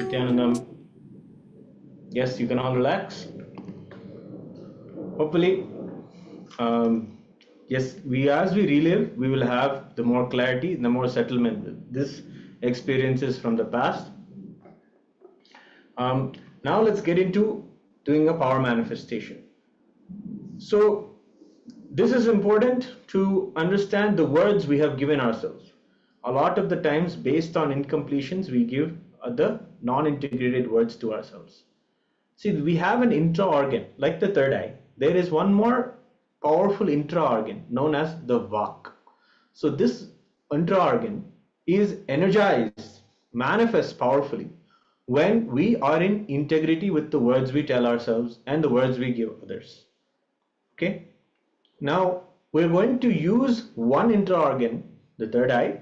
Nityanandam. Yes, you can all relax. Hopefully, yes, as we relive, we will have the more clarity, the more settlement. This experiences from the past. Now let's get into doing a power manifestation. So this is important to understand the words we have given ourselves. A lot of the times, based on incompletions, we give the non-integrated words to ourselves. See, we have an intra-organ, like the third eye. There is one more powerful intra-organ known as the Vak. So this intra-organ is energized, manifests powerfully when we are in integrity with the words we tell ourselves and the words we give others. Okay? Now, we're going to use one intra-organ, the third eye,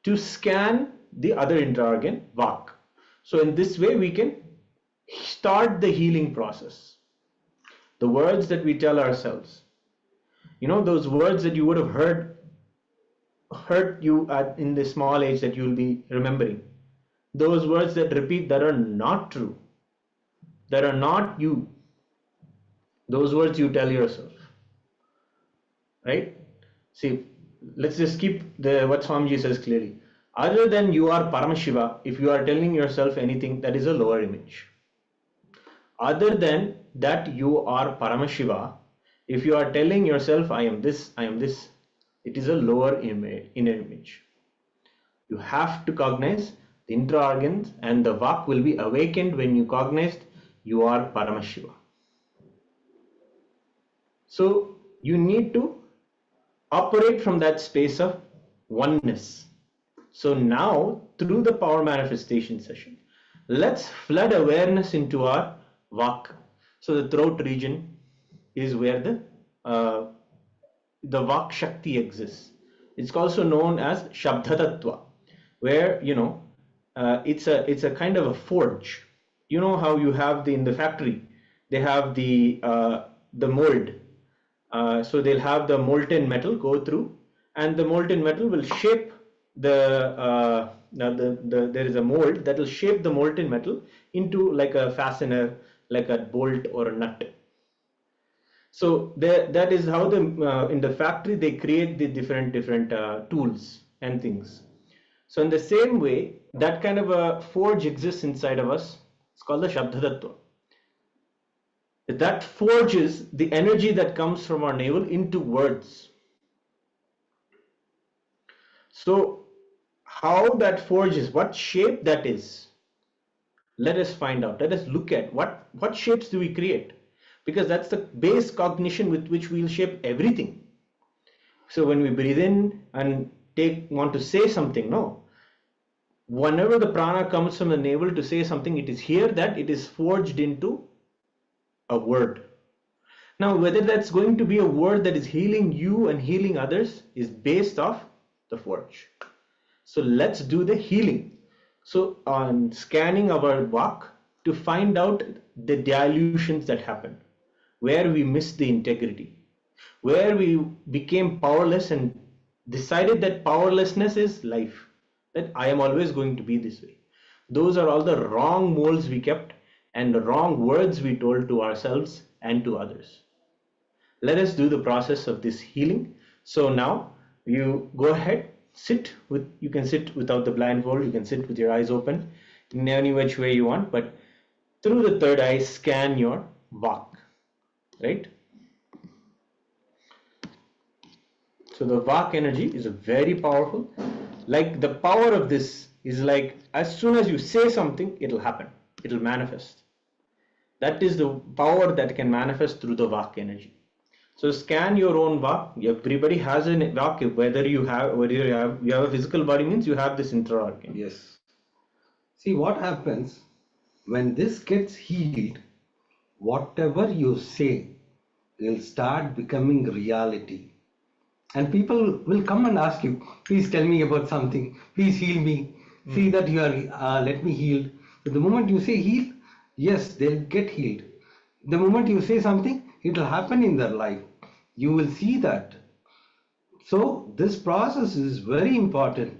to scan the other intra-organ, Vak. So in this way, we can start the healing process. The words that we tell ourselves. You know, those words that you would have hurt you in the small age that you'll be remembering. Those words that repeat that are not true, that are not you. Those words you tell yourself. Right? See, let's just keep what Swamiji says clearly. Other than you are Paramashiva, if you are telling yourself anything, that is a lower image. Other than that you are Paramashiva, if you are telling yourself I am this, it is a lower inner image. You have to cognize the intra-organs, and the Vak will be awakened when you cognize you are Paramashiva. So you need to operate from that space of oneness. So now, through the power manifestation session, let's flood awareness into our Vak. So the throat region is where the Vak Shakti exists. It's also known as Shabda Tattva, where it's a kind of a forge. You know how you have in the factory, they have the mold. So they'll have the molten metal go through, and the molten metal will shape there is a mold that will shape the molten metal into like a fastener, like a bolt or a nut. So that is how in the factory they create the different tools and things. So in the same way, that kind of a forge exists inside of us. It's called the Shabda Tattva. That forges the energy that comes from our navel into words. So how that forges, what shape that is, let us find out. Let us look at what shapes do we create, because that's the base cognition with which we'll shape everything. So when we breathe in and want to say something, whenever the prana comes from the navel to say something, it is here that it is forged into a word. Now, whether that's going to be a word that is healing you and healing others is based off the forge. So let's do the healing. So on scanning our Vak to find out the dilutions that happen, where we missed the integrity, where we became powerless and decided that powerlessness is life, that I am always going to be this way. Those are all the wrong molds we kept and the wrong words we told to ourselves and to others. Let us do the process of this healing. So now you go ahead, you can sit without the blindfold, you can sit with your eyes open in any which way you want, but through the third eye, scan your Vak, right? So the Vak energy is very powerful. Like the power of this is like as soon as you say something, it'll happen, it'll manifest. That is the power that can manifest through the Vak energy. So scan your own Vak. Everybody has a Vak. Whether you have a physical body means you have this intra-organ. Yes. See what happens when this gets healed, whatever you say will start becoming reality. And people will come and ask you, please tell me about something, please heal me. See that you are, let me heal. But the moment you say heal, yes, they'll get healed. The moment you say something, it will happen in their life. You will see that. So this process is very important.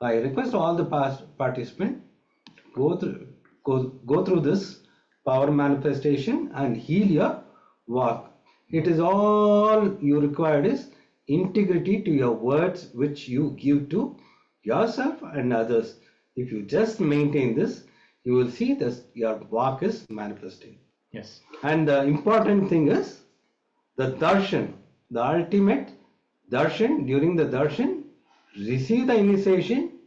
I request all the past participants go through go through this power manifestation and heal your walk. It is all you required is integrity to your words which you give to yourself and others. If you just maintain this, you will see that your walk is manifesting. Yes. And the important thing is the darshan, the ultimate darshan. During the darshan, receive the initiation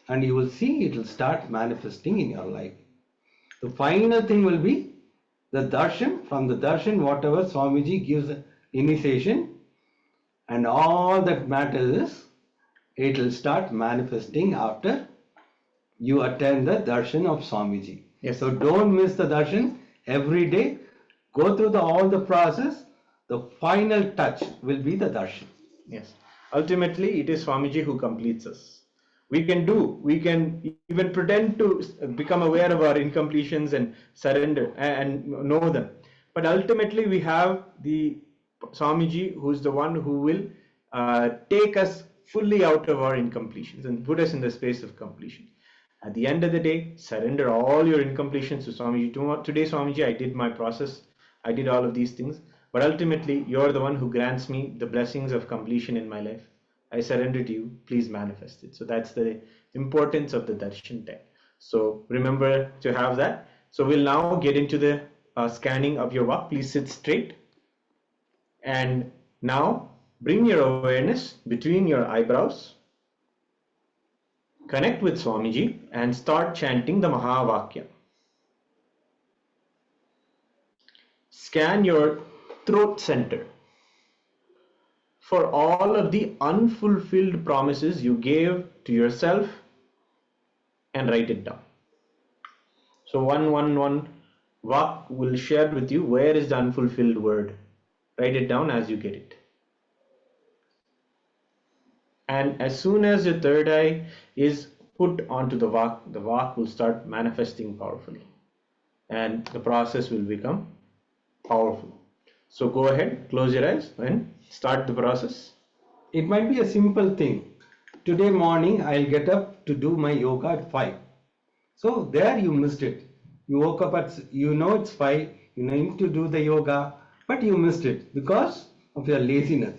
and you will see it will start manifesting in your life. The final thing will be the darshan. From the darshan, whatever Swamiji gives initiation, and all that matters is it will start manifesting after you attend the darshan of Swamiji. Yes. So don't miss the darshan every day. Go through all the process. The final touch will be the darshan. Yes. Ultimately, it is Swamiji who completes us. We can even pretend to become aware of our incompletions and surrender and know them. But ultimately, we have the Swamiji who is the one who will take us fully out of our incompletions and put us in the space of completion. At the end of the day, surrender all your incompletions to Swamiji. Today, Swamiji, I did my process. I did all of these things. But ultimately, you're the one who grants me the blessings of completion in my life. I surrender to you. Please manifest it. So that's the importance of the darshan time. So remember to have that. So we'll now get into the scanning of your walk. Please sit straight. And now bring your awareness between your eyebrows. Connect with Swamiji and start chanting the Mahavakya. Scan your throat center for all of the unfulfilled promises you gave to yourself and write it down. So 111 Vak will share with you where is the unfulfilled word. Write it down as you get it. And as soon as your third eye is put onto the Vak will start manifesting powerfully. And the process will become powerful. So go ahead, close your eyes and start the process. It might be a simple thing. Today morning I'll get up to do my yoga at 5. So there you missed it. You woke up at, it's 5, you need to do the yoga, but you missed it because of your laziness.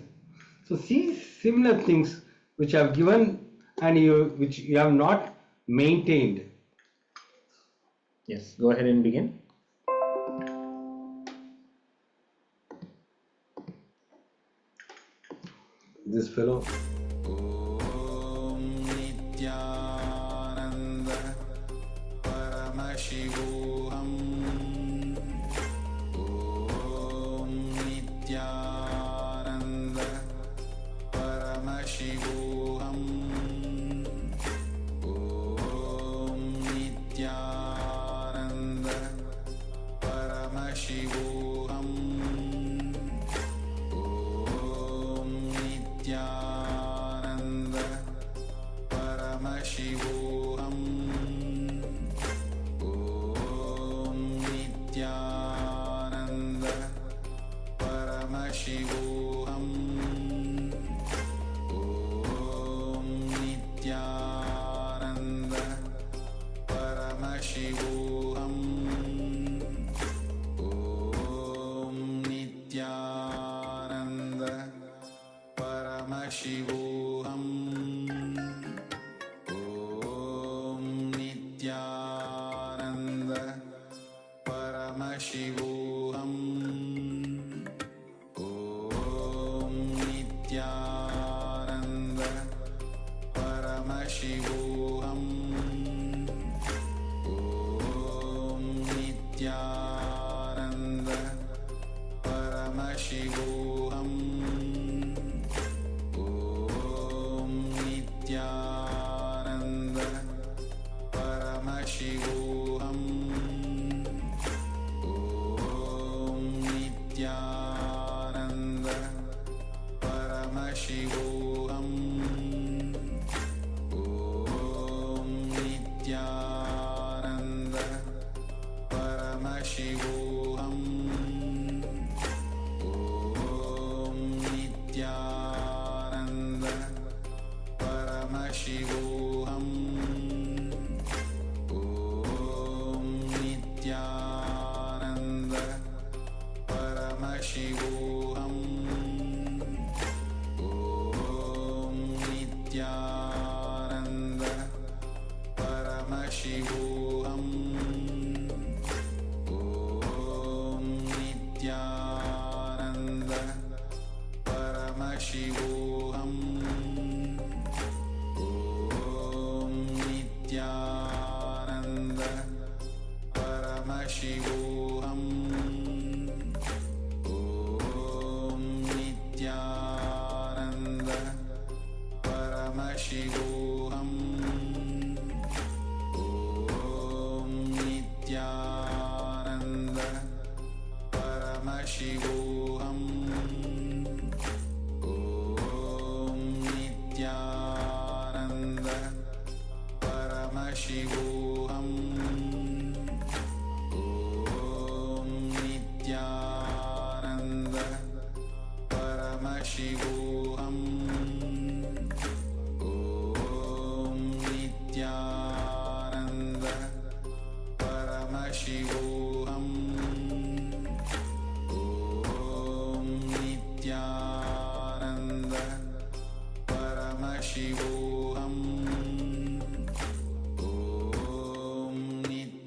So see similar things which I have given and which you have not maintained. Yes, go ahead and begin. This fellow. Om Nityananda Paramashivoham. Om Nityananda Paramashivoham. Om Nityananda Paramashivoham. Nityananda Paramashivoham. Om Nityananda Paramashivoham. Om Nityananda Paramashivoham. Om Nityananda Paramashivoham. Om Nityananda Paramashivoham. Om Nityananda Paramashivoham. Om Nityananda Paramashivoham. Om Nityananda Paramashivoham. Om Nityananda Paramashivoham. Om Nityananda Paramashivoham. Om Nityananda Paramashivoham. Om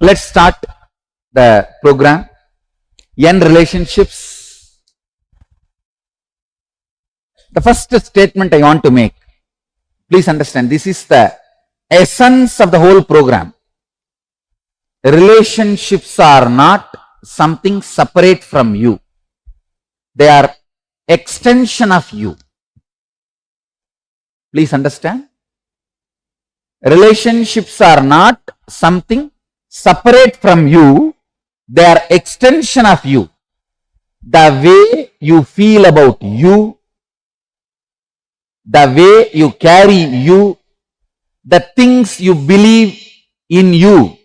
Let's start the program. End relationships. The first statement I want to make, please understand, this is the essence of the whole program. Relationships are not something separate from you. They are extension of you. Please understand. Relationships are not something separate from you. They are extension of you. The way you feel about you, the way you carry you, the things you believe in you,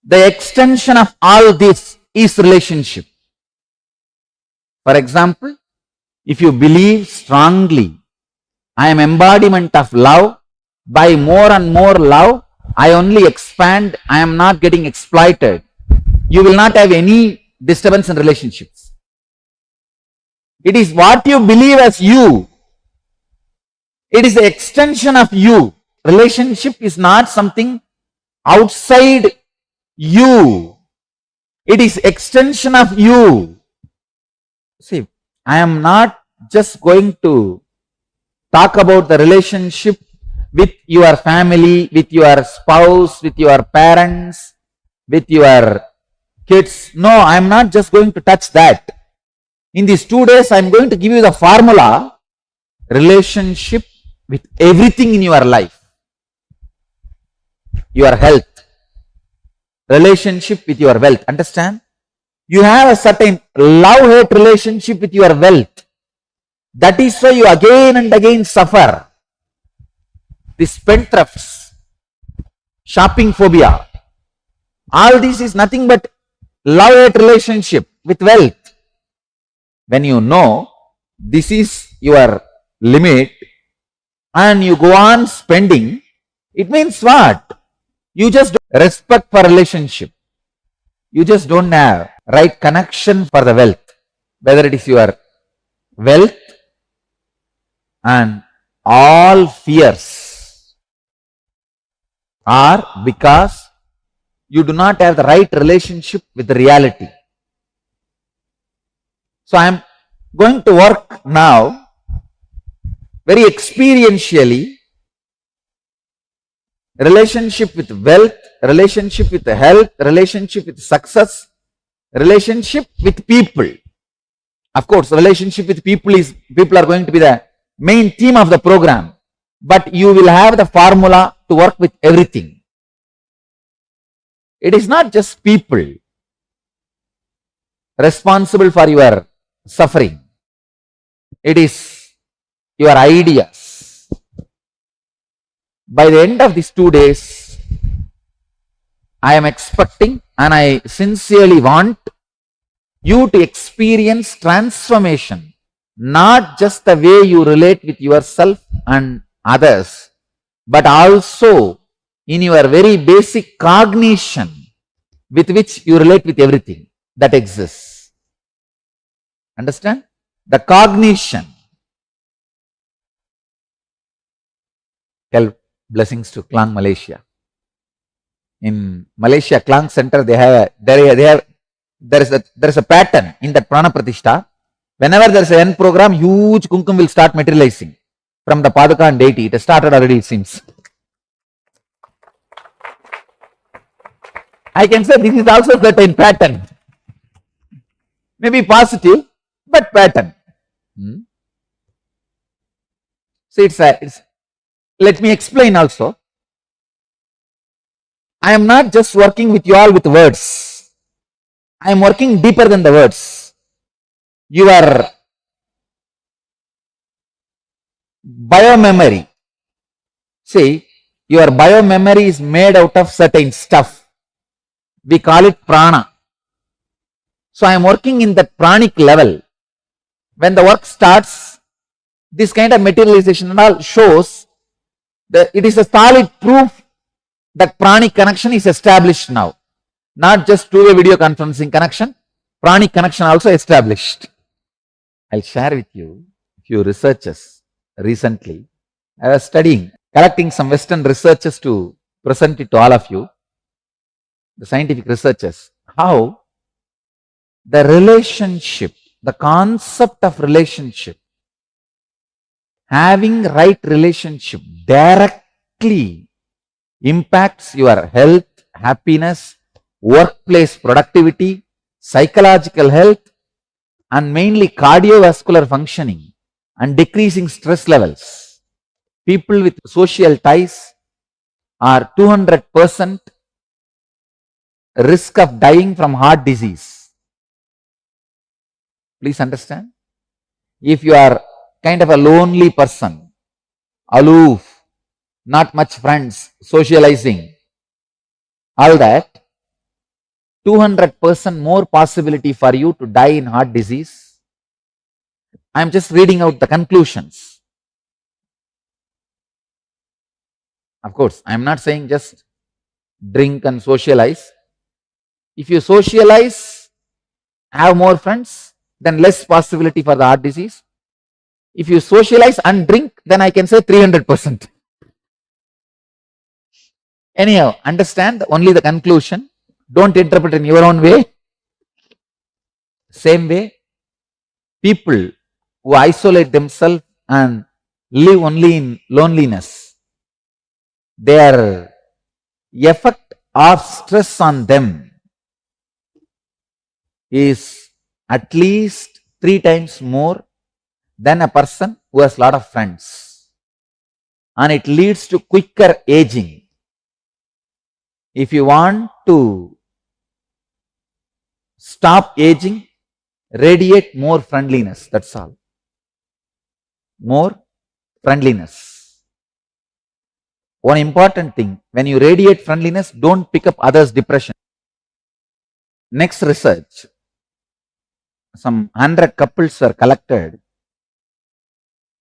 the extension of all this is relationship. For example, if you believe strongly, I am embodiment of love, by more and more love, I only expand, I am not getting exploited, you will not have any disturbance in relationships. It is what you believe as you. It is the extension of you. Relationship is not something outside you. It is extension of you. See, I am not just going to talk about the relationship with your family, with your spouse, with your parents, with your kids. No, I am not just going to touch that. In these 2 days, I am going to give you the formula, relationship with everything in your life. Your health, relationship with your wealth. Understand? You have a certain love-hate relationship with your wealth. That is why you again and again suffer. The spendthrifts, shopping phobia, all this is nothing but love-hate relationship with wealth. When you know this is your limit and you go on spending, it means what? You just don't respect for relationship. You just don't have right connection for the wealth. Whether it is your wealth and all fears are because you do not have the right relationship with the reality. So I am going to work now very experientially, relationship with wealth, relationship with health, relationship with success, relationship with people. Of course, relationship with people are going to be the main theme of the program, but you will have the formula to work with everything. It is not just people responsible for your suffering. It is your ideas. By the end of these 2 days, I am expecting and I sincerely want you to experience transformation, not just the way you relate with yourself and others, but also in your very basic cognition with which you relate with everything that exists. Understand? The cognition. Tell blessings to Klang, Malaysia. In Malaysia, Klang Center, there is a pattern in that Prana Pratishta. Whenever there is an end program, huge kumkum will start materializing from the Padaka and deity. It has started already, it seems. I can say this is also certain pattern. Maybe positive, but pattern. So let me explain also. I am not just working with you all with words. I am working deeper than the words. Your biomemory. See, your biomemory is made out of certain stuff. We call it prana. So I am working in that pranic level. When the work starts, this kind of materialization and all shows that it is a solid proof that pranic connection is established now. Not just two-way video conferencing connection, pranic connection also established. I'll share with you a few researches recently. I was studying, collecting some Western researches to present it to all of you, the scientific researchers, how the relationship, the concept of relationship, having right relationship directly impacts your health, happiness, workplace productivity, psychological health, and mainly cardiovascular functioning and decreasing stress levels. People with social ties are 200% risk of dying from heart disease. Please understand. If you are kind of a lonely person, aloof, not much friends, socializing, all that, 200% more possibility for you to die in heart disease. I am just reading out the conclusions. Of course, I am not saying just drink and socialize. If you socialize, have more friends, then less possibility for the heart disease. If you socialize and drink, then I can say 300%. Anyhow, understand only the conclusion. Don't interpret in your own way. Same way, people who isolate themselves and live only in loneliness, their effect of stress on them is at least 3 times more than a person who has a lot of friends. And it leads to quicker aging. If you want to stop aging, radiate more friendliness, that's all. More friendliness. One important thing, when you radiate friendliness, don't pick up others' depression. Next research, some 100 couples were collected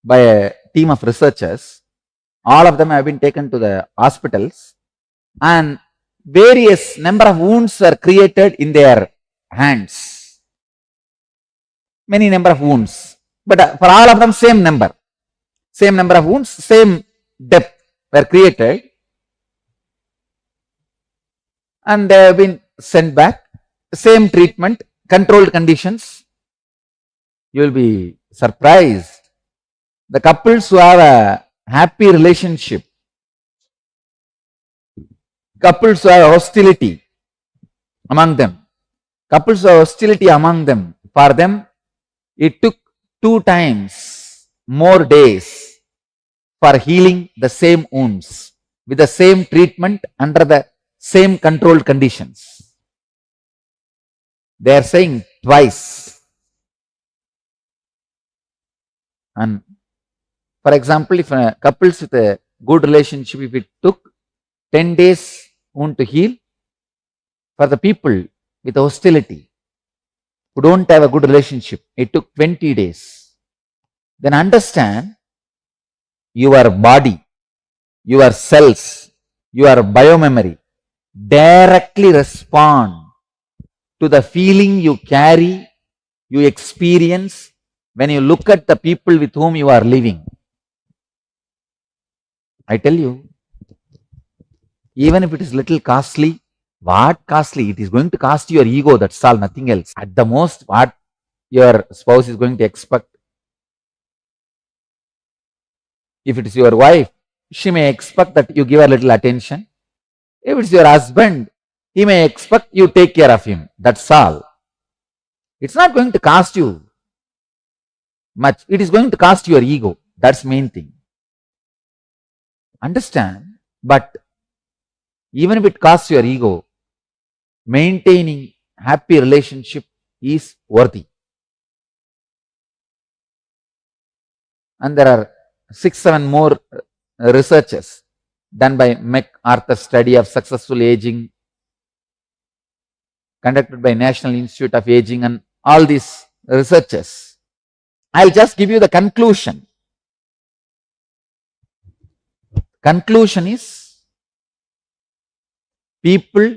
by a team of researchers. All of them have been taken to the hospitals and various number of wounds were created in their hands. Many number of wounds, but for all of them same number of wounds, same depth were created, and they have been sent back. Same treatment, controlled conditions. You will be surprised. The couples who have a happy relationship, couples who have hostility among them, for them, it took 2 times more days for healing the same wounds with the same treatment under the same controlled conditions. They are saying twice. And for example, if a couples with a good relationship, if it took 10 days wound to heal, for the people with hostility who don't have a good relationship, it took 20 days. Then understand, your body, your cells, your biomemory directly respond to the feeling you carry, you experience when you look at the people with whom you are living. I tell you, even if it is little costly, what costly? It is going to cost your ego, that's all, nothing else. At the most, what your spouse is going to expect. If it is your wife, she may expect that you give her little attention. If it's your husband, he may expect you take care of him. That's all. It's not going to cost you much. It is going to cost your ego. That's the main thing. Understand? But even if it costs your ego, maintaining happy relationship is worthy. And there are 6-7 more researches done by MacArthur study of successful aging, conducted by National Institute of Aging, and all these researches. I'll just give you the conclusion. Conclusion is, people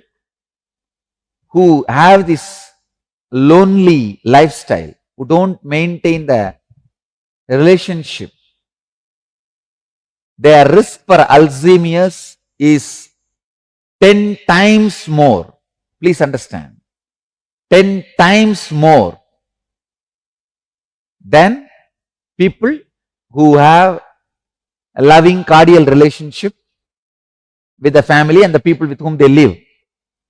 who have this lonely lifestyle, who don't maintain the relationship, their risk for Alzheimer's is 10 times more. Please understand. 10 times more than people who have a loving cordial relationship with the family and the people with whom they live.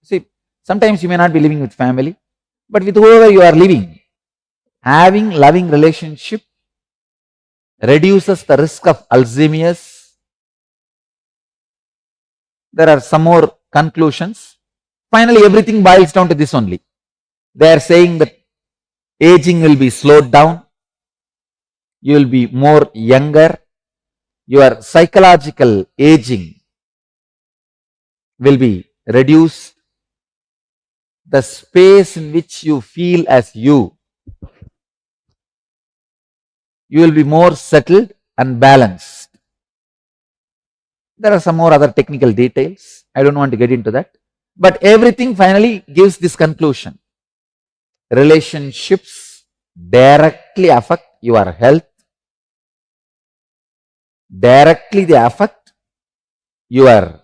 See, sometimes you may not be living with family, but with whoever you are living, having loving relationship reduces the risk of Alzheimer's. There are some more conclusions. Finally, everything boils down to this only. They are saying that aging will be slowed down, you will be more younger, your psychological aging will be reduced, the space in which you feel as you will be more settled and balanced. There are some more other technical details. I don't want to get into that. But everything finally gives this conclusion. Relationships directly affect your health. Directly they affect your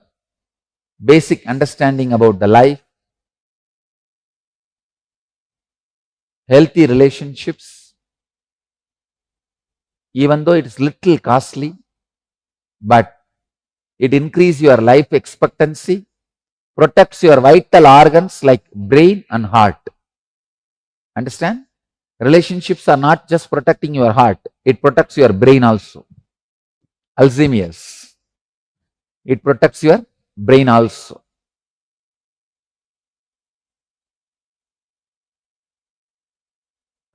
basic understanding about the life. Healthy relationships, even though it is little costly, but it increases your life expectancy, protects your vital organs like brain and heart. Understand? Relationships are not just protecting your heart, it protects your brain also. Alzheimer's. It protects your brain also.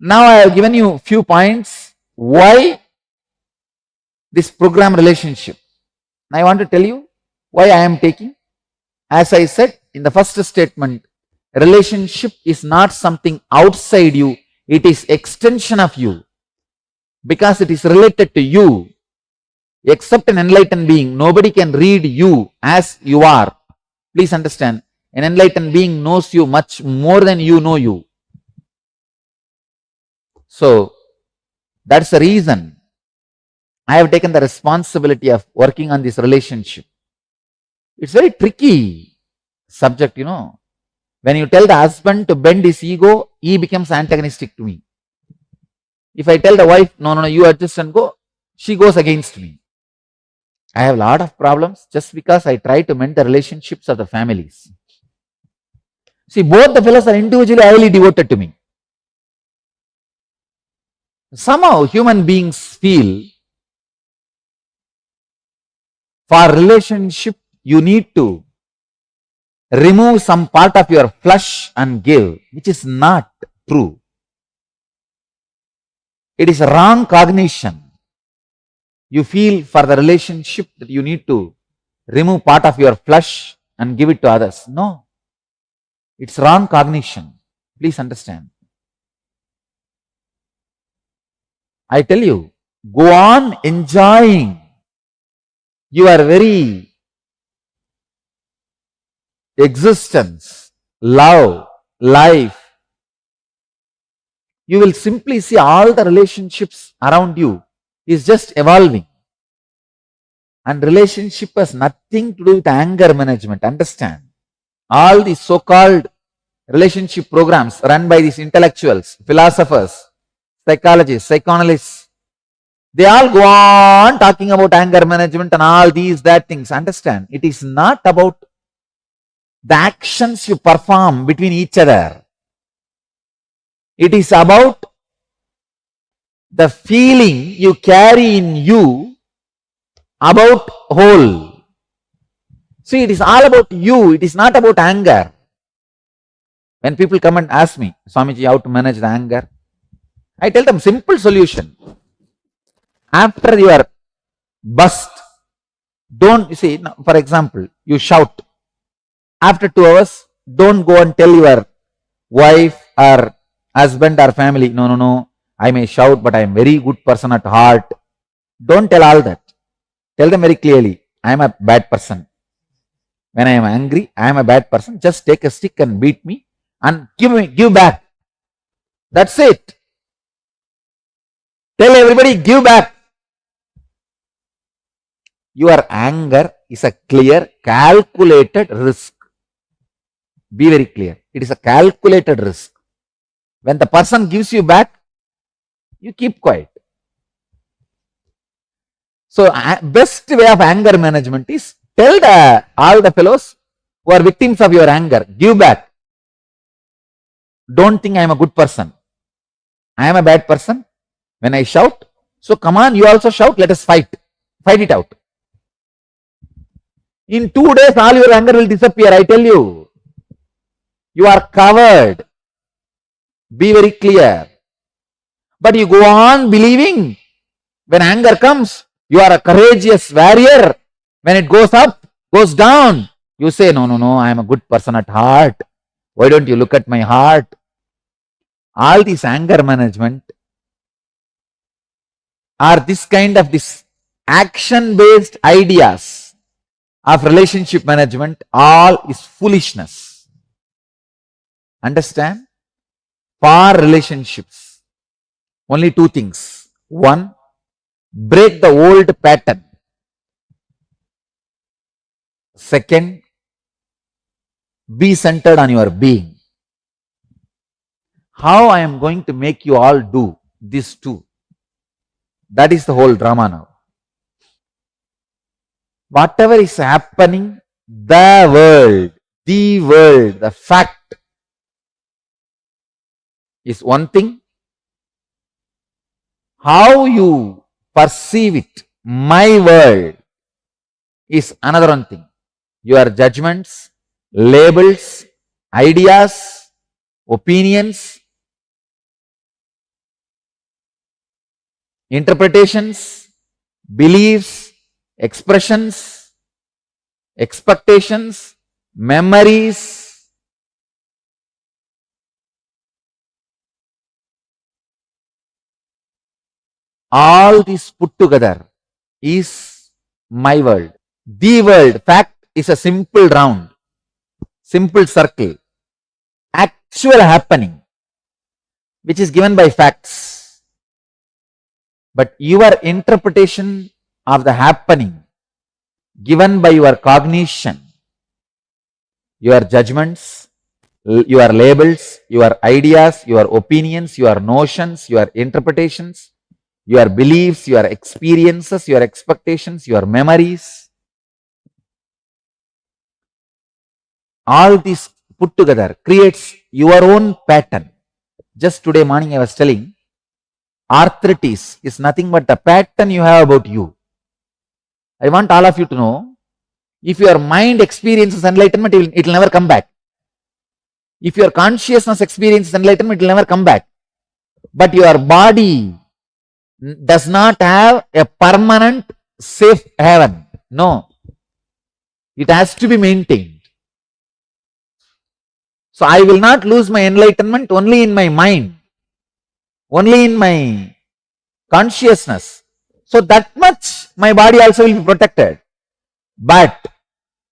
Now I have given you few points why this program relationship. Now I want to tell you why I am taking. As I said in the first statement, relationship is not something outside you, it is extension of you. Because it is related to you. Except an enlightened being, nobody can read you as you are. Please understand, an enlightened being knows you much more than you know you. So, that's the reason I have taken the responsibility of working on this relationship. It's very tricky subject, you know. When you tell the husband to bend his ego, he becomes antagonistic to me. If I tell the wife, no, you adjust and go, she goes against me. I have a lot of problems just because I try to mend the relationships of the families. See, both the fellows are individually highly devoted to me. Somehow human beings feel for relationship you need to remove some part of your flesh and give, which is not true. It is a wrong cognition. You feel for the relationship that you need to remove part of your flesh and give it to others. No. It's wrong cognition. Please understand. I tell you, go on enjoying your very existence, love, life. You will simply see all the relationships around you is just evolving. And relationship has nothing to do with anger management. Understand? All these so-called relationship programs run by these intellectuals, philosophers, psychologists, psychoanalysts, they all go on talking about anger management and all these, that things. Understand? It is not about the actions you perform between each other. It is about the feeling you carry in you about whole. See, it is all about you. It is not about anger. When people come and ask me, Swamiji, how to manage the anger? I tell them simple solution. After your bust, don't, you see, for example, you shout. After 2 hours, don't go and tell your wife or husband or family, no, I may shout, but I am very good person at heart. Don't tell all that. Tell them very clearly, I am a bad person. When I am angry, I am a bad person. Just take a stick and beat me and give back. That's it. Tell everybody, give back. Your anger is a clear, calculated risk. Be very clear. It is a calculated risk. When the person gives you back, you keep quiet. So best way of anger management is tell all the fellows who are victims of your anger, give back. Don't think I am a good person. I am a bad person. When I shout, so come on, you also shout, let us fight. Fight it out. In 2 days, all your anger will disappear, I tell you. You are covered. Be very clear. But you go on believing when anger comes, you are a courageous warrior. When it goes up, goes down, you say, no, I am a good person at heart. Why don't you look at my heart? All this anger management are this kind of this action-based ideas of relationship management, all is foolishness. Understand? For relationships, only 2 things. 1, break the old pattern. 2, be centered on your being. How I am going to make you all do these 2? That is the whole drama now. Whatever is happening, the world, the fact is one thing. How you perceive it, my world, is another one thing. Your judgments, labels, ideas, opinions, interpretations, beliefs, expressions, expectations, memories, all this put together is my world. The world, fact, is a simple round, simple circle, actual happening, which is given by facts. But your interpretation of the happening given by your cognition, your judgments, your labels, your ideas, your opinions, your notions, your interpretations, your beliefs, your experiences, your expectations, your memories, all this put together creates your own pattern. Just today morning I was telling, arthritis is nothing but the pattern you have about you. I want all of you to know, if your mind experiences enlightenment, it will never come back. If your consciousness experiences enlightenment, it will never come back. But your body does not have a permanent safe haven. No. It has to be maintained. So I will not lose my enlightenment only in my mind, only in my consciousness. So that much my body also will be protected. But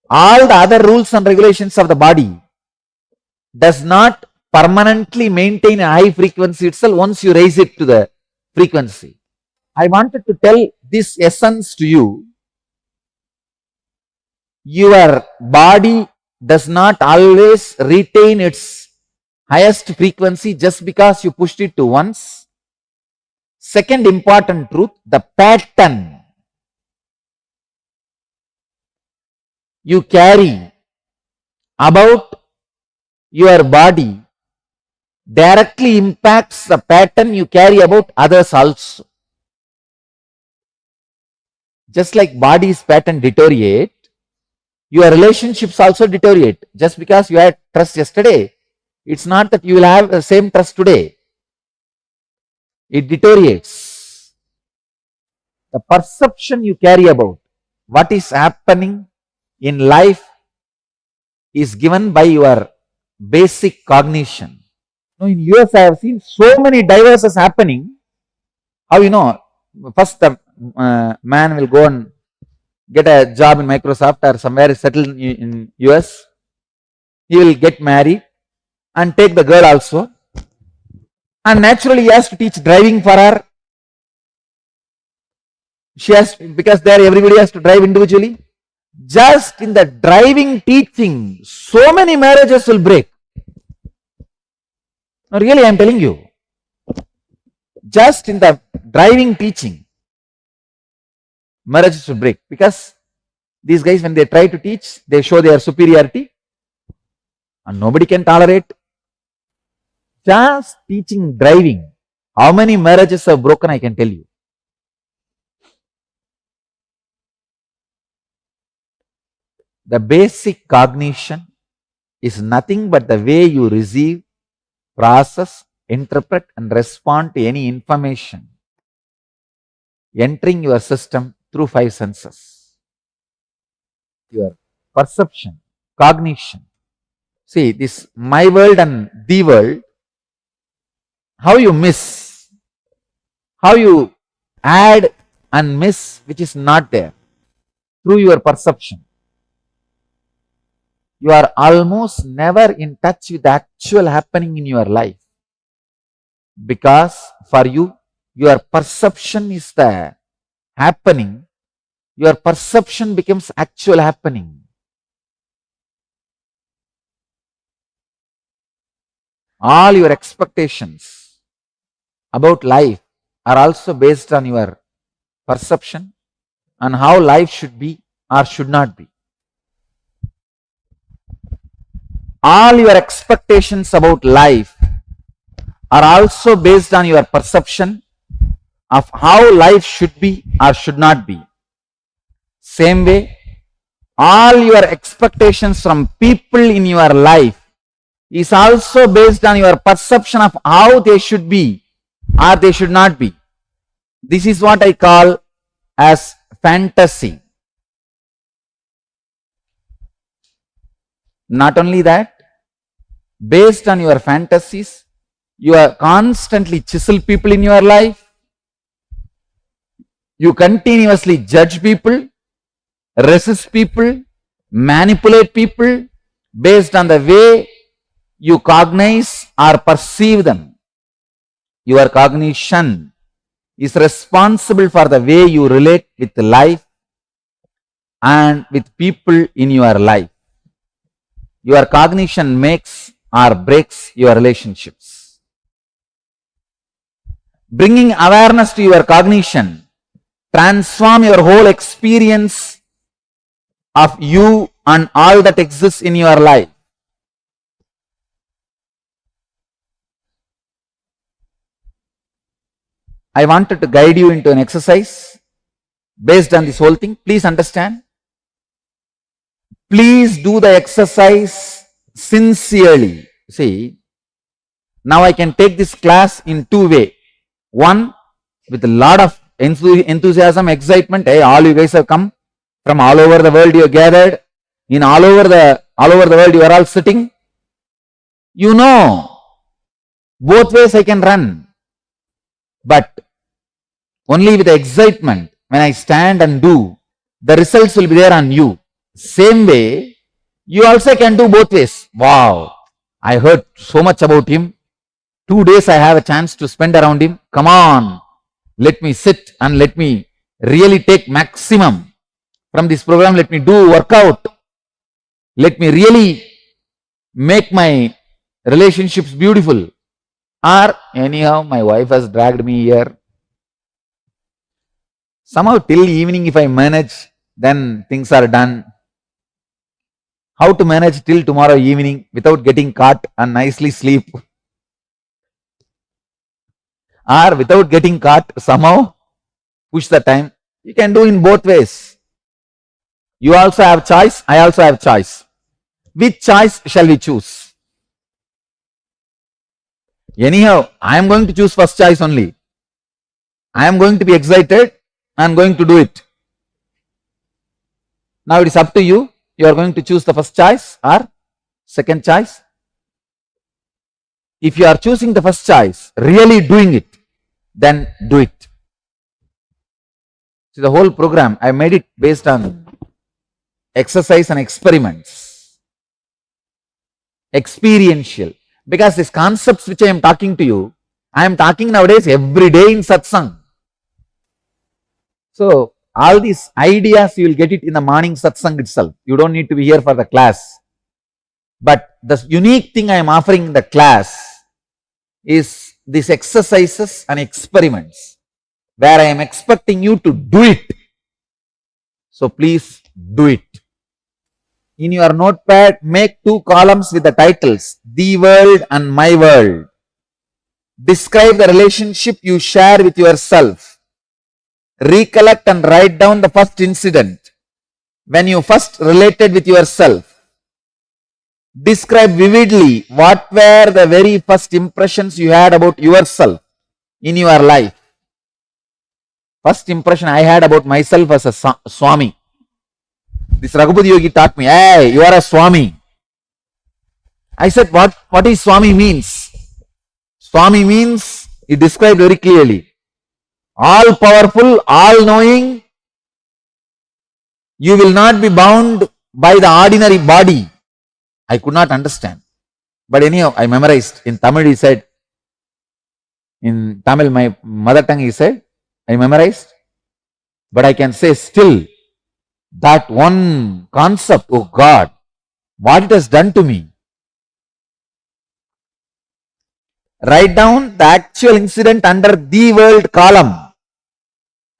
all the other rules and regulations of the body does not permanently maintain a high frequency itself once you raise it to the frequency. I wanted to tell this essence to you. Your body does not always retain its highest frequency just because you pushed it to once. Second important truth, the pattern you carry about your body directly impacts the pattern you carry about others also. Just like body's pattern deteriorate, your relationships also deteriorate. Just because you had trust yesterday, it's not that you will have the same trust today. It deteriorates. The perception you carry about what is happening in life is given by your basic cognition. Now in US I have seen so many divorces happening. How you know? First the man will go and get a job in Microsoft or somewhere settled in US. He will get married and take the girl also. And naturally he has to teach driving for her. She has, because there everybody has to drive individually. Just in the driving teaching, so many marriages will break. No, really, I am telling you. Just in the driving teaching, marriages will break. Because these guys, when they try to teach, they show their superiority and nobody can tolerate. Just teaching driving. How many marriages have broken, I can tell you. The basic cognition is nothing but the way you receive, process, interpret and respond to any information entering your system through 5 senses. Your perception, cognition. See, this my world and the world, how you miss, how you add and miss which is not there through your perception. You are almost never in touch with the actual happening in your life. Because for you, your perception is the happening. Your perception becomes actual happening. All your expectations about life are also based on your perception and how life should be or should not be. All your expectations about life are also based on your perception of how life should be or should not be. Same way, all your expectations from people in your life is also based on your perception of how they should be or they should not be. This is what I call as fantasy. Not only that, based on your fantasies, you are constantly chisel people in your life. You continuously judge people, resist people, manipulate people based on the way you cognize or perceive them. Your cognition is responsible for the way you relate with life and with people in your life. Your cognition makes or breaks your relationships. Bringing awareness to your cognition transform your whole experience of you and all that exists in your life. I wanted to guide you into an exercise based on this whole thing. Please understand. Please do the exercise sincerely. See, now I can take this class in 2 ways. One, with a lot of enthusiasm, excitement. Hey, all you guys have come from all over the world. You are gathered in all over the world. You are all sitting. You know, both ways I can run, but only with the excitement. When I stand and do, the results will be there on you. Same way, you also can do both ways. Wow, I heard so much about him. 2 days I have a chance to spend around him. Come on, let me sit and let me really take maximum from this program. Let me do workout. Let me really make my relationships beautiful. Or anyhow, my wife has dragged me here. Somehow till evening if I manage, then things are done. How to manage till tomorrow evening without getting caught and nicely sleep? Or without getting caught, somehow push the time. You can do in both ways. You also have choice, I also have choice. Which choice shall we choose? Anyhow, I am going to choose first choice only. I am going to be excited, I am going to do it. Now it is up to you. You are going to choose the first choice or second choice. If you are choosing the first choice, really doing it, then do it. See, the whole program, I made it based on exercise and experiments. Experiential. Because these concepts which I am talking to you, I am talking nowadays every day in satsang. So, All these ideas you will get it in the morning satsang itself. You don't need to be here for the class. But the unique thing I am offering in the class is these exercises and experiments where I am expecting you to do it. So please do it. In your notepad, make 2 columns with the titles, The World and My World. Describe the relationship you share with yourself. Recollect and write down the first incident when you first related with yourself. Describe vividly what were the very first impressions you had about yourself in your life. First impression I had about myself as a Swami. This Raghupati Yogi taught me, hey, you are a Swami. I said, what is Swami means? Swami means, he described very clearly, all powerful, all knowing. You will not be bound by the ordinary body. I could not understand. But anyhow, I memorized. In Tamil, he said, in Tamil, my mother tongue, he said, I memorized. But I can say still, that one concept, oh God, what it has done to me. Write down the actual incident under the world column.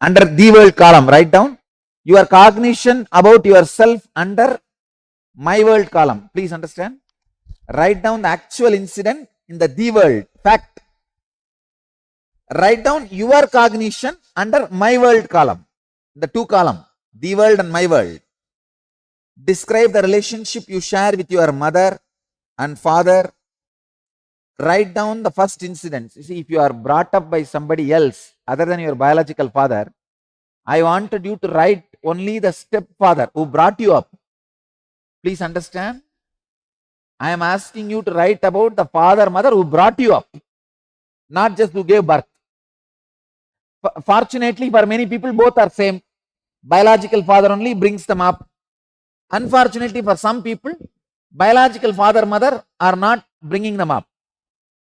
Under the world column, write down your cognition about yourself under my world column. Please understand. Write down the actual incident in the world, fact. Write down your cognition under my world column, the 2 column, the world and my world. Describe the relationship you share with your mother and father. Write down the first incidents. You see, if you are brought up by somebody else other than your biological father, I wanted you to write only the stepfather who brought you up. Please understand. I am asking you to write about the father, mother who brought you up, not just who gave birth. Fortunately, for many people, both are same. Biological father only brings them up. Unfortunately, for some people, biological father, mother are not bringing them up.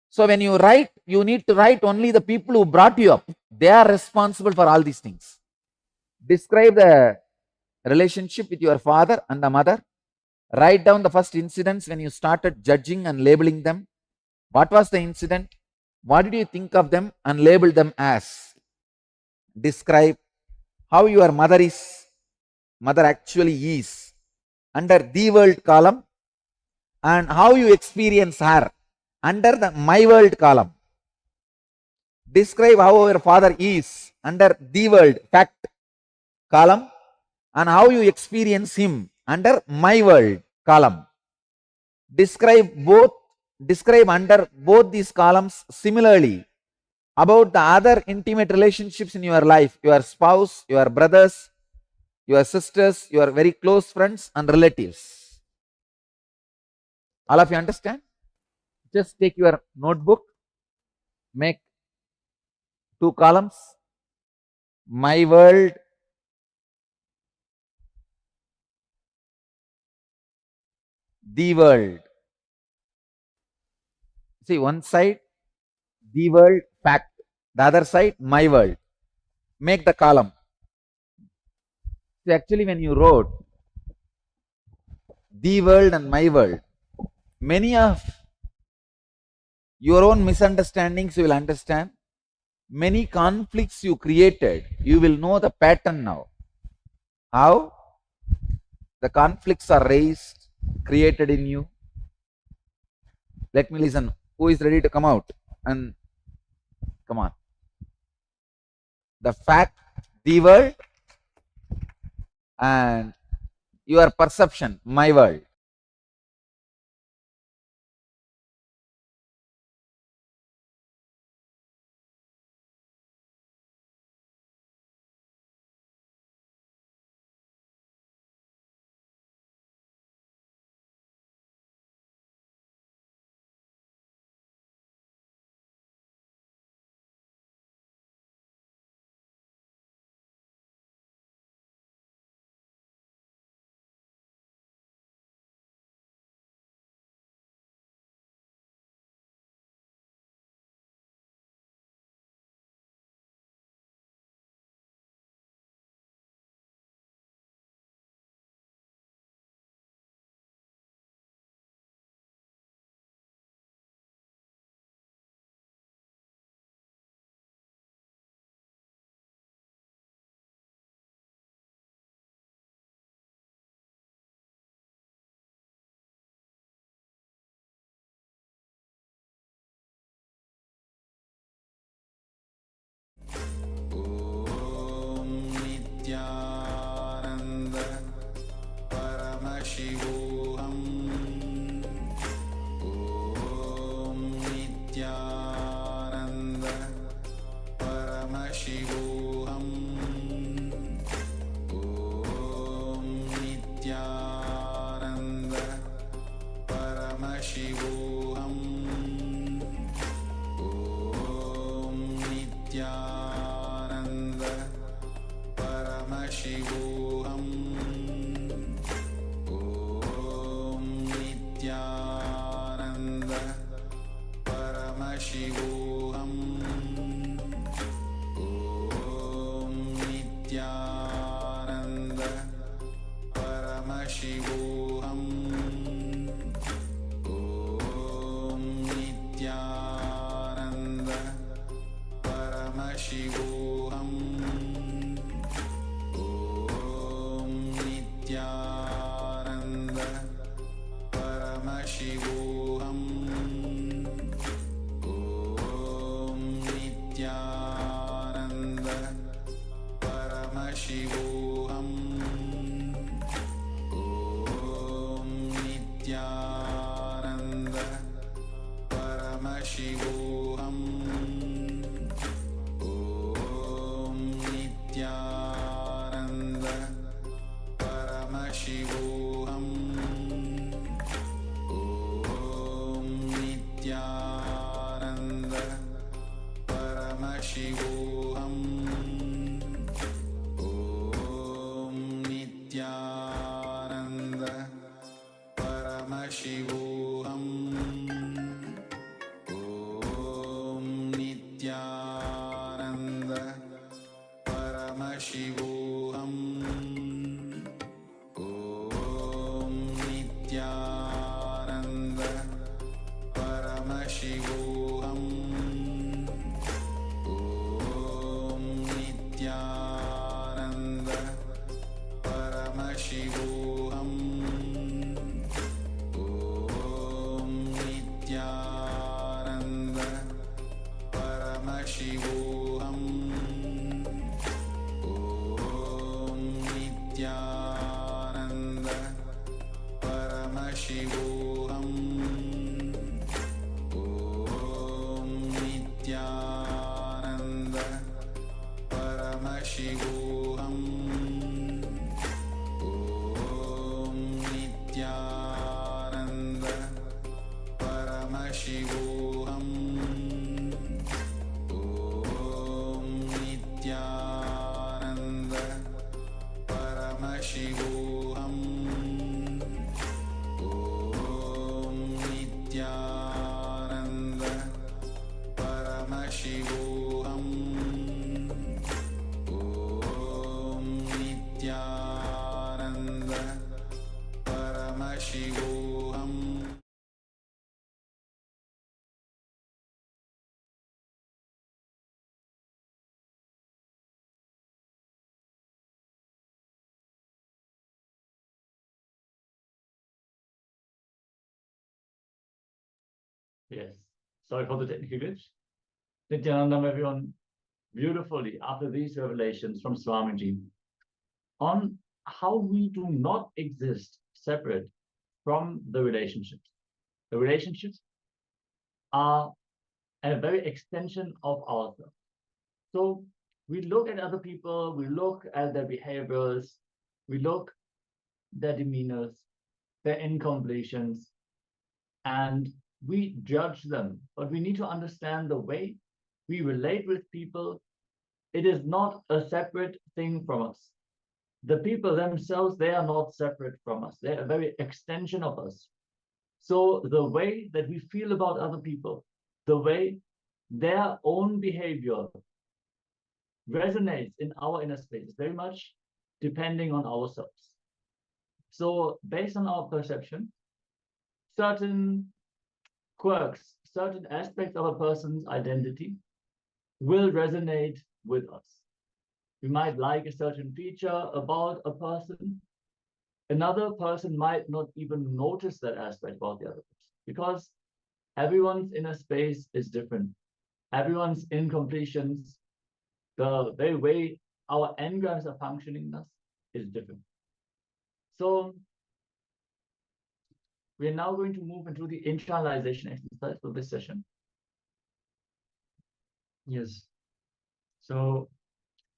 So when you write, you need to write only the people who brought you up. They are responsible for all these things. Describe the relationship with your father and the mother. Write down the first incidents when you started judging and labeling them. What was the incident? What did you think of them and label them as? Describe how your mother actually is under the world column and how you experience her under the my world column. Describe how your father is under the world fact column and how you experience him under my world column. Describe under both these columns similarly about the other intimate relationships in your life, your spouse, your brothers, your sisters, your very close friends and relatives. All of you understand? Just take your notebook, make 2 columns, my world, the world. See, one side, the world, fact. The other side, my world. Make the column. See, actually, when you wrote the world and my world, many of your own misunderstandings you will understand. Many conflicts you created, you will know the pattern now. How the conflicts are raised, created in you. Let me listen. Who is ready to come out? And come on. The fact, the world, and your perception, my world. Nityanand परमशिवोऽहम् ॐ नित्यानन्द परमशिवोऽहम् ॐ नित्यानन्द परमशिवोऽहम् ॐ नित्यानन्द परमशिवोऽहम् ॐ नित्यानन्द परमशिवोऽहम् ॐ नित्यानन्द परमशिवोऽहम् ॐ नित्यानन्द परमशिवोऽहम् ॐ नित्यानन्द परमशिवोऽहम् ॐ नित्यानन्द परमशिवोऽहम् ॐ नित्यानन्द परमशिवोऽहम् ॐ नित्यानन्द परमशिवोऽहम् ॐ नित्यानन्द परमशिवोऽहम् ॐ नित्यानन्द परमशिवोऽहम् ॐ नित्यानन्द परमशिवोऽहम् ॐ नित्यानन्द परमशिवोऽहम् ॐ नित्यानन्द परमशिवोऽहम् ॐ नित्यानन्द परमशिवोऽहम् ॐ नित्यानन्द परमशिवोऽहम् ॐ नित्यानन्द परमशिवोऽहम् ॐ नित्यानन्द परमशिवोऽहम् Yes. Sorry for the technical glitch. Nityanandam, everyone, beautifully after these revelations from Swamiji on how we do not exist separate from the relationships. The relationships are a very extension of ourselves. So we look at other people, we look at their behaviors, we look their demeanors, their incompletions, and we judge them. But we need to understand the way we relate with people. It is not a separate thing from us. The people themselves, they are not separate from us. They're a very extension of us. So the way that we feel about other people, the way their own behavior resonates in our inner space is very much depending on ourselves. So based on our perception, certain quirks, certain aspects of a person's identity will resonate with us. We might like a certain feature about a person. Another person might not even notice that aspect about the other person because everyone's inner space is different. Everyone's incompletions, the very way our engrams are functioning in us is different. So we are now going to move into the internalization exercise for this session. Yes. So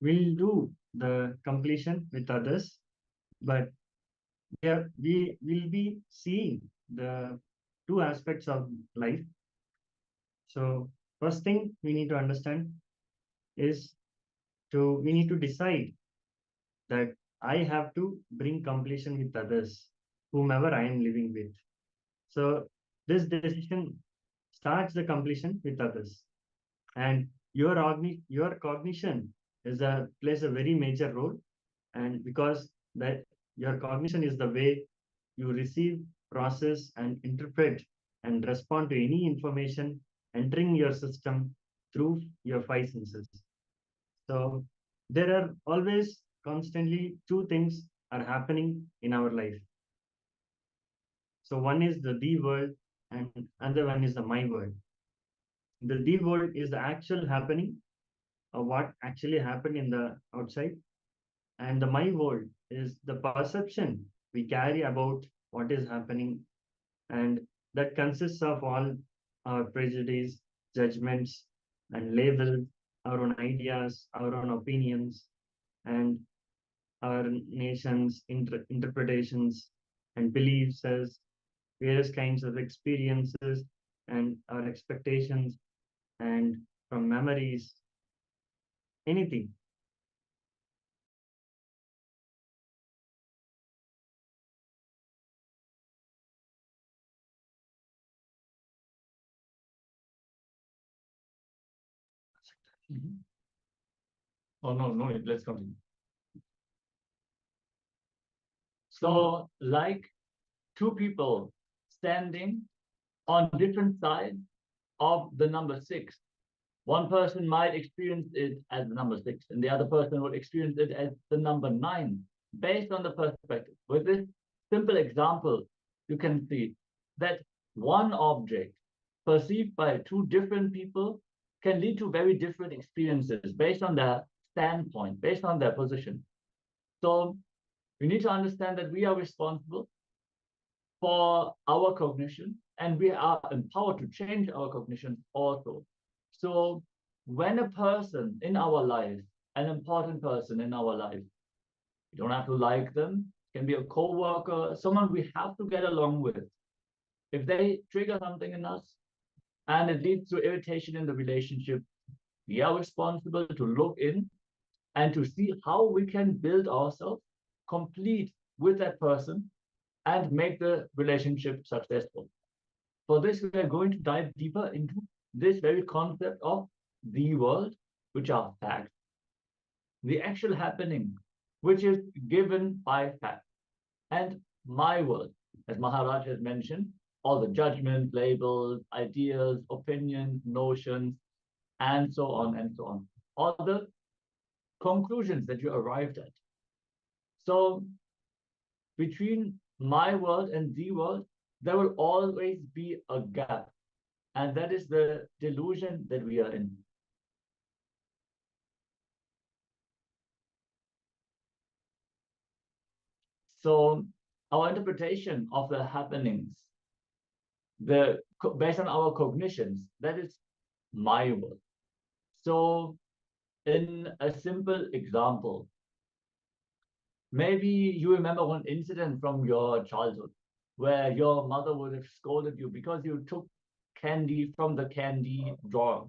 we'll do the completion with others, but we will be seeing the two aspects of life. So first thing we need to understand is we need to decide that I have to bring completion with others, whomever I am living with. So this decision starts the completion with others, and your cognition plays a very major role, and because that your cognition is the way you receive, process, and interpret and respond to any information entering your system through your five senses. So there are always constantly two things are happening in our life. So one is the world and another one is the my world. The world is the actual happening of what actually happened in the outside, and the my world is the perception we carry about what is happening, and that consists of all our prejudice, judgments, and labels, our own ideas, our own opinions, and our nation's interpretations and beliefs as various kinds of experiences and our expectations and from memories, anything. Oh, no, let's continue. So, like two people standing on different sides of the number 6. One person might experience it as the number 6, and the other person would experience it as the number 9, based on the perspective. With this simple example, you can see that one object perceived by two different people can lead to very different experiences based on their standpoint, based on their position. So we need to understand that we are responsible for our cognition, and we are empowered to change our cognition also. So when a person in our life, an important person in our life, you don't have to like them, can be a co-worker, someone we have to get along with. If they trigger something in us and it leads to irritation in the relationship, we are responsible to look in and to see how we can build ourselves complete with that person and make the relationship successful. For this, we are going to dive deeper into this very concept of the world, which are facts, the actual happening, which is given by facts, and my world, as Maharaj has mentioned, all the judgments, labels, ideas, opinions, notions, and so on and so on, all the conclusions that you arrived at. So between my world and the world, there will always be a gap. And that is the delusion that we are in. So our interpretation of the happenings, based on our cognitions, that is my world. So in a simple example, maybe you remember one incident from your childhood where your mother would have scolded you because you took candy from the candy drawer.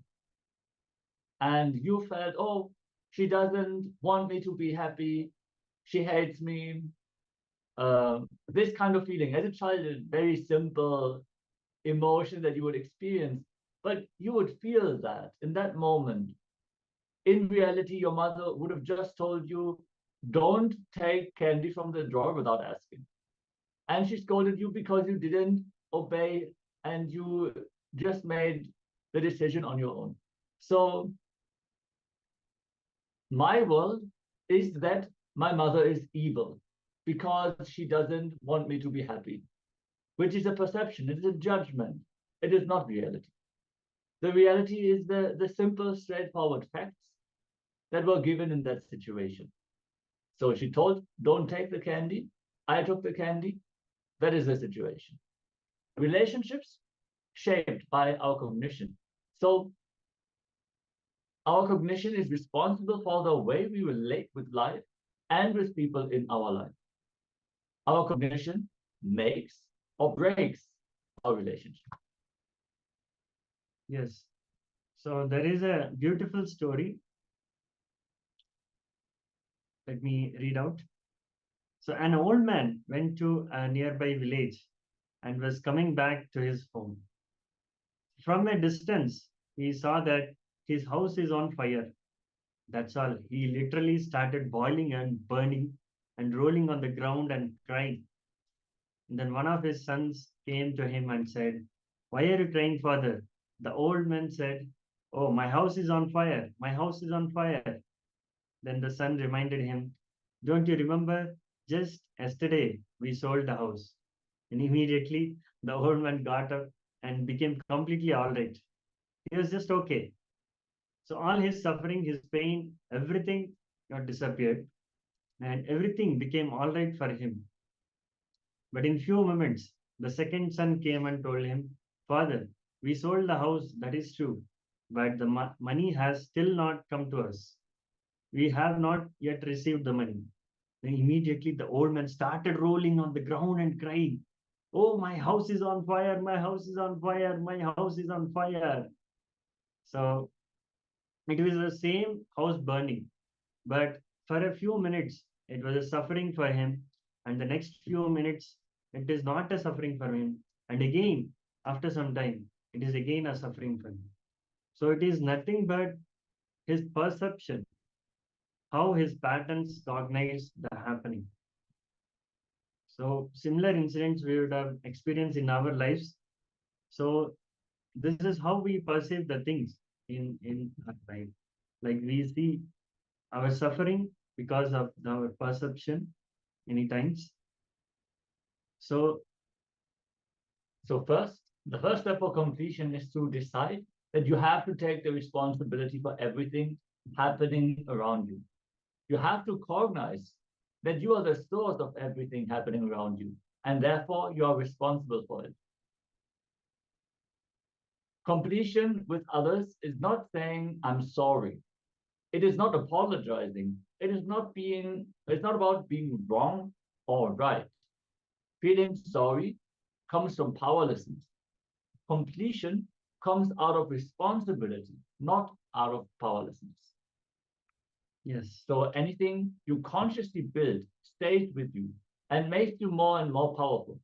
And you felt, oh, she doesn't want me to be happy. She hates me. This kind of feeling as a child is very simple emotion that you would experience, but you would feel that in that moment. In reality, your mother would have just told you, don't take candy from the drawer without asking. And she scolded you because you didn't obey and you just made the decision on your own. So my world is that my mother is evil because she doesn't want me to be happy, which is a perception, it is a judgment, it is not reality. The reality is the simple, straightforward facts that were given in that situation. So she told, don't take the candy. I took the candy. That is the situation. Relationships shaped by our cognition. So our cognition is responsible for the way we relate with life and with people in our life. Our cognition makes or breaks our relationship. Yes. So there is a beautiful story Let me read out. So an old man went to a nearby village and was coming back to his home. From a distance, he saw that his house is on fire. That's all. He literally started boiling and burning and rolling on the ground and crying. And then one of his sons came to him and said, "Why are you crying, father?" The old man said, "Oh, my house is on fire. My house is on fire." Then the son reminded him, "Don't you remember? Just yesterday we sold the house." And immediately the old man got up and became completely all right. He was just okay. So all his suffering, his pain, everything got disappeared and everything became all right for him. But in few moments, the second son came and told him, "Father, we sold the house, that is true, but the money has still not come to us. We have not yet received the money." Then immediately the old man started rolling on the ground and crying, "Oh, my house is on fire, my house is on fire, my house is on fire." So it was the same house burning, but for a few minutes it was a suffering for him, and the next few minutes it is not a suffering for him, and again after some time it is again a suffering for him. So it is nothing but his perception, how his patterns cognize the happening. So similar incidents we would have experienced in our lives. So this is how we perceive the things in our life. Like we see our suffering because of our perception many times. So So first, the first step for completion is to decide that you have to take the responsibility for everything happening around you. You have to cognize that you are the source of everything happening around you, and therefore you are responsible for it. Completion with others is not saying I'm sorry. It is not apologizing. It's not about being wrong or right. Feeling sorry comes from powerlessness. Completion comes out of responsibility, not out of powerlessness. yes, So anything you consciously build stays with you and makes you more and more powerful.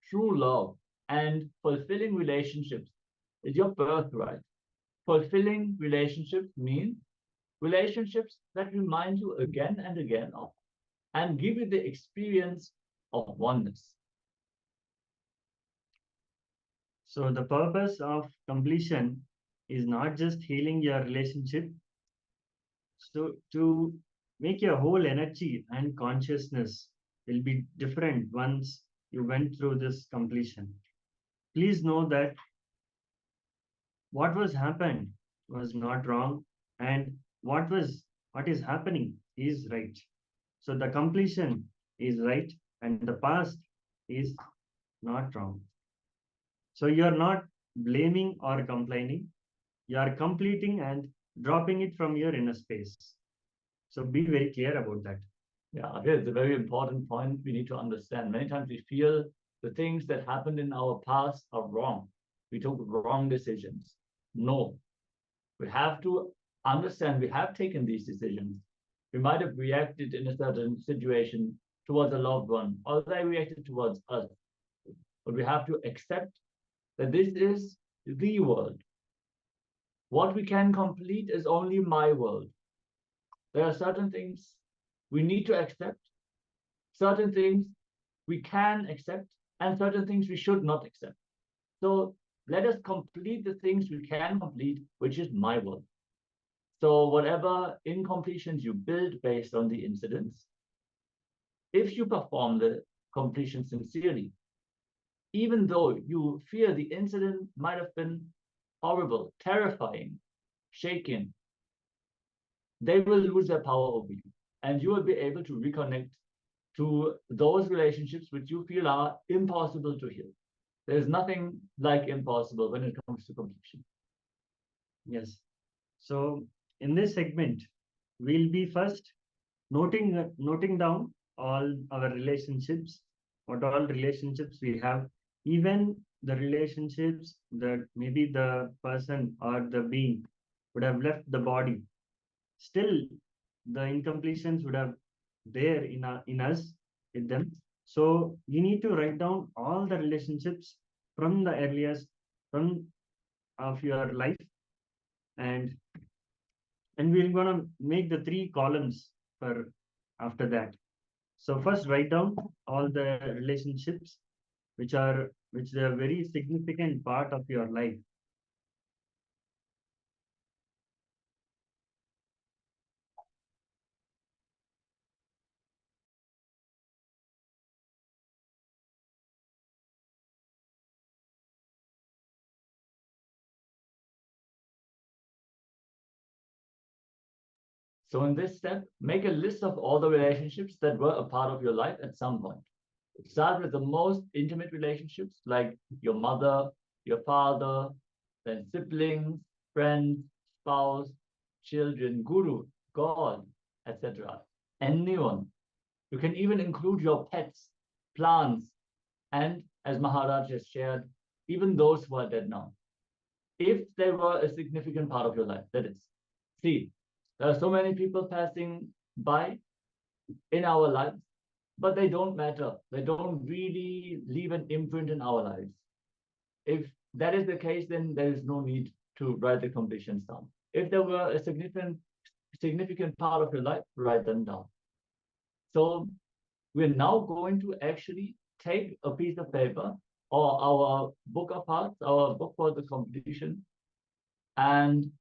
True love and fulfilling relationships is your birthright. Fulfilling relationships mean relationships that remind you again and again of and give you the experience of oneness. so the purpose of completion is not just healing your relationship. So to make your whole energy and consciousness will be different once you went through this completion. Please know that what was happened was not wrong, and what is happening is right. So the completion is right and the past is not wrong. So you are not blaming or complaining, you are completing and dropping it from your inner space. So be very clear about that. Yeah, again, it's a very important point we need to understand. Many times we feel the things that happened in our past are wrong. We took wrong decisions. No, we have to understand we have taken these decisions. We might have reacted in a certain situation towards a loved one, or they reacted towards us. But we have to accept that this is the world. What we can complete is only my world. There are certain things we need to accept, certain things we can accept, and certain things we should not accept. So let us complete the things we can complete, which is my world. So whatever incompletions you build based on the incidents, if you perform the completion sincerely, even though you fear the incident might have been horrible, terrifying, shaken, they will lose their power over you. And you will be able to reconnect to those relationships which you feel are impossible to heal. There's nothing like impossible when it comes to completion. Yes. So in this segment, we'll be first noting down all our relationships, what all relationships we have, even the relationships that maybe the person or the being would have left the body. Still, the incompletions would have there in us with them. So you need to write down all the relationships from the earliest from of your life, and we're gonna make the 3 columns for after that. So first write down all the relationships which are a very significant part of your life. So in this step, make a list of all the relationships that were a part of your life at some point. Start with the most intimate relationships, like your mother, your father, then siblings, friends, spouse, children, guru, God, etc. Anyone. You can even include your pets, plants, and as Maharaj has shared, even those who are dead now. If they were a significant part of your life, that is. See, there are so many people passing by in our lives, but they don't matter. They don't really leave an imprint in our lives. If that is the case, then there is no need to write the completions down. If there were a significant part of your life, write them down. So we're now going to actually take a piece of paper or our book of hearts, our book for the completion, and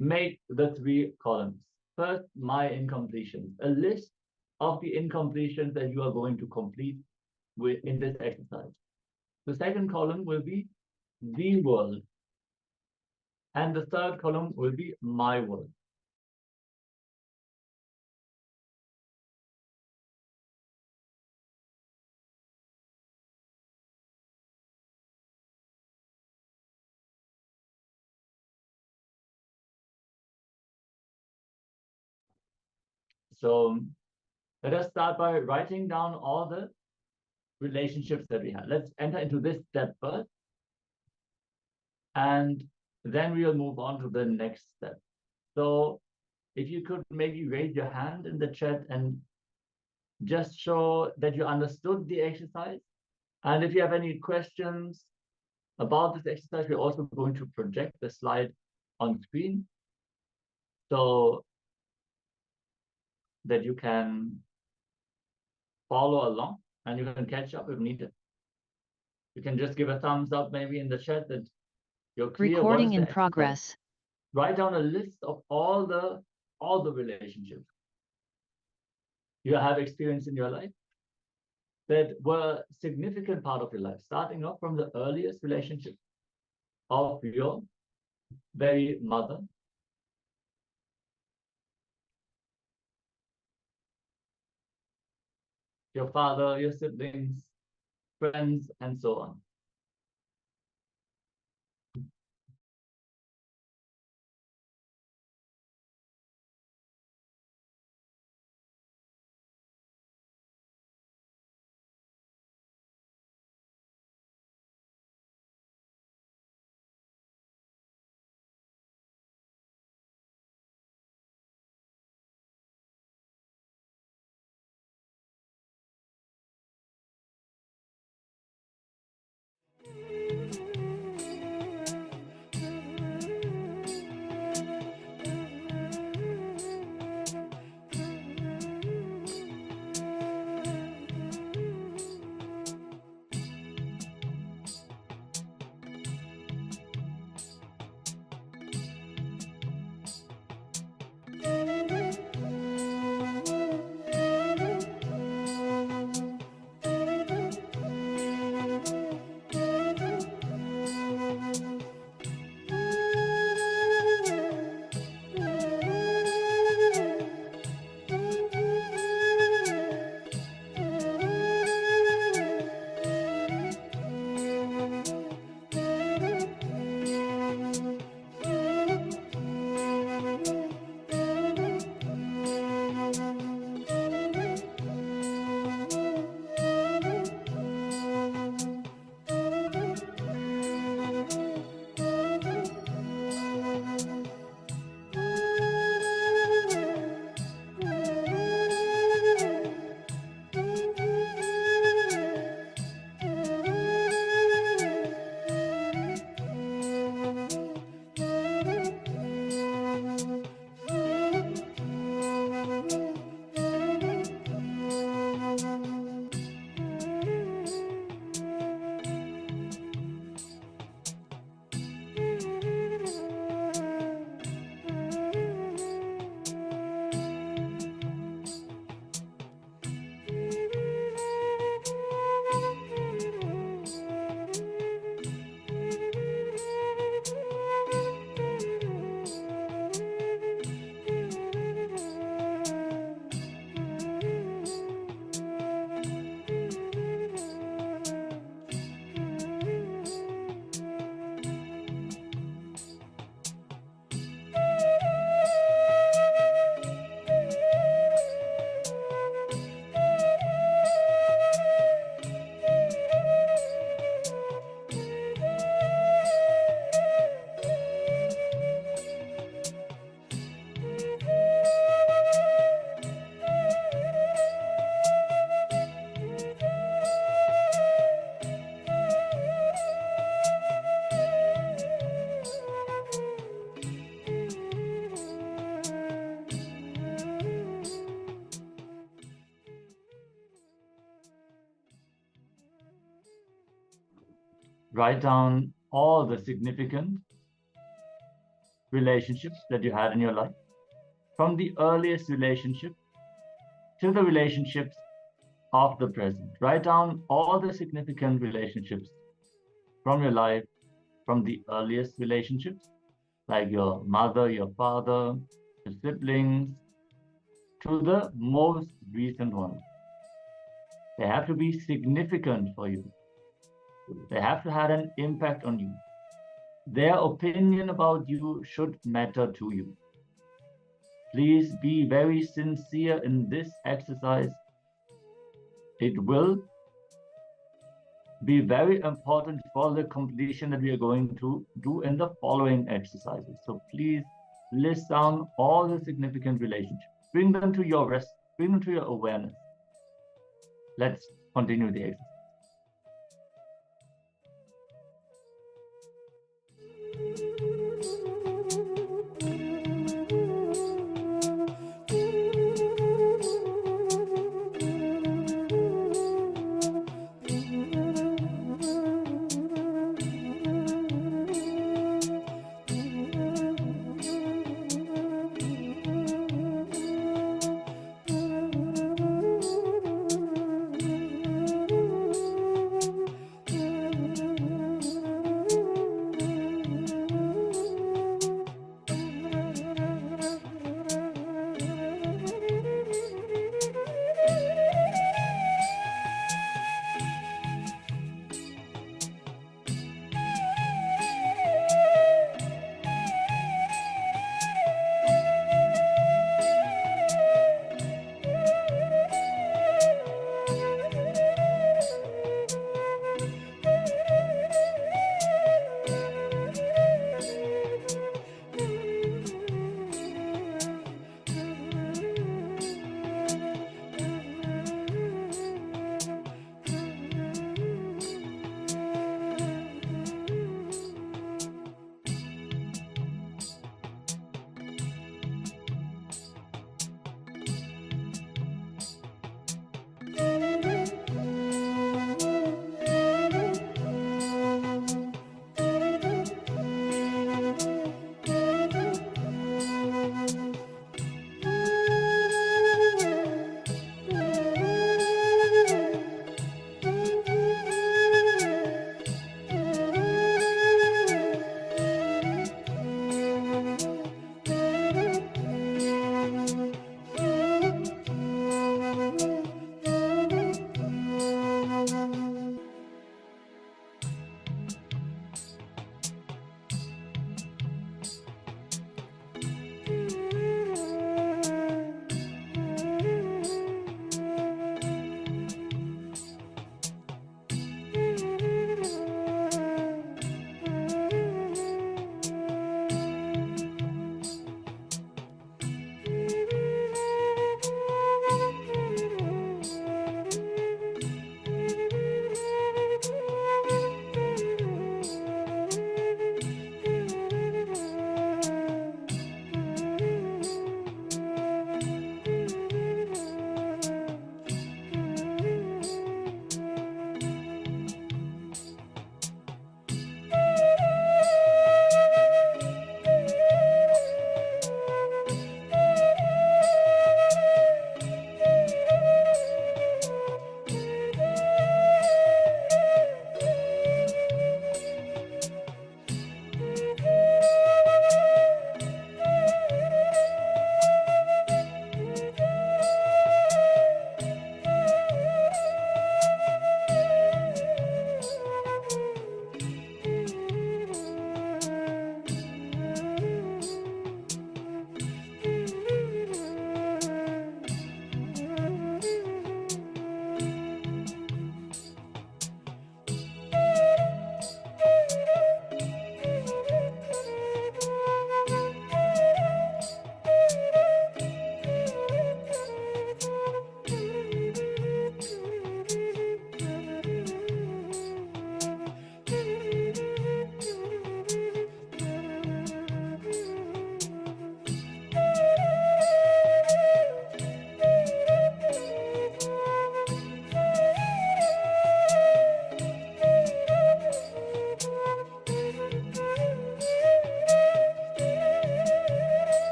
make the 3 columns. First, my incompletions, a list of the incompletions that you are going to complete in this exercise. The second column will be the world, and the third column will be my world. So let us start by writing down all the relationships that we have. Let's enter into this step first, and then we will move on to the next step. So if you could maybe raise your hand in the chat and just show that you understood the exercise. And if you have any questions about this exercise, we're also going to project the slide on screen so that you can follow along and you can catch up if needed. You can just give a thumbs up maybe in the chat that you're clear. Recording in progress. Write down a list of all the relationships you have experienced in your life that were a significant part of your life, starting off from the earliest relationship of your very mother, your father, your siblings, friends, and so on. write down all the significant relationships that you had in your life, from the earliest relationship to the relationships of the present. Write down all the significant relationships from your life, from the earliest relationships, like your mother, your father, your siblings, to the most recent ones. They have to be significant for you. They have to have an impact on you. Their opinion about you should matter to you. Please be very sincere in this exercise. It will be very important for the completion that we are going to do in the following exercises. So please list down all the significant relationships. Bring them to your rest, bring them to your awareness. Let's continue the exercise.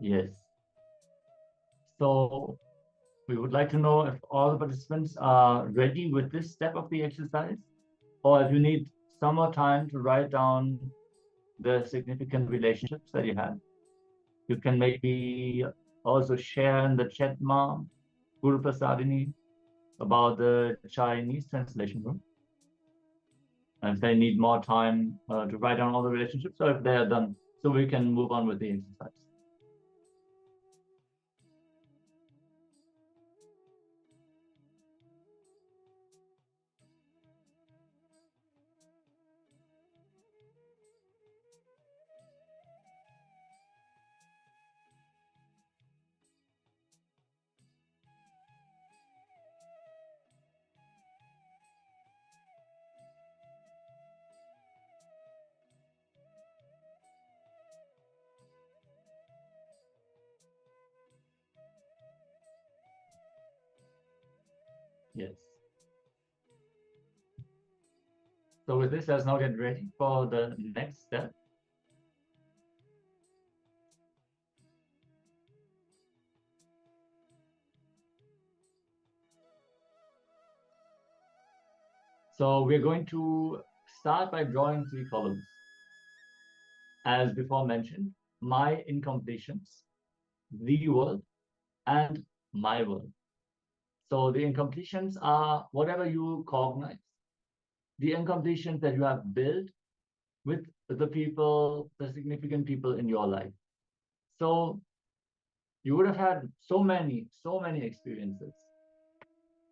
Yes. So we would like to know if all the participants are ready with this step of the exercise, or if you need some more time to write down the significant relationships that you have. You can maybe also share in the chat, Guru Prasadini, about the Chinese translation room. And if they need more time to write down all the relationships, or if they are done, so we can move on with the exercise. Yes. So with this, let's now get ready for the next step. So we're going to start by drawing 3 columns. As before mentioned, my incompletions, the world, and my world. So the incompletions are whatever you cognize, the incompletions that you have built with the people, the significant people in your life. So you would have had so many experiences.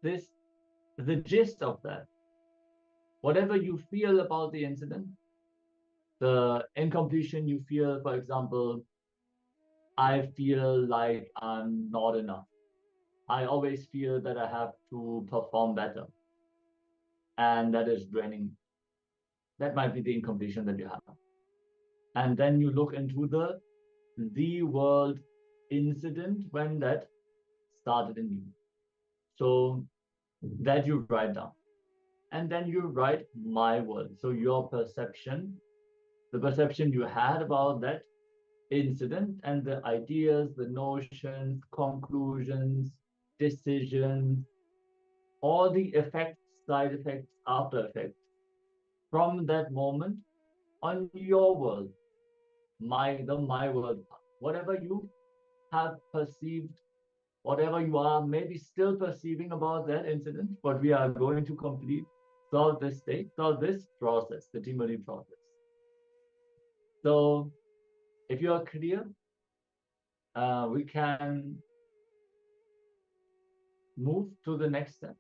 The gist of that, whatever you feel about the incident, the incompletion you feel, for example, I feel like I'm not enough. I always feel that I have to perform better. And that is draining. That might be the incompletion that you have. And then you look into the world incident when that started in you. So that you write down. And then you write my world. So your perception, the perception you had about that incident, and the ideas, the notions, conclusions, decisions, all the effects, side effects, after effects from that moment on your world, my world, whatever you have perceived, whatever you are maybe still perceiving about that incident, what we are going to complete, solve this state, solve this process, the Timuri process. So if you are clear, we can move to the next step.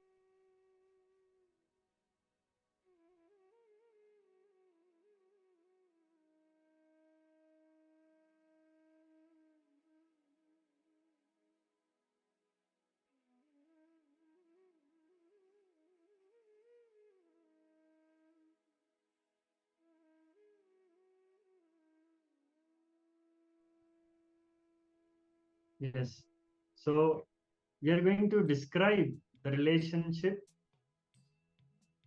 Yes. So we are going to describe the relationship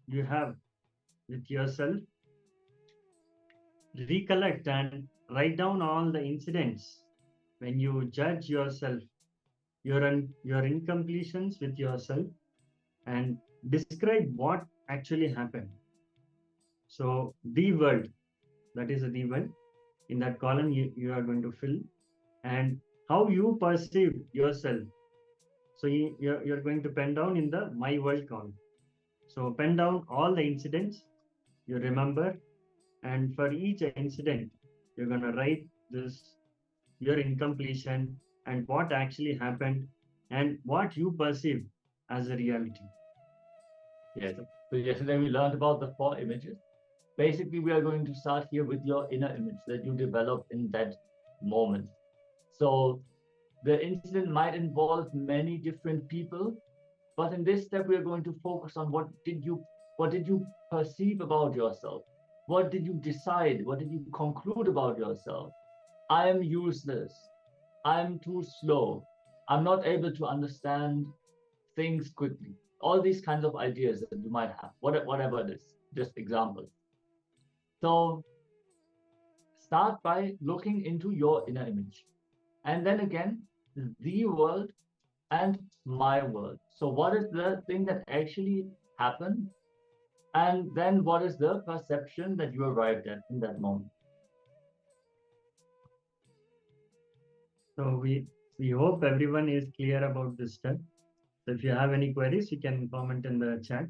you have with yourself. Recollect and write down all the incidents when you judge yourself, your incompletions with yourself, and describe what actually happened. So the world, that is the world. In that column, you are going to fill, and how you perceive yourself. So you're going to pen down in the my world column. So pen down all the incidents you remember, and for each incident, you're going to write this, your incompletion, and what actually happened, and what you perceive as a reality. Yes. So yesterday we learned about the 4 images. Basically, we are going to start here with your inner image that you develop in that moment. So the incident might involve many different people, but in this step, we are going to focus on what did you perceive about yourself? What did you decide? What did you conclude about yourself? I am useless. I'm too slow. I'm not able to understand things quickly. All these kinds of ideas that you might have, whatever it is, just examples. So start by looking into your inner image. and then again the world and my world. So what is the thing that actually happened, and then what is the perception that you arrived at in that moment? So we hope everyone is clear about this step. So if you have any queries, you can comment in the chat.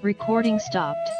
Recording stopped.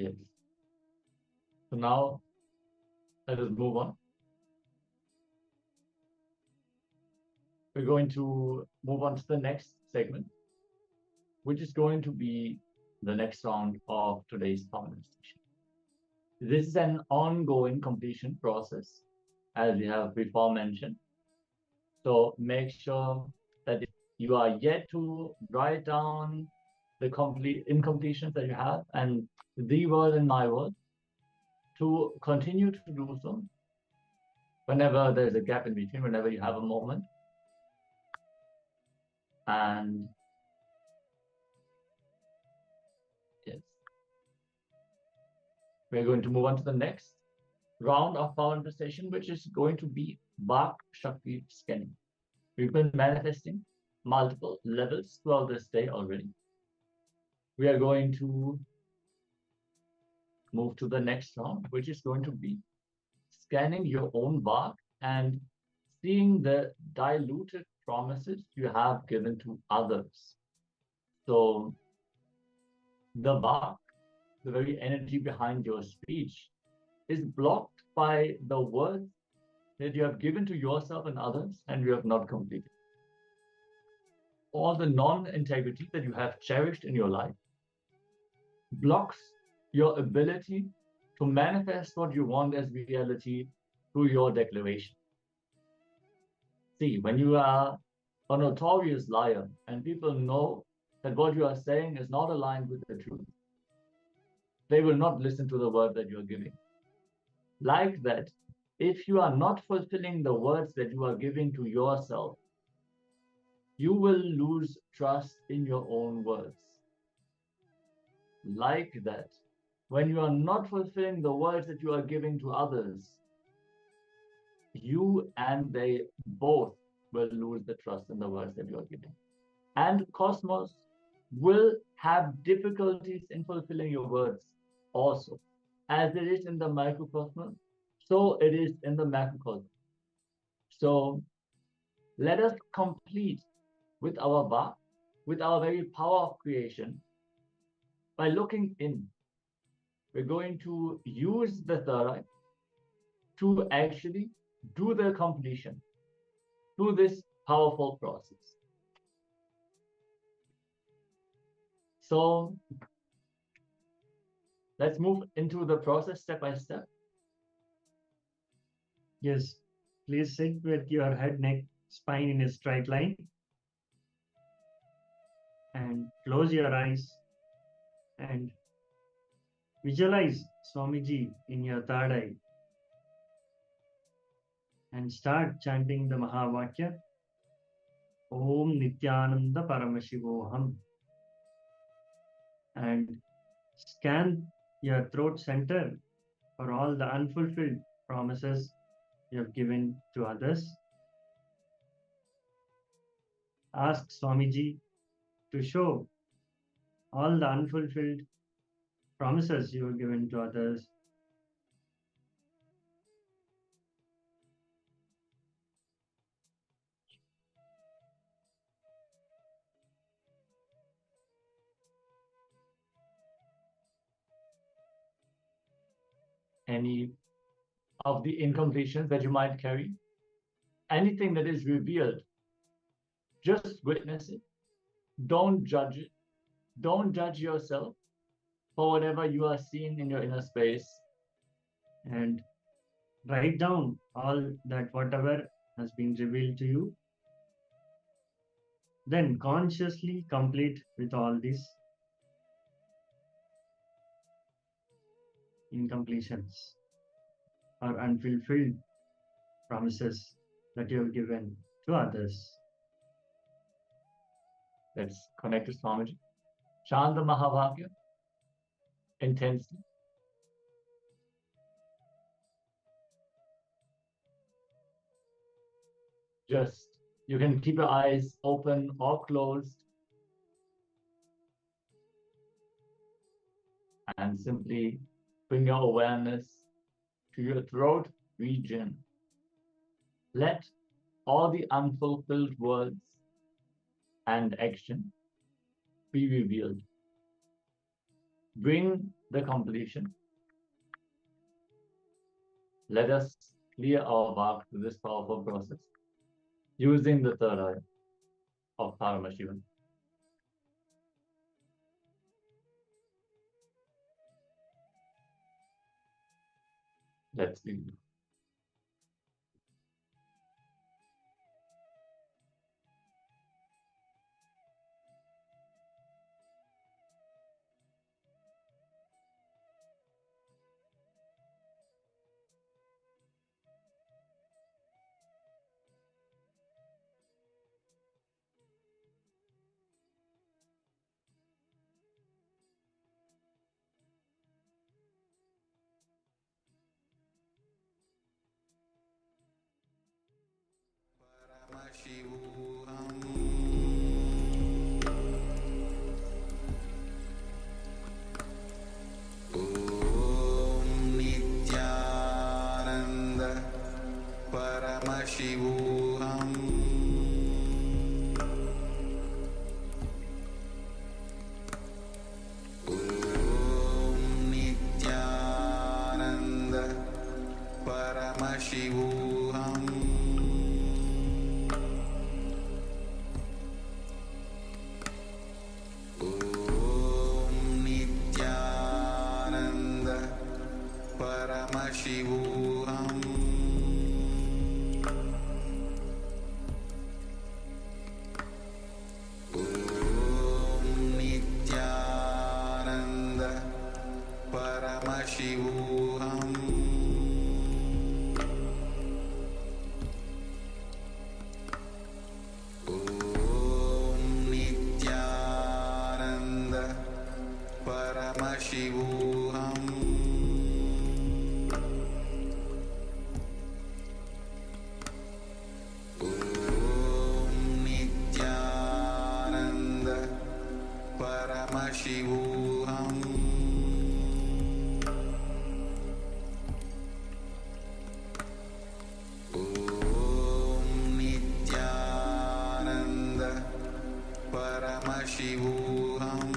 Yes. So now let us move on. We're going to move on to the next segment, which is going to be the next round of today's power meditation. This is an ongoing completion process, as we have before mentioned. So make sure that if you are yet to write down the incompletions that you have and the word and my word, to continue to do so whenever there's a gap in between, whenever you have a moment. And yes, we're going to move on to the next round of power manifestation, which is going to be Vak Shakti scanning. We've been manifesting multiple levels throughout this day already. We are going to move to the next round, which is going to be scanning your own Vak and seeing the diluted promises you have given to others. So the Vak, the very energy behind your speech, is blocked by the words that you have given to yourself and others and you have not completed. All the non-integrity that you have cherished in your life blocks your ability to manifest what you want as reality through your declaration. See, when you are a notorious liar and people know that what you are saying is not aligned with the truth, they will not listen to the word that you are giving. Like that, if you are not fulfilling the words that you are giving to yourself, you will lose trust in your own words. Like that, when you are not fulfilling the words that you are giving to others, you and they both will lose the trust in the words that you are giving. And cosmos will have difficulties in fulfilling your words also. As it is in the microcosmos, so it is in the macrocosmos. So let us complete with our Vak, with our very power of creation, by looking in. We're going to use the third eye to actually do the completion through this powerful process. So let's move into the process step by step. Yes, please sit with your head, neck, spine in a straight line and close your eyes and visualize Swamiji in your third eye and start chanting the Mahavakya Om Nityananda Paramashivoham and scan your throat center for all the unfulfilled promises you have given to others. Ask Swamiji to show all the unfulfilled promises you have given to others. Any of the incompletions that you might carry, anything that is revealed, just witness it. Don't judge it. Don't judge yourself for whatever you are seeing in your inner space. And write down all that whatever has been revealed to you. Then consciously complete with all these incompletions or unfulfilled promises that you have given to others. Let's connect to Swamiji. Chant the Mahavakya intensely. Just, you can keep your eyes open or closed and simply bring your awareness to your throat region. Let all the unfulfilled words and action be revealed. bring the completion. Let us clear our path to this powerful process using the third eye of Paramashivoham. Let's begin. Paramashivoham Om Nityananda Paramashivoham Om Nityananda Paramashivoham Paramashivoham Om Nityananda Paramashivoham Om Nityananda Paramashivoham Paramashivoham Om Nityananda Paramashivoham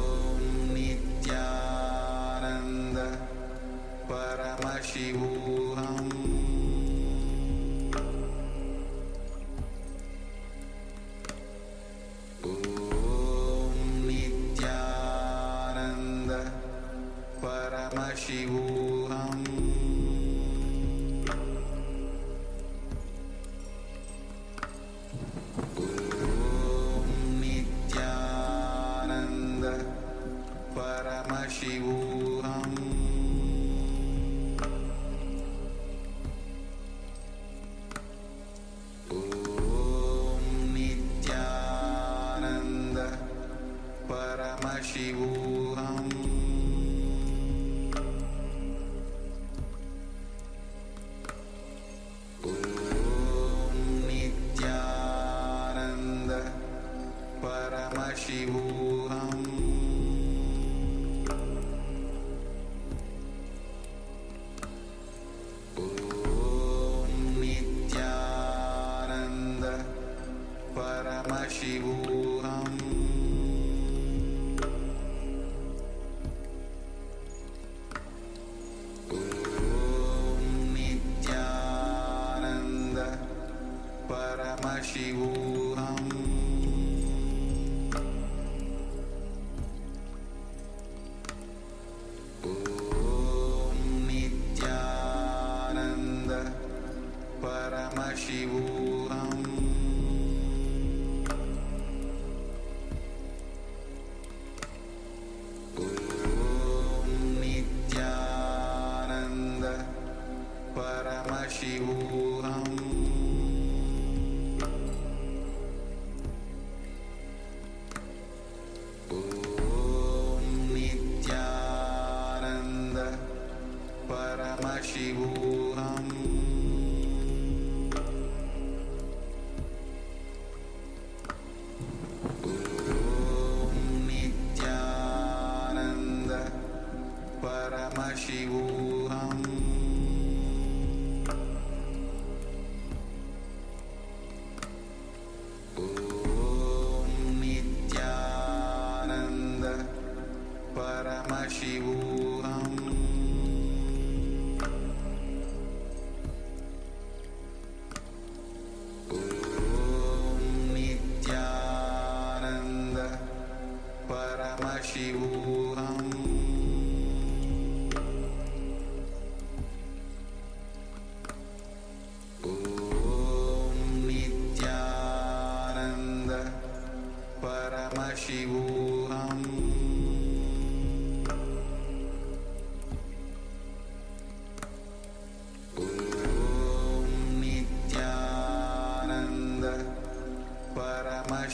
Om Nityananda Paramashivoham Paramashivoham Om Nityananda Paramashivoham Om Nityananda Paramashivoham Paramashivoham Om Nityananda Paramashivoham Om Nityananda Paramashivoham Paramashivoham Om Nityananda Paramashivoham Om Nityananda Paramashivoham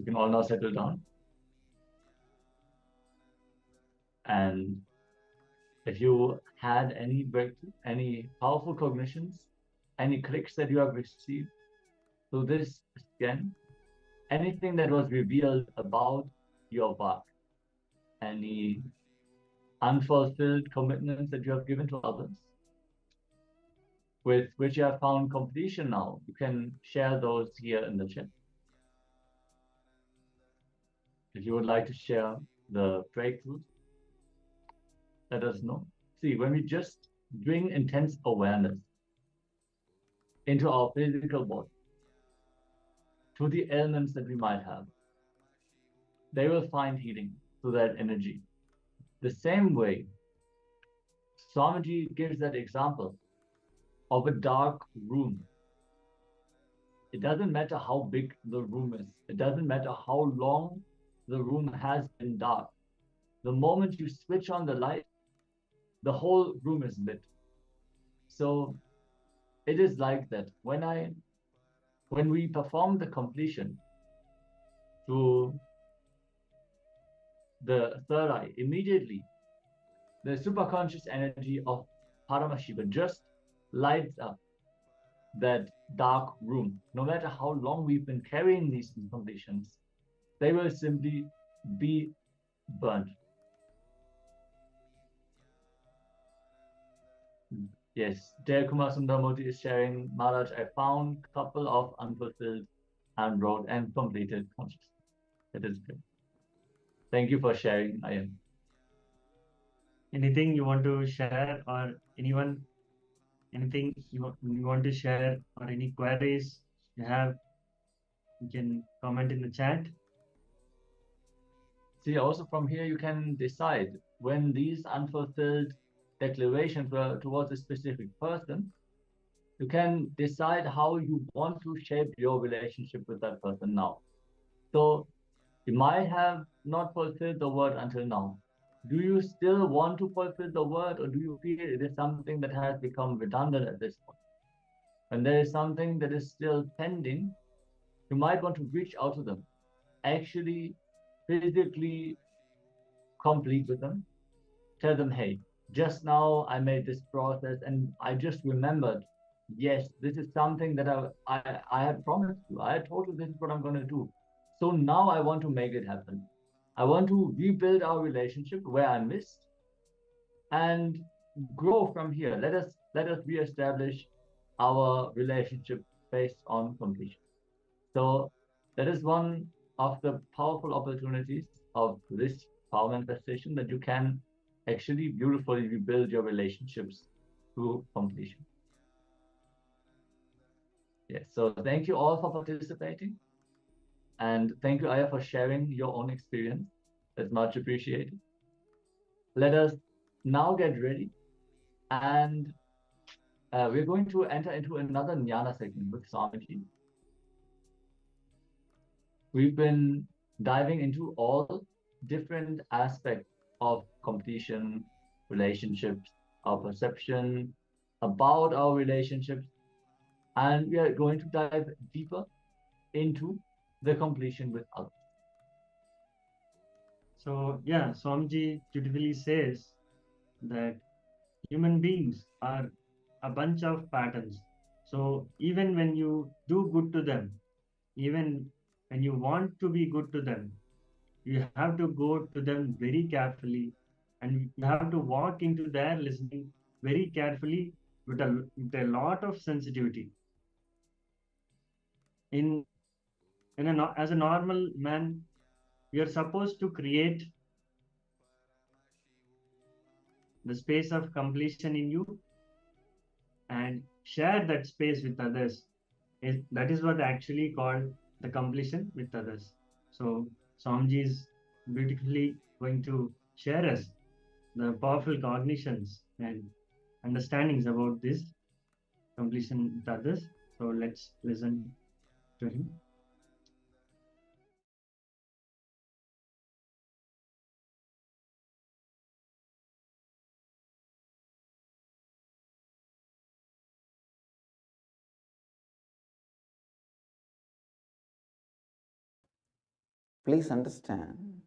you can all now settle down. And if you had any breakthrough, any powerful cognitions, any clicks that you have received through this scan, anything that was revealed about your work, any unfulfilled commitments that you have given to others, with which you have found completion now, you can share those here in the chat. If you would like to share the breakthroughs, let us know. See, when we just bring intense awareness into our physical body, to the elements that we might have, they will find healing through that energy. The same way, Swamiji gives that example of a dark room. It doesn't matter how big the room is. It doesn't matter how long the room has been dark. The moment you switch on the light, the whole room is lit. So it is like that. When we perform the completion through the third eye, immediately the superconscious energy of Paramashiva just lights up that dark room. No matter how long we've been carrying these completions, they will simply be burnt. Yes, Jayakumar Sundaramurti is sharing, Maharaj, I found a couple of unfulfilled and wrote and completed consciousness. That is good. Thank you for sharing, Ayan. Anything you want to share, or anyone, anything you want to share, or any queries you have, you can comment in the chat. See, also from here, you can decide when these unfulfilled declarations were towards a specific person, you can decide how you want to shape your relationship with that person now. So you might have not fulfilled the word until now. Do you still want to fulfill the word, or do you feel it is something that has become redundant at this point? When there is something that is still pending, you might want to reach out to them, actually physically complete with them, tell them, hey, just now I made this process and I just remembered, yes, this is something that I had promised you. I had told you this is what I'm going to do. So now I want to make it happen. I want to rebuild our relationship where I missed and grow from here. Let us reestablish our relationship based on completion. So that is one of the powerful opportunities of this power manifestation, that you can actually beautifully rebuild your relationships through completion. Yes, so thank you all for participating. And thank you, Aya, for sharing your own experience. That's much appreciated. Let us now get ready, and we're going to enter into another jnana segment with Swamiji. We've been diving into all different aspects of completion, relationships, our perception about our relationships, and we are going to dive deeper into the completion with others. So yeah, Swamiji beautifully says that human beings are a bunch of patterns. So even when you do good to them, even when you want to be good to them, you have to go to them very carefully, and you have to walk into their listening very carefully with a lot of sensitivity. As a normal man, you're supposed to create the space of completion in you and share that space with others. That is what actually called the completion with others. So Swamiji is beautifully going to share us the powerful cognitions and understandings about this completion with others. So let's listen to him. Please understand,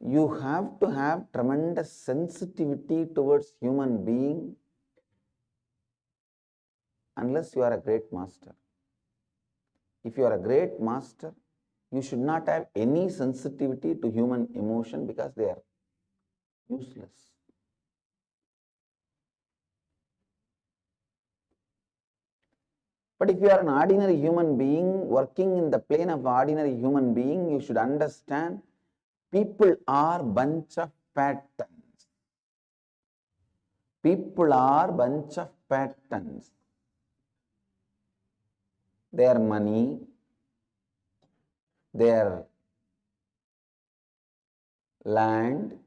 you have to have tremendous sensitivity towards human being unless you are a great master. If you are a great master, you should not have any sensitivity to human emotion because they are useless. But if you are an ordinary human being working in the plane of ordinary human being, you should understand people are bunch of patterns. People are bunch of patterns. Their money, their land,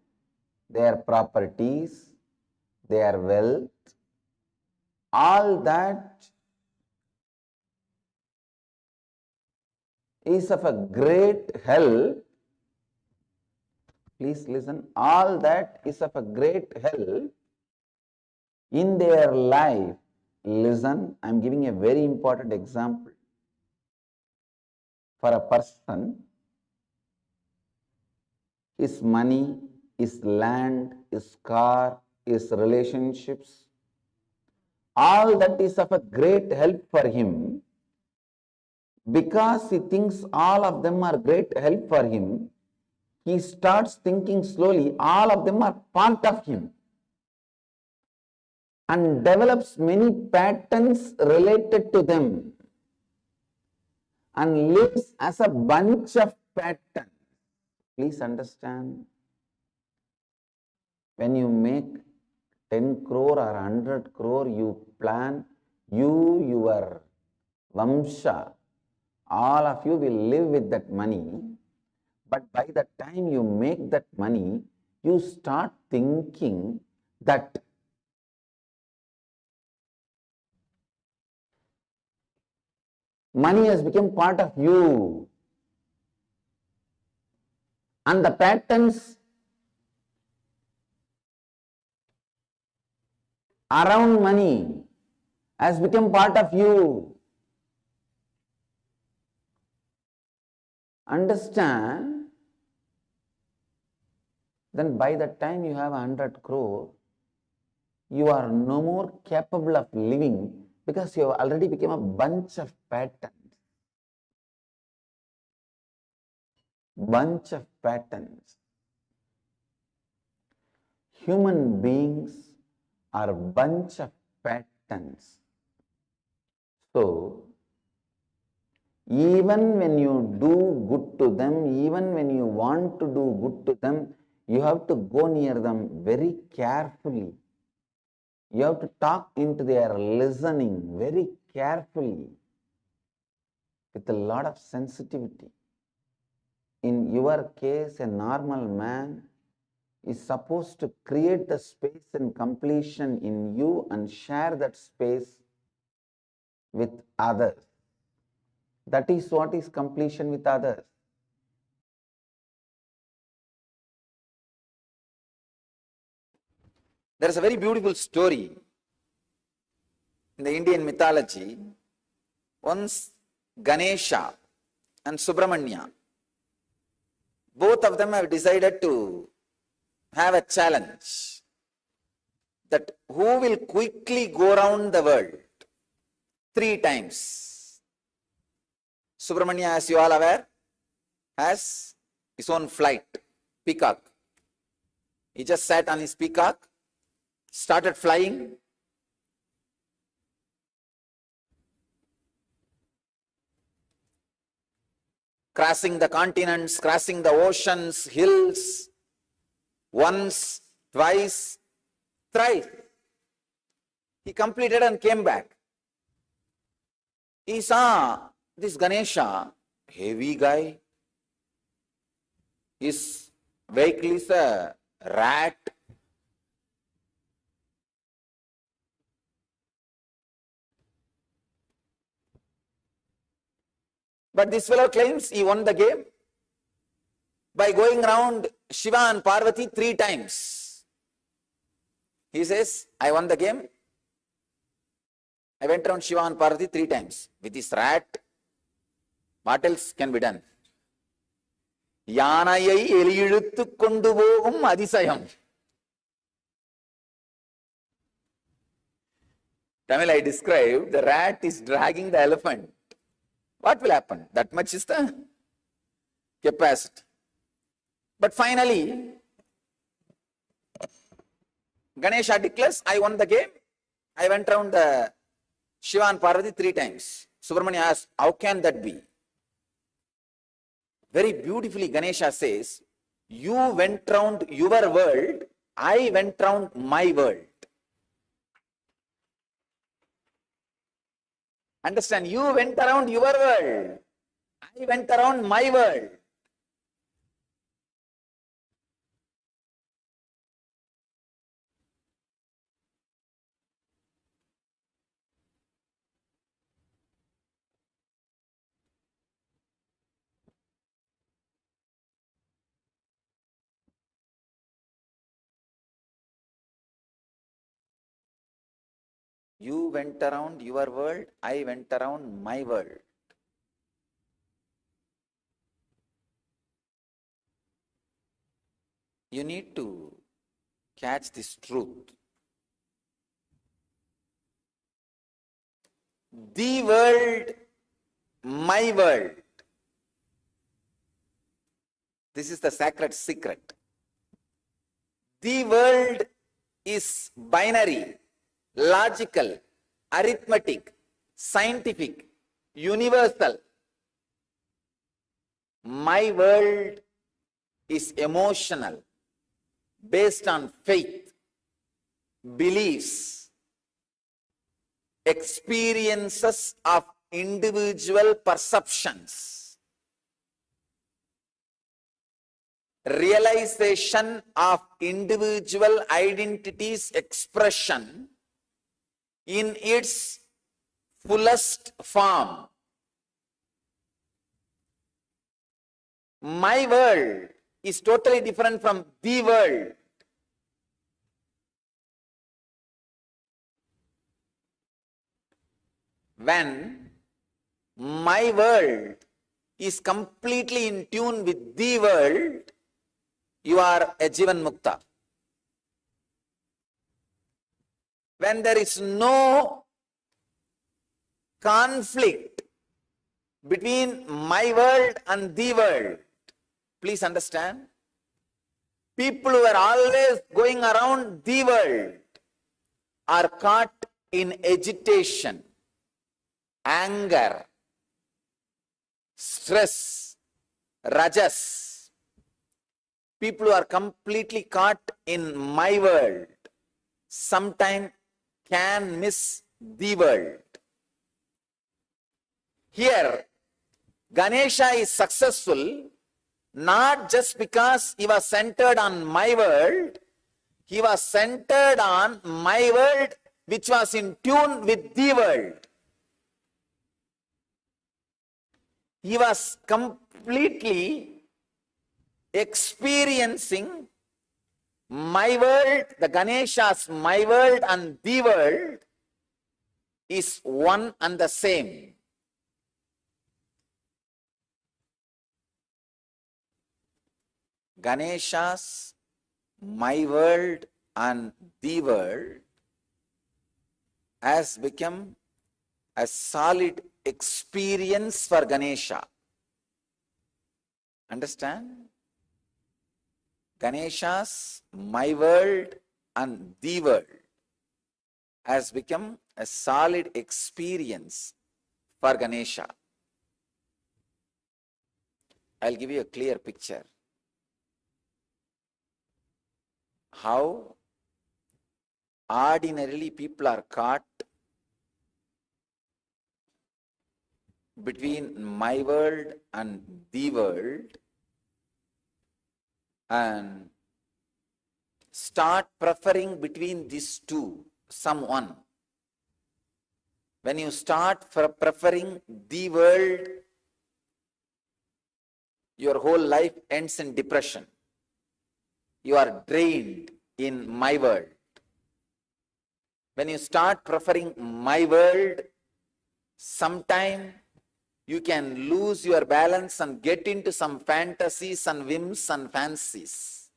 their properties, their wealth, all that is of a great help. Please listen, all that is of a great help in their life. Listen, I am giving a very important example. For a person, his money, his land, his car, his relationships, all that is of a great help for him. Because he thinks all of them are great help for him, he starts thinking slowly all of them are part of him and develops many patterns related to them and lives as a bunch of patterns. Please understand, when you make 10 crore or 100 crore, you plan, your Vamsha, all of you will live with that money. But by the time you make that money, you start thinking that money has become part of you. And the patterns around money has become part of you. Understand, then by the time you have 100 crore, you are no more capable of living because you have already become a bunch of patterns. Bunch of patterns. Human beings are a bunch of patterns. So, even when you do good to them, even when you want to do good to them, you have to go near them very carefully. You have to talk into their listening very carefully with a lot of sensitivity. In your case, a normal man is supposed to create the space and completion in you and share that space with others. That is what is completion with others. There is a very beautiful story in the Indian mythology. Once Ganesha and Subramanya, both of them have decided to have a challenge that who will quickly go around the world 3 times. Subramanya, as you all aware, has his own flight, peacock. He just sat on his peacock, started flying, crossing the continents, crossing the oceans, hills, once, twice, thrice. He completed and came back. He saw this Ganesha, heavy guy. His vehicle is a rat. But this fellow claims he won the game by going around Shiva and Parvati 3 times. He says, I won the game. I went around Shiva and Parvati 3 times. With this rat, what else can be done? யானையை எலி இழுத்துக் கொண்டு போகும் அதிசயம். Tamil I described, the rat is dragging the elephant. What will happen? That much is the capacity. But finally, Ganesha declares, I won the game. I went around the Shiva and Parvati 3 times. Subramanya asked, how can that be? Very beautifully Ganesha says, you went round your world, I went round my world. Understand, you went around your world, I went around my world. You went around your world, I went around my world. You need to catch this truth. The world, my world. This is the sacred secret. The world is binary, logical, arithmetic, scientific, universal. My world is emotional, based on faith, beliefs, experiences of individual perceptions, realization of individual identity's expression in its fullest form. My world is totally different from the world. When my world is completely in tune with the world, you are a Jivan Mukta. When there is no conflict between my world and the world, please understand, people who are always going around the world are caught in agitation, anger, stress, rajas. People who are completely caught in my world sometimes can miss the world. Here, Ganesha is successful not just because he was centered on my world, he was centered on my world which was in tune with the world. He was completely experiencing my world, the Ganesha's my world and the world is one and the same. Ganesha's my world and the world has become a solid experience for Ganesha. Understand? Ganesha's my world and the world has become a solid experience for Ganesha. I'll give you a clear picture. How ordinarily people are caught between my world and the world and start preferring between these two, someone. When you start preferring the world, your whole life ends in depression. You are drained in my world. When you start preferring my world, sometime you can lose your balance and get into some fantasies and whims and fancies.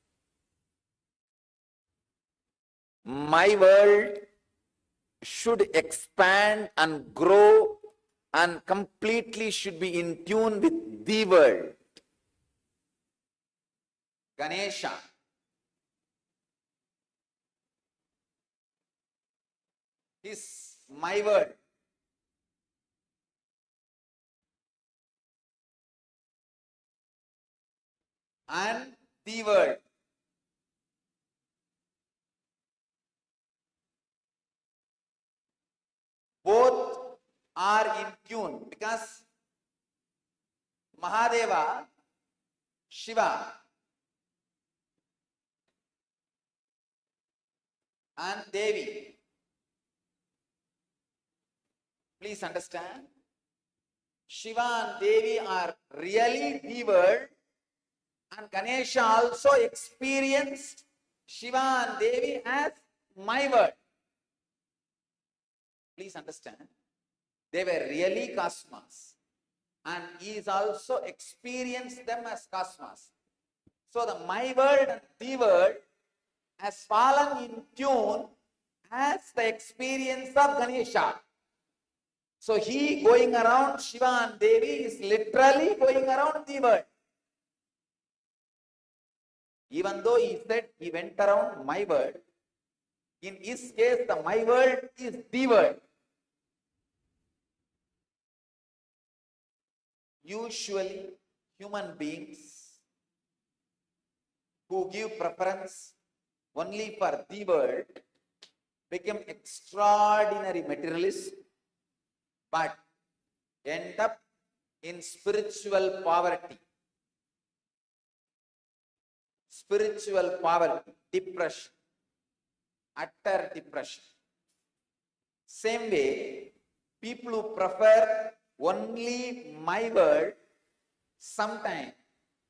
My world should expand and grow and completely should be in tune with the world. Ganesha is my world. And the world. Both are in tune because Mahadeva, Shiva, and Devi. Please understand, Shiva and Devi are really the world, and Ganesha also experienced Shiva and Devi as my world. Please understand, they were really cosmos, and he is also experienced them as cosmos. So the my world and the world has fallen in tune as the experience of Ganesha. So he going around Shiva and Devi is literally going around the world. Even though he said he went around my world, in his case the my world is the world. Usually human beings who give preference only for the world become extraordinary materialists, but end up in spiritual poverty. Spiritual poverty, depression, utter depression. Same way, people who prefer only my world sometimes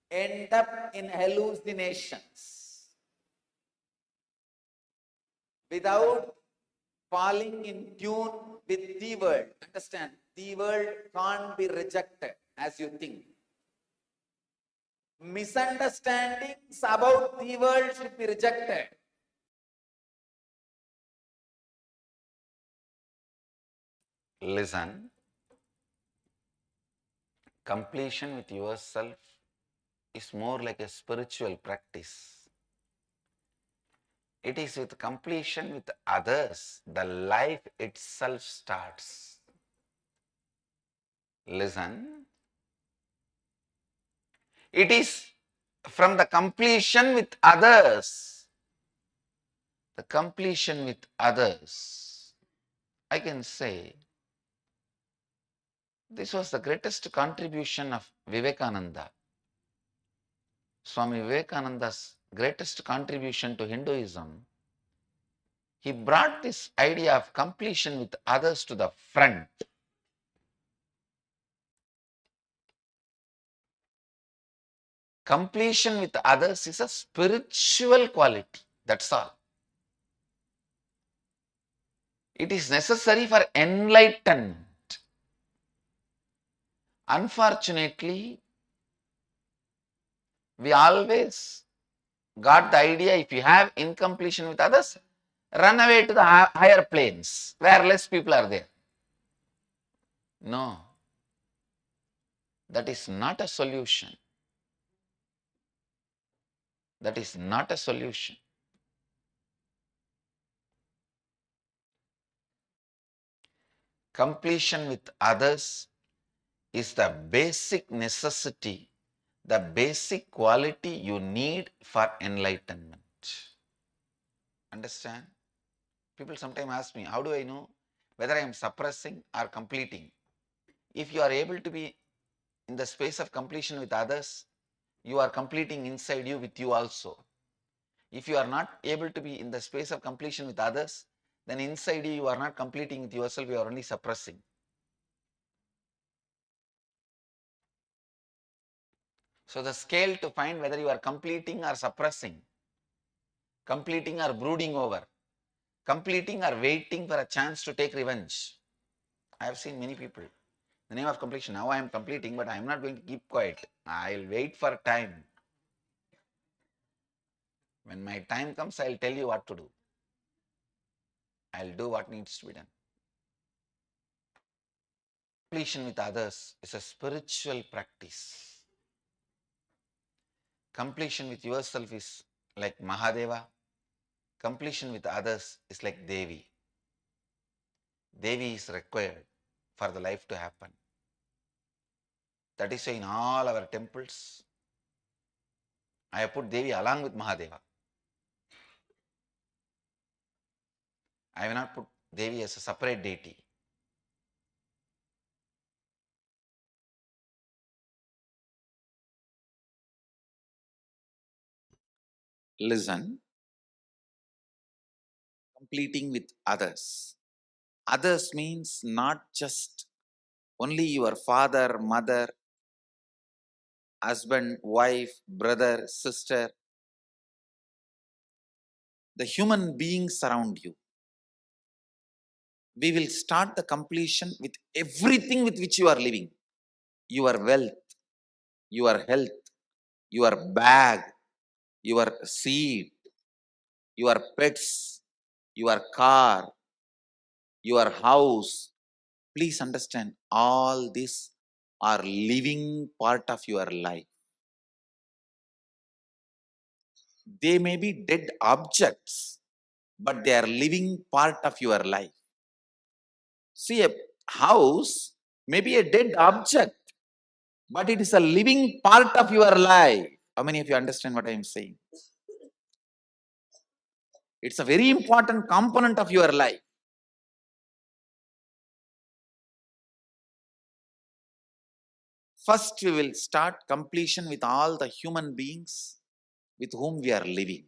end up in hallucinations without falling in tune with the world. Understand, the world can't be rejected as you think. Misunderstandings about the world should be rejected. Listen, completion with yourself is more like a spiritual practice. It is with completion with others, the life itself starts. Listen, it is from the completion with others, the completion with others, I can say, this was the greatest contribution of Vivekananda. Swami Vivekananda's greatest contribution to Hinduism. He brought this idea of completion with others to the front. Completion with others is a spiritual quality. That's all. It is necessary for enlightenment. Unfortunately, we always got the idea if you have incompletion with others, run away to the higher planes where less people are there. No, that is not a solution. That is not a solution. Completion with others is the basic necessity, the basic quality you need for enlightenment. Understand? People sometimes ask me, how do I know whether I am suppressing or completing? If you are able to be in the space of completion with others, you are completing inside you with you also. If you are not able to be in the space of completion with others, then inside you, you are not completing with yourself, you are only suppressing. So the scale to find whether you are completing or suppressing, completing or brooding over, completing or waiting for a chance to take revenge. I have seen many people. The name of completion. Now I am completing, but I am not going to keep quiet. I will wait for time. When my time comes, I will tell you what to do. I will do what needs to be done. Completion with others is a spiritual practice. Completion with yourself is like Mahadeva. Completion with others is like Devi. Devi is required for the life to happen. That is why in all our temples, I have put Devi along with Mahadeva. I have not put Devi as a separate deity. Listen, completing with others. Others means not just only your father, mother, husband, wife, brother, sister, the human beings around you. We will start the completion with everything with which you are living. Your wealth, your health, your bag, your seat, your pets, your car, your house. Please understand, all these are living part of your life. They may be dead objects, but they are living part of your life. See, a house may be a dead object, but it is a living part of your life. How many of you understand what I am saying? It's a very important component of your life. First, we will start completion with all the human beings with whom we are living.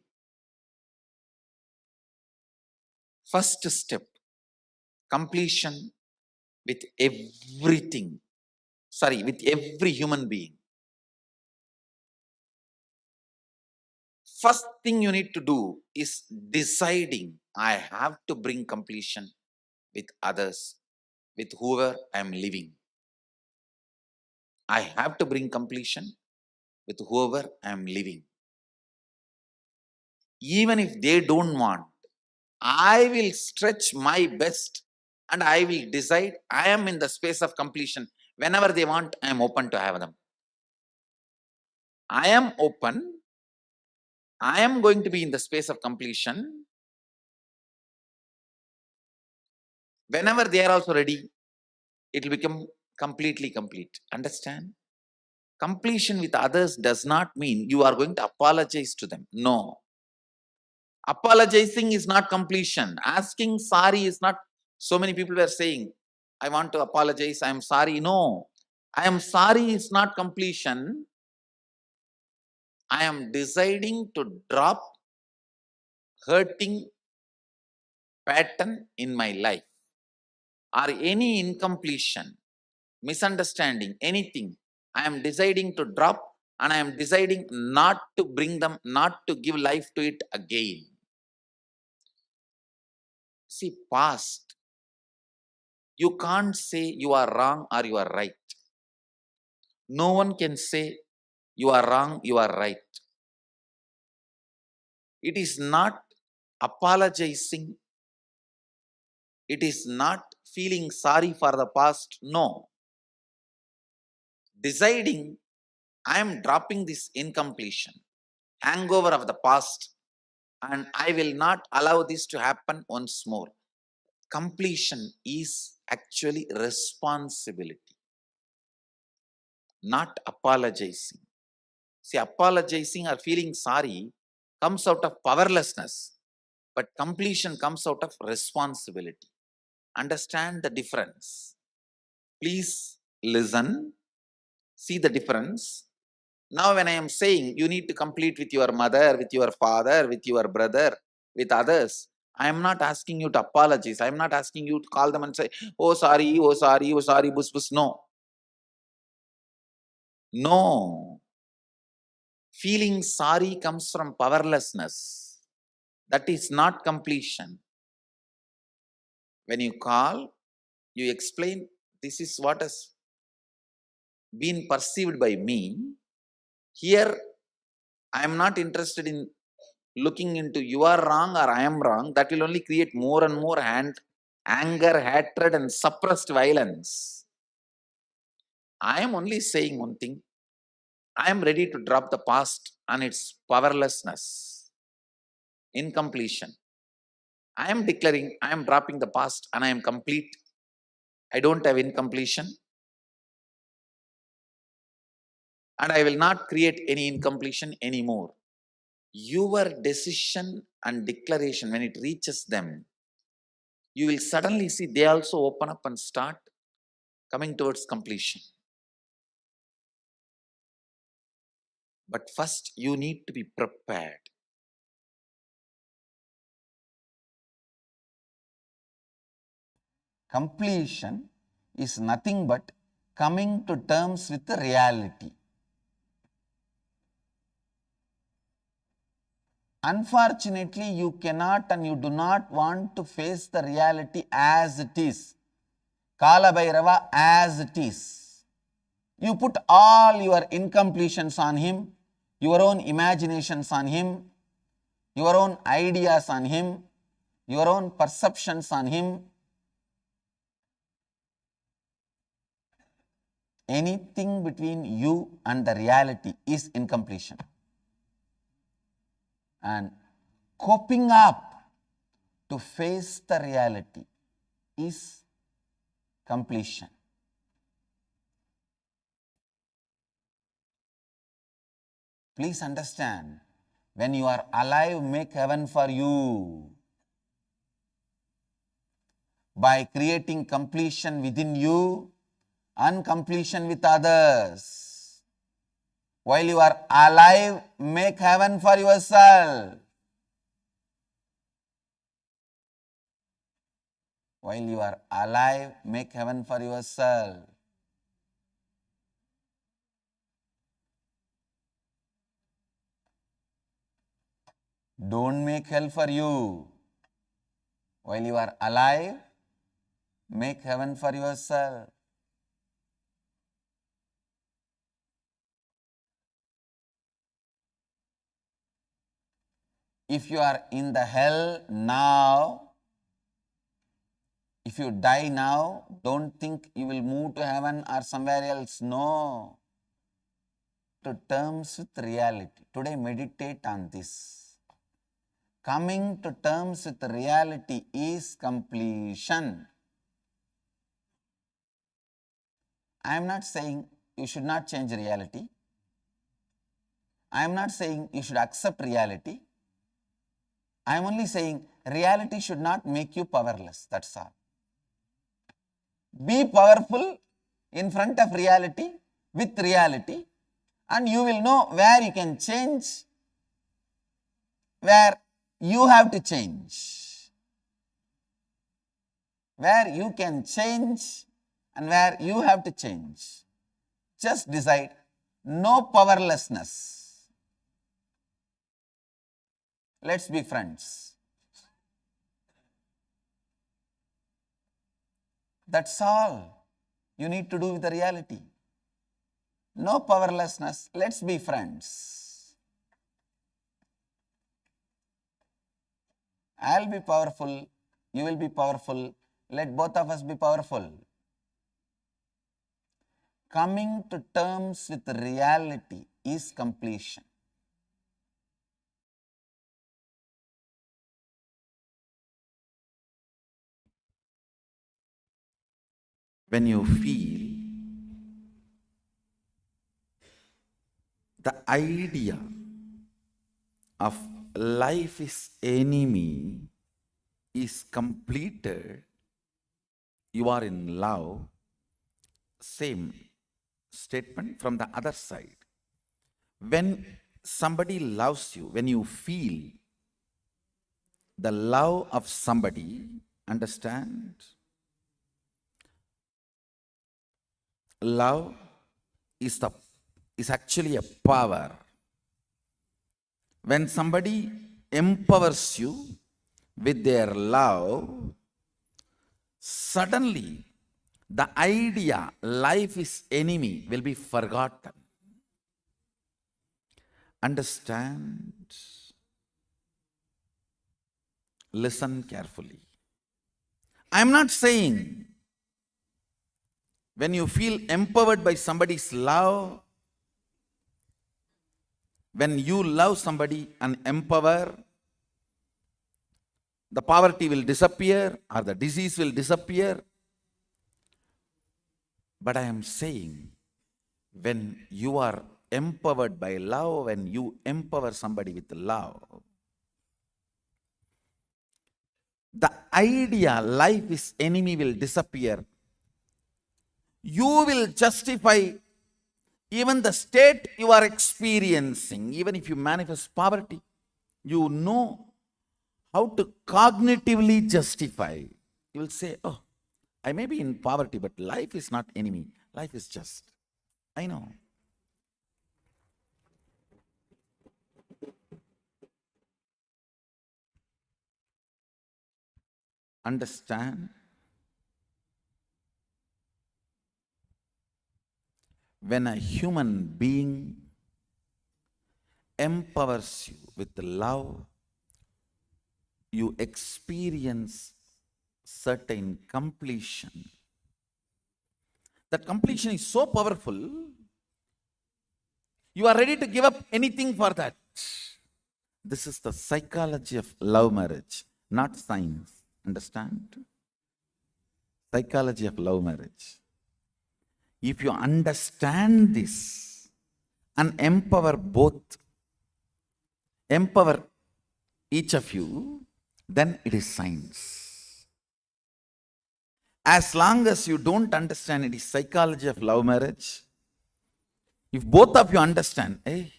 First step, completion with everything. With every human being. First thing you need to do is deciding, I have to bring completion with others, with whoever I am living. I have to bring completion with whoever I am living. Even if they don't want, I will stretch my best and I will decide I am in the space of completion. Whenever they want, I am open to have them. I am open. I am going to be in the space of completion. Whenever they are also ready, it will become completely complete. Understand? Completion with others does not mean you are going to apologize to them. No. Apologizing is not completion. Asking sorry is not. So many people were saying, I want to apologize, I am sorry. No. I am sorry is not completion. I am deciding to drop hurting pattern in my life or any incompletion, misunderstanding, anything. I am deciding to drop and I am deciding not to bring them, not to give life to it again. See, past, you can't say you are wrong or you are right. No one can say you are wrong, you are right. It is not apologizing. It is not feeling sorry for the past. No. Deciding, I am dropping this incompletion, hangover of the past, and I will not allow this to happen once more. Completion is actually responsibility, not apologizing. See, apologizing or feeling sorry comes out of powerlessness, but completion comes out of responsibility. Understand the difference. Please listen, see the difference. Now, when I am saying you need to complete with your mother, with your father, with your brother, with others, I am not asking you to apologize. I am not asking you to call them and say, oh sorry, oh sorry, oh sorry, bus bus. No. No. Feeling sorry comes from powerlessness. That is not completion. When you call, you explain, this is what has been perceived by me. Here, I am not interested in looking into you are wrong or I am wrong. That will only create more and more anger, hatred, and suppressed violence. I am only saying one thing. I am ready to drop the past and its powerlessness, incompletion. I am declaring I am dropping the past and I am complete. I don't have incompletion. And I will not create any incompletion anymore. Your decision and declaration, when it reaches them, you will suddenly see they also open up and start coming towards completion. But first, you need to be prepared. Completion is nothing but coming to terms with the reality. Unfortunately, you cannot and you do not want to face the reality as it is. Kala Bhairava as it is. You put all your incompletions on him, your own imaginations on him, your own ideas on him, your own perceptions on him. Anything between you and the reality is incompletion. And coping up to face the reality is completion. Please understand, when you are alive, make heaven for you. By creating completion within you, uncompletion with others. While you are alive, make heaven for yourself. While you are alive, make heaven for yourself. Don't make hell for you. While you are alive, make heaven for yourself. If you are in the hell now, if you die now, don't think you will move to heaven or somewhere else. No. To terms with reality. Today meditate on this. Coming to terms with reality is completion. I am not saying you should not change reality. I am not saying you should accept reality. I am only saying reality should not make you powerless. That's all. Be powerful in front of reality, with reality, and you will know where you can change, where you have to change. Where you can change and where you have to change. Just decide no powerlessness. Let's be friends. That's all you need to do with the reality. No powerlessness. Let's be friends. I'll be powerful. You will be powerful. Let both of us be powerful. Coming to terms with reality is completion. When you feel the idea of life is enemy is completed, you are in love, same statement from the other side. When somebody loves you, when you feel the love of somebody, understand? Love is actually a power. When somebody empowers you with their love, suddenly the idea life is enemy will be forgotten. Understand, listen carefully. I am not saying when you feel empowered by somebody's love, when you love somebody and empower, the poverty will disappear or the disease will disappear. But I am saying, when you are empowered by love, when you empower somebody with love, the idea life is enemy will disappear. You will justify even the state you are experiencing. Even if you manifest poverty, you know how to cognitively justify. You will say, oh, I may be in poverty, but life is not enemy. Life is just. I know. Understand? When a human being empowers you with love, you experience certain completion. That completion is so powerful, you are ready to give up anything for that. This is the psychology of love marriage, not science. Understand? Psychology of love marriage. If you understand this and empower each of you, then it is science. As long as you don't understand it is psychology of love marriage, if both of you understand, hey,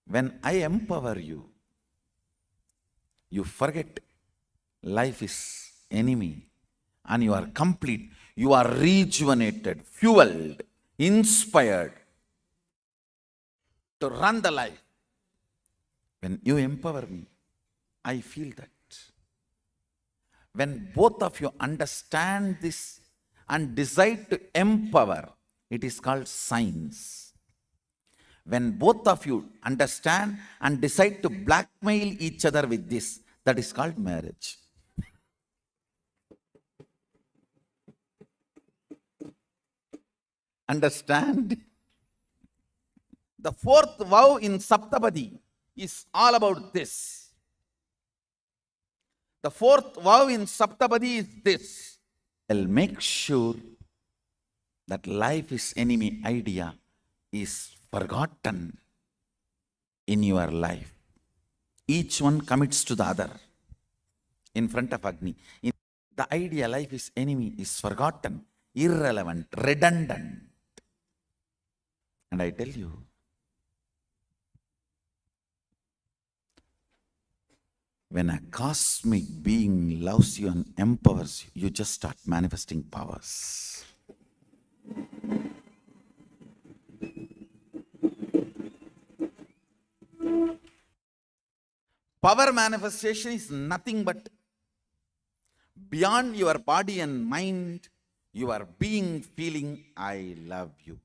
when I empower you, you forget life is enemy and you are complete. You are rejuvenated, fueled, inspired to run the life. When you empower me, I feel that. When both of you understand this and decide to empower, it is called science. When both of you understand and decide to blackmail each other with this, that is called marriage. Understand? The fourth vow in Saptapadi is all about this. The fourth vow in Saptapadi is this. I'll make sure that life is enemy idea is forgotten in your life. Each one commits to the other in front of Agni. The idea life is enemy is forgotten, irrelevant, redundant. And I tell you, when a cosmic being loves you and empowers you, you just start manifesting powers. Power manifestation is nothing but beyond your body and mind, your being feeling, I love you.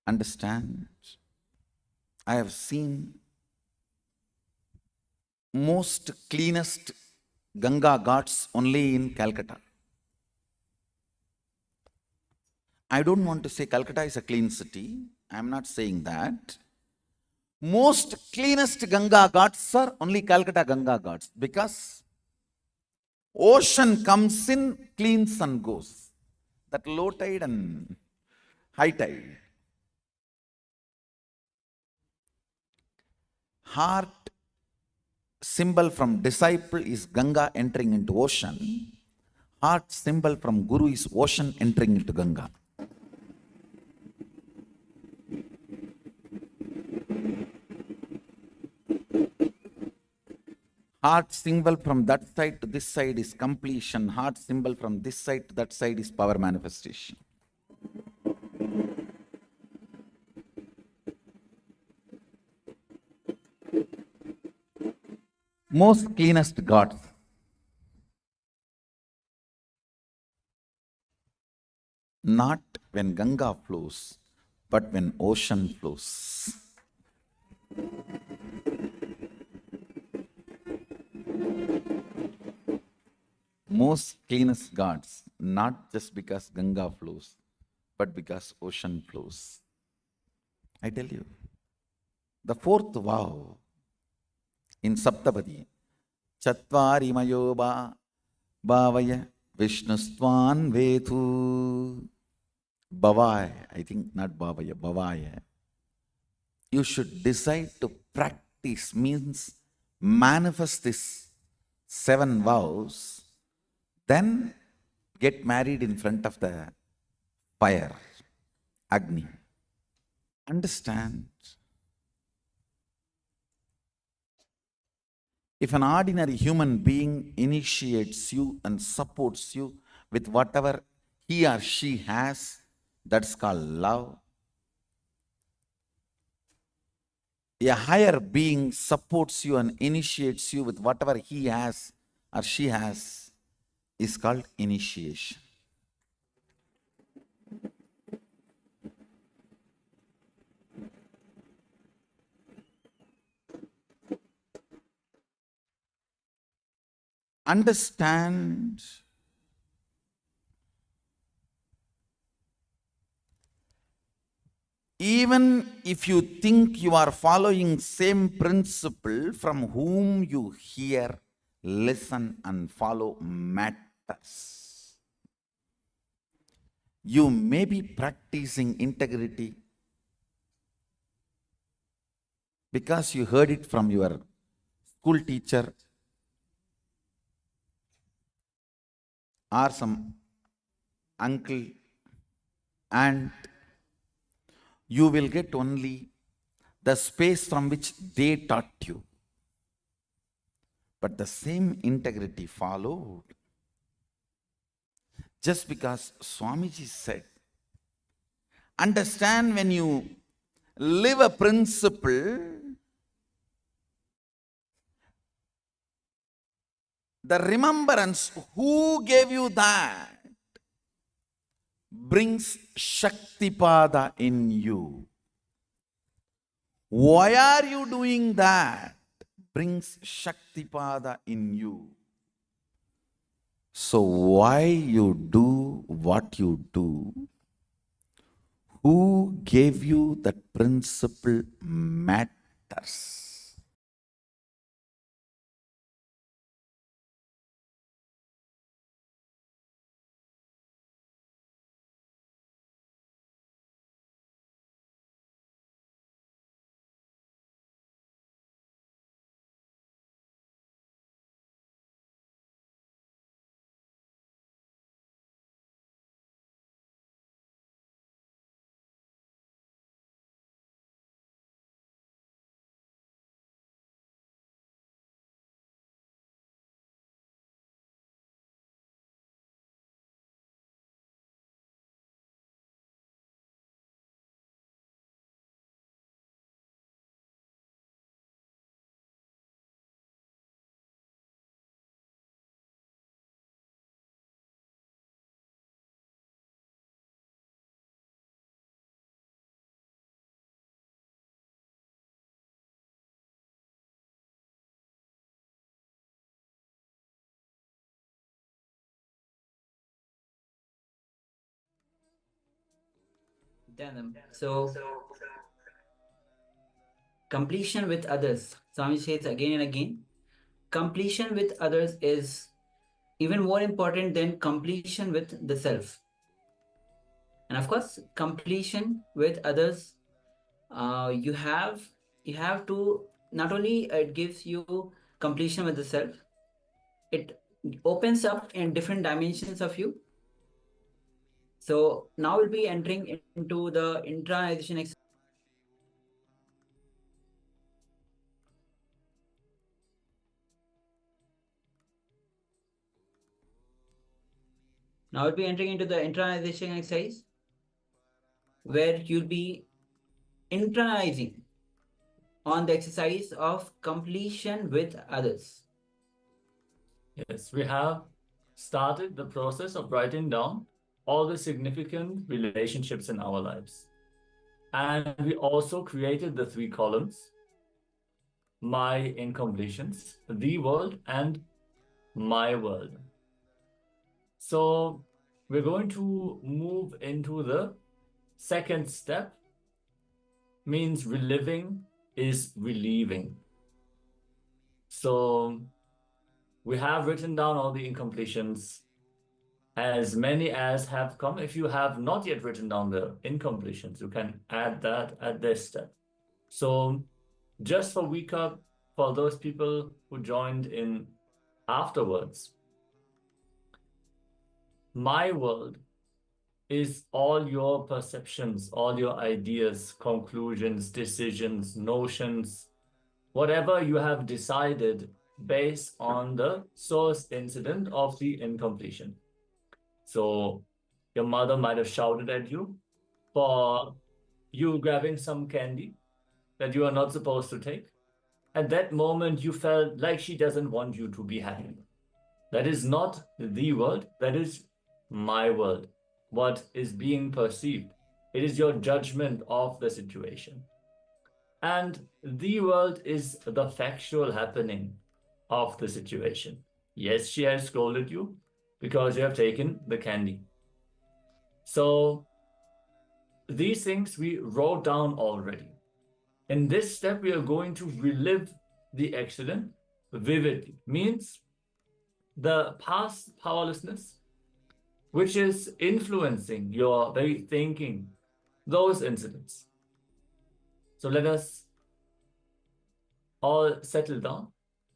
Understand? I have seen most cleanest Ganga ghats only in Calcutta. I don't want to say Calcutta is a clean city. I am not saying that. Most cleanest Ganga ghats are only Calcutta Ganga ghats, because ocean comes in, cleans and goes. That low tide and high tide. Heart symbol from disciple is Ganga entering into ocean. Heart symbol from Guru is ocean entering into Ganga. Heart symbol from that side to this side is completion. Heart symbol from this side to that side is power manifestation. most cleanest gods. Not when Ganga flows, but when ocean flows. Most cleanest gods, not just because Ganga flows, but because ocean flows. I tell you, the fourth vow in Saptapadi, Chatvari Mayoba Bhavaya Vishnustvan Vetu Bhavaya, I think not Bhavaya, Bhavaya. You should decide to practice, means manifest this 7 vows, then get married in front of the fire, Agni. Understand, if an ordinary human being initiates you and supports you with whatever he or she has, that's called love. A higher being supports you and initiates you with whatever he has or she has is called initiation. Understand, even if you think you are following same principle, from whom you hear, listen and follow matters. You may be practicing integrity because you heard it from your school teacher or some uncle, aunt. You will get only the space from which they taught you. But the same integrity followed. Just because Swamiji said, understand, when you live a principle, the remembrance who gave you that brings Shaktipada in you. Why are you doing that? Brings Shaktipada in you. So why you do what you do? Who gave you that principle matters. So, completion with others. Swami says again and again, completion with others is even more important than completion with the self. And of course, completion with others, you have to, not only it gives you completion with the self, it opens up in different dimensions of you. So now we'll be entering into the internalization exercise. Now we'll be entering into the internalization exercise, where you'll be internalizing on the exercise of completion with others. Yes, we have started the process of writing down all the significant relationships in our lives. And we also created the 3 columns: my incompletions, the world, and my world. So we're going to move into the second step, means reliving is relieving. So we have written down all the incompletions, as many as have come. If you have not yet written down the incompletions, you can add that at this step. So just for recap, for those people who joined in afterwards, my world is all your perceptions, all your ideas, conclusions, decisions, notions, whatever you have decided based on the source incident of the incompletion. So your mother might have shouted at you for you grabbing some candy that you are not supposed to take. At that moment, you felt like she doesn't want you to be happy. That is not the world, that is my world. What is being perceived? It is your judgment of the situation. And the world is the factual happening of the situation. Yes, she has scolded you because you have taken the candy. So these things we wrote down already. In this step, we are going to relive the accident vividly. Means the past powerlessness, which is influencing your very thinking, those incidents. So let us all settle down.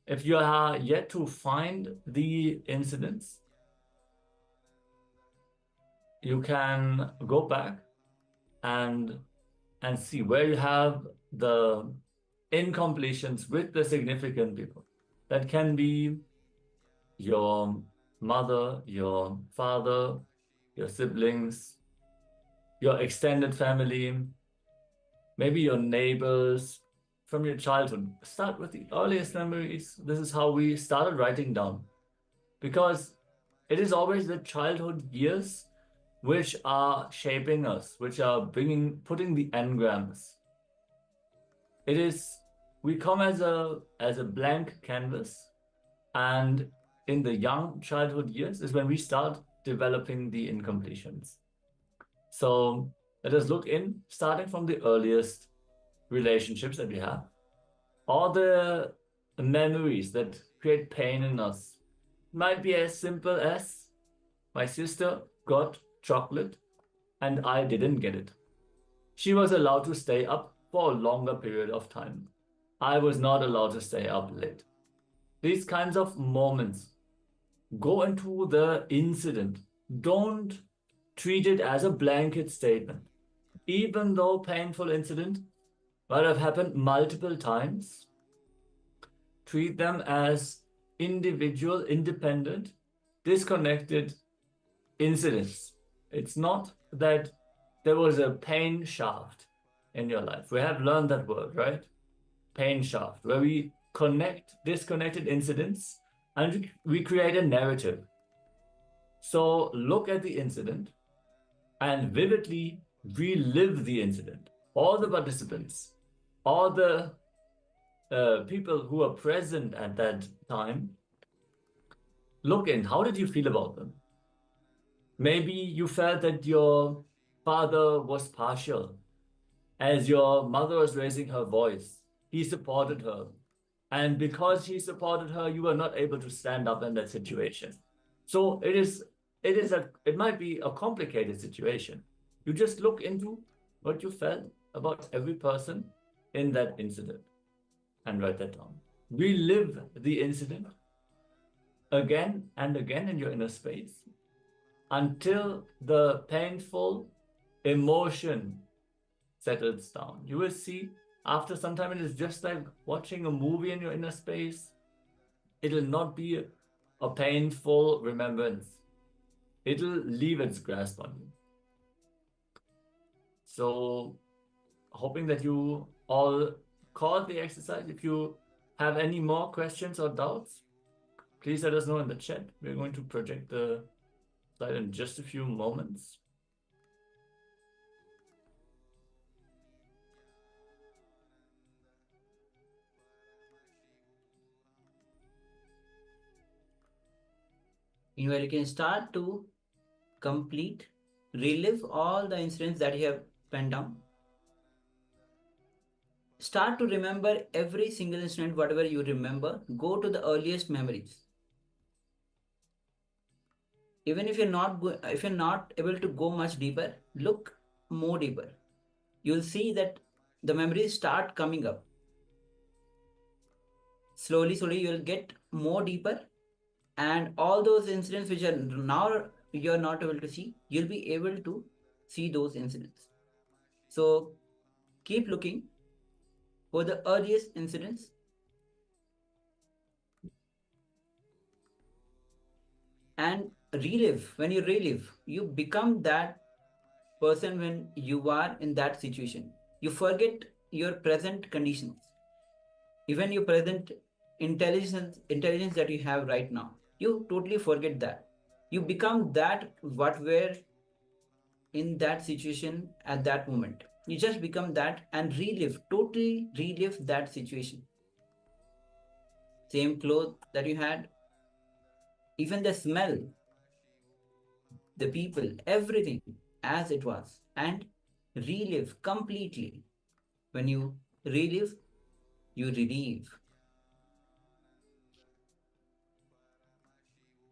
If you are yet to find the incidents, you can go back and see where you have the incompletions with the significant people. That can be your mother, your father, your siblings, your extended family, maybe your neighbors from your childhood. Start with the earliest memories. This is how we started writing down, because it is always the childhood years which are shaping us, which are putting the engrams. It is, we come as a blank canvas, and in the young childhood years is when we start developing the incompletions. So let us look in, starting from the earliest relationships that we have, all the memories that create pain in us. Might be as simple as my sister got chocolate and I didn't get it. She was allowed to stay up for a longer period of time. I was not allowed to stay up late. These kinds of moments, go into the incident. Don't treat it as a blanket statement. Even though painful incident might have happened multiple times, treat them as individual, independent, disconnected incidents. It's not that there was a pain shaft in your life. We have learned that word, right? Pain shaft, where we connect disconnected incidents and we create a narrative. So look at the incident and vividly relive the incident. All the participants, all the people who are present at that time, look in, how did you feel about them? Maybe you felt that your father was partial. As your mother was raising her voice, he supported her. And because he supported her, you were not able to stand up in that situation. So it might be a complicated situation. You just look into what you felt about every person in that incident and write that down. Relive the incident again and again in your inner space until the painful emotion settles down. You will see after some time it is just like watching a movie in your inner space. It will not be a painful remembrance. It will leave its grasp on you. So hoping that you all call the exercise. If you have any more questions or doubts, please let us know in the chat. We're going to project the slide in just a few moments. Meanwhile, you can start to relive all the incidents that you have penned down. Start to remember every single incident, whatever you remember. Go to the earliest memories. Even if you're not able to go much deeper, look more deeper. You'll see that the memories start coming up. Slowly, you'll get more deeper, and all those incidents which are now you're not able to see, you'll be able to see those incidents. So keep looking for the earliest incidents and relive. When you relive, you become that person when you are in that situation. You forget your present conditions, even your present intelligence that you have right now. You totally forget that. You become that what were in that situation at that moment. You just become that and totally relive that situation. Same clothes that you had, even the smell, the people, everything as it was, and relive completely. When you relive, you relieve.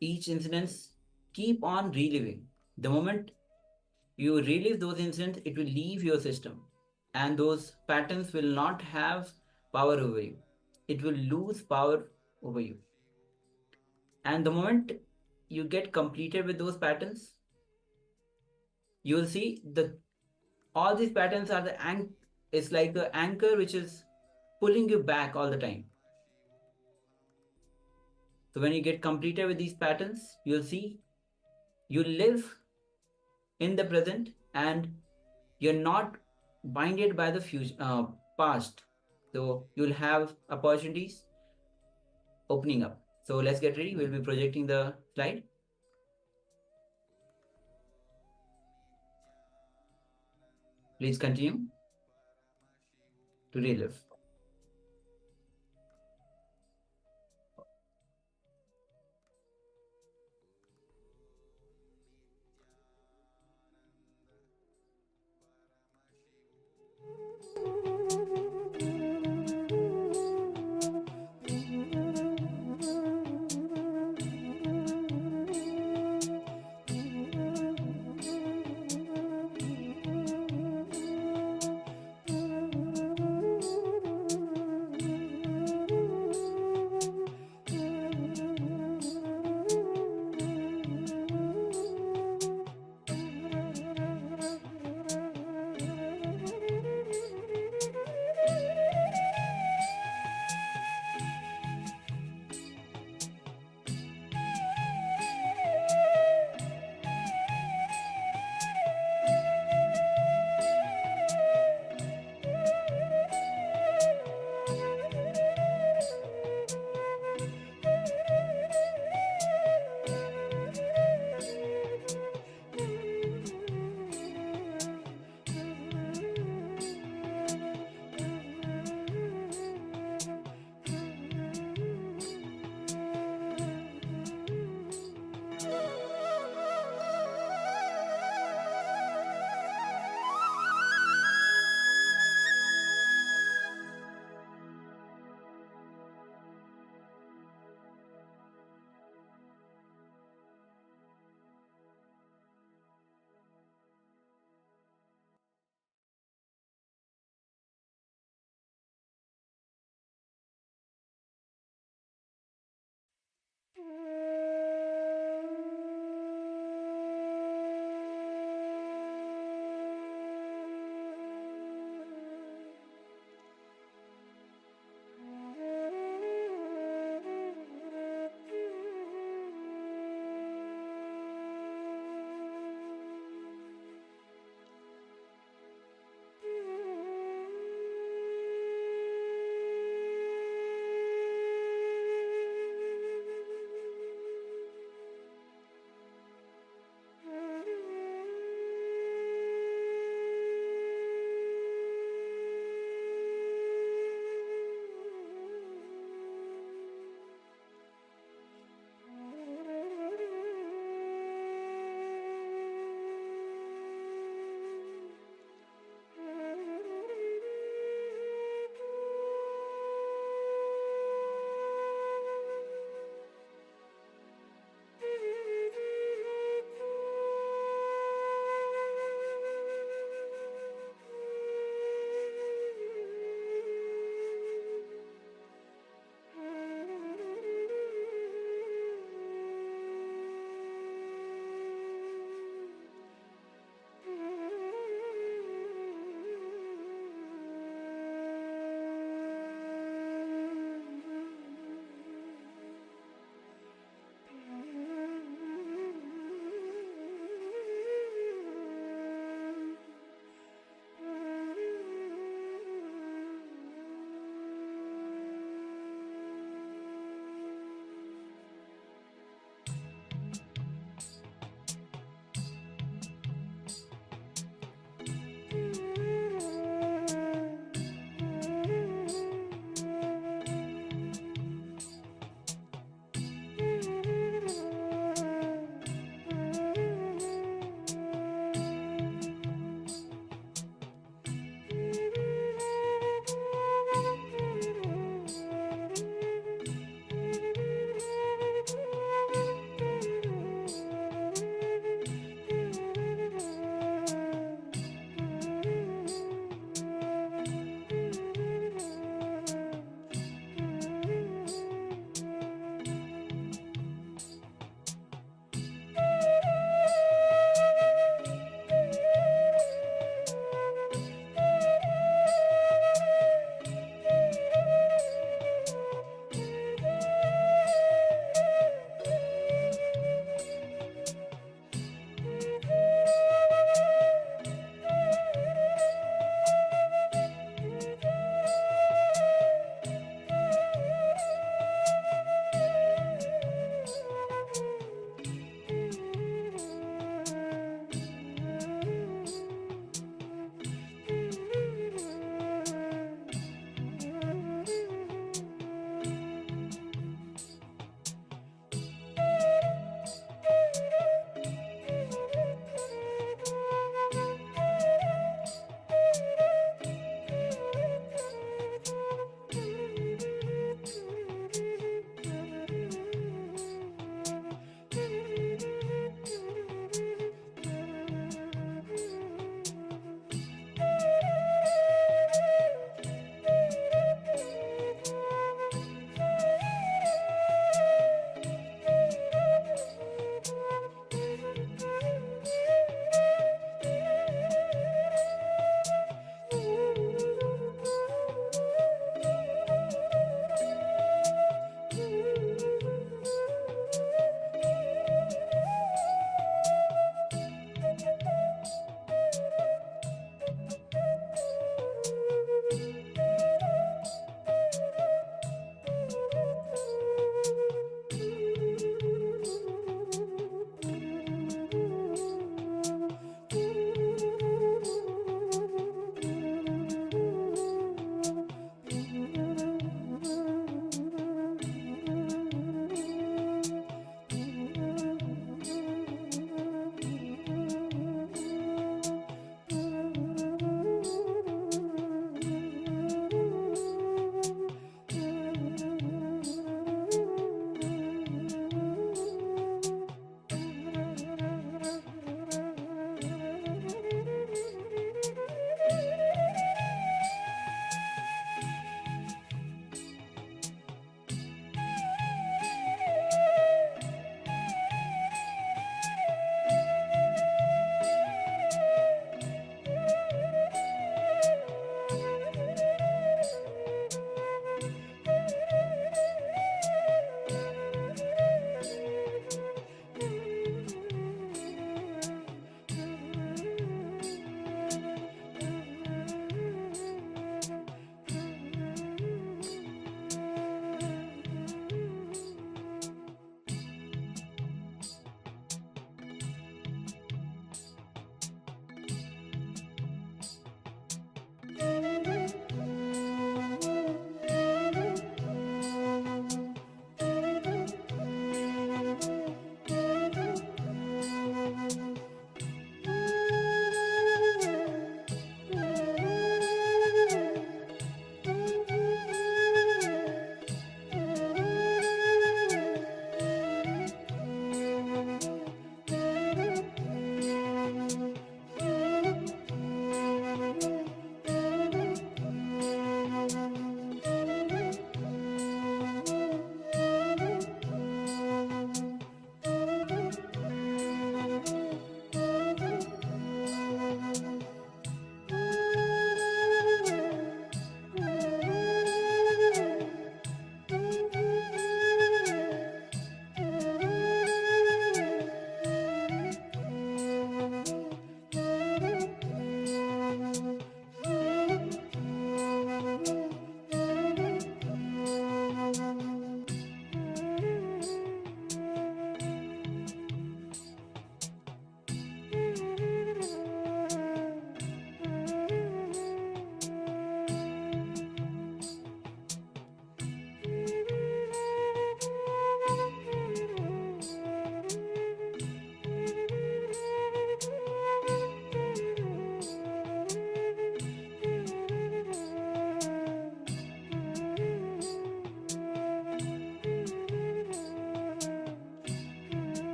Each incidents keep on reliving. The moment you relive those incidents, it will leave your system, and those patterns will not have power over you. It will lose power over you. And the moment you get completed with those patterns, you will see that all these patterns are it's like the anchor which is pulling you back all the time. So when you get completed with these patterns, you'll see you live in the present and you're not binded by the past. So you'll have opportunities opening up. So let's get ready. We'll be projecting the slide. Please continue to relive.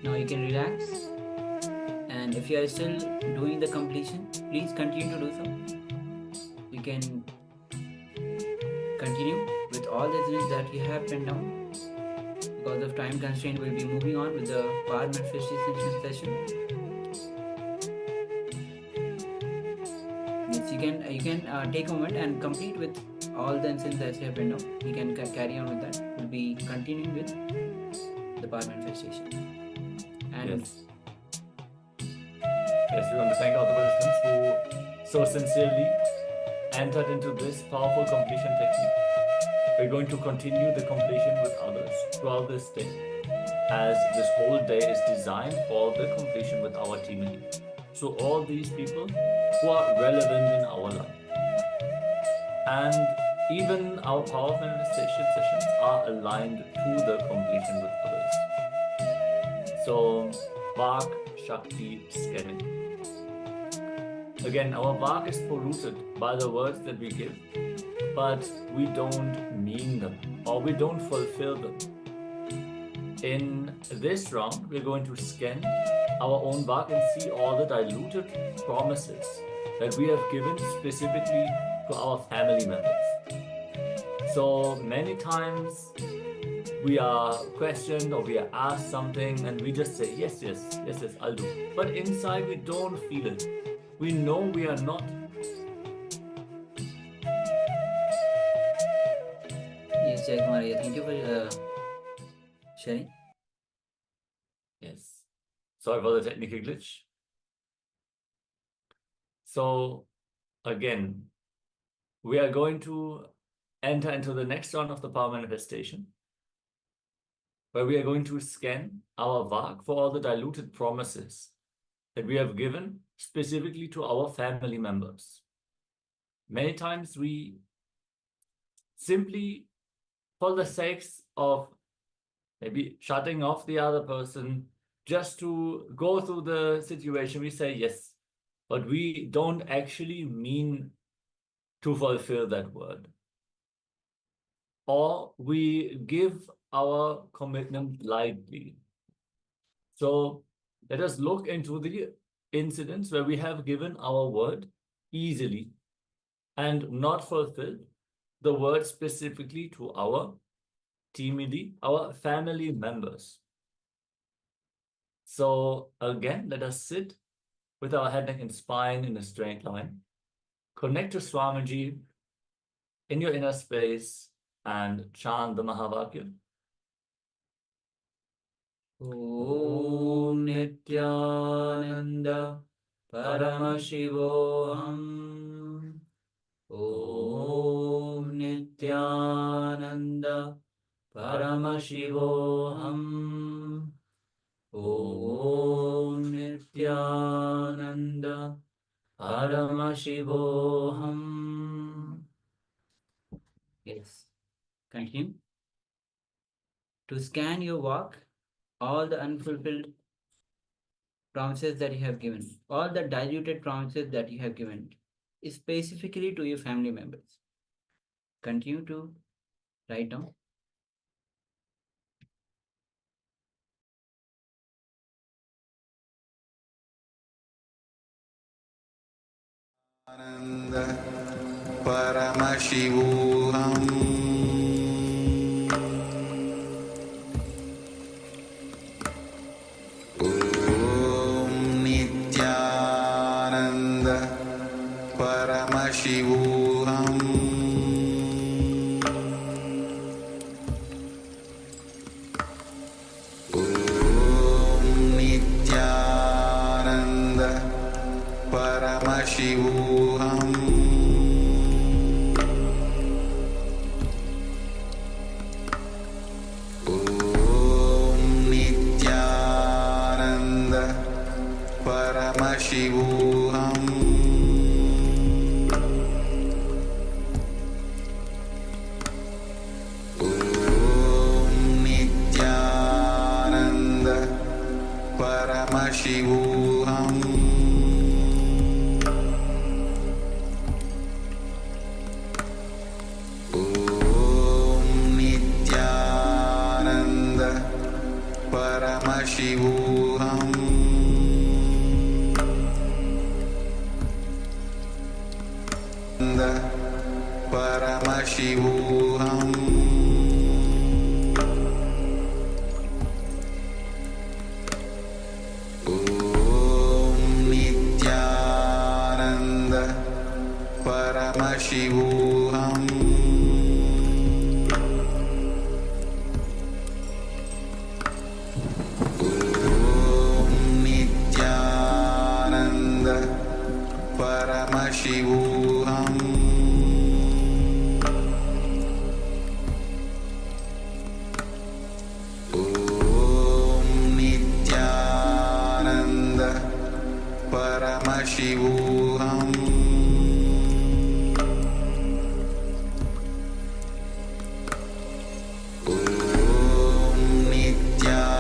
Now you can relax, and if you are still doing the completion, please continue to do so. You can continue with all the things that you have penned down. Because of time constraint, we'll be moving on with the power manifestation session. Yes, you can take a moment and complete with all the incense that you have penned down. You can carry on with that. We'll be continuing with the power manifestation. And Yes. Yes, we want to thank all the participants who so sincerely entered into this powerful completion technique. We're going to continue the completion with others throughout this day, as this whole day is designed for the completion with our team lead. So all these people who are relevant in our life. And even our power manifestation sessions are aligned to the completion with others. So, Vak Shakti scanning. Again, our Vak is polluted by the words that we give, but we don't mean them or we don't fulfill them. In this round, we're going to scan our own Vak and see all the diluted promises that we have given specifically to our family members. So many times we are questioned or we are asked something and we just say, yes, yes, yes, yes, I'll do. But inside we don't feel it. We know we are not. yes, Jai Kumar, thank you for sharing. Yes. Sorry for the technical glitch. So again, we are going to enter into the next round of the power manifestation, where we are going to scan our Vak for all the diluted promises that we have given specifically to our family members. Many times we simply, for the sake of maybe shutting off the other person, just to go through the situation, we say yes, but we don't actually mean to fulfill that word. Or we give our commitment lightly. So let us look into the incidents where we have given our word easily and not fulfilled the word specifically to our team lead, our family members. So again, let us sit with our head, neck, and spine in a straight line. Connect to Swamiji in your inner space and chant the Mahavakya. Om Nityananda Paramashivoham. Om Nityananda Paramashivoham. Om Nityananda Paramashivoham. Yes. Continue. To scan your walk, all the unfulfilled promises that you have given, all the diluted promises that you have given, specifically to your family members. Continue to write down. Paramashivoham Om Nityananda Paramashivoham Om Nityananda Paramashivoham Paramashivoham Om Nityananda Paramashivoham Om Nityananda Paramashivoham Paramashivoham Om Nityananda Paramashivoham Om Nityananda Paramashivoham Paramashivoham Om Nityananda Paramashivoham Om Nityananda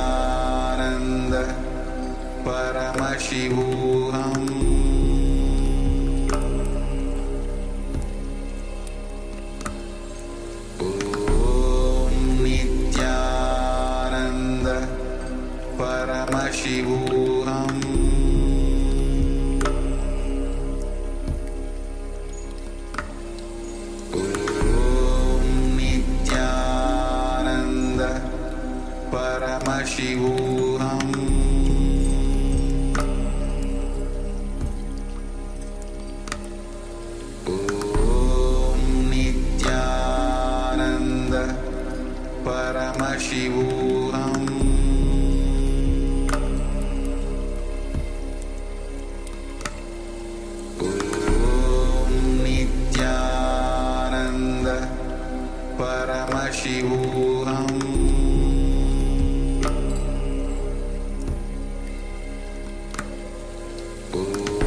Paramashivoham Paramashivoham Om Nityananda Paramashivoham Om Nityananda Paramashivoham Paramashivoham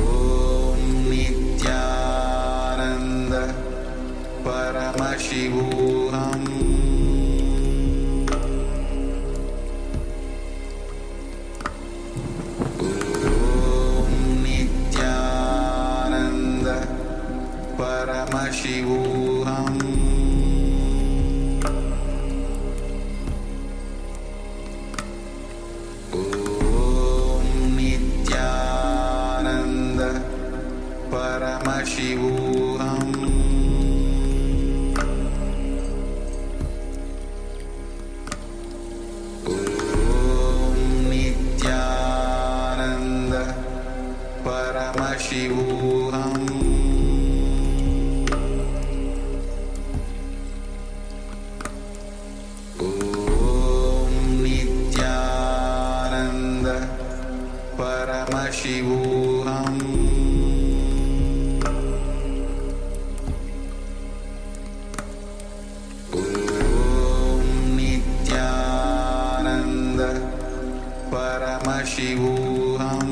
Om Nityananda Paramashivoham Om Nityananda Paramashivoham Paramashivoham Om Nityananda Paramashivoham Om Nityananda Paramashivoham Paramashivoham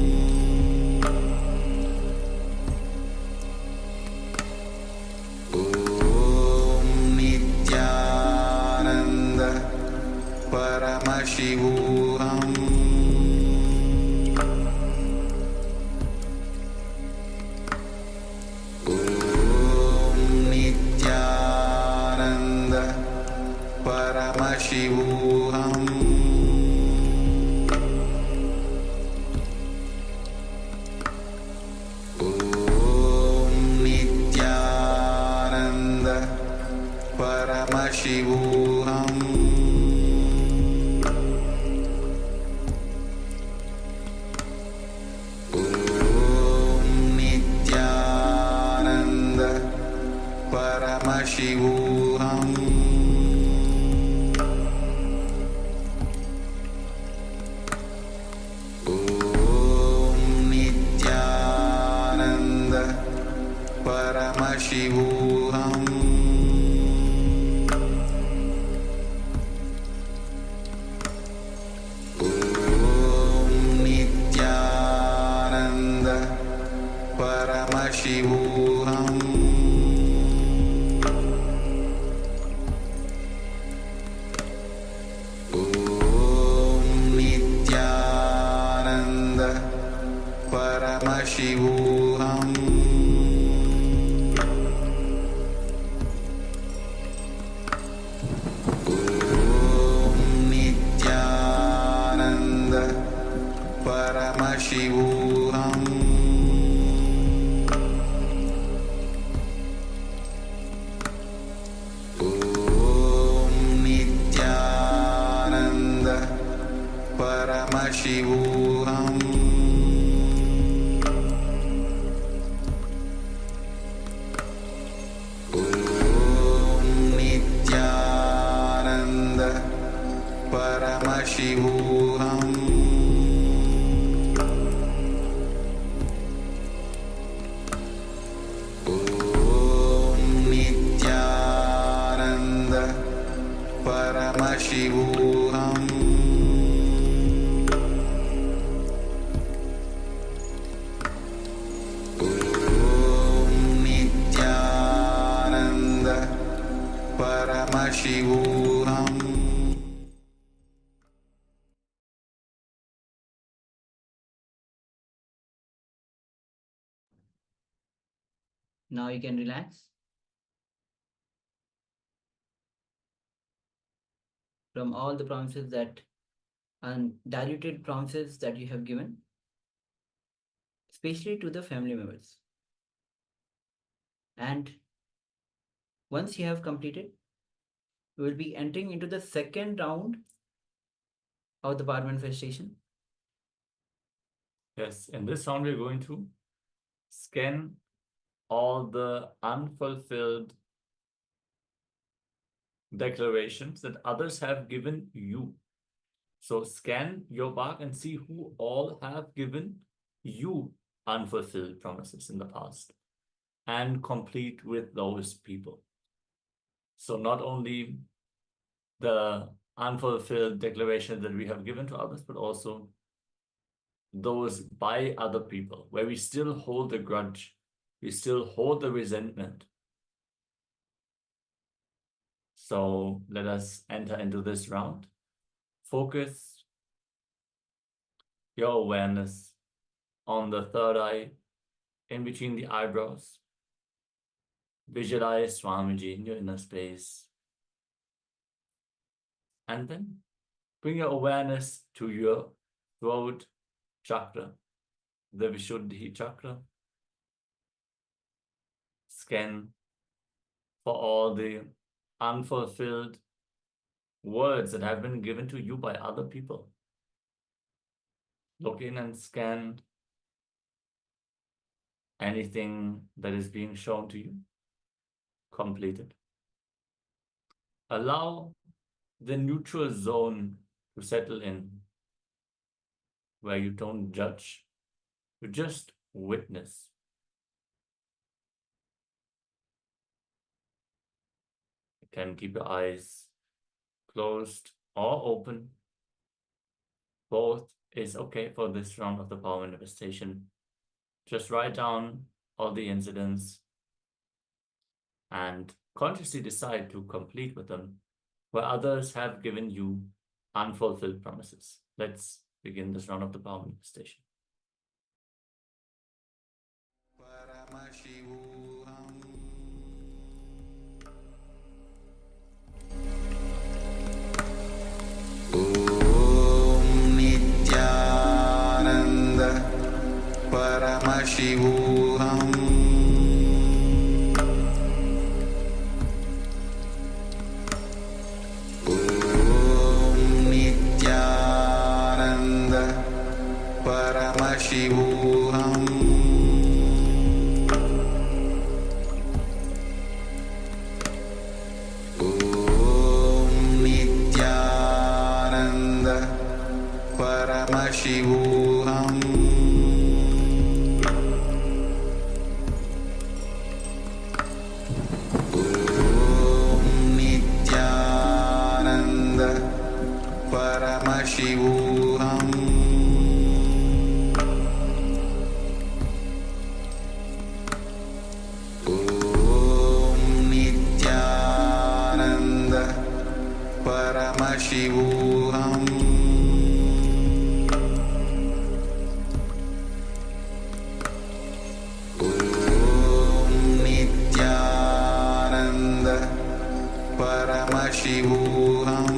Om Nityananda Paramashivoham Om Nityananda Paramashivoham Paramashivoham Om Nityananda Paramashivoham Om Nityananda Paramashivoham Paramashivoham Om Nityananda Paramashivoham Om Nityananda Paramashivoham Om Nityananda Paramashivoham Om Nityananda Paramashivoham Om Nityananda Paramashivoham Now you can relax from all the promises that and diluted promises that you have given, especially to the family members. And once you have completed, you will be entering into the second round of the power manifestation. Yes, in this round, we're going to scan all the unfulfilled declarations that others have given you. So scan your back and see who all have given you unfulfilled promises in the past and complete with those people. So not only the unfulfilled declarations that we have given to others, but also those by other people where we still hold the grudge, we still hold the resentment. So let us enter into this round. Focus your awareness on the third eye, in between the eyebrows. Visualize Swamiji in your inner space. And then bring your awareness to your throat chakra, the Vishuddhi chakra. Scan for all the unfulfilled words that have been given to you by other people. Look in and scan anything that is being shown to you. Completed. Allow the neutral zone to settle in, where you don't judge, you just witness. You can keep your eyes closed or open. Both is okay for this round of the power manifestation. Just write down all the incidents and consciously decide to complete with them where others have given you unfulfilled promises. Let's begin this round of the power manifestation. Paramashivoham Om Nityananda Paramashivoham Om Nityananda Paramashivoham Om Nityananda Paramashivoham Om Nityananda Paramashivoham Om Nityananda Paramashivoham Om Nityananda Paramashivoham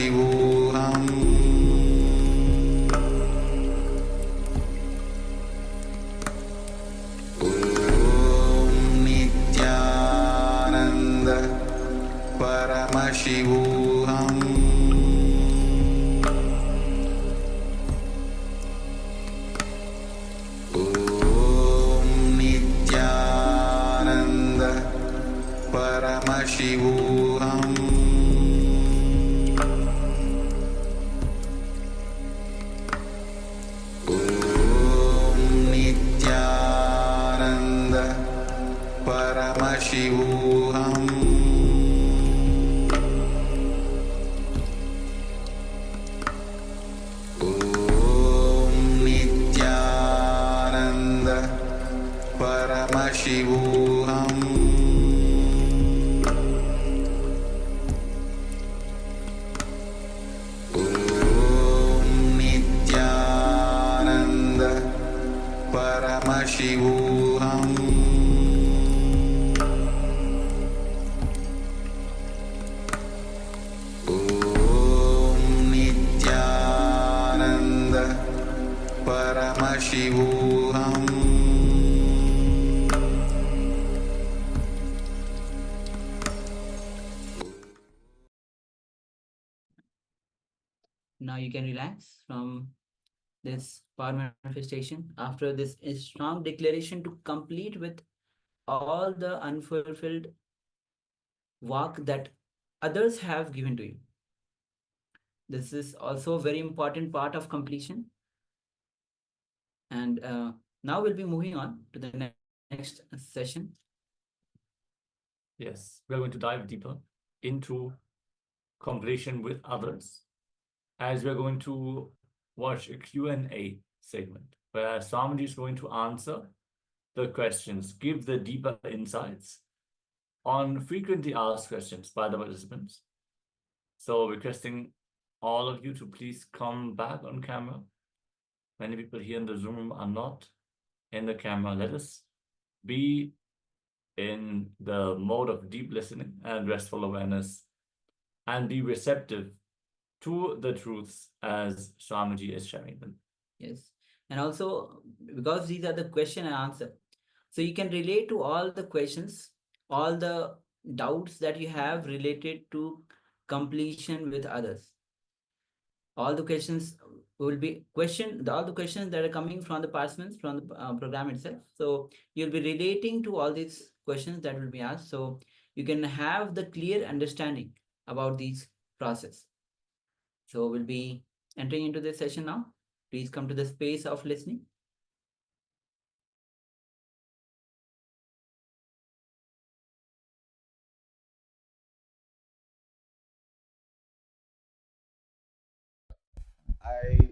Paramashivoham Om Nityananda Paramashivoham Om Nityananda Paramashivoham Om Nityananda Paramashivoham Om Nityananda Paramashivoham Om Nityananda Paramashivoham Om Nityananda Paramashivoham Now you can relax from this power manifestation after this strong declaration to complete with all the unfulfilled work that others have given to you. This is also a very important part of completion. And now we'll be moving on to the next session. Yes, we are going to dive deeper into completion with others, as we're going to watch a Q&A segment where Swamiji is going to answer the questions, give the deeper insights on frequently asked questions by the participants. So requesting all of you to please come back on camera. Many people here in the Zoom room are not in the camera. Let us be in the mode of deep listening and restful awareness and be receptive to the truths as Swamiji is sharing them. Yes. And also, because these are the question and answer, so you can relate to all the questions, all the doubts that you have related to completion with others. All the questions will be all the questions that are coming from the participants from the program itself. So you'll be relating to all these questions that will be asked. So you can have the clear understanding about these process. So we'll be entering into this session now. Please come to the space of listening. I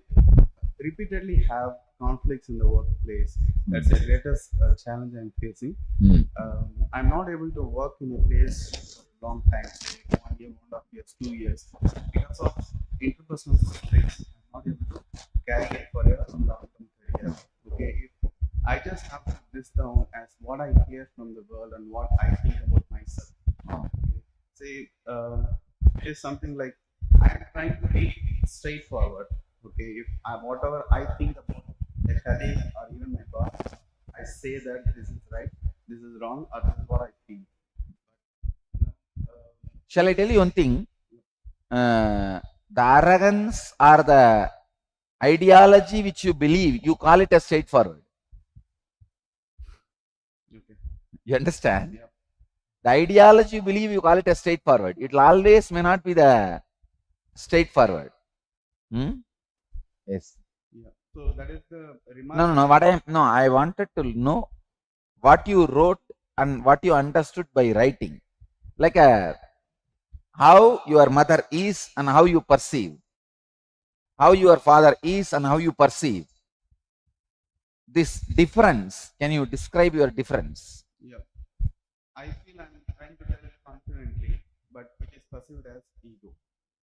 repeatedly have conflicts in the workplace. That's the greatest challenge I'm facing. I'm not able to work in a place for a long time, say 1 year, 1.5 years, 2 years, because of interpersonal conflicts. I'm not able to carry it for a long-term career. Okay, if I just have to put this down as what I hear from the world and what I think about myself. Okay. Say, it is something like I'm trying to be straightforward. Okay, if whatever I think about a colleague or even my boss, I say that this is right, this is wrong, or this is what I think. Shall I tell you one thing? The arrogance or the ideology which you believe, you call it as straightforward. Okay. You understand? Yeah. The ideology you believe, you call it as straightforward. It will always may not be the straightforward. Yes. Yeah. So that is the remark. No. I wanted to know what you wrote and what you understood by writing, like how your mother is and how you perceive, how your father is and how you perceive. This difference, can you describe your difference? Yeah. I feel I'm trying to tell it confidently, but it is perceived as ego.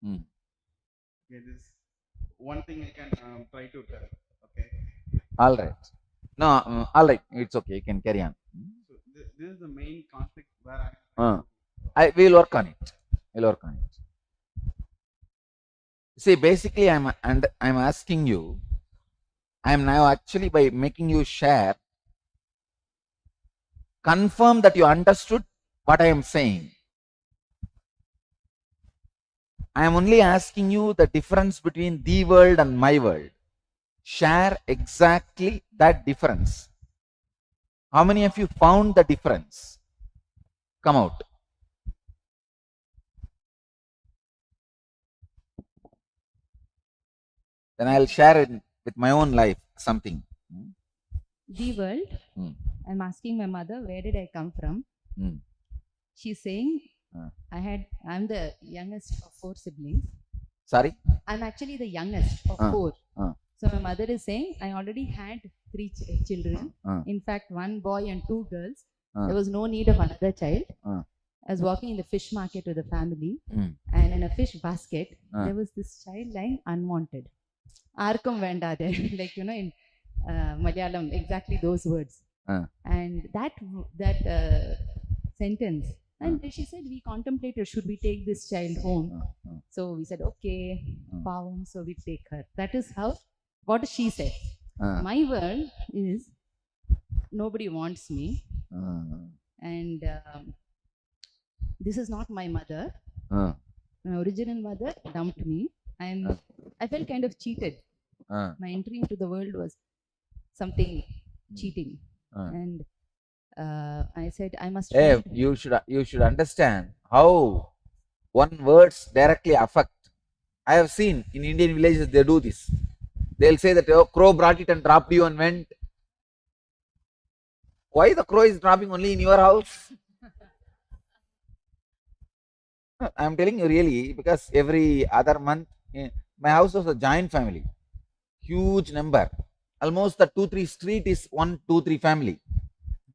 Okay, this one thing I can try to tell. Okay. All right. No, all right. It's okay. You can carry on. So this is the main conflict where I will work on it. We'll work on it. See, basically, I'm asking you. I'm now actually, by making you share, confirm that you understood what I am saying. I am only asking you the difference between the world and my world. Share exactly that difference. How many of you found the difference? Come out. Then I'll share it with my own life, something. The world, I'm asking my mother, where did I come from? She's saying, I'm the youngest of 4 siblings. Sorry? I'm actually the youngest of 4. So my mother is saying, I already had 3 children. In fact, 1 boy and 2 girls. There was no need of another child. I was walking in the fish market with the family, and in a fish basket, there was this child lying unwanted. Arkum vendade, like, in Malayalam, exactly those words. And that sentence, and she said, we contemplated, should we take this child home? So we said, okay, pavam, so we take her. That is how, what she said. My world is, nobody wants me. And this is not my mother. My original mother dumped me, and I felt kind of cheated. My entry into the world was something cheating, and I said, I must. Hey, you should understand how one words directly affect. I have seen in Indian villages they do this. They'll say that, oh, crow brought it and dropped you and went. Why the crow is dropping only in your house? I'm telling you really, because every other month, my house was a giant family, huge number. Almost the 2-3 street is 1-2-3 family.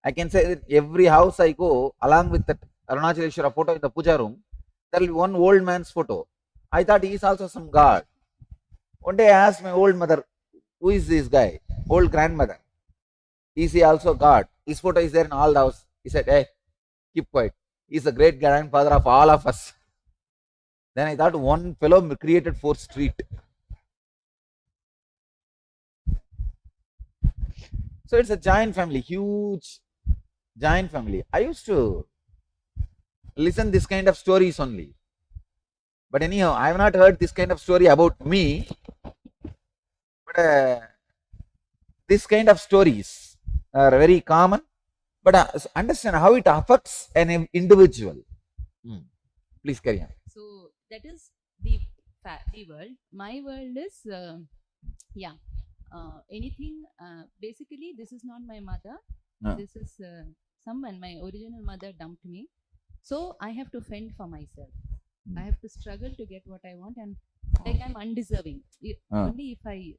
I can say that every house I go, along with that Arunachaleshwara photo in the puja room, there will be one old man's photo. I thought he is also some god. One day I asked my old mother, who is this guy? Old grandmother. Is he also God? His photo is there in all the house. He said, hey, keep quiet. He is the great grandfather of all of us. Then I thought one fellow created 4th Street. So it's a giant family, huge giant family. I used to listen this kind of stories only. But anyhow, I have not heard this kind of story about me. But this kind of stories are very common. But understand how it affects an individual. Please carry on. So that is the world. My world is, anything. Basically, this is not my mother. This is someone. My original mother dumped me. So I have to fend for myself. I have to struggle to get what I want, and like I'm undeserving. Only if I,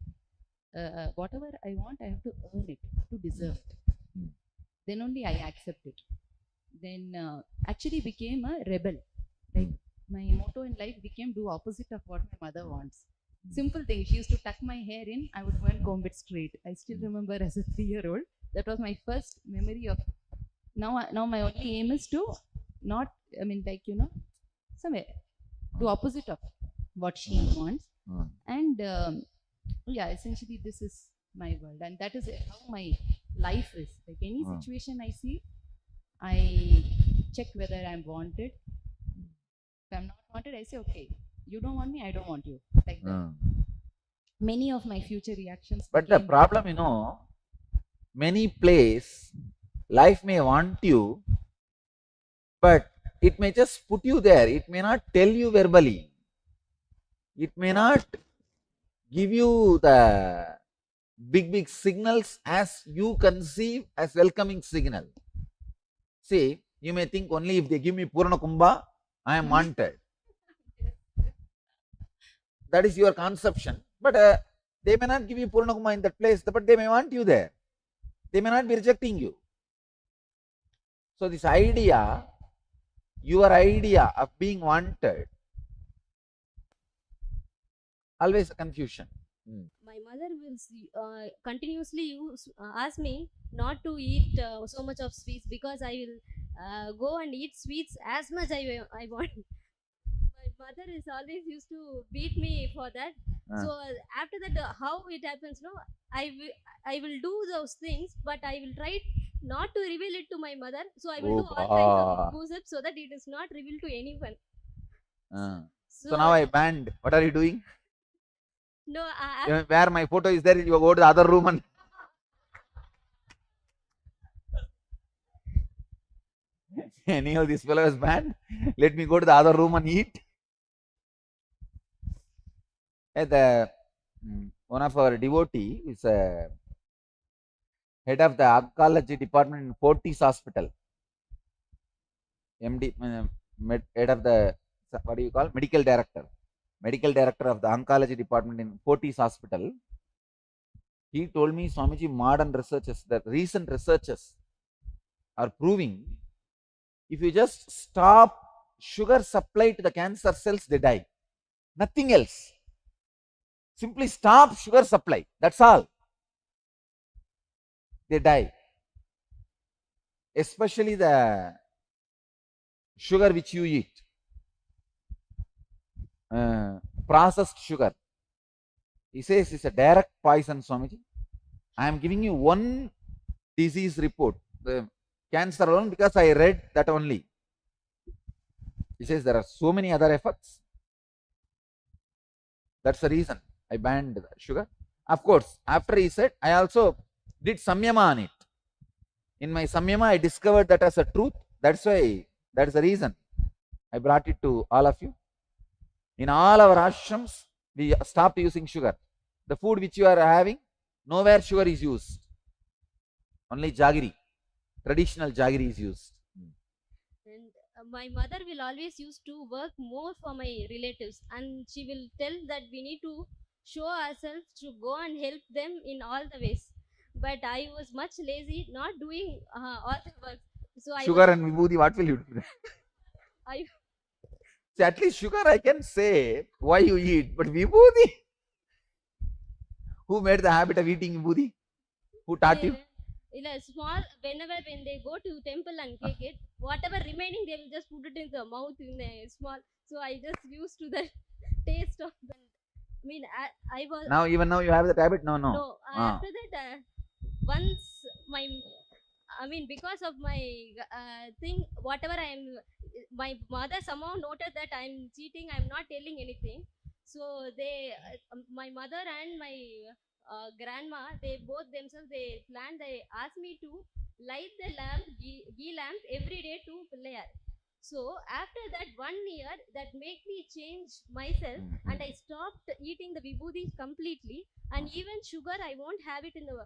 whatever I want, I have to earn it, to deserve it. Then only I accept it. Then actually became a rebel. Like my motto in life became do opposite of what my mother wants. Simple thing. She used to tuck my hair in. I would go and comb it straight. I still remember as a 3-year-old. That was my first memory of. Now my only aim is to not. I mean, like somewhere do opposite of what she wants. And essentially this is my world, and that is how my life is. Like any situation I see, I check whether I'm wanted. If I'm not wanted, I say, okay, you don't want me, I don't want you. Like that. Many of my future reactions. But the problem, many places, life may want you, but it may just put you there. It may not tell you verbally. It may not give you the big signals as you conceive as welcoming signal. See, you may think only if they give me Purana Kumbha, I am wanted. That is your conception. But they may not give you Purana Kumbha in that place, but they may want you there. They may not be rejecting you. So this idea, your idea of being wanted, always a confusion. My mother will continuously ask me not to eat so much of sweets, because I will go and eat sweets as much I want. mother is always used to beat me for that. So after that, how it happens, no, I will do those things, but I will try not to reveal it to my mother. So I will do all kinds of goosips so that it is not revealed to anyone. So now I banned. What are you doing? No, where my photo is there, you go to the other room and anyhow this fellow is banned. Let me go to the other room and eat. One of our devotee is a head of the oncology department in Fortis Hospital. MD, head of the, what do you call, medical director of the oncology department in Fortis Hospital. He told me, Swamiji, modern researchers, the recent researchers are proving if you just stop sugar supply to the cancer cells, they die. Nothing else. Simply stop sugar supply. That's all. They die. Especially the sugar which you eat. Processed sugar. He says it's a direct poison, Swamiji. I am giving you one disease report, the cancer alone, because I read that only. He says there are so many other effects. That's the reason I banned the sugar. Of course, after he said, I also did samyama on it. In my samyama, I discovered that as a truth. That's why, that's the reason I brought it to all of you. In all our ashrams, we stopped using sugar. The food which you are having, nowhere sugar is used. Only jaggery, traditional jaggery is used. And my mother will always used to work more for my relatives, and she will tell that we need to show ourselves to go and help them in all the ways. But I was much lazy, not doing all the work. So sugar and vibhuti, what will you do? See, at least sugar I can say why you eat, but vibhuti, who made the habit of eating vibhuti? Who taught you? Small, when they go to temple and take it, whatever remaining they will just put it in the mouth in a small. So I just used to the taste of the. I mean, I was now even now you have that habit. No. No, after that, once because of my thing, whatever my mother somehow noted that I'm cheating. I'm not telling anything. So they, my mother and my grandma, they both themselves, they planned, they asked me to light the lamp, ghee lamp every day to Pillayar. So after that 1 year, that made me change myself, and I stopped eating the vibhuti completely. And even sugar, I won't have it in the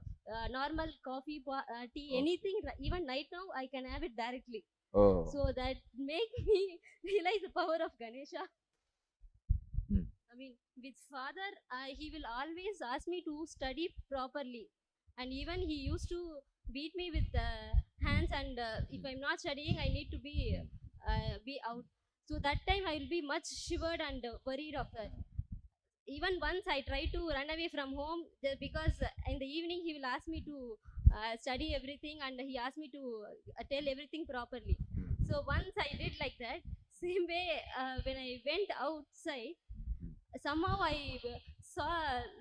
normal coffee, tea, anything. Even right now, I can have it directly. So that make me realize the power of Ganesha. I mean, with father, he will always ask me to study properly, and even he used to beat me with hands. And if I'm not studying, I need to be out. So that time I will be much shivered and worried of that. Even once I tried to run away from home because in the evening he will ask me to study everything, and he asked me to tell everything properly. So once I did like that. Same way, when I went outside, somehow I saw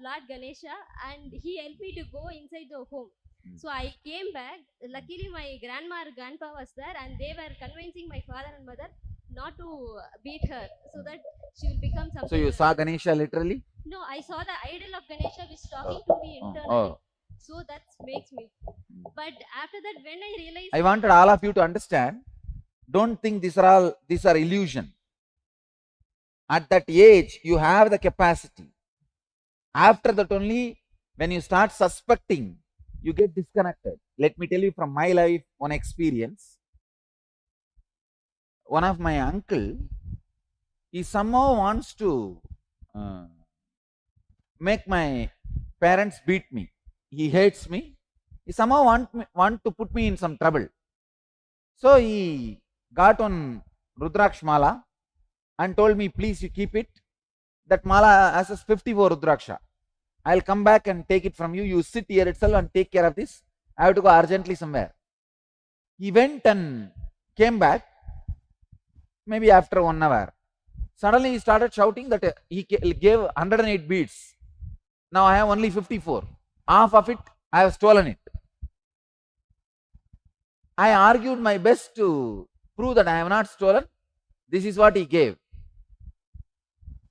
Lord Ganesha, and he helped me to go inside the home. So I came back. Luckily, my grandma and grandpa was there, and they were convincing my father and mother not to beat her, so that she will become something. So you saw Ganesha literally? No, I saw the idol of Ganesha which is talking to me internally. So that makes me. But after that, when I realized, I wanted all of you to understand. Don't think these are illusion. At that age, you have the capacity. After that only, when you start suspecting, you get disconnected. Let me tell you from my life, one experience. One of my uncle, he somehow wants to make my parents beat me. He hates me. He somehow want to put me in some trouble. So he got on Rudraksh Mala and told me, please you keep it. That Mala has 54 Rudraksha. I'll come back and take it from you. You sit here itself and take care of this. I have to go urgently somewhere. He went and came back maybe after 1 hour. Suddenly he started shouting that he gave 108 beads. Now I have only 54. Half of it, I have stolen it. I argued my best to prove that I have not stolen. This is what he gave.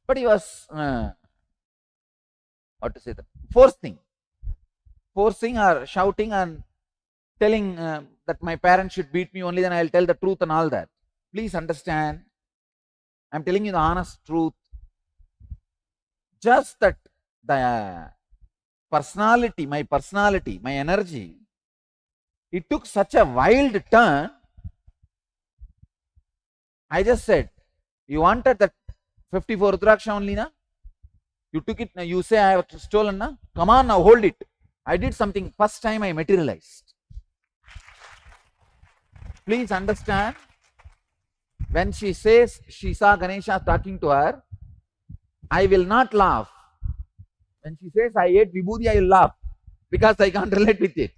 But he was, what to say, that forcing or shouting and telling that my parents should beat me only, then I will tell the truth and all that. Please understand, I am telling you the honest truth. Just that the personality, my energy, it took such a wild turn. I just said, you wanted that 54 Rudraksha only, na? You took it, you say I have stolen, na? Come on now, hold it. I did something, first time I materialized. Please understand, when she says she saw Ganesha talking to her, I will not laugh. When she says I ate vibhuti, I will laugh because I can't relate with it.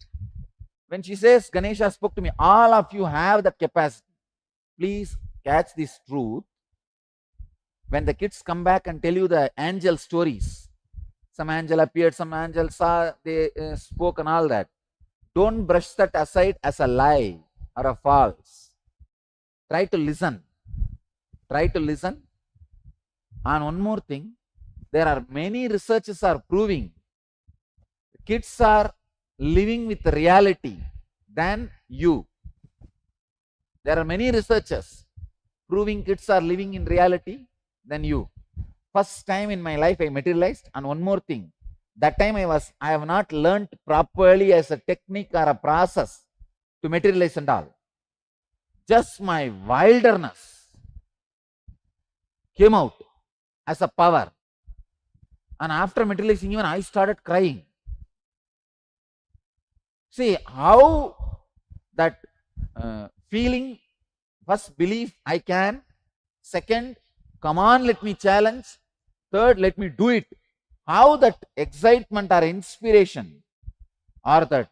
When she says Ganesha spoke to me, all of you have that capacity. Please catch this truth. When the kids come back and tell you the angel stories, some angel appeared, some angel saw, they spoke and all that, don't brush that aside as a lie or a false. Try to listen. Try to listen. And one more thing, there are many researches are proving kids are living with reality than you. There are many researchers proving kids are living in reality than you. First time in my life I materialized. And one more thing, that time I have not learned properly as a technique or a process to materialize and all. Just my wilderness came out as a power. And after materializing, even I started crying. See how that feeling, first belief I can, second, come on, let me challenge, third, let me do it. How that excitement or inspiration or that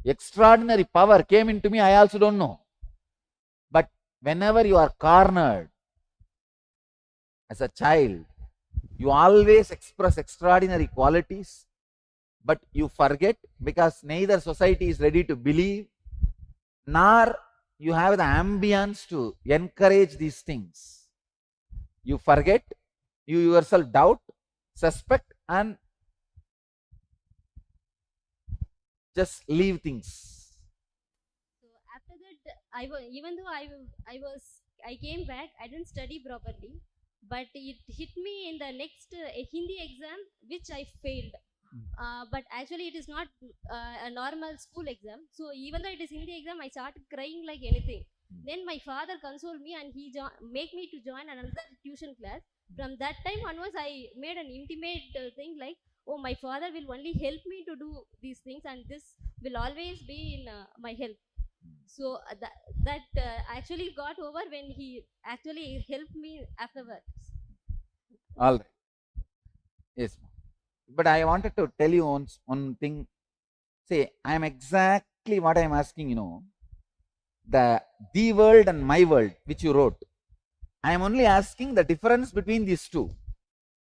extraordinary power came into me, I also don't know. But whenever you are cornered as a child, you always express extraordinary qualities, but you forget because neither society is ready to believe, nor you have the ambience to encourage these things. You forget, you yourself doubt, suspect, and just leave things. So after that, even though I came back, I didn't study properly, but it hit me in the next Hindi exam, which I failed. But actually, it is not a normal school exam. So even though it is Hindi exam, I started crying like anything. Then my father consoled me and he make me to join another tuition class. From that time onwards, I made an intimate thing like, oh, my father will only help me to do these things, and this will always be in my help. So that actually got over when he actually helped me afterwards. All right. Yes. But I wanted to tell you one thing. See, I am exactly what I am asking, the world and my world, which you wrote. I am only asking the difference between these two.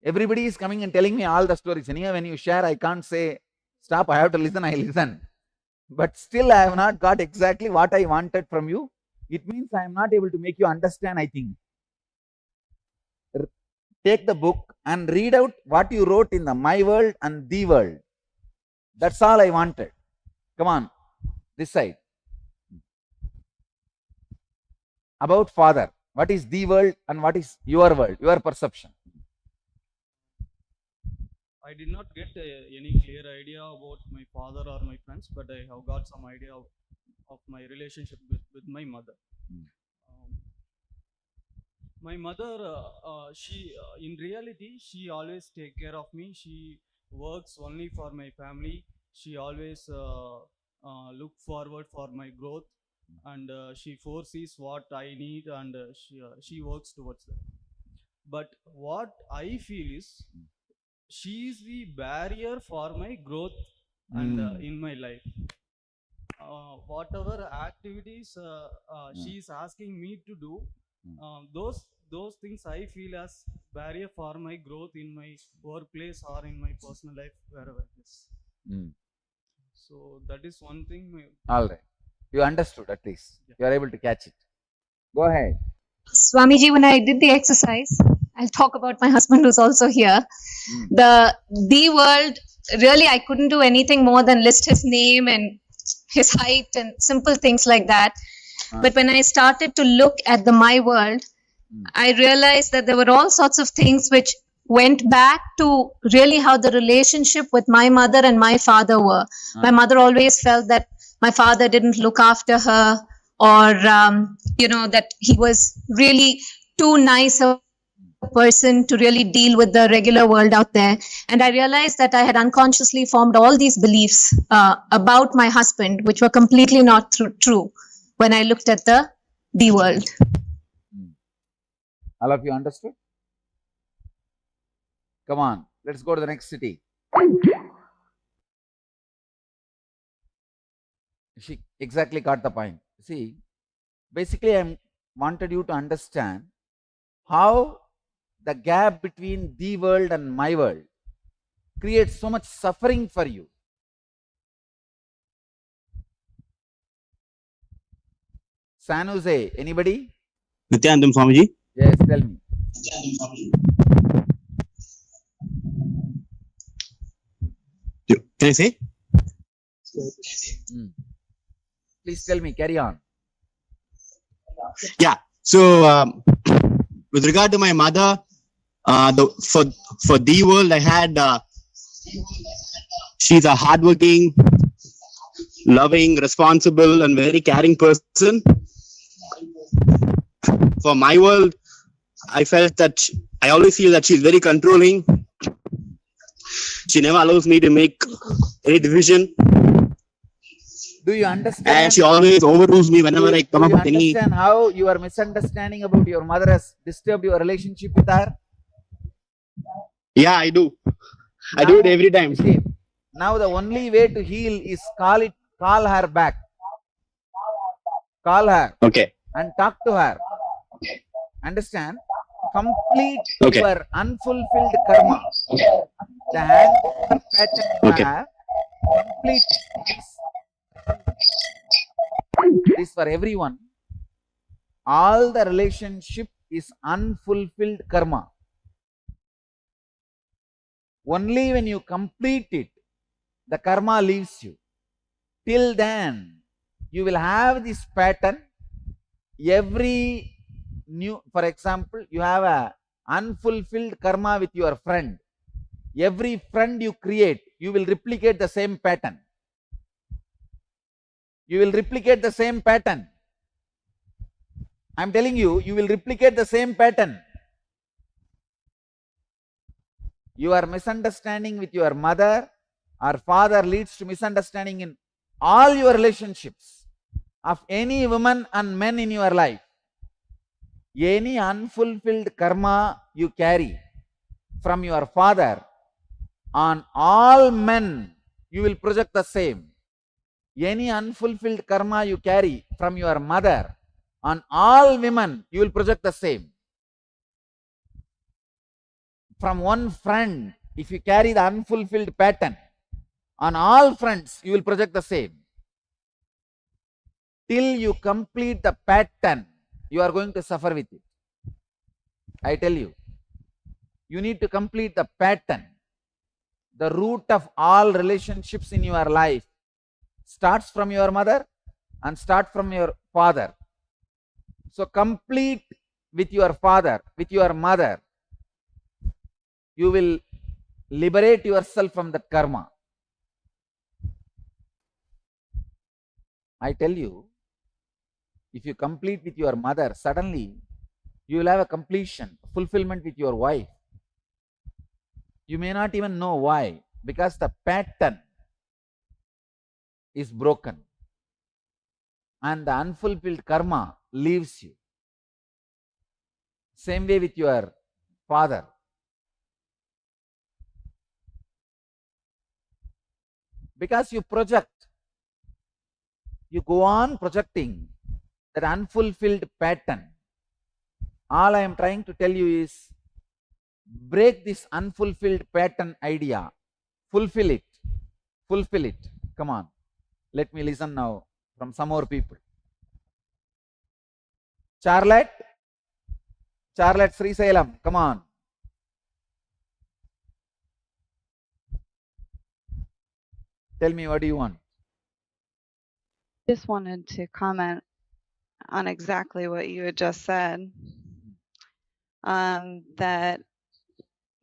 Everybody is coming and telling me all the stories. Anyway, when you share, I can't say, stop, I have to listen, I listen. But still, I have not got exactly what I wanted from you. It means I am not able to make you understand, I think. Take the book and read out what you wrote in the my world and the world. That's all I wanted. Come on, this side. About Father. What is the world and what is your world, your perception? I did not get any clear idea about my father or my friends, but I have got some idea of my relationship with my mother. My mother, she in reality, she always take care of me. She works only for my family. She always look forward for my growth, and she foresees what I need, and she works towards that. But what I feel is, she is the barrier for my growth and in my life. Whatever activities she is asking me to do, those those things I feel as barrier for my growth in my workplace or in my personal life, wherever it is. So that is one thing. All right. You understood at least. Yeah. You are able to catch it. Go ahead. Swamiji, when I did the exercise, I'll talk about my husband who's also here. The world, really, I couldn't do anything more than list his name and his height and simple things like that. But when I started to look at the my world, I realized that there were all sorts of things which went back to really how the relationship with my mother and my father were. My mother always felt that my father didn't look after her, or that he was really too nice a person to really deal with the regular world out there. And I realized that I had unconsciously formed all these beliefs about my husband, which were completely not true when I looked at the world. All of you understood? Come on, let's go to the next city. She exactly got the point. See, basically I wanted you to understand how the gap between the world and my world creates so much suffering for you. San Jose, anybody? Nityanandam Swamiji. Yes, tell me. Can I say? Please tell me, carry on. Yeah. So with regard to my mother, for the world, I had she's a hardworking, loving, responsible, and very caring person. For my world, I felt that I always feel that she's very controlling. She never allows me to make any decision. Do you understand? And she always overrules me whenever I come up with any. Do you understand how your misunderstanding about your mother has disturbed your relationship with her? Yeah, I do. I do it every time. See, now the only way to heal is call her back. Call her. Okay. And talk to her. Understand? Complete your unfulfilled karma. The hangover pattern you have, complete this for everyone. All the relationship is unfulfilled karma. Only when you complete it, the karma leaves you. Till then, you will have this pattern. Every new, for example, you have a unfulfilled karma with your friend. Every friend you create, you will replicate the same pattern. You will replicate the same pattern. I am telling you, you will replicate the same pattern. Your misunderstanding with your mother or father leads to misunderstanding in all your relationships of any woman and men in your life. Any unfulfilled karma you carry from your father, on all men you will project the same. Any unfulfilled karma you carry from your mother, on all women you will project the same. From one friend, if you carry the unfulfilled pattern, on all friends you will project the same. Till you complete the pattern, you are going to suffer with it. I tell you, you need to complete the pattern. The root of all relationships in your life starts from your mother and start from your father. So complete with your father, with your mother. You will liberate yourself from that karma. I tell you, if you complete with your mother, suddenly you will have a completion, fulfillment with your wife. You may not even know why, because the pattern is broken and the unfulfilled karma leaves you. Same way with your father. Because you project, you go on projecting that unfulfilled pattern All I am trying to tell you is break this unfulfilled pattern idea. Fulfill it. Fulfill it. Come on. Let me listen now from some more people. Charlotte Sri Salem, come on. Tell me, what do you want? Just wanted to comment on exactly what you had just said. That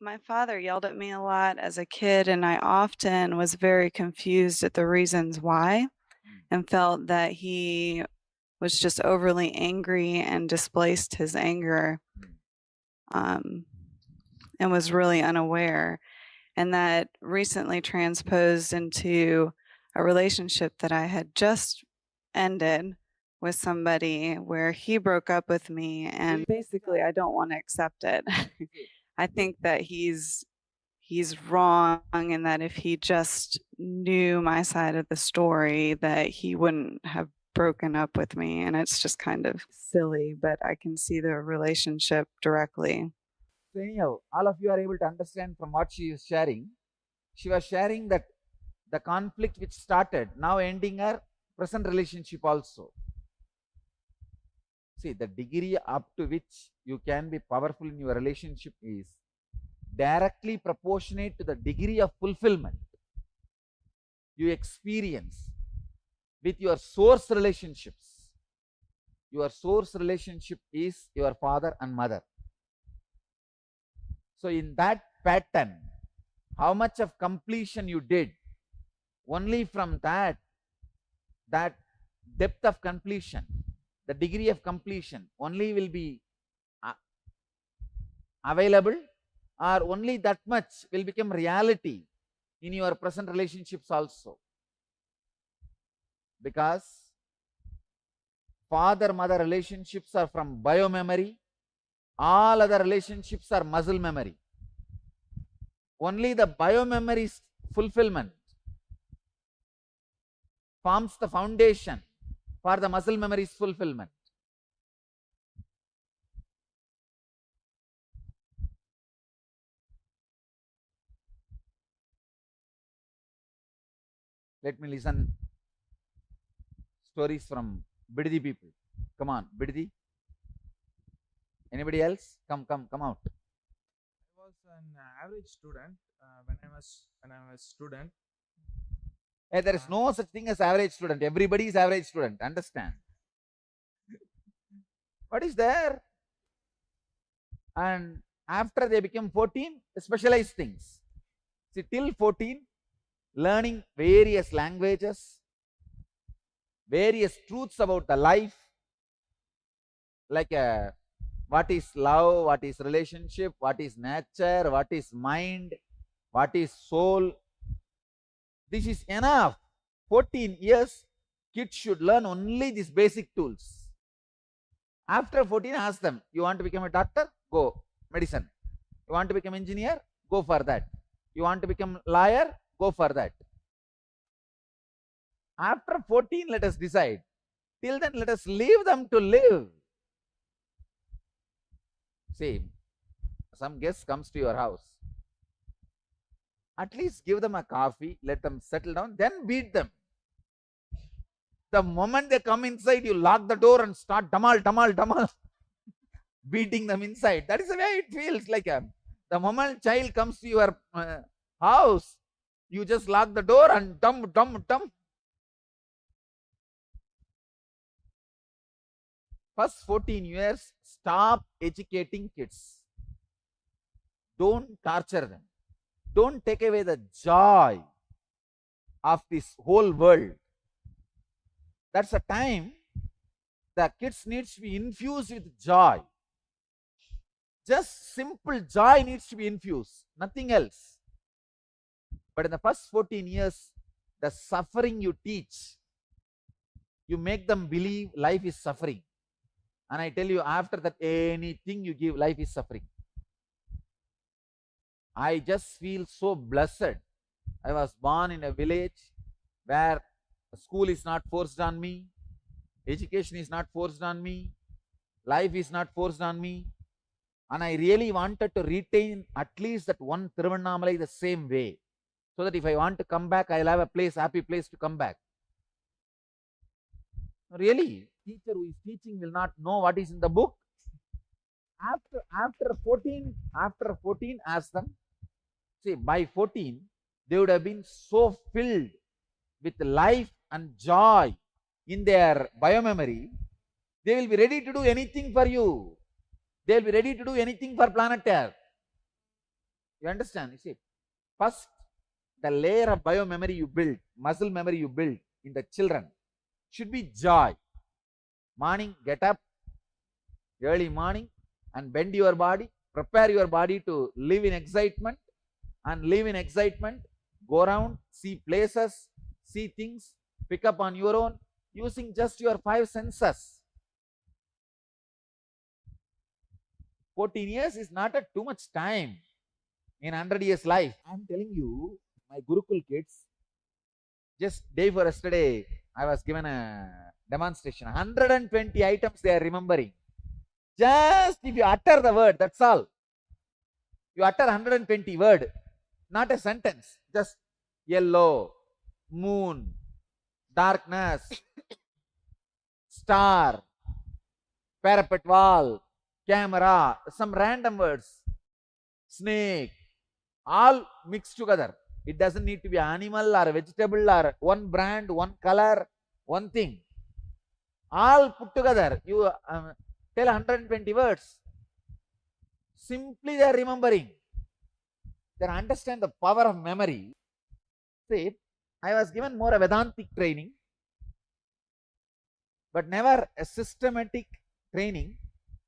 my father yelled at me a lot as a kid, and I often was very confused at the reasons why and felt that he was just overly angry and displaced his anger, and was really unaware. And that recently transposed into a relationship that I had just ended with somebody where he broke up with me, and basically I don't want to accept it. I think that he's wrong, and that if he just knew my side of the story, that he wouldn't have broken up with me. And it's just kind of silly, but I can see the relationship directly. So anyhow, all of you are able to understand from what she is sharing. She was sharing that the conflict which started, now ending her present relationship also. See, the degree up to which you can be powerful in your relationship is directly proportionate to the degree of fulfillment you experience with your source relationships. Your source relationship is your father and mother. So in that pattern, how much of completion you did, only from that depth of completion, the degree of completion only will be available, or only that much will become reality in your present relationships also. Because father-mother relationships are from bio-memory, all other relationships are muscle memory. Only the bio-memory's fulfillment forms the foundation for the muscle memory's fulfillment. Let me listen stories from Biddi people. Come on, Biddi. Anybody else? Come out. I was an average student when I was student. Hey, there is no such thing as average student. Everybody is average student. Understand? What is there? And after they become 14, specialized things. See, till 14, learning various languages, various truths about the life, like what is love, what is relationship, what is nature, what is mind, what is soul. This is enough. 14 years, kids should learn only these basic tools. After 14, ask them, you want to become a doctor? Go, medicine. You want to become engineer? Go for that. You want to become lawyer? Go for that. After 14, let us decide. Till then, let us leave them to live. See, some guest comes to your house. At least give them a coffee, let them settle down, then beat them. The moment they come inside, you lock the door and start damal, beating them inside. That is the way it feels like. The moment child comes to your house, you just lock the door and dump. First 14 years, stop educating kids. Don't torture them. Don't take away the joy of this whole world. That's a time the kids needs to be infused with joy. Just simple joy needs to be infused, nothing else. But in the first 14 years, the suffering you teach, you make them believe life is suffering. And I tell you, after that, anything you give, life is suffering. I just feel so blessed. I was born in a village where school is not forced on me, education is not forced on me, life is not forced on me. And I really wanted to retain at least that one Tiruvannamalai the same way. So that if I want to come back, I'll have a place, happy place to come back. Really, teacher who is teaching will not know what is in the book. After 14, ask them. See, by 14, they would have been so filled with life and joy in their biomemory, they will be ready to do anything for you. They will be ready to do anything for planet Earth. You understand? You see, first, the layer of biomemory you build, muscle memory you build in the children should be joy. Morning, get up, early morning, and bend your body, prepare your body to live in excitement, and live in excitement, go around, see places, see things, pick up on your own, using just your 5 senses. 14 years is not a too much time in 100 years life. I am telling you, my Gurukul kids, just day for yesterday, I was given a demonstration. 120 items they are remembering. Just if you utter the word, that's all. You utter 120 word, not a sentence. Just yellow, moon, darkness, star, parapet wall, camera, some random words, snake, all mixed together. It doesn't need to be animal or vegetable or one brand, one color, one thing. All put together. You tell 120 words. Simply they are remembering. They understand the power of memory. See, I was given more a Vedantic training, but never a systematic training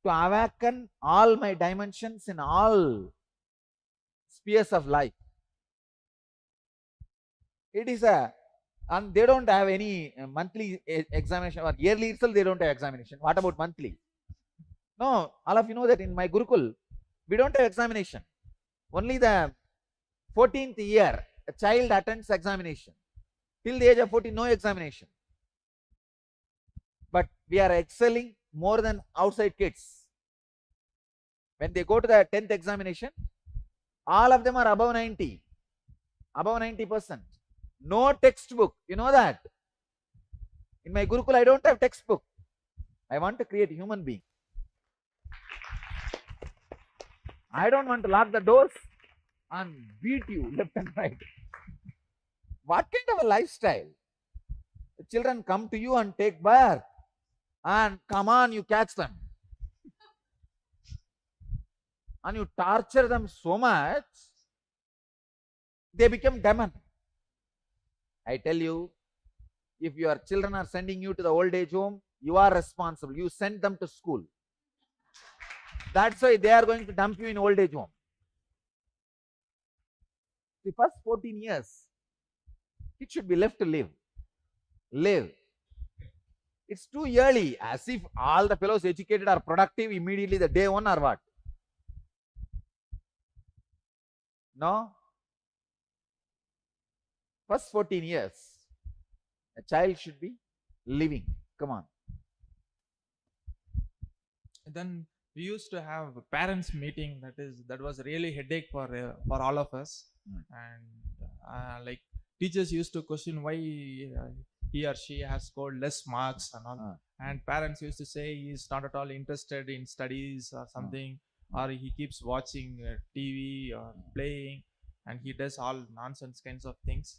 to awaken all my dimensions in all spheres of life. It is and they don't have any monthly examination or yearly itself they don't have examination. What about monthly? No, all of you know that in my Gurukul, we don't have examination. Only the 14th year, a child attends examination. Till the age of 14, no examination. But we are excelling more than outside kids. When they go to the 10th examination, all of them are above 90. Above 90%. No textbook. You know that. In my Gurukul, I don't have textbook. I want to create a human being. I don't want to lock the doors and beat you left and right. What kind of a lifestyle? The children come to you and take bath, and come on, you catch them. And you torture them so much, they become demon. I tell you, if your children are sending you to the old age home, you are responsible. You send them to school. That's why they are going to dump you in old age home. The first 14 years, it should be left to live. Live. It's too early, as if all the fellows educated are productive immediately the day one or what? No. First 14 years, a child should be living. Come on. Then we used to have a parents meeting. That was really headache for all of us. And like teachers used to question why he or she has scored less marks and all. And parents used to say he's not at all interested in studies or something, or he keeps watching TV or playing, and he does all nonsense kinds of things.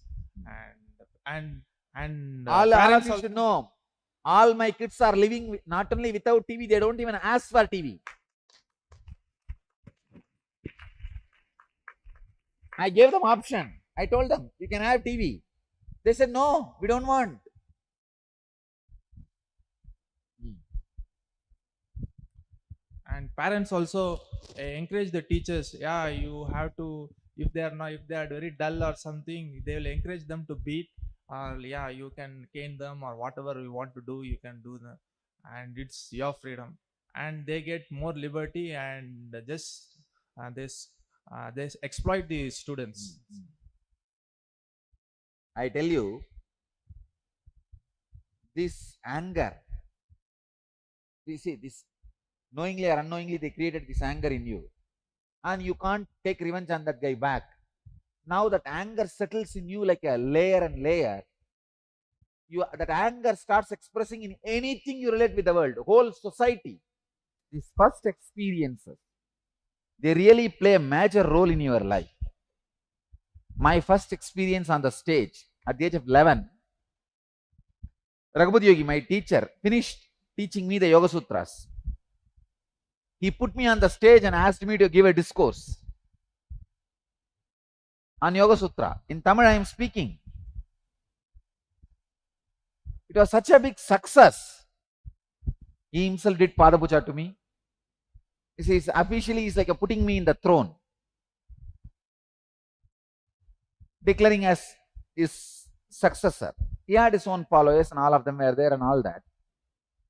And all of you should know, all my kids are living not only without TV, they don't even ask for TV. I gave them option. I told them, you can have TV. They said, no, we don't want. And parents also encourage the teachers. Yeah, you have to, if they are very dull or something, they will encourage them to beat, or yeah, you can cane them, or whatever you want to do, you can do them, and it's your freedom. And they get more liberty, and just they exploit the students. I tell you, this anger, you see, this knowingly or unknowingly they created this anger in you, and you can't take revenge on that guy back. Now that anger settles in you like a layer and layer. That anger starts expressing in anything you relate with the world, whole society. These first experiences, they really play a major role in your life. My first experience on the stage at the age of 11, Raghupat Yogi, my teacher, finished teaching me the Yoga Sutras. He put me on the stage and asked me to give a discourse on Yoga Sutra. In Tamil, I am speaking. It was such a big success. He himself did Padapuja to me. He says, officially, he's like putting me in the throne, declaring as his successor. He had his own followers and all of them were there and all that.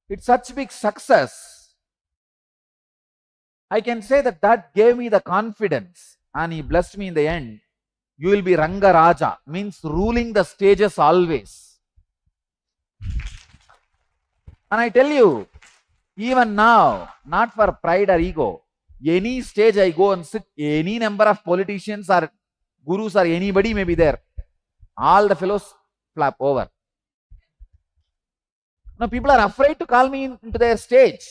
It's such big success. I can say that gave me the confidence, and he blessed me in the end. You will be Ranga Raja, means ruling the stages always. And I tell you, even now, not for pride or ego, any stage I go and sit, any number of politicians or gurus or anybody may be there, all the fellows flap over. Now people are afraid to call me into their stage,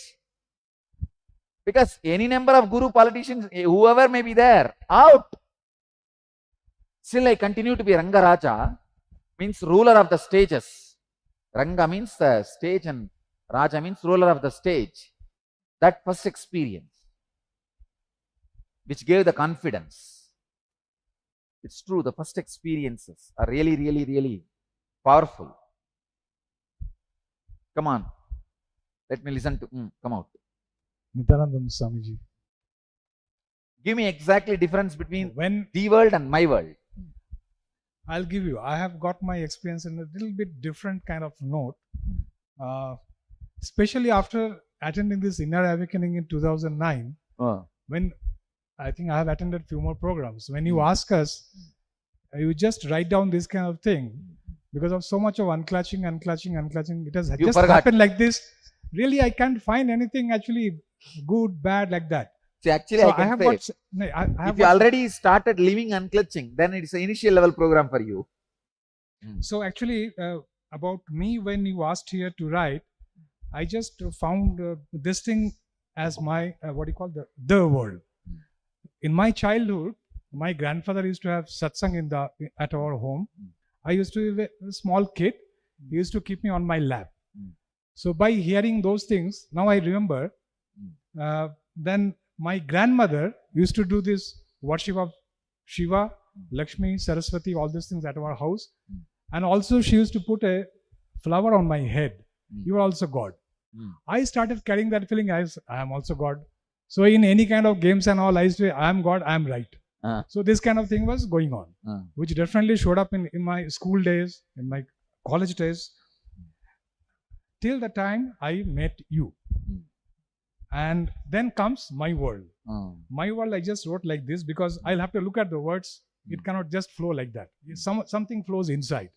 because any number of guru, politicians, whoever may be there, out. Still I continue to be Ranga Raja, means ruler of the stages. Ranga means the stage and Raja means ruler of the stage. That first experience, which gave the confidence. It's true, the first experiences are really, really, really powerful. Come on, let me listen to, come out. Nityananda Swamiji. Give me exactly difference between the world and my world. I'll give you. I have got my experience in a little bit different kind of note. Especially after attending this Inner Awakening in 2009, when I think I have attended few more programs. When you ask us, you just write down this kind of thing, because of so much of unclutching, it has just happened like this. Really, I can't find anything actually good, bad like that. See, actually, so I can say, if you already started living unclutching, then it's an initial level program for you. So actually, about me, when you asked here to write, I just found this thing as my, the world. In my childhood, my grandfather used to have satsang at our home. I used to be a small kid. He used to keep me on my lap. So by hearing those things, now I remember, then my grandmother used to do this worship of Shiva, Lakshmi, Saraswati, all these things at our house. And also she used to put a flower on my head. You are also God. I started carrying that feeling as I am also God. So in any kind of games and all, I used to say, I am God, I am right. So this kind of thing was going on, which definitely showed up in my school days, in my college days, till the time I met you. And then comes my world. My world, I just wrote like this because I'll have to look at the words. It cannot just flow like that. Something flows inside.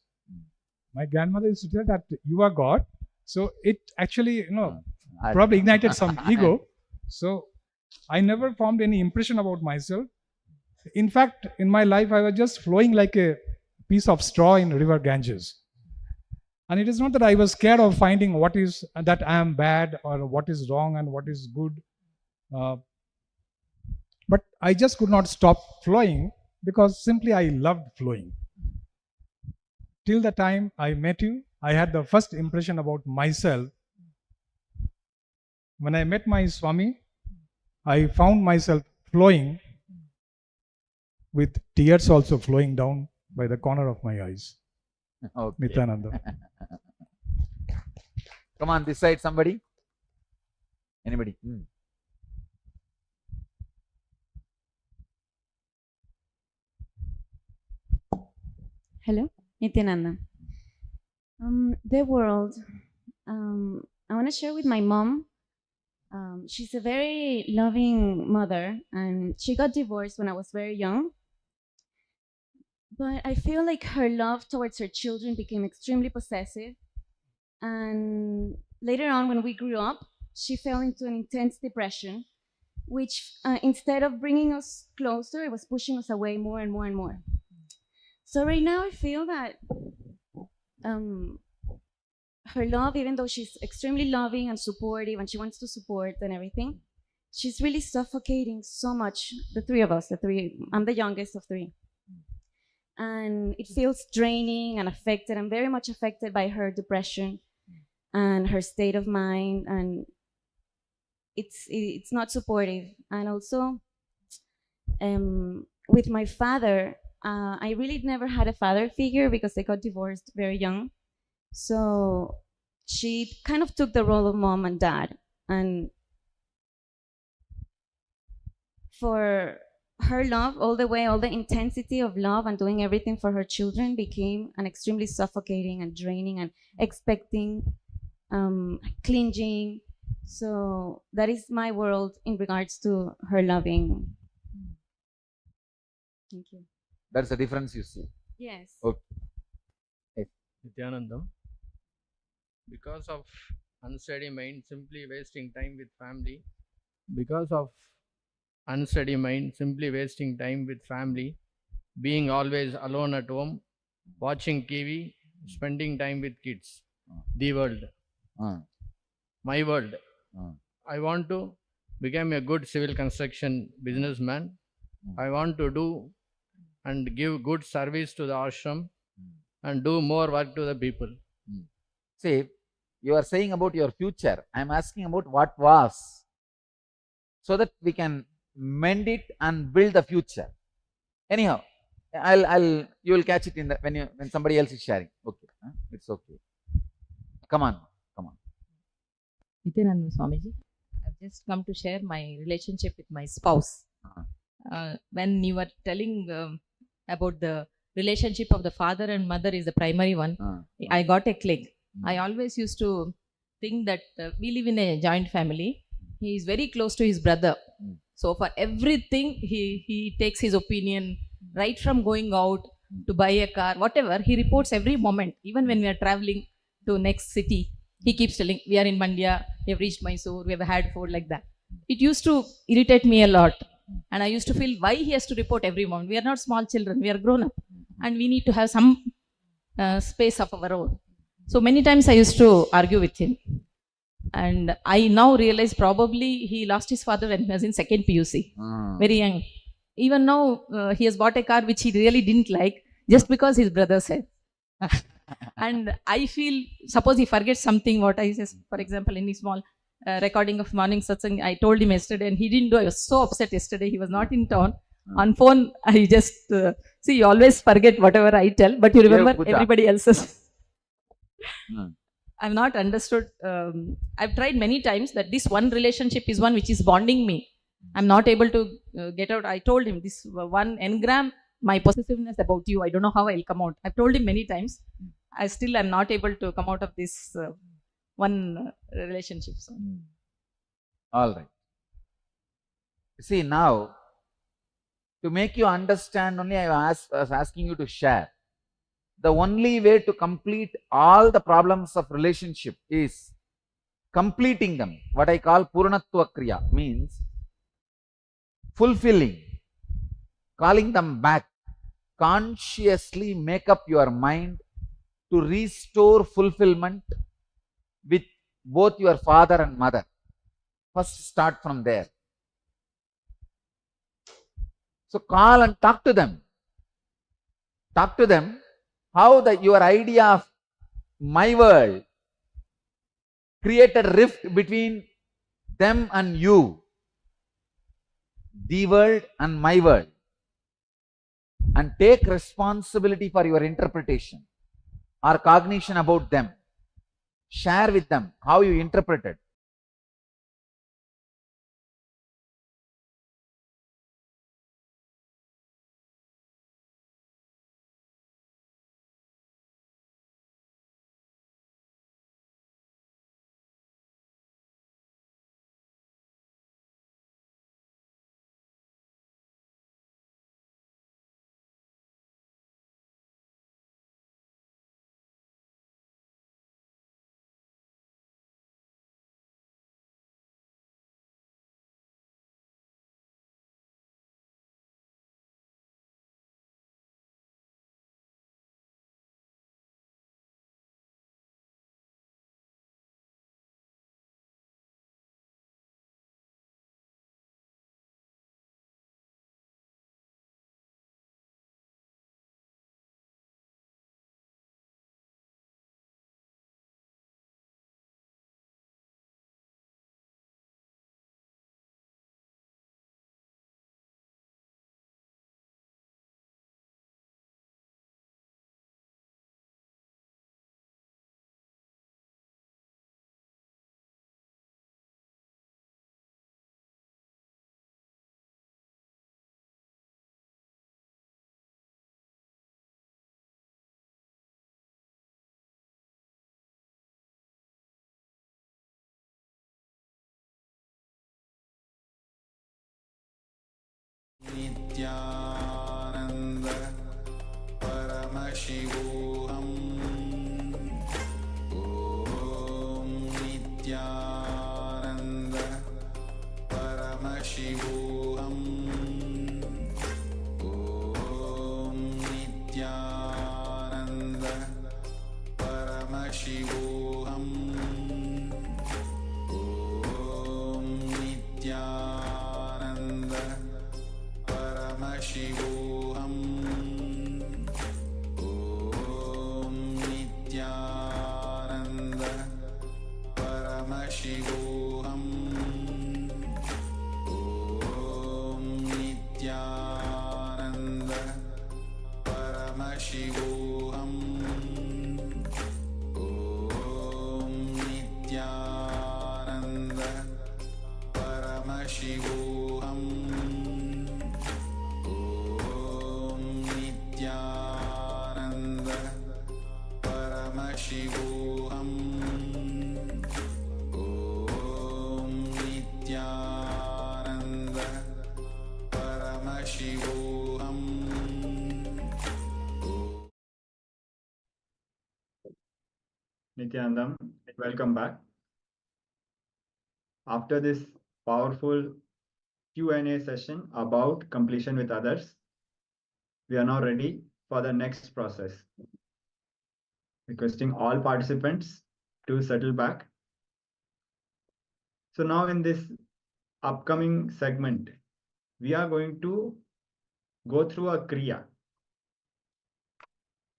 My grandmother used to tell that you are God. So it actually, probably ignited some ego. So I never formed any impression about myself. In fact, in my life, I was just flowing like a piece of straw in river Ganges. And it is not that I was scared of finding what is that I am bad or what is wrong and what is good. But I just could not stop flowing because simply I loved flowing. Till the time I met you, I had the first impression about myself. When I met my Swami, I found myself flowing with tears also flowing down by the corner of my eyes. Okay. Nityananda. Come on, this side, somebody. Anybody? Hello, Nityananda. The world. I want to share with my mom. She's a very loving mother, and she got divorced when I was very young. But I feel like her love towards her children became extremely possessive. And later on, when we grew up, she fell into an intense depression, which instead of bringing us closer, it was pushing us away more and more and more. So right now I feel that her love, even though she's extremely loving and supportive and she wants to support and everything, she's really suffocating so much. The three of us, I'm the youngest of three. And it feels draining and affected. I'm very much affected by her depression and her state of mind, and it's not supportive. And also with my father, I really never had a father figure because they got divorced very young. So she kind of took the role of mom and dad, and for her love, all the intensity of love and doing everything for her children became an extremely suffocating and draining and expecting, clinging. So that is my world in regards to her loving. Thank you. That's the difference you see. Yes. Okay. Yes. Nityanandam. Because of unsteady mind, simply wasting time with family. Because of unsteady mind, simply wasting time with family, being always alone at home, watching TV, spending time with kids. The world. My world. I want to become a good civil construction businessman. I want to do and give good service to the ashram and do more work to the people. See, you are saying about your future. I am asking about what was, so that we can mend it and build the future. Anyhow, you will catch it in the when somebody else is sharing. Okay, it's okay. Come on. Nityananda Swamiji, I've just come to share my relationship with my spouse. When you were telling about the relationship of the father and mother is the primary one, I got a click. I always used to think that we live in a joint family. He is very close to his brother. So for everything, he takes his opinion, right from going out to buy a car, whatever, he reports every moment. Even when we are traveling to next city, he keeps telling, we are in Mandya, we have reached Mysore, we have had food, like that. It used to irritate me a lot. And I used to feel why he has to report every moment. We are not small children, we are grown up. And we need to have some space of our own. So many times I used to argue with him. And I now realize probably he lost his father when he was in second PUC, very young. Even now he has bought a car which he really didn't like, just because his brother said. And I feel, suppose he forgets something, what I say, for example, any small recording of morning satsang, I told him yesterday and he didn't do. I was so upset yesterday. He was not in town. On phone, I just, see, you always forget whatever I tell, but you remember everybody else's. I've not understood. I've tried many times that this one relationship is one which is bonding me. I'm not able to get out. I told him this one engram, my possessiveness about you, I don't know how I'll come out. I've told him many times. I still am not able to come out of this one relationship. So. All right. See, now, to make you understand only, I was asking you to share. The only way to complete all the problems of relationship is completing them. What I call Purnatva Kriya means fulfilling, calling them back. Consciously make up your mind to restore fulfillment with both your father and mother. First start from there. So call and talk to them. Talk to them how your idea of my world create a rift between them and you, the world and my world, and take responsibility for your interpretation or cognition about them. Share with them how you interpreted. Nityanand परमशिवोऽहम् ॐ नित्यानन्द परमशिवोऽहम् ॐ नित्यानन्द परमशिवोऽहम् ॐ नित्यानन्द परमशिवोऽहम् ॐ नित्यानन्द परमशिवोऽहम् ॐ नित्यानन्द परमशिवोऽहम् ॐ नित्यानन्द परमशिवोऽहम् ॐ नित्यानन्द परमशिवोऽहम् ॐ नित्यानन्द परमशिवोऽहम् Nityanandam, welcome back. After this powerful Q&A session about completion with others, we are now ready for the next process. Requesting all participants to settle back. So now in this upcoming segment, we are going to go through a Kriya.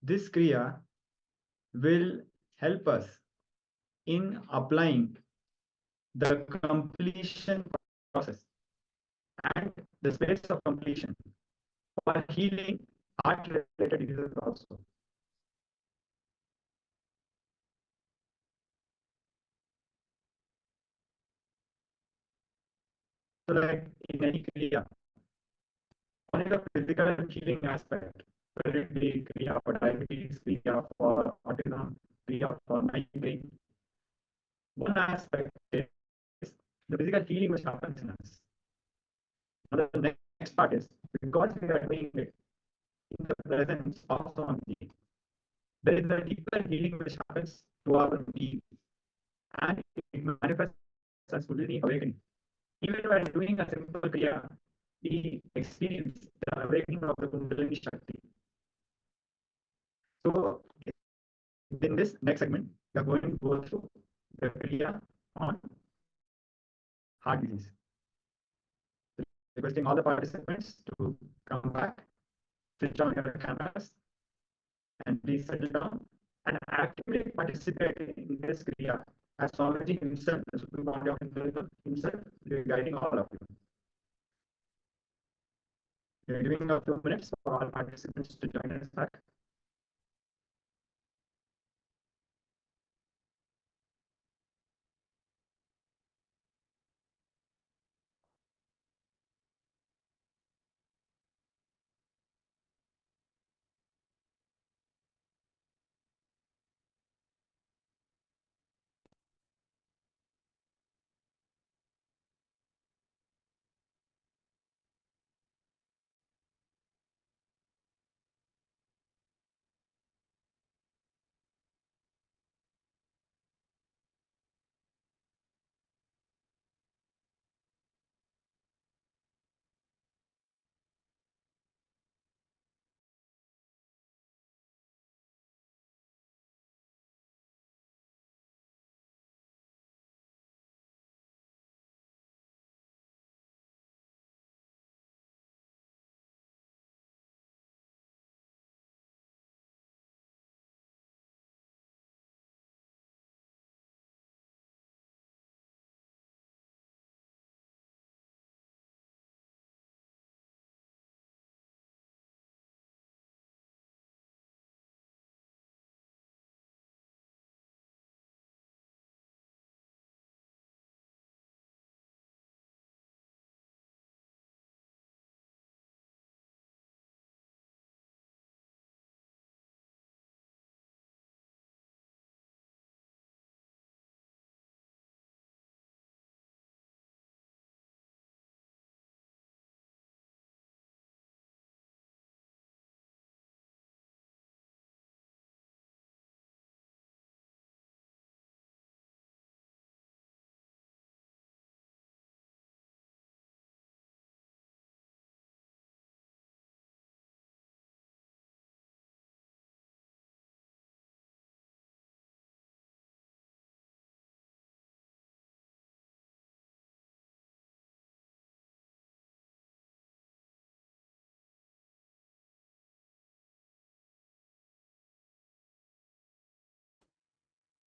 This Kriya will help us in applying the completion process and the states of completion for healing heart-related diseases also. So like in any Kriya, only the physical healing aspect, whether it be Kriya for diabetes, Kriya for autism, Kriya for migraine, one aspect is the physical healing which happens in us. Now the next part is, because we are doing it in the presence of somebody, there is a deeper healing which happens to our being, and it manifests as fully awakening. Even when doing a simple Kriya, we experience the awakening of the Kundalini Shakti. So, in this next segment, we are going to go through the Kriya on heart disease. Requesting all the participants to come back, switch on your cameras, and please settle down and actively participate in this Kriya as Swamiji himself, the Supreme Pontiff of Hinduism himself, will be guiding all of you. We are giving a few minutes for all participants to join us back.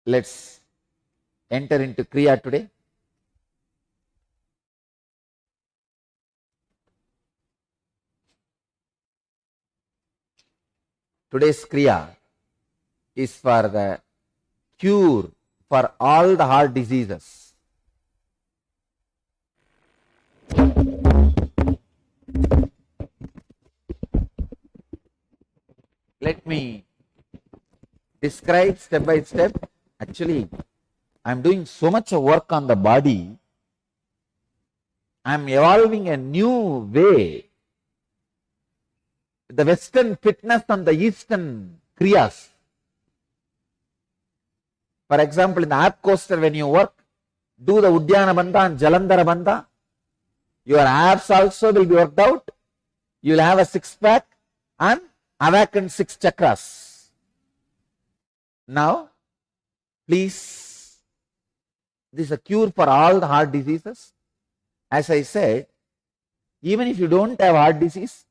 Let's enter into Kriya today. Today's Kriya is for the cure for all the heart diseases. Let me describe step by step. Actually, I am doing so much work on the body. I am evolving a new way. The Western fitness and the Eastern Kriyas. For example, in the app coaster, when you work, do the Udyana Bandha and Jalandhara Bandha. Your abs also will be worked out. You will have a six-pack and awaken 6 chakras. Now, please, this is a cure for all the heart diseases. As I said, even if you don't have heart disease,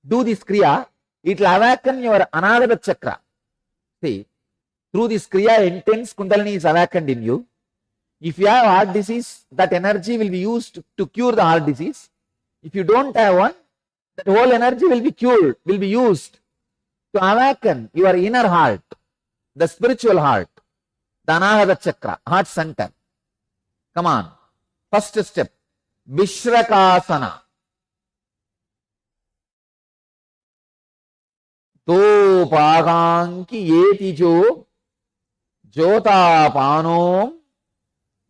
do this Kriya, it will awaken your Anahata chakra. See, through this Kriya, intense Kundalini is awakened in you. If you have heart disease, that energy will be used to cure the heart disease. If you don't have one, that whole energy will be cured, will be used to awaken your inner heart, the spiritual heart, the Anahata chakra, heart center. Come on. First step, Vishrakasana. Do paganki yeti jo jota panom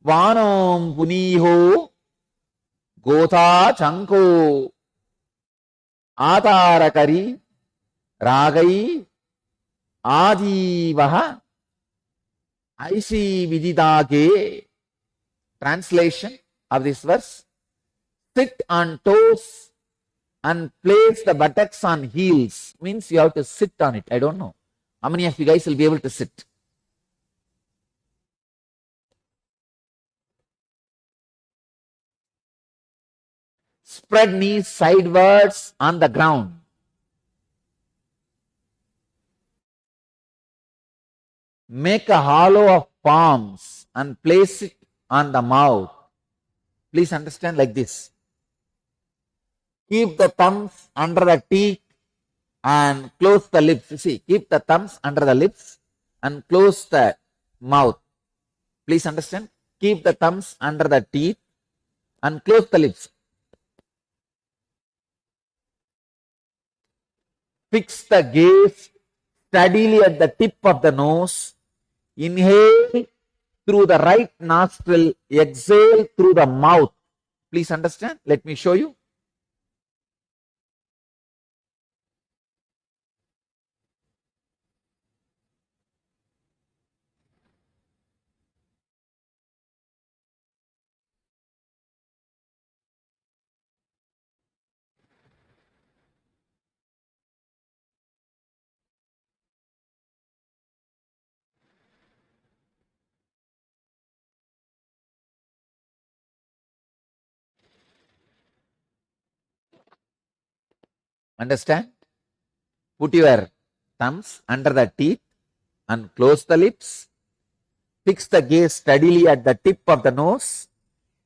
vanom puniho gotha chanko atarakari ragai adivaha aisi vididage. Translation of this verse: sit on toes and place the buttocks on heels. Means you have to sit on it. I don't know how many of you guys will be able to sit. Spread knees sidewards on the ground. Make a hollow of palms and place it on the mouth. Please understand like this. Keep the thumbs under the teeth and close the lips. See, keep the thumbs under the lips and close the mouth. Please understand. Keep the thumbs under the teeth and close the lips. Fix the gaze steadily at the tip of the nose. Inhale through the right nostril. Exhale through the mouth. Please understand. Let me show you. Understand? Put your thumbs under the teeth and close the lips. Fix the gaze steadily at the tip of the nose.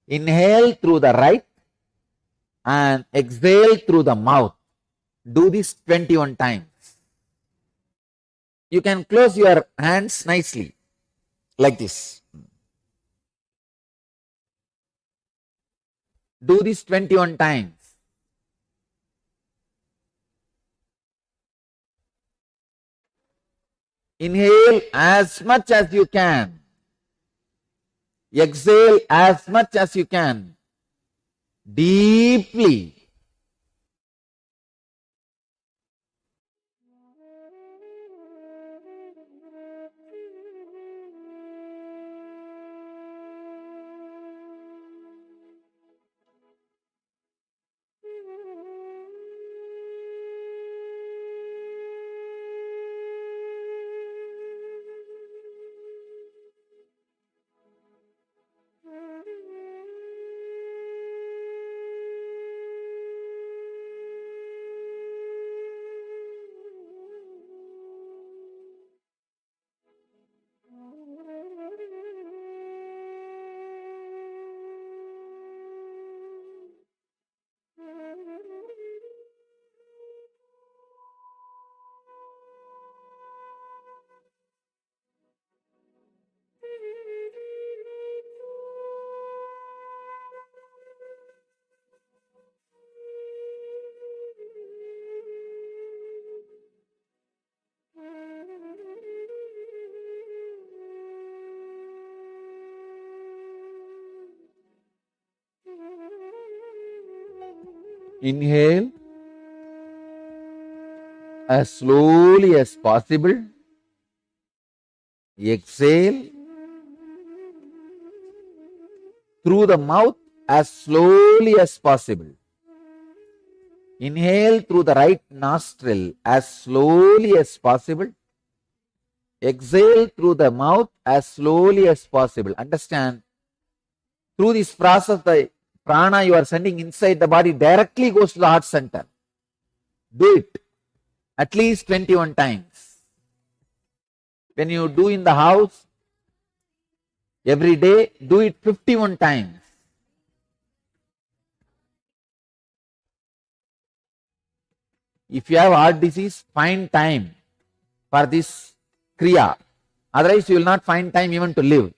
Inhale through the right and exhale through the mouth. Do this 21 times. You can close your hands nicely like this. Do this 21 times. Inhale as much as you can. Exhale as much as you can. Deeply. Inhale as slowly as possible. Exhale through the mouth as slowly as possible. Inhale through the right nostril as slowly as possible. Exhale through the mouth as slowly as possible. Understand, through this process, the prana you are sending inside the body directly goes to the heart center. Do it at least 21 times. When you do in the house, every day, do it 51 times. If you have heart disease, find time for this Kriya. Otherwise, you will not find time even to live.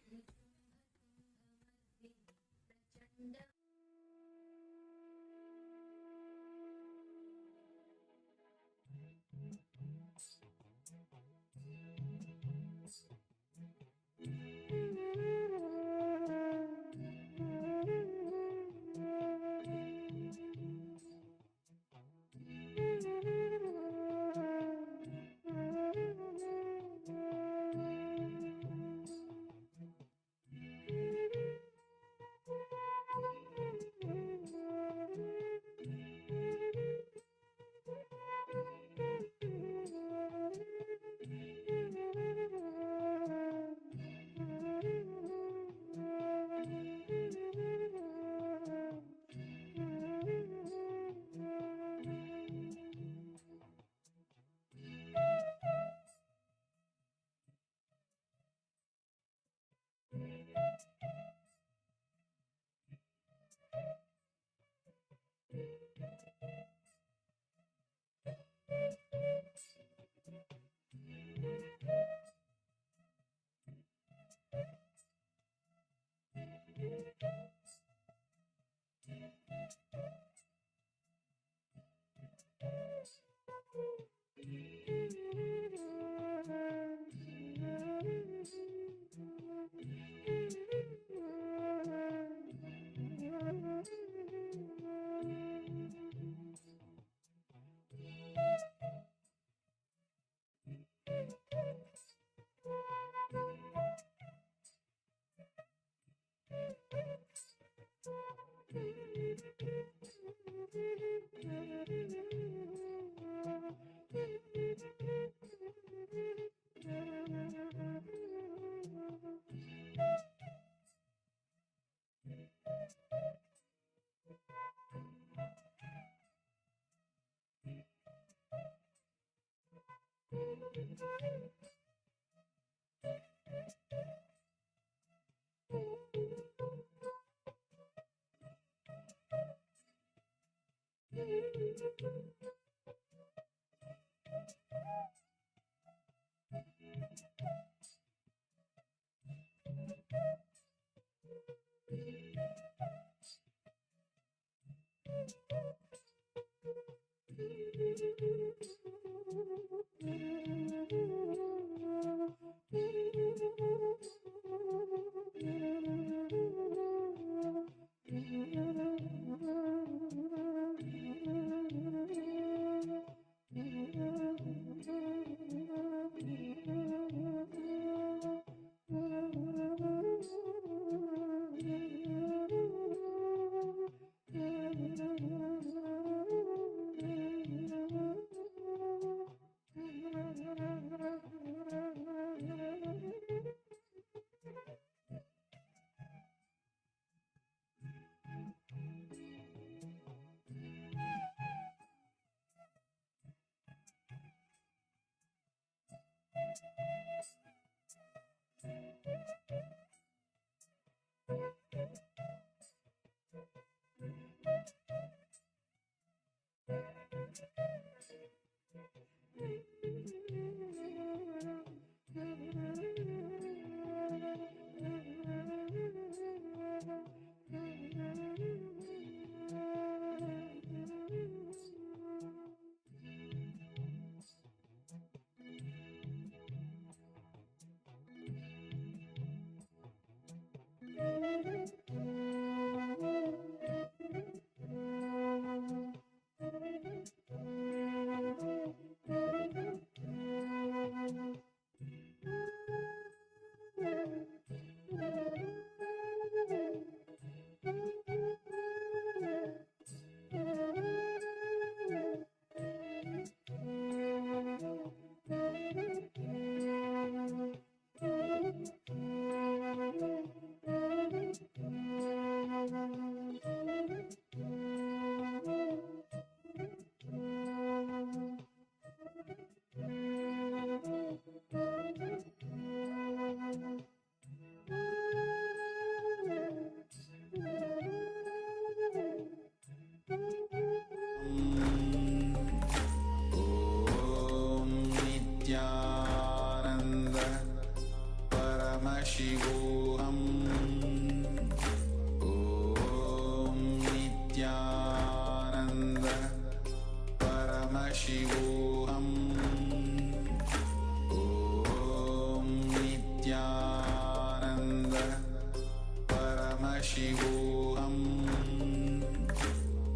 Paramashivoham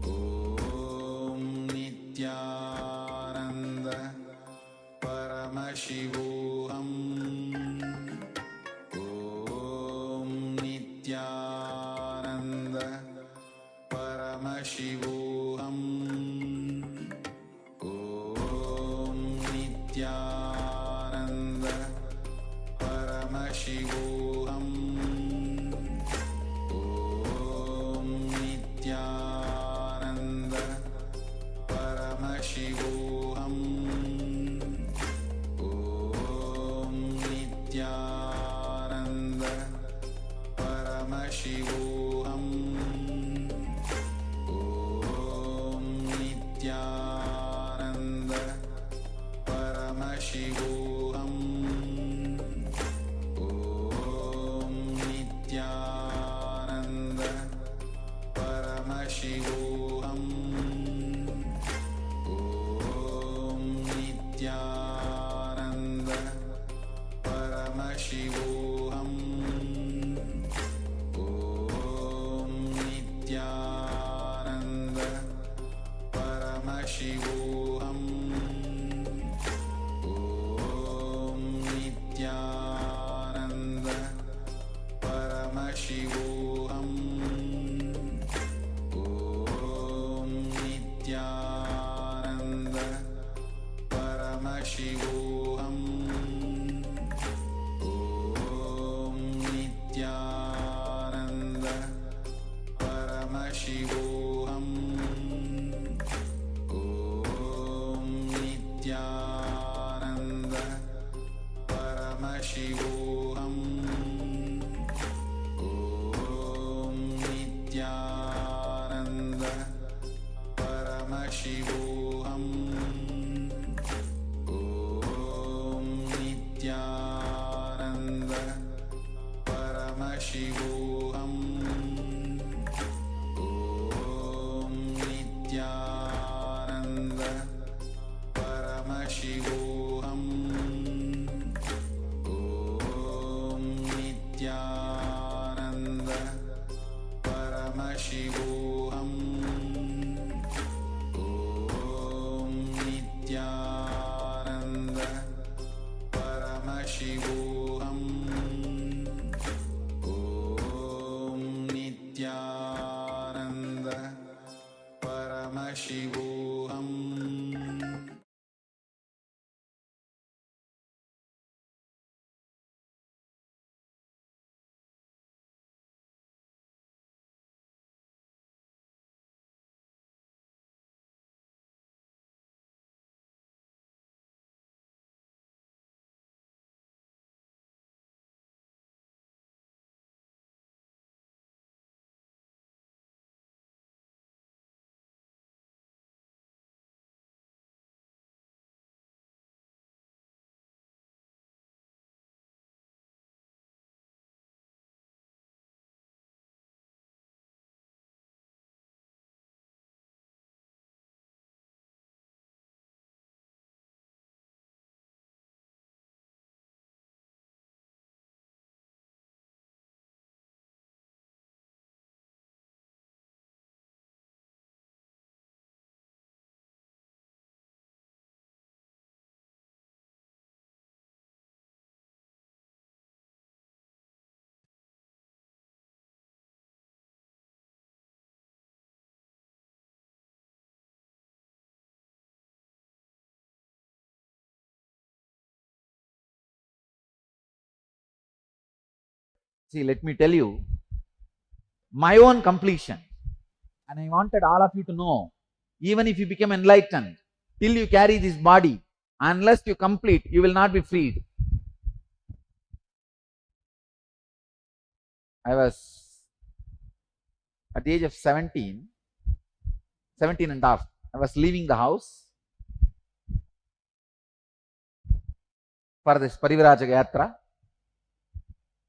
Om Nityananda Paramashivoham Om Nityananda Paramashivoham Om Nityananda Paramashivoham Om Nityananda Paramashivoham Om Nityananda Paramashivoham Om Nityananda Paramashivoham Om Nityananda Paramashivoham Om Nityananda Paramashivoham Om Nityananda Paramashivoham Om Nityananda Paramashivoham Om Nityananda Paramashivoham Om Nityananda Paramashivoham Om Nityananda Paramashivoham Om Nityananda Paramashivoham Om Nityananda Paramashivoham Om Nityananda Paramashivoham Om Nityananda Paramashivoham Om Nityananda Paramashivoham Om Nityananda Paramashivoham. See, let me tell you my own completion. And I wanted all of you to know, even if you become enlightened, till you carry this body, unless you complete, you will not be freed. I was at the age of 17 and a half. I was leaving the house for this Parivaraja Yatra.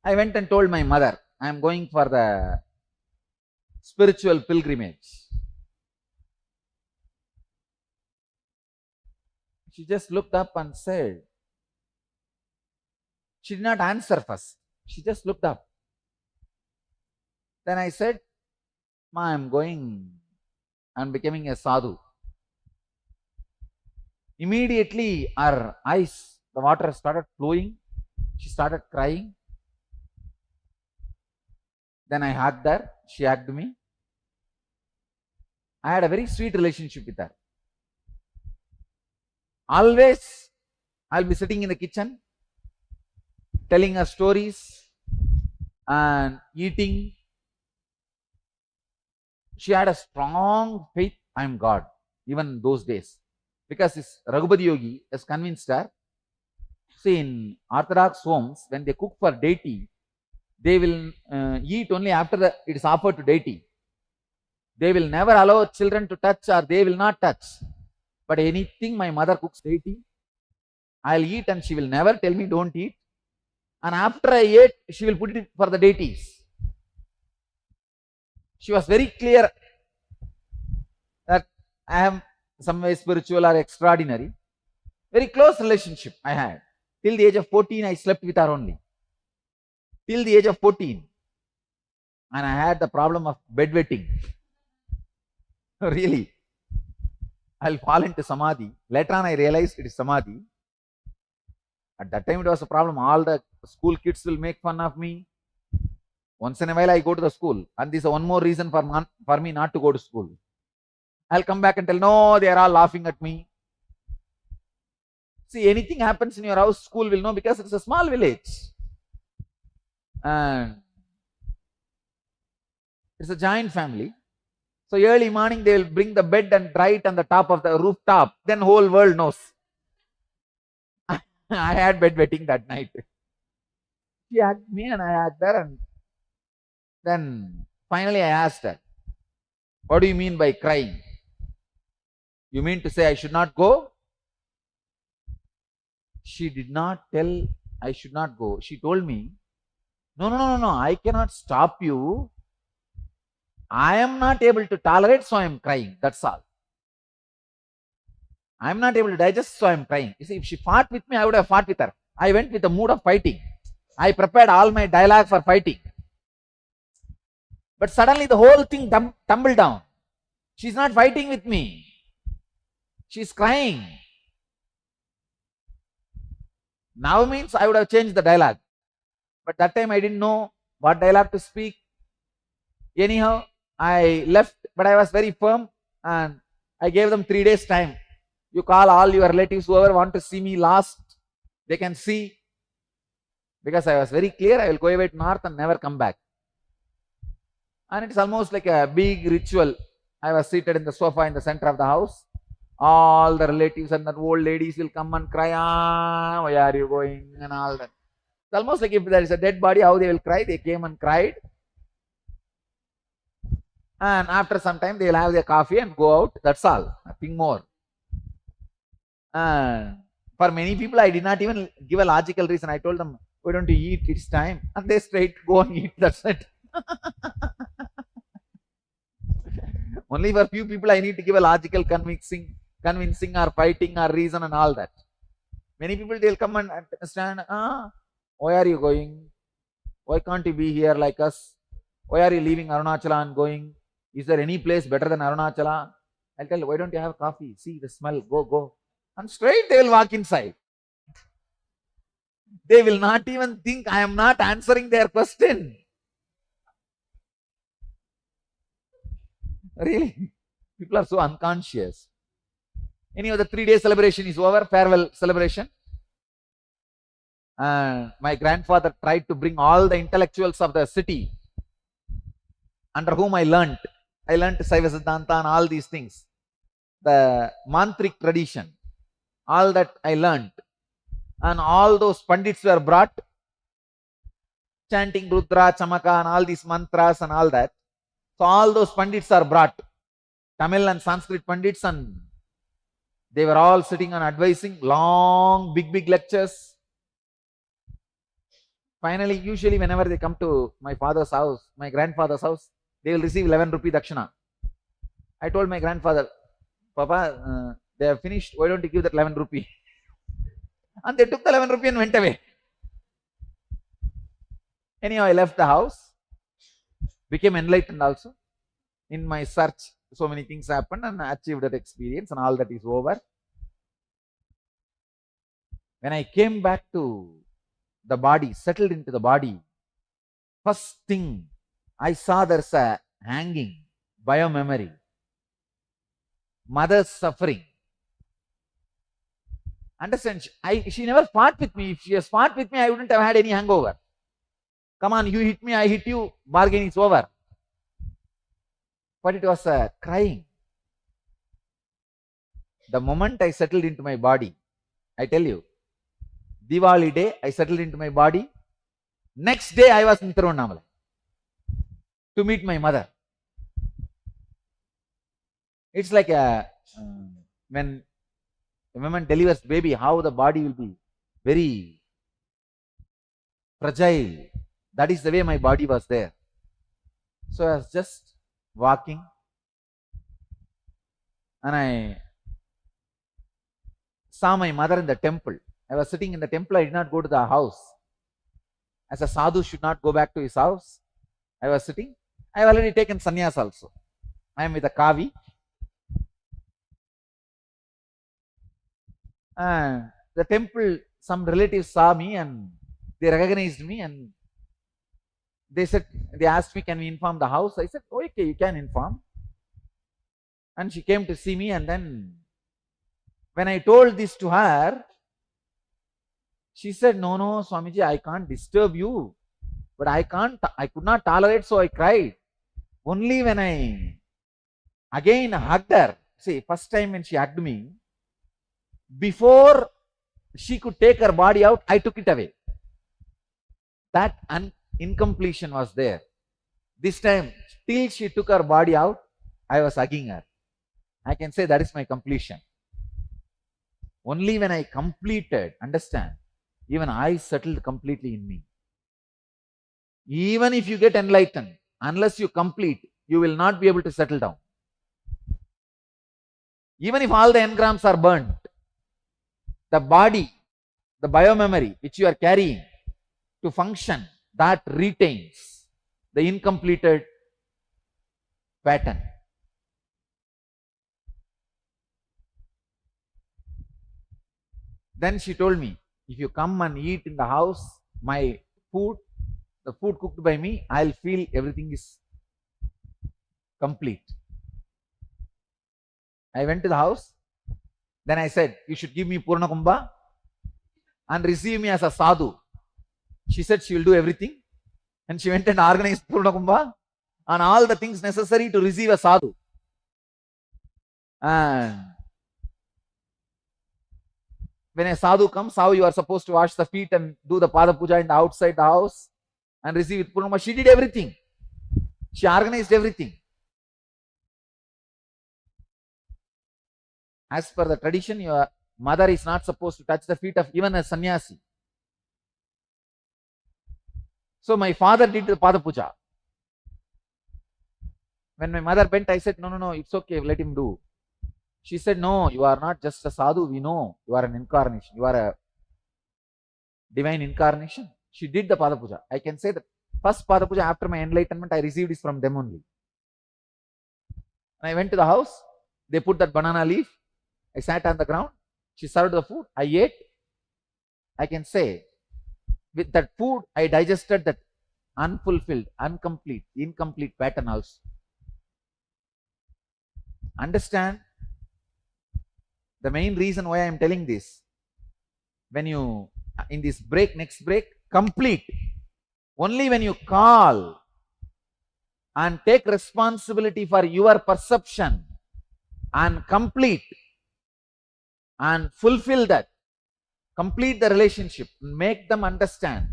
I went and told my mother, I am going for the spiritual pilgrimage. She just looked up and said, she did not answer first. She just looked up. Then I said, Ma, I'm becoming a sadhu. Immediately her eyes, the water started flowing. She started crying. Then I hugged her. She hugged me. I had a very sweet relationship with her. Always, I'll be sitting in the kitchen, telling her stories and eating. She had a strong faith, I am God, even those days. Because this Raghupati Yogi has convinced her. See, in Orthodox homes, when they cook for deity, they will eat only after it is offered to deity. They will never allow children to touch, or they will not touch. But anything my mother cooks deity, I'll eat, and she will never tell me don't eat. And after I ate, she will put it for the deities. She was very clear that I am some way spiritual or extraordinary. Very close relationship I had. Till the age of 14, I slept with her only. Till the age of 14. And I had the problem of bedwetting. Really. I'll fall into samadhi. Later on, I realized it is samadhi. At that time, it was a problem. All the school kids will make fun of me. Once in a while, I go to the school. And this is one more reason for me not to go to school. I'll come back and tell, no, they are all laughing at me. See, anything happens in your house, school will know, because it's a small village. And it's a giant family. So early morning, they will bring the bed and dry it on the top of the rooftop. Then whole world knows. I had bedwetting that night. She hugged me and I hugged her, and then finally I asked her, what do you mean by crying? You mean to say I should not go? She did not tell I should not go. She told me, no, I cannot stop you. I am not able to tolerate, so I am crying. That's all. I am not able to digest, so I am crying. You see, if she fought with me, I would have fought with her. I went with the mood of fighting. I prepared all my dialogue for fighting. But suddenly the whole thing tumbled down. She's not fighting with me. She's crying. Now means I would have changed the dialogue. But that time I didn't know what dialogue to speak. Anyhow, I left, but I was very firm, and I gave them 3 days time. You call all your relatives, whoever want to see me last, they can see. Because I was very clear, I will go away to north and never come back. And it's almost like a big ritual. I was seated in the sofa in the center of the house. All the relatives and the old ladies will come and cry, where are you going, and all that. It's almost like if there is a dead body, how they will cry. They came and cried. And after some time, they will have their coffee and go out. That's all. Nothing more. And for many people, I did not even give a logical reason. I told them, why don't you eat? It's time. And they straight go and eat. That's it. Only for few people, I need to give a logical convincing or fighting or reason and all that. Many people, they'll come and stand, why are you going? Why can't you be here like us? Why are you leaving Arunachala and going? Is there any place better than Arunachala? I'll tell you, why don't you have coffee? See the smell, go. And straight they will walk inside. They will not even think I am not answering their question. Really? People are so unconscious. Anyhow, the 3-day celebration is over, farewell celebration. My grandfather tried to bring all the intellectuals of the city under whom I learnt. I learnt Saiva Siddhanta and all these things. The mantric tradition, all that I learnt. And all those pandits were brought, chanting Rudra, Chamaka and all these mantras and all that. So all those pandits are brought, Tamil and Sanskrit pandits, and they were all sitting and advising, long, big lectures. Finally, usually whenever they come to my father's house, my grandfather's house, they will receive 11 rupee dakshina. I told my grandfather, Papa, they have finished, why don't you give that 11 rupee? And they took the 11 rupee and went away. Anyhow, I left the house. became enlightened also. In my search, so many things happened and I achieved that experience and all that is over. When I came back to the body, settled into the body, first thing I saw there's a hanging, biomemory, mother's suffering. Understand? She never fought with me. If she has fought with me, I wouldn't have had any hangover. Come on, you hit me, I hit you, bargain is over. But it was crying. The moment I settled into my body, I tell you, Diwali day, I settled into my body. Next day, I was in Tirunnamalai to meet my mother. It's like when a woman delivers baby, how the body will be very fragile. That is the way my body was there. So I was just walking and I saw my mother in the temple. I was sitting in the temple. I did not go to the house. As a sadhu should not go back to his house. I was sitting. I have already taken sannyas also. I am with a kavi. The temple, some relatives saw me and they recognized me and they asked me, can we inform the house? I said, oh, okay, you can inform. And she came to see me, and then when I told this to her, she said, no, Swamiji, I can't disturb you, but I could not tolerate, so I cried. Only when I again hugged her, see, first time when she hugged me, before she could take her body out, I took it away. That incompletion was there. This time, till she took her body out, I was hugging her. I can say that is my completion. Only when I completed, understand, even I settled completely in me. Even if you get enlightened, unless you complete, you will not be able to settle down. Even if all the engrams are burnt, the body, the biomemory which you are carrying to function, that retains the incompleted pattern. Then she told me, if you come and eat in the house, my food, the food cooked by me, I'll feel everything is complete. I went to the house. Then I said, you should give me Purna Kumbha and receive me as a sadhu. She said she will do everything. And she went and organized Purna Kumbha and all the things necessary to receive a sadhu. And when a sadhu comes, how you are supposed to wash the feet and do the Pada Puja in the outside the house and receive it Purna Kumbha. She did everything. She organized everything. As per the tradition, your mother is not supposed to touch the feet of even a sannyasi. So my father did the Pada Puja. When my mother bent, I said, no, it's okay, let him do. She said, no, you are not just a sadhu, we know. You are an incarnation. You are a divine incarnation. She did the Pada Puja. I can say the first Pada Puja after my enlightenment, I received it from them only. When I went to the house, they put that banana leaf. I sat on the ground. She served the food. I ate. I can say, with that food, I digested that unfulfilled, incomplete pattern also. Understand? The main reason why I am telling this, when you, in this break, next break, complete. Only when you call and take responsibility for your perception and complete and fulfill that, complete the relationship, make them understand.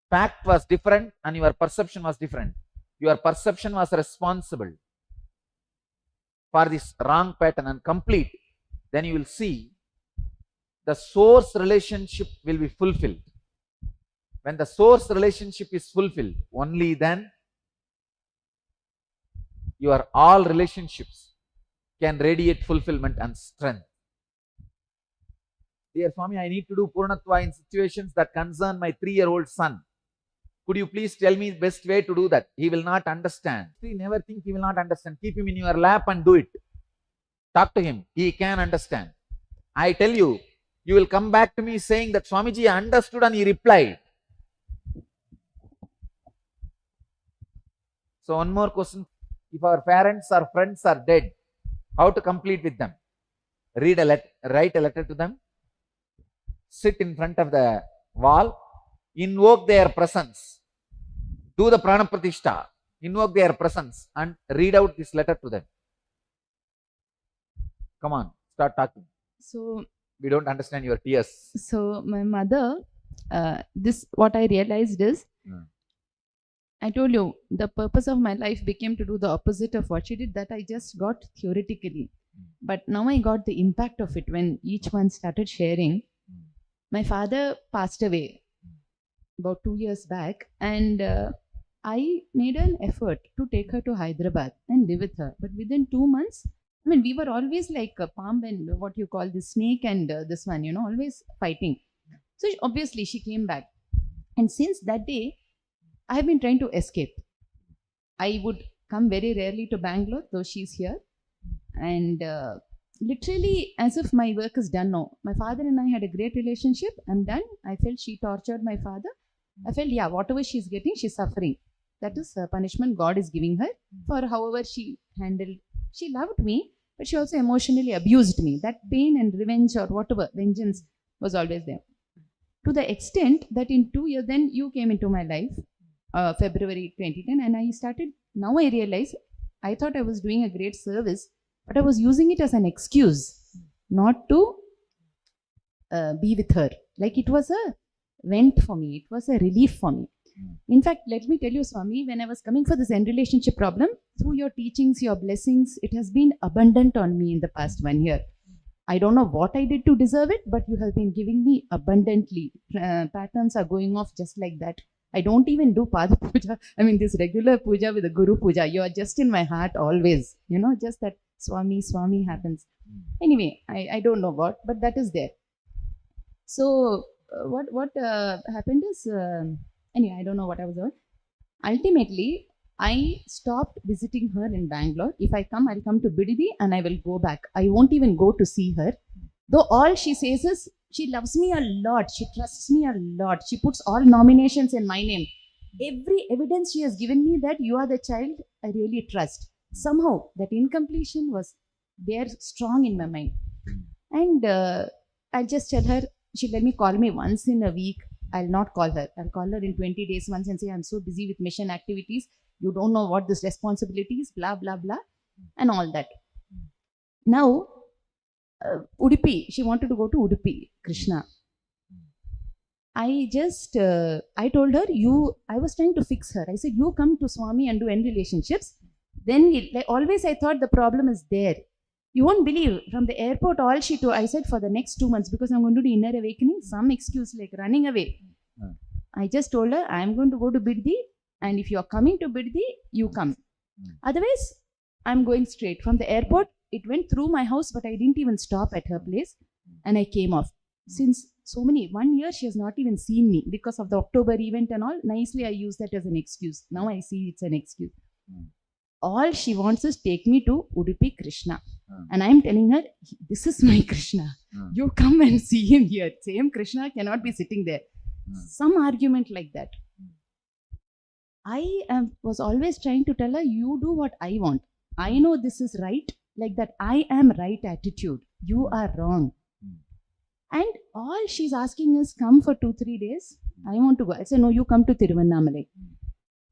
Fact was different and your perception was different. Your perception was responsible for this wrong pattern and complete. Then you will see the source relationship will be fulfilled. When the source relationship is fulfilled, only then your all relationships can radiate fulfillment and strength. Dear Swami, I need to do Purnatva in situations that concern my 3-year-old son. Could you please tell me the best way to do that? He will not understand. See, never think he will not understand. Keep him in your lap and do it. Talk to him. He can understand. I tell you, you will come back to me saying that Swamiji understood and he replied. So one more question. If our parents or friends are dead, how to complete with them? Write a letter to them. Sit in front of the wall. Invoke their presence. Do the prana pratishta. Invoke their presence and read out this letter to them. Come on, start talking. So we don't understand your tears. So my mother, what I realized is, I told you, the purpose of my life became to do the opposite of what she did. That I just got theoretically. But now I got the impact of it when each one started sharing. My father passed away about 2 years back, and I made an effort to take her to Hyderabad and live with her. But within 2 months, I mean, we were always like a palm and what you call the snake and this one, you know, always fighting. So obviously she came back. And since that day, I have been trying to escape. I would come very rarely to Bangalore, though she's here. And literally as if my work is done now. My father and I had a great relationship. I'm done. I felt she tortured my father. I felt, yeah, whatever she's getting, she's suffering. That is punishment God is giving her for however she handled. She loved me, but she also emotionally abused me. That pain and revenge or whatever, vengeance was always there. To the extent that in 2 years, then you came into my life, February 2010, and I started, now I realize, I thought I was doing a great service, but I was using it as an excuse not to be with her. Like it was a vent for me, it was a relief for me. In fact, let me tell you, Swami, when I was coming for this end relationship problem, through your teachings, your blessings, it has been abundant on me in the past 1 year. I don't know what I did to deserve it, but you have been giving me abundantly. Patterns are going off just like that. I don't even do Pada Puja. I mean, this regular puja with the Guru Puja. You are just in my heart always. You know, just that Swami, Swami happens. Anyway, I don't know what, but that is there. So, what happened is, anyway, I don't know what I was doing. Ultimately, I stopped visiting her in Bangalore. If I come, I'll come to Bididi and I will go back. I won't even go to see her. Though all she says is, she loves me a lot. She trusts me a lot. She puts all nominations in my name. Every evidence she has given me that you are the child I really trust. Somehow, that incompletion was there strong in my mind. And I'll just tell her, she'll let me call me once in a week. I'll not call her. I'll call her in 20 days once and say, I'm so busy with mission activities. You don't know what this responsibility is, blah, blah, blah, and all that. Now, Udupi, she wanted to go to Udupi, Krishna. I told her, I was trying to fix her. I said, you come to Swami and do end relationships. Then, always I thought the problem is there. You won't believe, from the airport, all she told, I said for the next 2 months, because I'm going to do inner awakening, some excuse like running away. I just told her, I'm going to go to Biddi, and if you're coming to Biddi, you come. Otherwise, I'm going straight. From the airport, it went through my house, but I didn't even stop at her place, and I came off. Since 1 year, she has not even seen me because of the October event and all. Nicely, I use that as an excuse. Now I see it's an excuse. All she wants is take me to Udupi Krishna. And I'm telling her, this is my Krishna. You come and see him here. Same Krishna cannot be sitting there. Some argument like that. I was always trying to tell her, you do what I want. I know this is right. Like that, I am right attitude. You are wrong. And all she's asking is, come for 2-3 days. I want to go. I said, no, you come to Tiruvannamalai.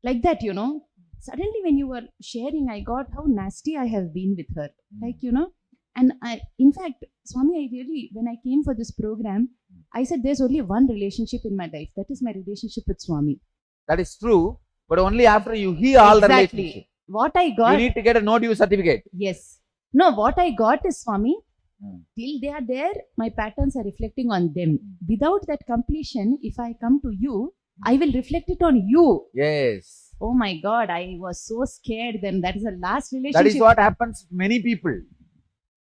Like that, you know. Suddenly when you were sharing, I got how nasty I have been with her. Like, you know. And in fact, Swami, when I came for this program, I said there's only one relationship in my life. That is my relationship with Swami. That is true. But only after you heal all the relationship. What I got. You need to get a no due certificate. Yes. No, what I got is, Swami, till they are there, my patterns are reflecting on them. Without that completion, if I come to you, I will reflect it on you. Yes. Oh my God, I was so scared then. That is the last relationship. That is what happens to many people.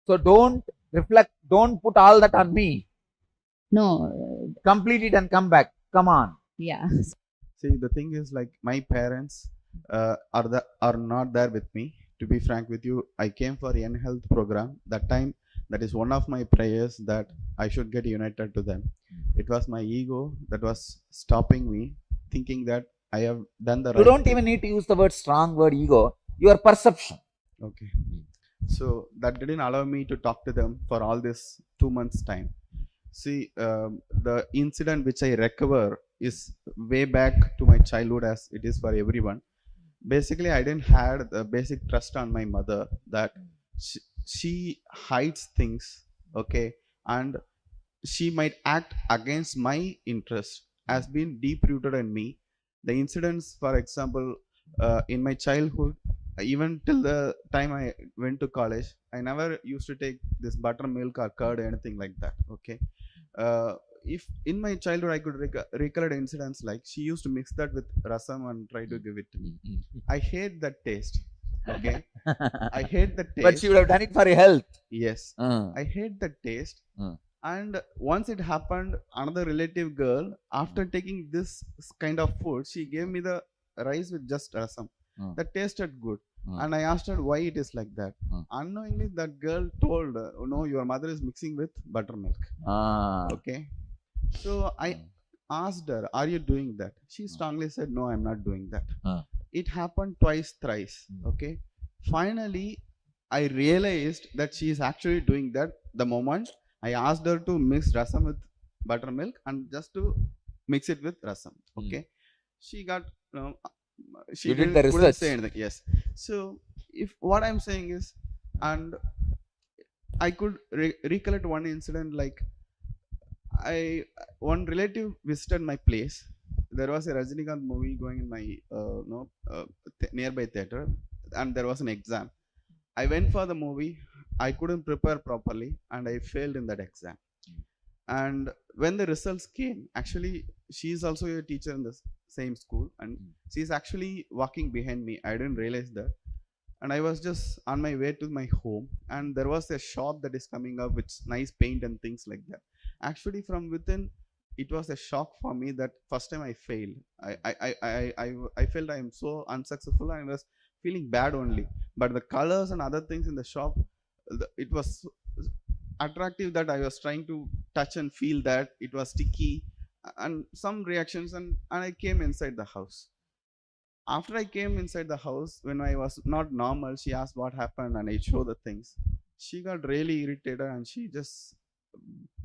So don't reflect, don't put all that on me. No. Complete it and come back. Come on. Yeah. See, the thing is, like, my parents are not there with me. To be frank with you, I came for N Health program. That time, that is one of my prayers that I should get united to them. It was my ego that was stopping me, thinking that I have done the You right don't thing. even need to use the word strong word ego, your perception. Okay. So that didn't allow me to talk to them for all this 2 months time. See, the incident which I recover is way back to my childhood, as it is for everyone. Basically, I didn't had the basic trust on my mother that she hides things, okay, and she might act against my interest has been deep rooted in me. The incidents, for example, in my childhood, even till the time I went to college, I never used to take this buttermilk or curd or anything like that. Okay, if in my childhood I could recollect incidents like she used to mix that with rasam and try to give it to me. I hate that taste. Okay, I hate the taste. But she would have done it for your health. Yes, I hate the taste. And once it happened, another relative girl, after taking this kind of food, she gave me the rice with just rasam. That tasted good. And I asked her why it is like that. Unknowingly, that girl told, oh, no, your mother is mixing with buttermilk. Okay. So I asked her, are you doing that? She strongly said, no, I'm not doing that. It happened twice, thrice. Okay. Finally, I realized that she is actually doing that the moment I asked her to mix rasam with buttermilk and just to mix it with rasam. Okay. She got, she You did didn't, the couldn't research. say anything. Yes. So if what I'm saying is, and I could recollect one incident like one relative visited my place. There was a Rajinikanth movie going in my nearby theater, and there was an exam. I went for the movie. I couldn't prepare properly, and I failed in that exam. And when the results came, actually, she is also a teacher in the same school, and she's actually walking behind me. I didn't realize that. And I was just on my way to my home, and there was a shop that is coming up with nice paint and things like that. Actually, from within, it was a shock for me that first time I failed. I felt I am so unsuccessful, and I was feeling bad only. But the colors and other things in the shop, it was so attractive that I was trying to touch and feel that it was sticky, and some reactions, and I came inside the house. After I came inside the house, when I was not normal, she asked what happened, and I showed the things. She got really irritated, and she just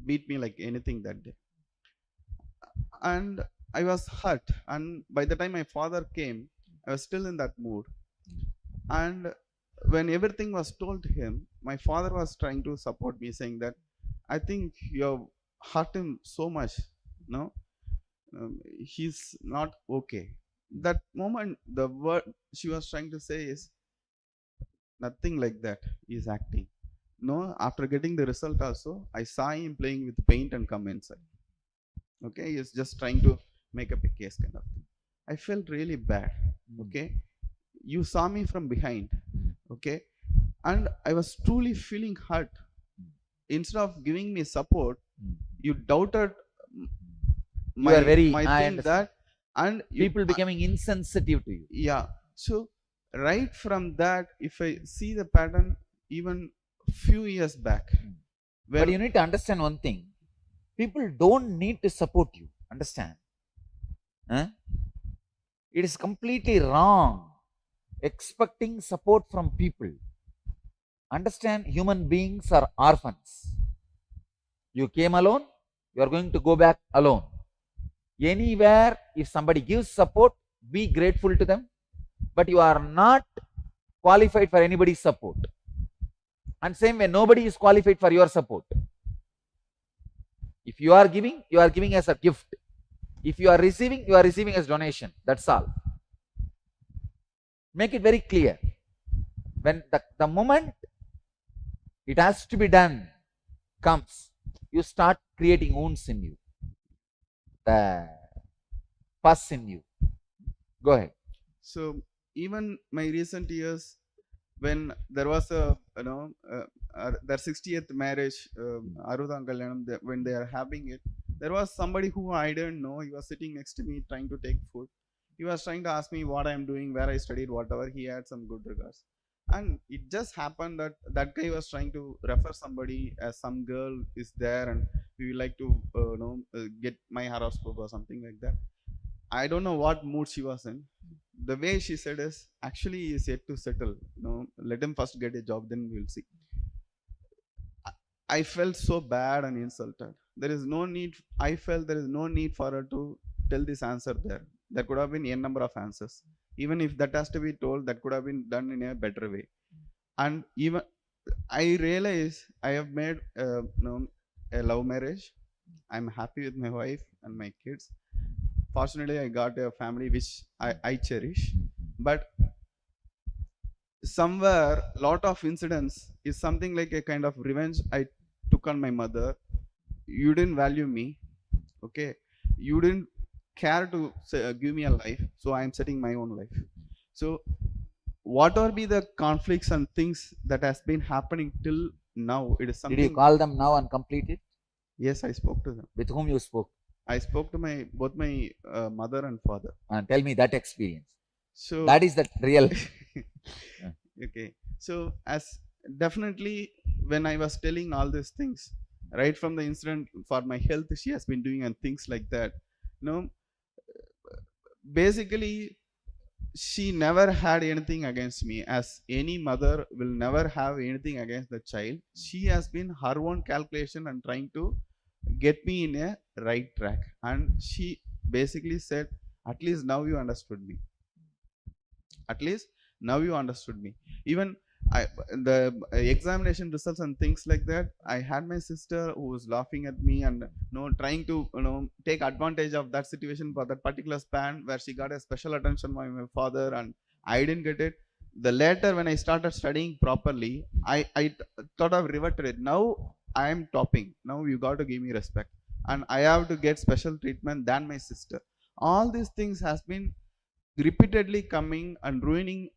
beat me like anything that day. And I was hurt. And by the time my father came, I was still in that mood. And when everything was told to him, my father was trying to support me, saying that I think you have hurt him so much. No, he's not okay. That moment, the word she was trying to say is nothing like that. He's acting. No, after getting the result also, I saw him playing with paint and come inside. Okay, he's just trying to make up a case kind of thing. I felt really bad. Okay, you saw me from behind. Okay, and I was truly feeling hurt. Instead of giving me support, you doubted You are very, my I thing understand. that, and People becoming insensitive to you. yeah. So right from that, if I see the pattern, even few years back, But you need to understand one thing. People don't need to support you. Understand? Huh? It is completely wrong expecting support from people. Understand, human beings are orphans. You came alone, you are going to go back alone. Anywhere, if somebody gives support, be grateful to them, but you are not qualified for anybody's support. And same way, nobody is qualified for your support. If you are giving as a gift. If you are receiving as donation. That's all. Make it very clear. When the moment it has to be done comes, you start creating wounds in you. The pus in you. Go ahead. So even my recent years, when there was a their 60th marriage, Arudhan Kalyanam, when they are having it, there was somebody who I didn't know. He was sitting next to me trying to take food. He was trying to ask me what I am doing, where I studied, whatever. He had some good regards. And it just happened that that guy was trying to refer somebody as some girl is there and we would like to get my horoscope or something like that. I don't know what mood she was in. The way she said is, actually he is yet to settle. Let him first get a job, then we'll see. I felt so bad and insulted. There is no need. I felt there is no need for her to tell this answer there. There could have been a number of answers. Even if that has to be told, that could have been done in a better way. And even I realize I have made a love marriage. I'm happy with my wife and my kids. Fortunately, I got a family which I cherish. But somewhere, lot of incidents is something like a kind of revenge I took on my mother. You didn't value me, okay? You didn't care to give me a life, so I am setting my own life. So what are be the conflicts and things that has been happening till now? It is something. Did you call them now and complete it? Yes, I spoke to them. With whom you spoke? I spoke to both my mother and father. And tell me that experience. So that is the real. Okay. So as definitely when I was telling all these things, right from the incident for my health, she has been doing and things like that. Basically, she never had anything against me, as any mother will never have anything against the child. She has been her own calculation and trying to get me in a right track. And she basically said, at least now you understood me. At least now you understood me. Even the examination results and things like that, I had my sister who was laughing at me and trying to take advantage of that situation for that particular span where she got a special attention by my father and I didn't get it. The later when I started studying properly, I thought of reverted it. Now I am topping. Now you got to give me respect and I have to get special treatment than my sister. All these things has been repeatedly coming and ruining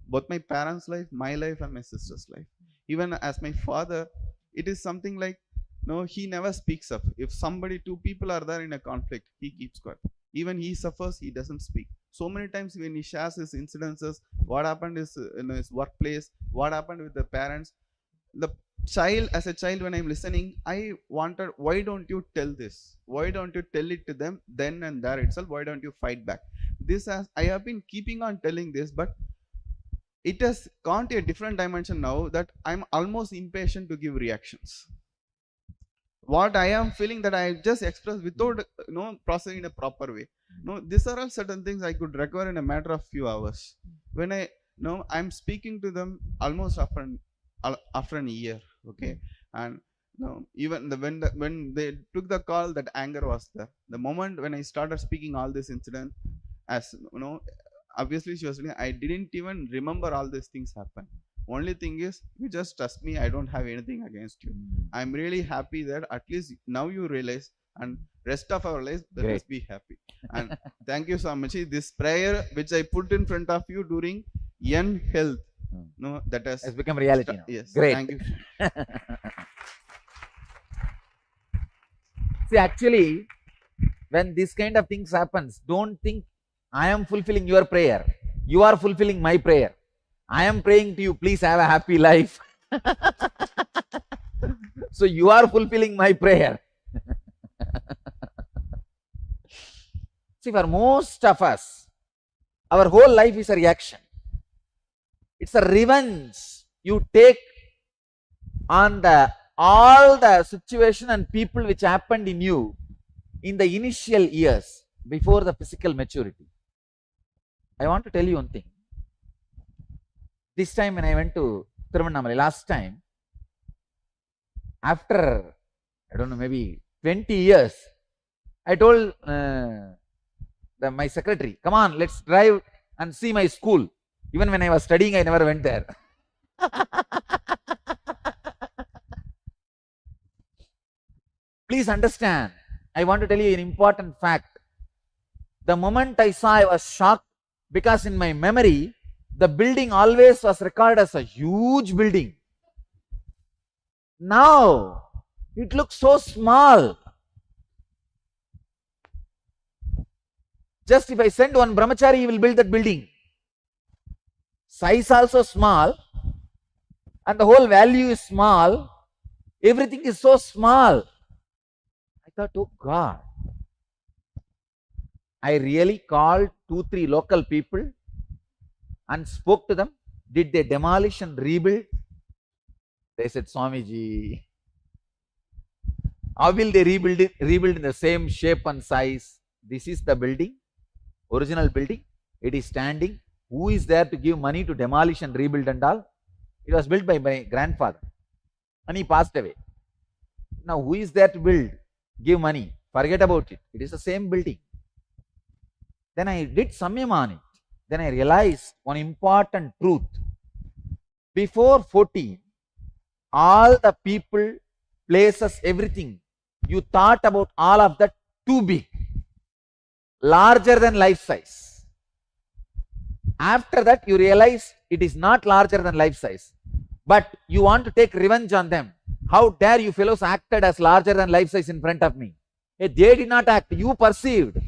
both my parents' life, my life and my sister's life. Even as my father, it is something like he never speaks up. If two people are there in a conflict, he keeps quiet. Even he suffers, he doesn't speak. So many times when he shares his incidences, what happened is in his workplace, what happened with the parents, the child, as a child, when I'm listening, I wanted, why don't you tell this? Why don't you tell it to them then and there itself? Why don't you fight back? I have been keeping on telling this, but it has gone to a different dimension now that I'm almost impatient to give reactions. What I am feeling that I just expressed without processing in a proper way. These are all certain things I could recover in a matter of few hours. When I'm speaking to them almost after a year, okay, and even when they took the call, that anger was there. The moment when I started speaking all this incident, as obviously she was saying, I didn't even remember all these things happen. Only thing is, you just trust me, I don't have anything against you. I'm really happy that at least now you realize, and rest of our lives, let us be happy. And thank you so much. This prayer which I put in front of you during young health, that has become reality now. Yes. Great. Thank you. See, actually, when this kind of things happens, don't think I am fulfilling your prayer. You are fulfilling my prayer. I am praying to you, please have a happy life. So you are fulfilling my prayer. See, for most of us, our whole life is a reaction. It's a revenge you take on all the situation and people which happened in you in the initial years before the physical maturity. I want to tell you one thing. This time when I went to Tiruvannamalai last time, after, I don't know, maybe 20 years, I told my secretary, come on, let's drive and see my school. Even when I was studying, I never went there. Please understand, I want to tell you an important fact. The moment I saw, I was shocked, because in my memory, the building always was recorded as a huge building. Now, it looks so small. Just if I send one brahmachari, he will build that building. Size also small, and the whole value is small. Everything is so small. I thought, oh God. I really called 2-3 local people and spoke to them. Did they demolish and rebuild? They said, Swamiji, how will they rebuild it? Rebuild in the same shape and size? This is the building, original building. It is standing. Who is there to give money to demolish and rebuild and all? It was built by my grandfather and he passed away. Now who is there to build? Give money. Forget about it. It is the same building. Then I did samyam on it. Then I realized one important truth. Before 14, all the people, places, everything, you thought about all of that too big, larger than life size. After that, you realize it is not larger than life size, but you want to take revenge on them. How dare you fellows acted as larger than life size in front of me? Hey, they did not act, you perceived.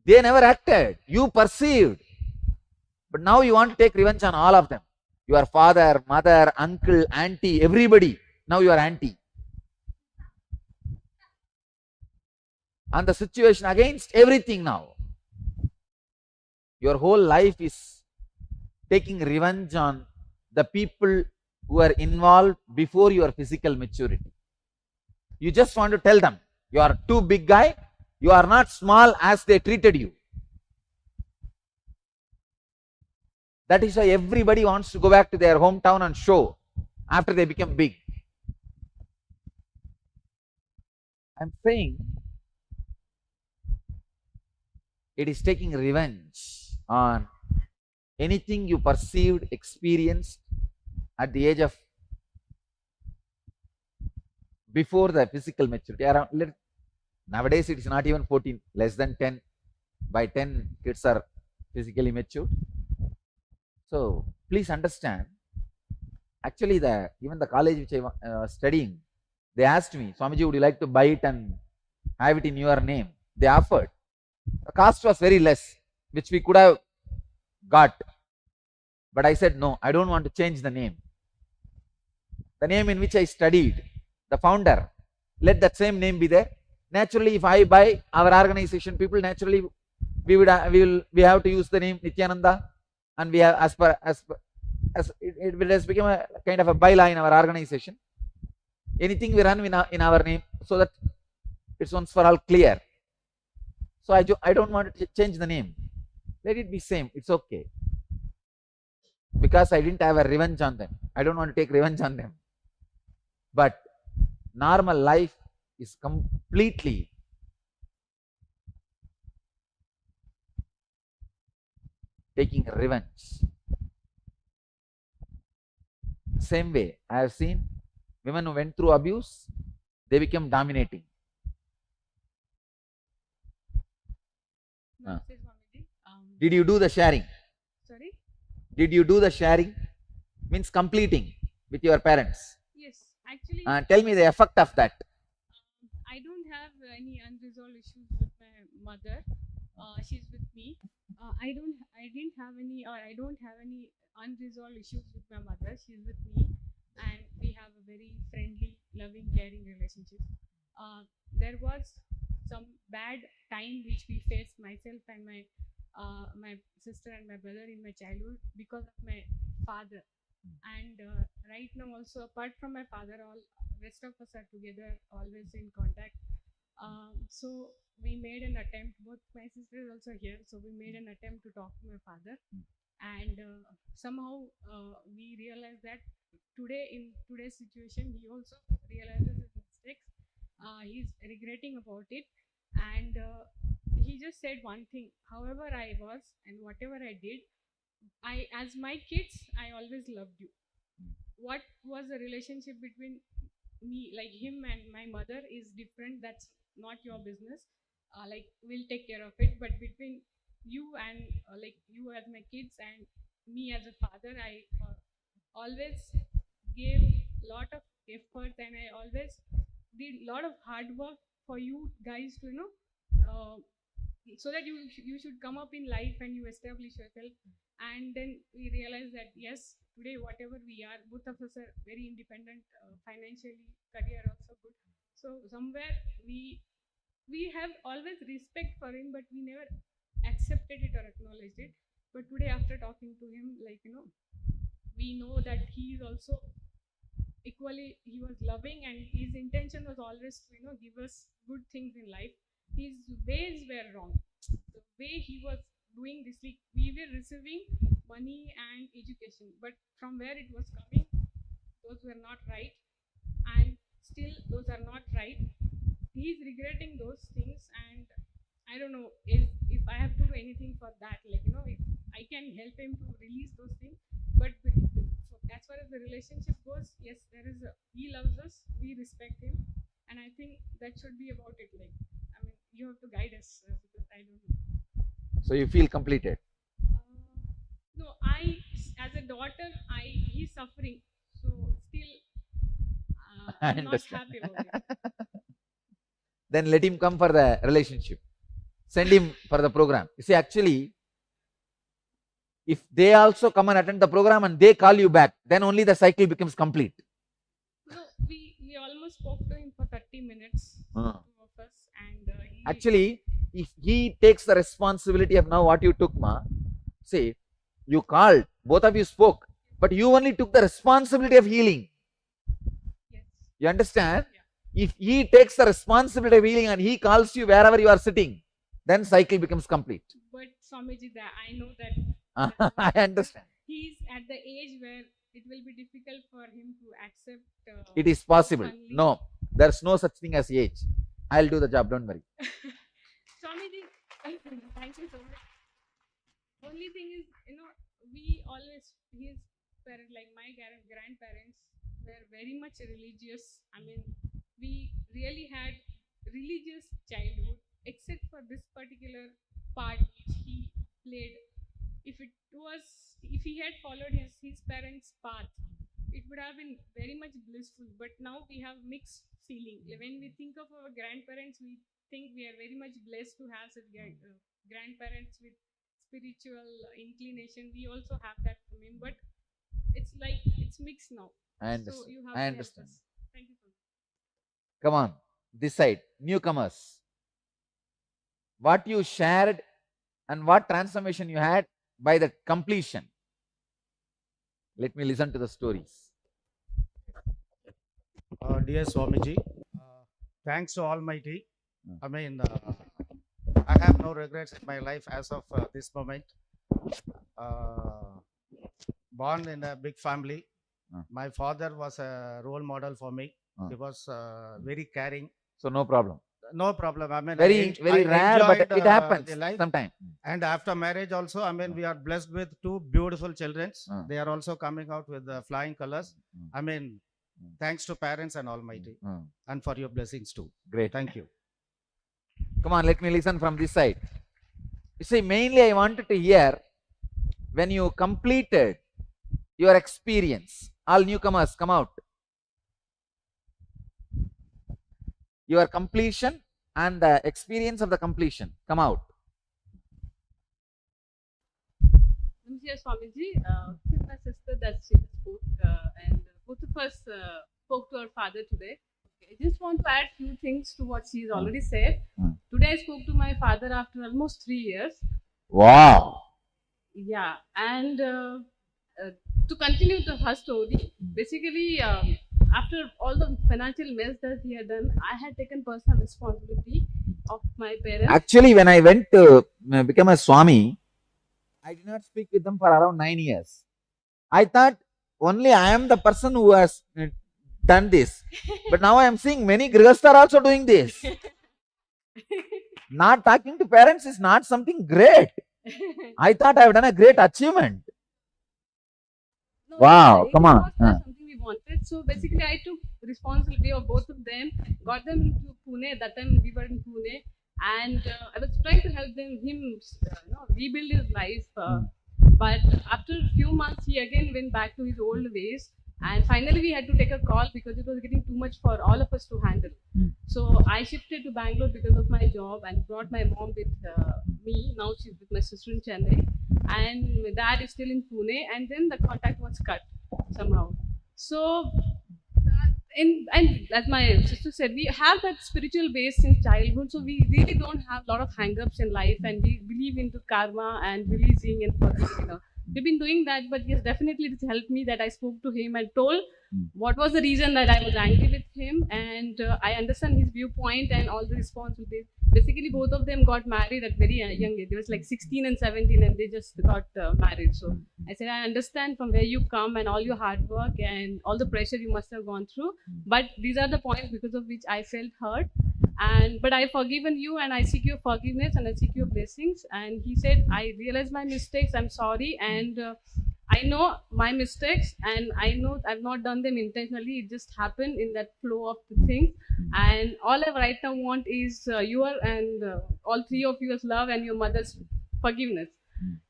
They never acted, you perceived. But now you want to take revenge on all of them. Your father, mother, uncle, auntie, everybody. Now you are auntie. And the situation against everything now. Your whole life is taking revenge on the people who are involved before your physical maturity. You just want to tell them, you are too big guy, you are not small as they treated you. That is why everybody wants to go back to their hometown and show after they become big. I'm saying it is taking revenge on anything you perceived, experienced at the age of before the physical maturity. Nowadays it is not even 14, less than 10. By 10 kids are physically mature. So please understand, actually even the college which I was studying, they asked me, Swamiji, would you like to buy it and have it in your name? They offered. The cost was very less, which we could have got. But I said, no, I don't want to change the name. The name in which I studied, the founder, let that same name be there. Naturally, if I buy our organization, people naturally, we have to use the name Nityananda, and we have as it has become a kind of a bylaw in our organization. Anything we run in our name, so that it's once for all clear. So I don't want to change the name. Let it be same. It's okay. Because I didn't have a revenge on them. I don't want to take revenge on them. But normal life is completely taking revenge. Same way, I have seen women who went through abuse, they became dominating. Did you do the sharing? Sorry? Did you do the sharing? Means completing with your parents. Yes, actually. Tell me the effect of that. I don't have any unresolved issues with my mother. She's with me. I don't have any unresolved issues with my mother. She's with me, and we have a very friendly, loving, caring relationship. There was some bad time which we faced, myself and my sister and my brother, in my childhood because of my father. And right now also, apart from my father, all rest of us are together, always in contact. So we made an attempt, both my sister is also here, so we made an attempt to talk to my father, and somehow we realized that in today's situation, he also realizes his mistakes. He's regretting about it, and he just said one thing: however I was and whatever I did, as my kids, I always loved you. What was the relationship between me, like him and my mother, is different. That's not your business. Like, we'll take care of it. But between you and like you as my kids and me as a father, I always gave lot of effort, and I always did lot of hard work for you guys to, so that you should come up in life and you establish yourself. And then we realize that yes, today whatever we are, both of us are very independent, financially, career also good. So somewhere we have always respect for him, but we never accepted it or acknowledged it. But today, after talking to him, we know that he is also equally, he was loving, and his intention was always to give us good things in life. His ways were wrong. The way he was doing this, like we were receiving money and education, but from where it was coming, those were not right, and still those are not right. He is regretting those things, and I don't know if I have to do anything for that, if I can help him to release those things. But as far as the relationship goes, yes, he loves us, we respect him, and I think that should be about it. You have to guide us, because I don't know. So you feel completed? No, as a daughter, he's suffering, so still I'm not happy about it. Then let him come for the relationship. Send him for the program. You see, actually, if they also come and attend the program and they call you back, then only the cycle becomes complete. No, we almost spoke to him for 30 minutes, two of us, and actually, if he takes the responsibility of now what you took, say, you called, both of you spoke, but you only took the responsibility of healing. Yes. You understand? Yeah. If he takes the responsibility of healing and he calls you wherever you are sitting, then cycle becomes complete. But Swamiji, I know that I understand. He's at the age where it will be difficult for him to accept. It is possible. No, there's no such thing as age. I'll do the job, don't worry. Swamiji, thank you so much. Only thing is, we always, his parents, like my grandparents, were very much religious. I mean, we really had religious childhood, except for this particular part which he played. If he had followed his parents' path, it would have been very much blissful. But now we have mixed feeling. When we think of our grandparents, we think we are very much blessed to have such grandparents with spiritual inclination. We also have that from him, but it's mixed now. I understand. So you have I to understand. help us. Thank you so much. Come on, this side, newcomers. What you shared and what transformation you had by the completion. Let me listen to the stories. Dear Swamiji, thanks to Almighty. I mean, I have no regrets in my life as of this moment. Born in a big family. My father was a role model for me. He was very caring. So no problem. No problem. I mean, very rare, but it happens sometimes. And after marriage also, I mean, we are blessed with two beautiful children. They are also coming out with flying colors. I mean, thanks to parents and Almighty, and for your blessings too. Great. Thank you. Come on, let me listen from this side. You see, mainly I wanted to hear when you completed your experience. All newcomers, come out. Your completion and the experience of the completion. Come out. Namaste, Swamiji. She's my sister that she spoke, and both of us spoke to our father today. Okay, I just want to add few things to what she's already said. Today I spoke to my father after almost 3 years. Wow. Yeah, and to continue to her story, basically, after all the financial mess that he had done, I had taken personal responsibility of my parents. Actually, when I went to become a Swami, I did not speak with them for around 9 years. I thought only I am the person who has done this. But now I am seeing many Grihastha are also doing this. Not talking to parents is not something great. I thought I have done a great achievement. No, wow, come on. Something we wanted. So basically, I took responsibility of both of them, got them to Pune. That time we were in Pune, and I was trying to help him rebuild his life. But after a few months, he again went back to his old ways, And finally, we had to take a call because it was getting too much for all of us to handle. So I shifted to Bangalore because of my job and brought my mom with me. Now she's with my sister in Chennai, and my dad is still in Pune. And then the contact was cut somehow. So, and as my sister said, we have that spiritual base since childhood. So we really don't have a lot of hang-ups in life, and we believe into karma and releasing and forgiving. We've been doing that, but yes, definitely it helped me that I spoke to him and told what was the reason that I was angry with him, and I understand his viewpoint and all the responsibilities. Basically, both of them got married at very young age. They was like 16 and 17, and they just got married. So I said, I understand from where you come and all your hard work and all the pressure you must have gone through, but these are the points because of which I felt hurt. But I've forgiven you, and I seek your forgiveness and I seek your blessings. And he said, I realize my mistakes, I'm sorry, and I know my mistakes, and I know I've not done them intentionally. It just happened in that flow of the thing. And all I right now want is your and all three of yours love and your mother's forgiveness.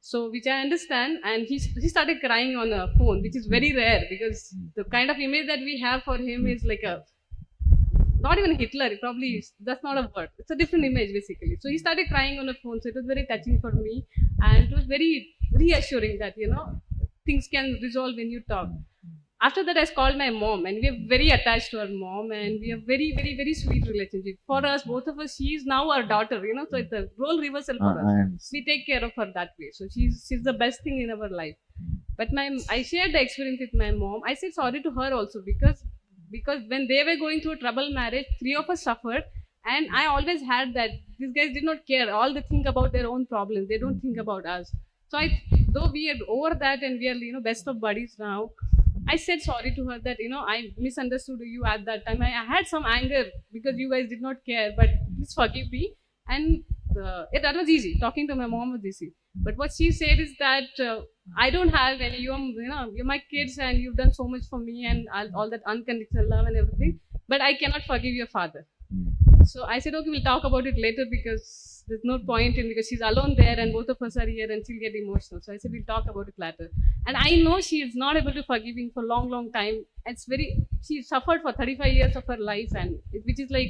So, which I understand, and he started crying on a phone, which is very rare because the kind of image that we have for him is like a not even Hitler, it probably is, that's not a word. It's a different image basically. So he started crying on the phone. So it was very touching for me, and it was very reassuring that things can resolve when you talk. After that, I called my mom, and we are very attached to our mom, and we have very, very, very sweet relationship. For us, both of us, she is now our daughter. So it's a role reversal for us. We take care of her that way. So she's the best thing in our life. But I shared the experience with my mom. I said sorry to her also because when they were going through a troubled marriage, three of us suffered, and I always had that these guys did not care. All they think about their own problems. They don't think about us. So though we are over that and we are best of buddies now, I said sorry to her that I misunderstood you at that time. I had some anger because you guys did not care, but please forgive me. And that was easy. Talking to my mom was easy. But what she said is that I don't have any. You're my kids, and you've done so much for me, and all that unconditional love and everything. But I cannot forgive your father. So I said, okay, we'll talk about it later because there's no point in because she's alone there and both of us are here and she'll get emotional. So I said, we'll talk about it later. And I know she is not able to forgive him for a long, long time. She suffered for 35 years of her life, and which is like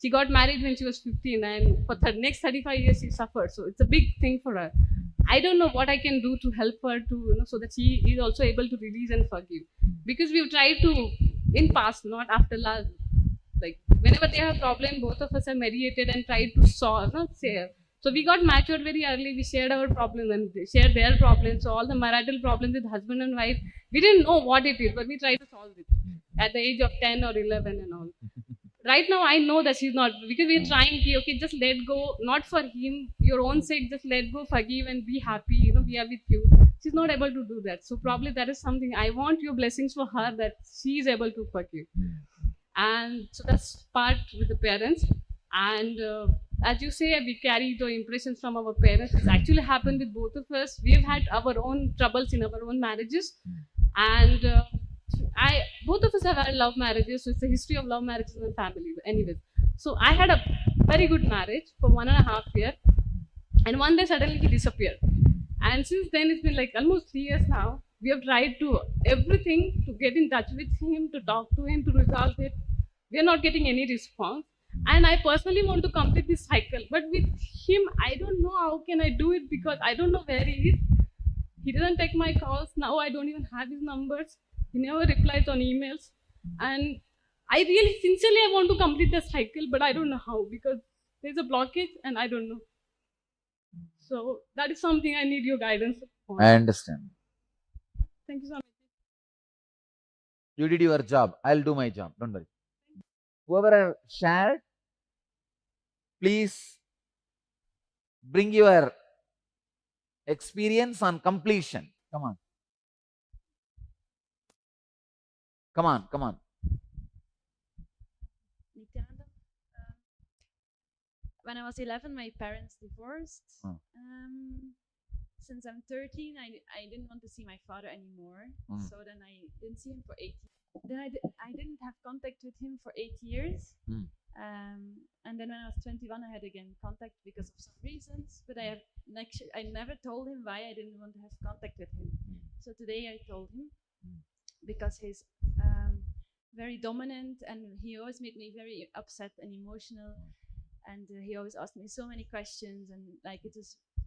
she got married when she was 15, and for the next 35 years she suffered. So it's a big thing for her. I don't know what I can do to help her to, so that she is also able to release and forgive. Because we've tried to, in past, not after last, like whenever they have problem, both of us have mediated and tried to solve, share. So we got matured very early. We shared our problems and they shared their problems. So all the marital problems with husband and wife, we didn't know what it is, but we tried to solve it at the age of 10 or 11 and all. Right now, I know that she's not, because we're trying, okay, just let go, not for him, your own sake, just let go, forgive and be happy, we are with you. She's not able to do that. So probably that is something, I want your blessings for her that she is able to forgive. And so that's part with the parents. And as you say, we carry the impressions from our parents. It's actually happened with both of us. We have had our own troubles in our own marriages. And both of us have had love marriages. So it's a history of love marriages in the family. Anyways, so I had a very good marriage for 1.5 years. And one day suddenly he disappeared. And since then, it's been like almost 3 years now. We have tried to everything to get in touch with him, to talk to him, to resolve it. We are not getting any response. And I personally want to complete this cycle. But with him, I don't know how can I do it because I don't know where he is. He doesn't take my calls. Now I don't even have his numbers. He never replies on emails. And I really sincerely I want to complete the cycle, but I don't know how because there's a blockage and I don't know. So that is something I need your guidance on. I understand. Thank you so much. You did your job. I'll do my job. Don't worry. Whoever shared, please bring your experience on completion. Come on. Come on, come on. Nityananda, when I was 11, my parents divorced. Since I'm 13, I didn't want to see my father anymore. So then I didn't see him for 8 years. Then I didn't have contact with him for 8 years. And then when I was 21, I had again contact because of some reasons. But I never told him why I didn't want to have contact with him. So today I told him. because he's very dominant, and he always made me very upset and emotional, and he always asked me so many questions, and like it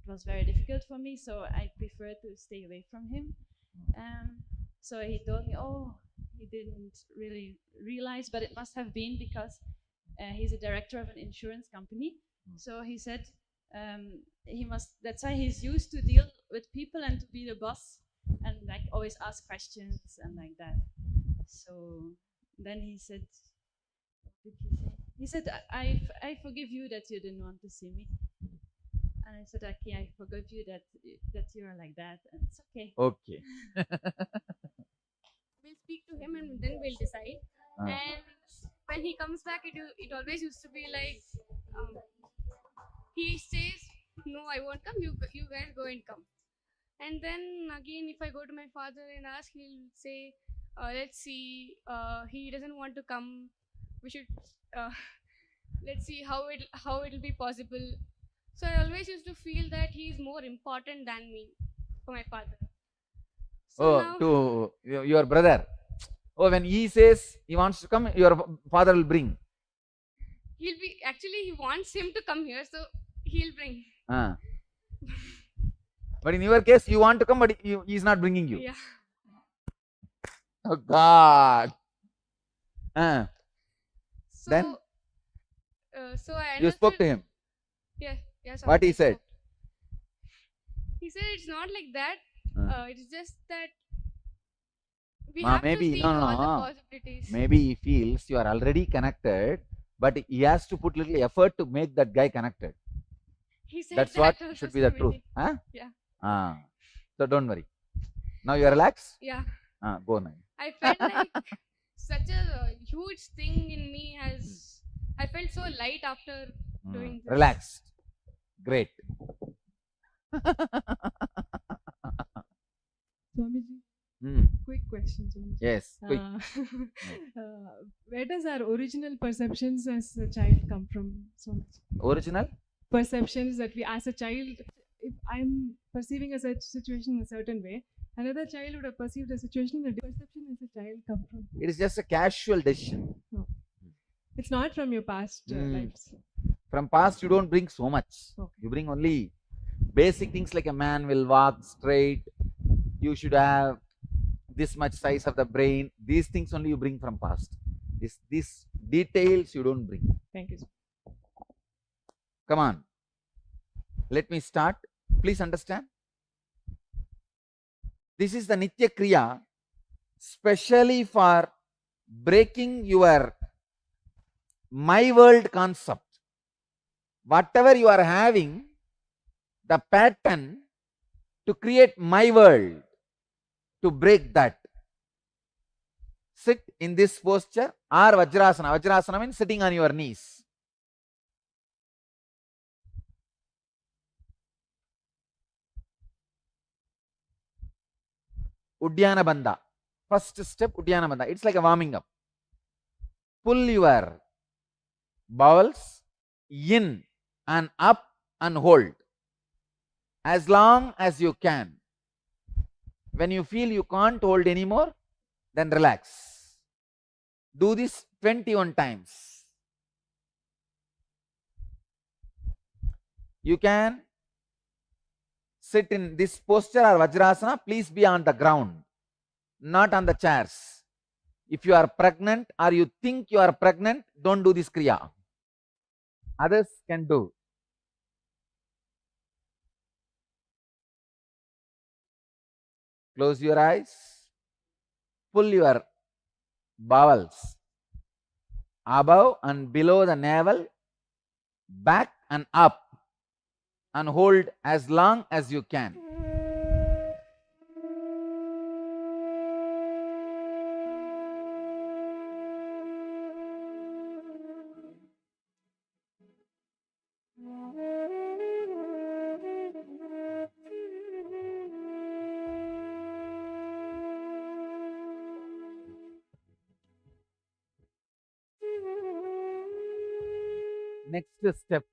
was very difficult for me, so I preferred to stay away from him. So he told me, oh, he didn't really realize, but it must have been because he's a director of an insurance company. So he said that's why he's used to deal with people and to be the boss and like always ask questions and like that. So then he said, what did he say? He said, I forgive you that you didn't want to see me. And I said, okay, I forgive you that you're like that, and it's okay. Okay. We'll speak to him and then we'll decide. And when he comes back, it always used to be like, he says, no, I won't come, you guys go and come. And then again, if I go to my father and ask, he'll say, let's see, he doesn't want to come, we should let's see how it'll be possible. So I always used to feel that he is more important than me for my father. So now, to your brother. Oh, when he says he wants to come, your father will bring. he wants him to come here, so he'll bring. But in your case, you want to come, but he is not bringing you. Yeah. Oh God. So, then so I you spoke to him. Yes. What he said? He said it's not like that. It's just that we have maybe to see all the possibilities. Maybe he feels you are already connected, but he has to put little effort to make that guy connected. He said that's what should be the truth. Huh? Yeah. So don't worry. Now you are relaxed? Yeah. Go now. I felt like such a huge thing in me I felt so light after doing this. Relaxed. Great. Swamiji, quick question, Swamiji. Yes, quick. Where does our original perceptions as a child come from, Swamiji? Original? Perceptions that we, as a child, if I'm perceiving a situation in a certain way, another child would have perceived a situation in a different perception as a child come from. It is just a casual decision. No. It's not from your past lives. From past, you don't bring so much. Okay. You bring only basic things like a man will walk straight. You should have this much size of the brain. These things only you bring from past. These details you don't bring. Thank you, sir. Come on. Let me start. Please understand. This is the Nitya Kriya, specially for breaking your my world concept. Whatever you are having, the pattern to create my world, to break that. Sit in this posture or Vajrasana. Vajrasana means sitting on your knees. Uddiyana Bandha. First step, Uddiyana Bandha. It's like a warming up. Pull your bowels in and up and hold as long as you can. When you feel you can't hold anymore, then relax. Do this 21 times. You can sit in this posture or Vajrasana. Please be on the ground, not on the chairs. If you are pregnant or you think you are pregnant, don't do this Kriya. Others can do. Close your eyes. Pull your bowels above and below the navel, back and up, and hold as long as you can. Next step,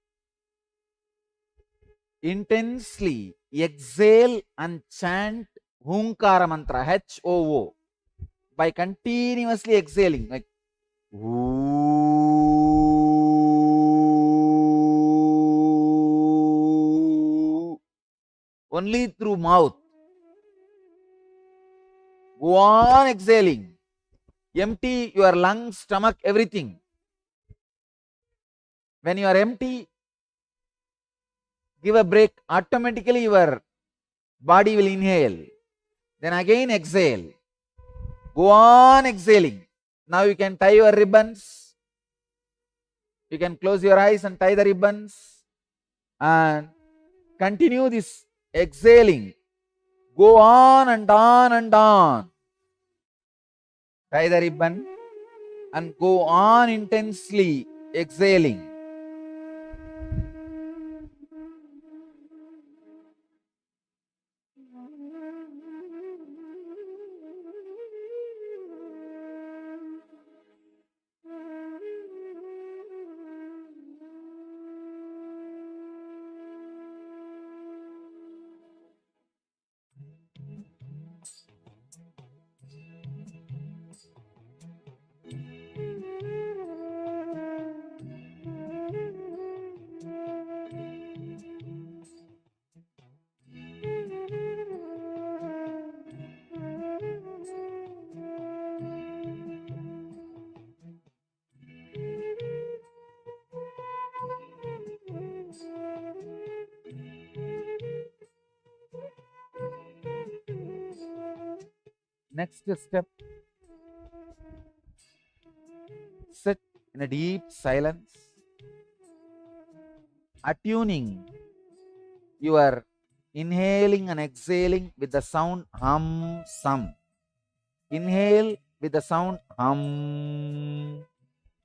intensely exhale and chant Hunkara mantra, H-O-O. by continuously exhaling, like only through mouth. Go on exhaling. Empty your lungs, stomach, everything. When you are empty, give a break. Automatically your body will inhale. Then again exhale. Go on exhaling. Now you can tie your ribbons. You can close your eyes and tie the ribbons. And continue this exhaling. Go on and on and on. Tie the ribbon and go on intensely exhaling. Next step, sit in a deep silence, attuning your inhaling and exhaling with the sound hum sum. Inhale with the sound hum.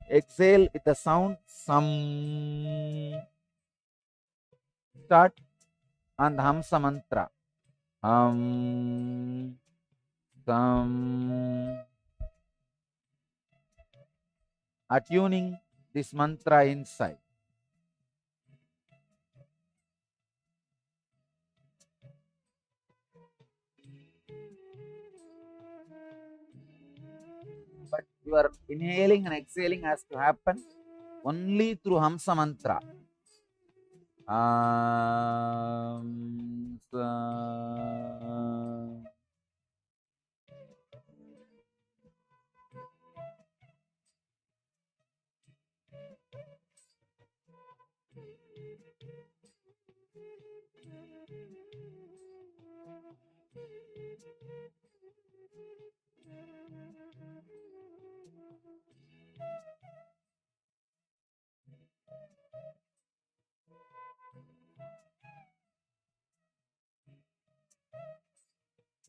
Exhale with the sound sum. Start on the hamsa mantra. Hum. Sum. Attuning this mantra inside. But your inhaling and exhaling has to happen only through hamsa mantra.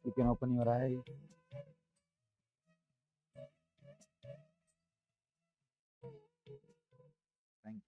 You can open your eyes. Thank you.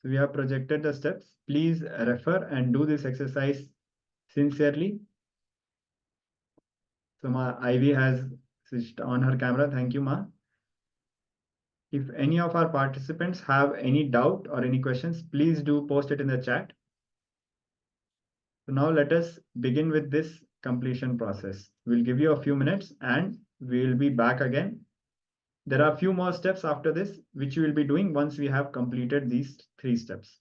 So we have projected the steps. Please refer and do this exercise sincerely. So Ma Ivy has switched on her camera. Thank you, Ma. If any of our participants have any doubt or any questions, please do post it in the chat. So now let us begin with this completion process. We'll give you a few minutes and we'll be back again. There are a few more steps after this, which we will be doing once we have completed these 3 steps.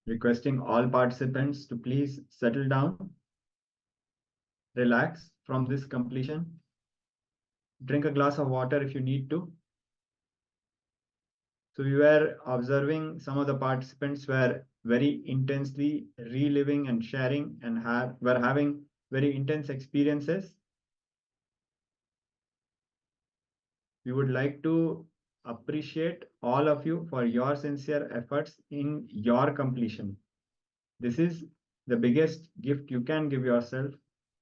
requesting all participants to please settle down, relax from this completion. Drink a glass of water if you need to. So we were observing some of the participants were very intensely reliving and sharing and were having very intense experiences. We would like to appreciate all of you for your sincere efforts in your completion. This is the biggest gift you can give yourself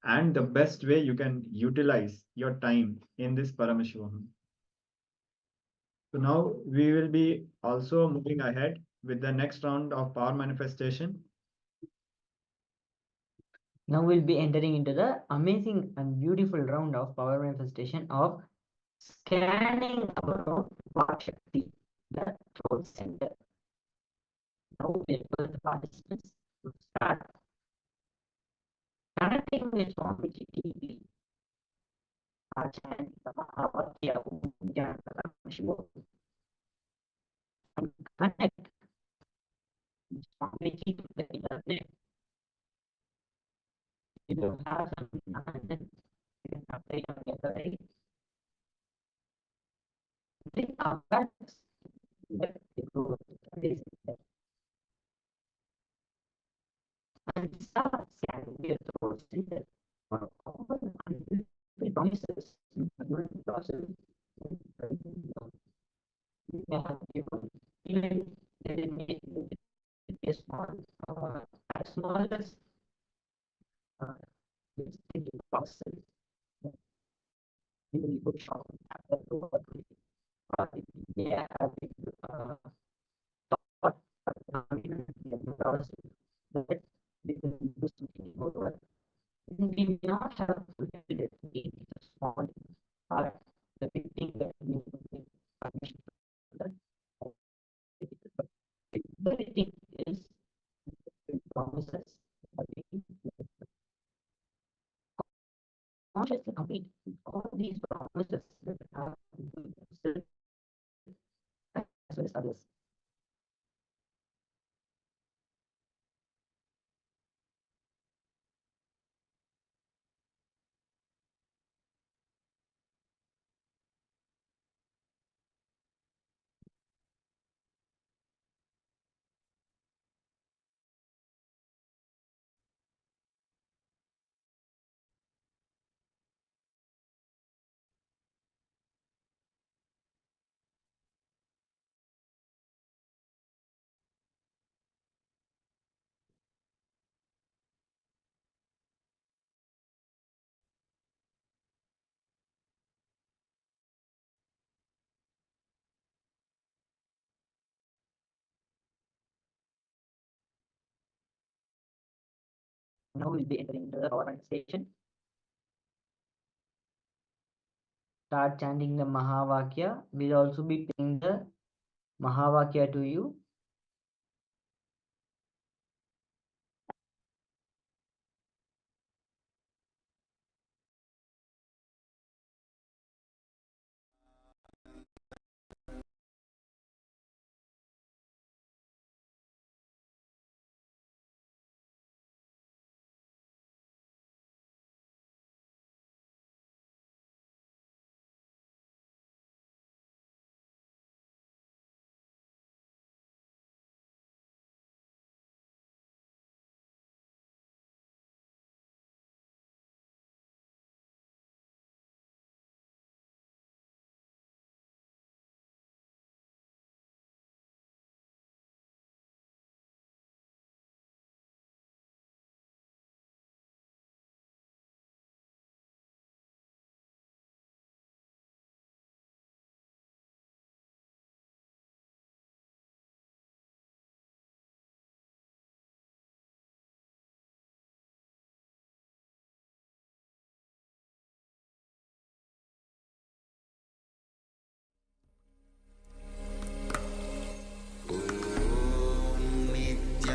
and the best way you can utilize your time in this Paramashivoham. So now we will be also moving ahead with the next round of power manifestation. Now we'll be entering into the amazing and beautiful round of power manifestation of scanning our own Shakti, the throat center. Now we request the participants to start connecting with Swamiji deeply. Chanting the Mahavakya Paramashivoham and connect with Swamiji to the inner plane. If you have something abundant, you can apply on your body. Bring awareness that it goes this and start scanning your throat center for all unfulfilled promises during the process. You may have given even that it may be small, as small as this thinking process. You will push on after the work. Yeah, I think thought process that we can do something over. We may not have fulfilled it in the small part, the big thing that we need permission for that. But the very thing is promises that we consciously complete all these promises that are still as well as others. Now we'll be entering into the power manifestation. Start chanting the Mahavakya. We'll also be playing the Mahavakya to you.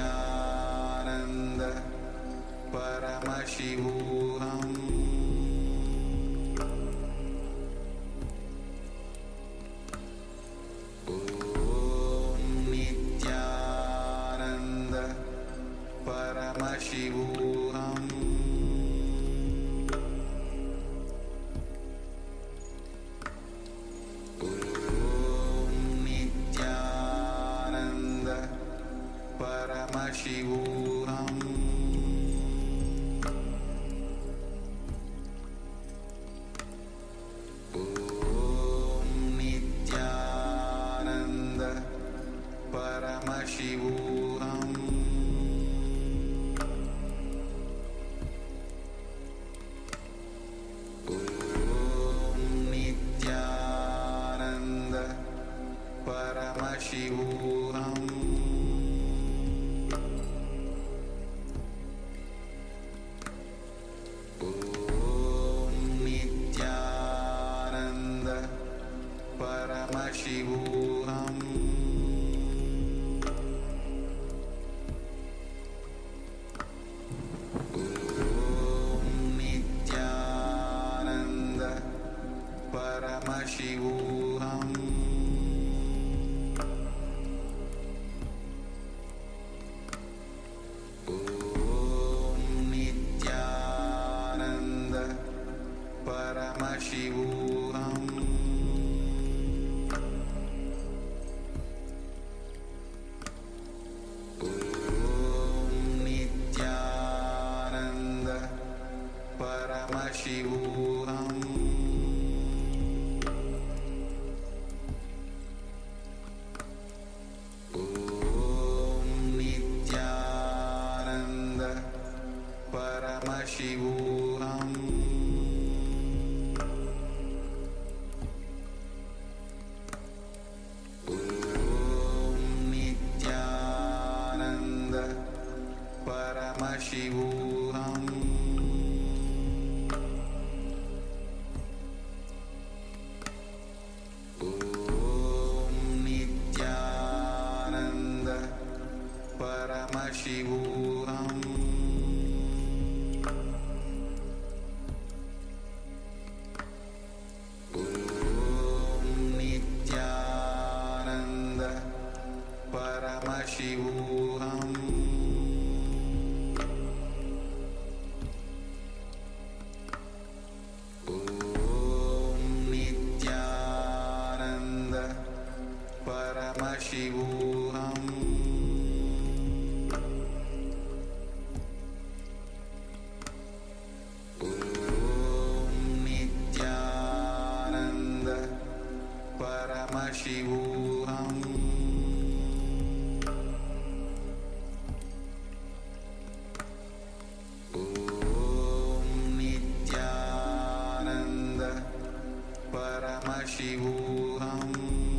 Nityanand परमशिवोहम Om Nityanand Paramashivoham Om Nityananda Paramashivoham Om Nityananda Paramashivoham Om Nityananda Paramashivoham Om Nityananda Paramashivoham Om Nityananda Paramashivoham Om Nityananda Paramashivoham Om Nityananda Paramashivoham Om Nityananda Paramashivoham Om Nityananda Paramashivoham Om Nityananda Paramashivoham Om Nityananda Paramashivoham Om Nityananda Paramashivoham Om Nityananda Paramashivoham Om Nityananda Paramashivoham Om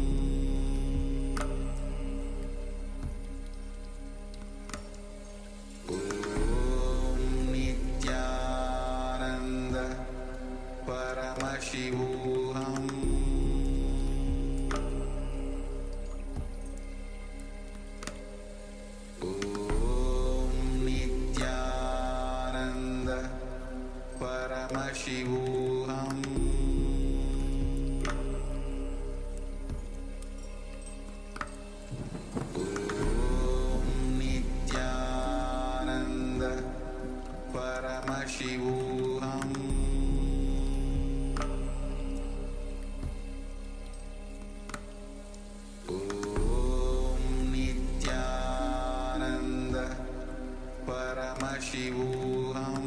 Nityananda Paramashivoham Om Nityananda Paramashivoham Om Nityananda Paramashivoham Om Nityananda Paramashivoham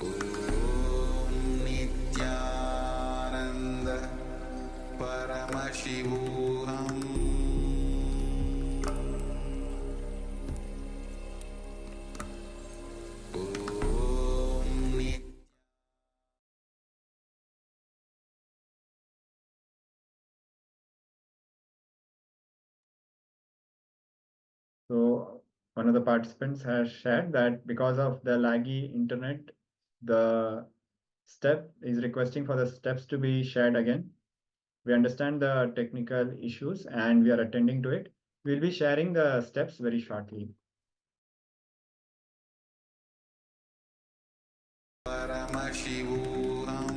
Om Nityananda Paramashivoham Om So one of the participants has shared that because of the laggy internet, the step is requesting for the steps to be shared again. We understand the technical issues and we are attending to it. We'll be sharing the steps very shortly. Paramashivoham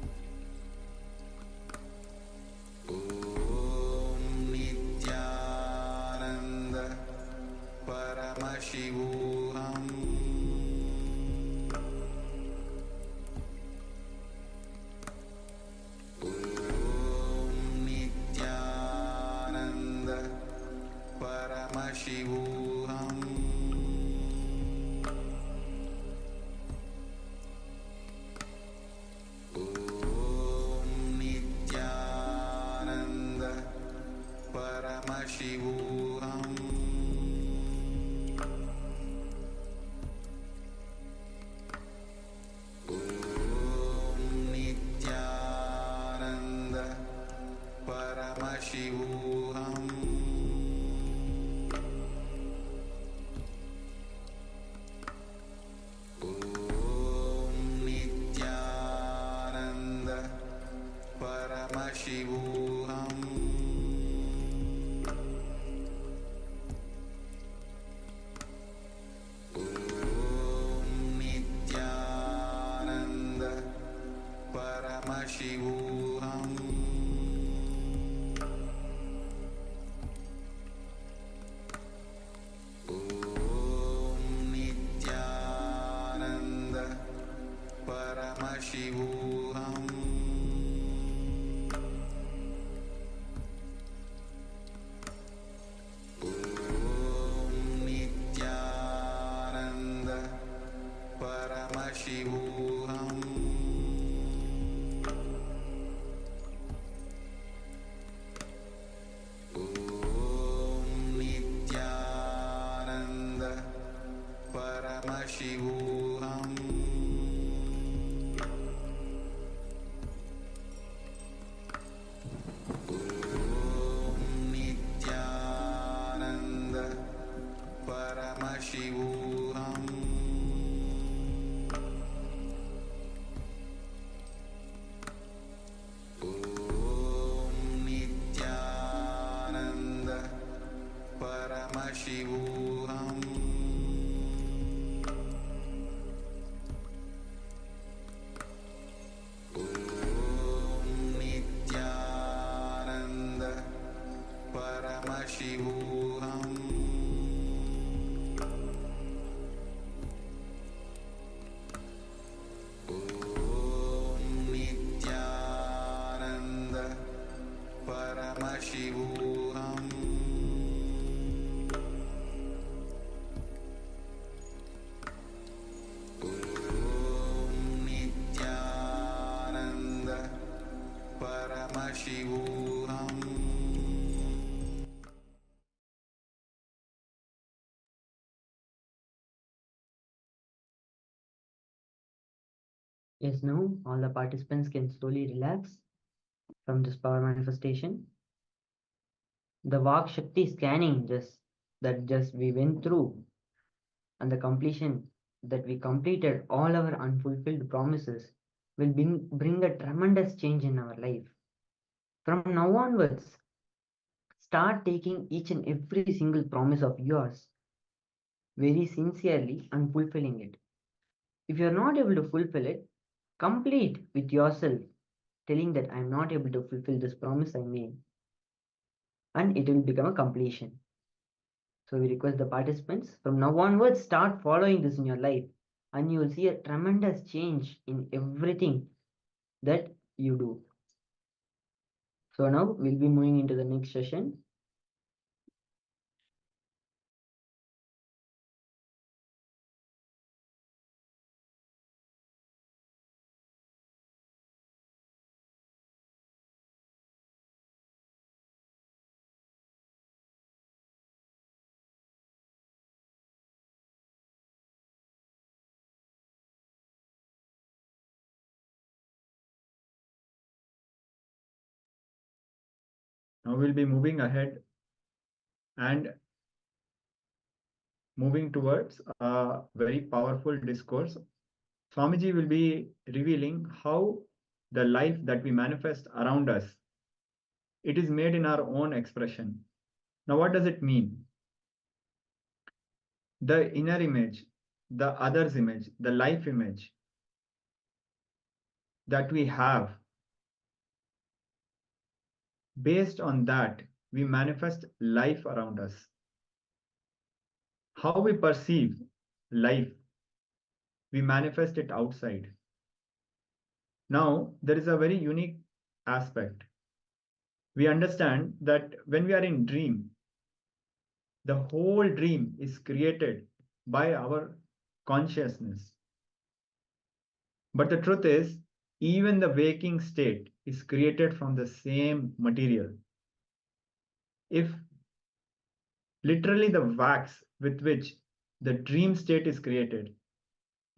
Paramashivoham Om Nityananda Paramashivoham Om Nityananda Paramashivoham Om Nityananda Paramashivoham Om Nityananda Paramashivoham Om Nityananda Paramashivoham Om Nityananda Paramashivoham Om Nityananda Paramashivoham Om Nityananda Paramashivoham Yes, now all the participants can slowly relax from this power manifestation. The Vak Shakti scanning just we went through, and the completion that we completed all our unfulfilled promises will bring a tremendous change in our life. From now onwards, start taking each and every single promise of yours very sincerely and fulfilling it. If you are not able to fulfill it, complete with yourself, telling that I am not able to fulfill this promise I made, and it will become a completion. So we request the participants from now onwards, start following this in your life, and you will see a tremendous change in everything that you do. So now we'll be moving into the next session. Now we'll be moving ahead and moving towards a very powerful discourse. Swamiji will be revealing how the life that we manifest around us, it is made in our own expression. Now, what does it mean? The inner image, the other's image, the life image that we have, based on that, we manifest life around us. How we perceive life, we manifest it outside. Now, there is a very unique aspect. We understand that when we are in dream, the whole dream is created by our consciousness. But the truth is, even the waking state is created from the same material. If literally the wax with which the dream state is created,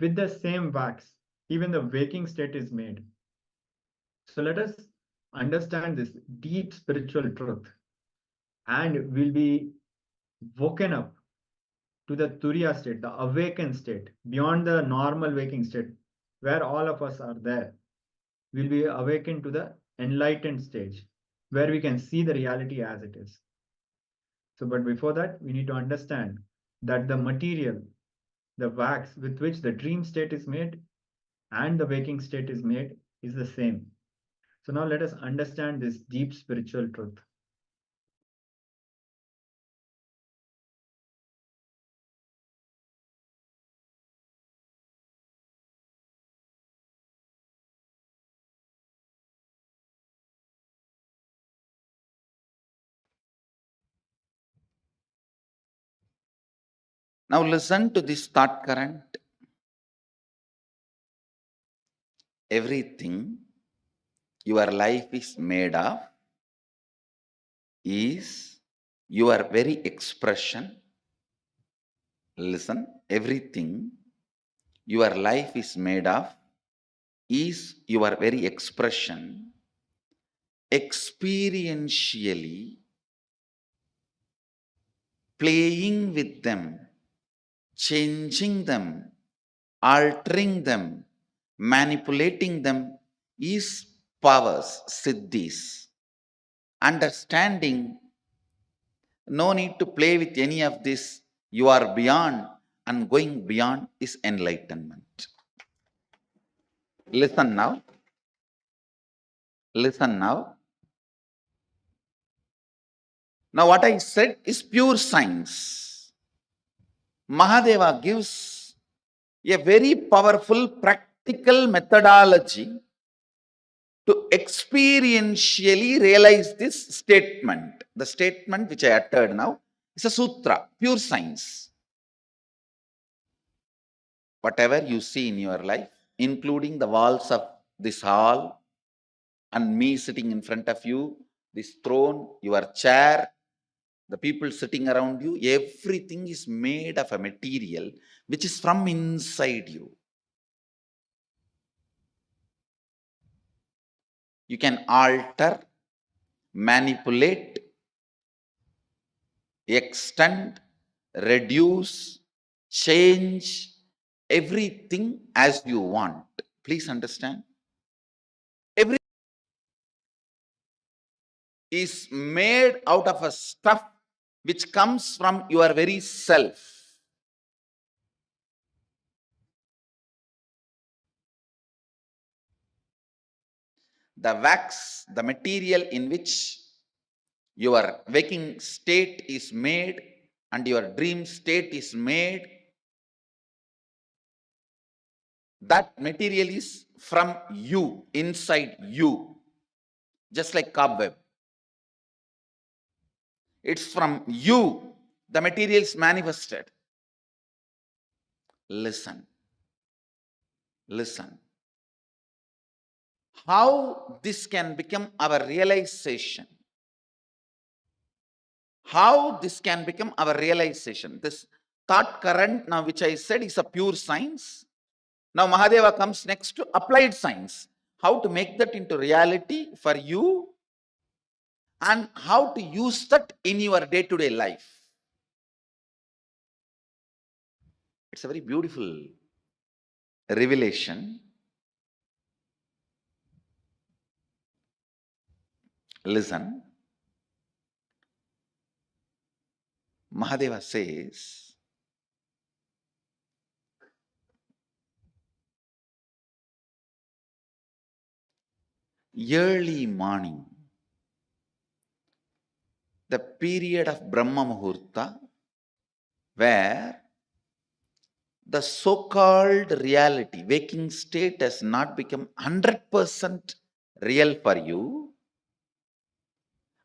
with the same wax, even the waking state is made. So let us understand this deep spiritual truth, and we'll be woken up to the Turiya state, the awakened state, beyond the normal waking state, where all of us are there. We'll be awakened to the enlightened stage, where we can see the reality as it is. So, but before that, we need to understand that the material, the wax with which the dream state is made and the waking state is made is the same. So now let us understand this deep spiritual truth. Now listen to this thought current. Everything your life is made of is your very expression. Listen, everything your life is made of is your very expression. Experientially playing with them, changing them, altering them, manipulating them is powers, siddhis. Understanding, no need to play with any of this. You are beyond, and going beyond is enlightenment. Listen now. Listen now. Now what I said is pure science. Mahadeva gives a very powerful practical methodology to experientially realize this statement. The statement which I uttered now is a sutra, pure science. Whatever you see in your life, including the walls of this hall and me sitting in front of you, this throne, your chair, the people sitting around you, everything is made of a material which is from inside you. You can alter, manipulate, extend, reduce, change everything as you want. Please understand. Everything is made out of a stuff which comes from your very self. The wax, the material in which your waking state is made and your dream state is made, that material is from you, inside you, just like cobweb. It's from you, the material is manifested. Listen. Listen. How this can become our realization? How this can become our realization? This thought current now which I said is a pure science. Now Mahadeva comes next to applied science. How to make that into reality for you and how to use that in your day-to-day life. It's a very beautiful revelation. Listen. Mahadeva says, early morning, the period of Brahma Muhurta, where the so-called reality, waking state has not become 100% real for you,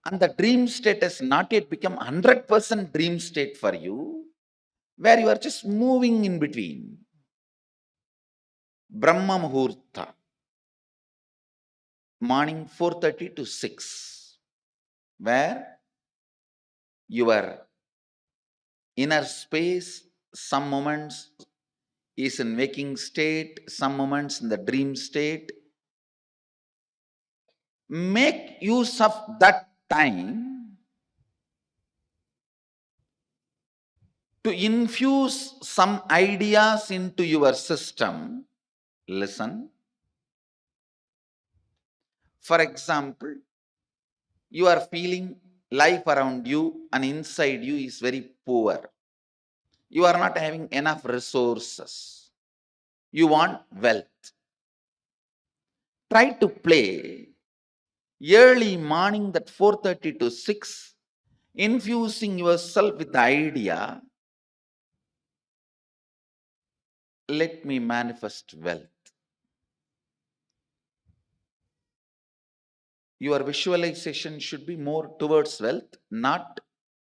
and the dream state has not yet become 100% dream state for you, where you are just moving in between. Brahma Muhurta, morning 4:30 to 6, where your inner space, some moments is in waking state, some moments in the dream state. Make use of that time to infuse some ideas into your system. Listen. For example, you are feeling life around you and inside you is very poor. You are not having enough resources. You want wealth. Try to play early morning, that 4:30 to 6, infusing yourself with the idea, let me manifest wealth. Your visualization should be more towards wealth, not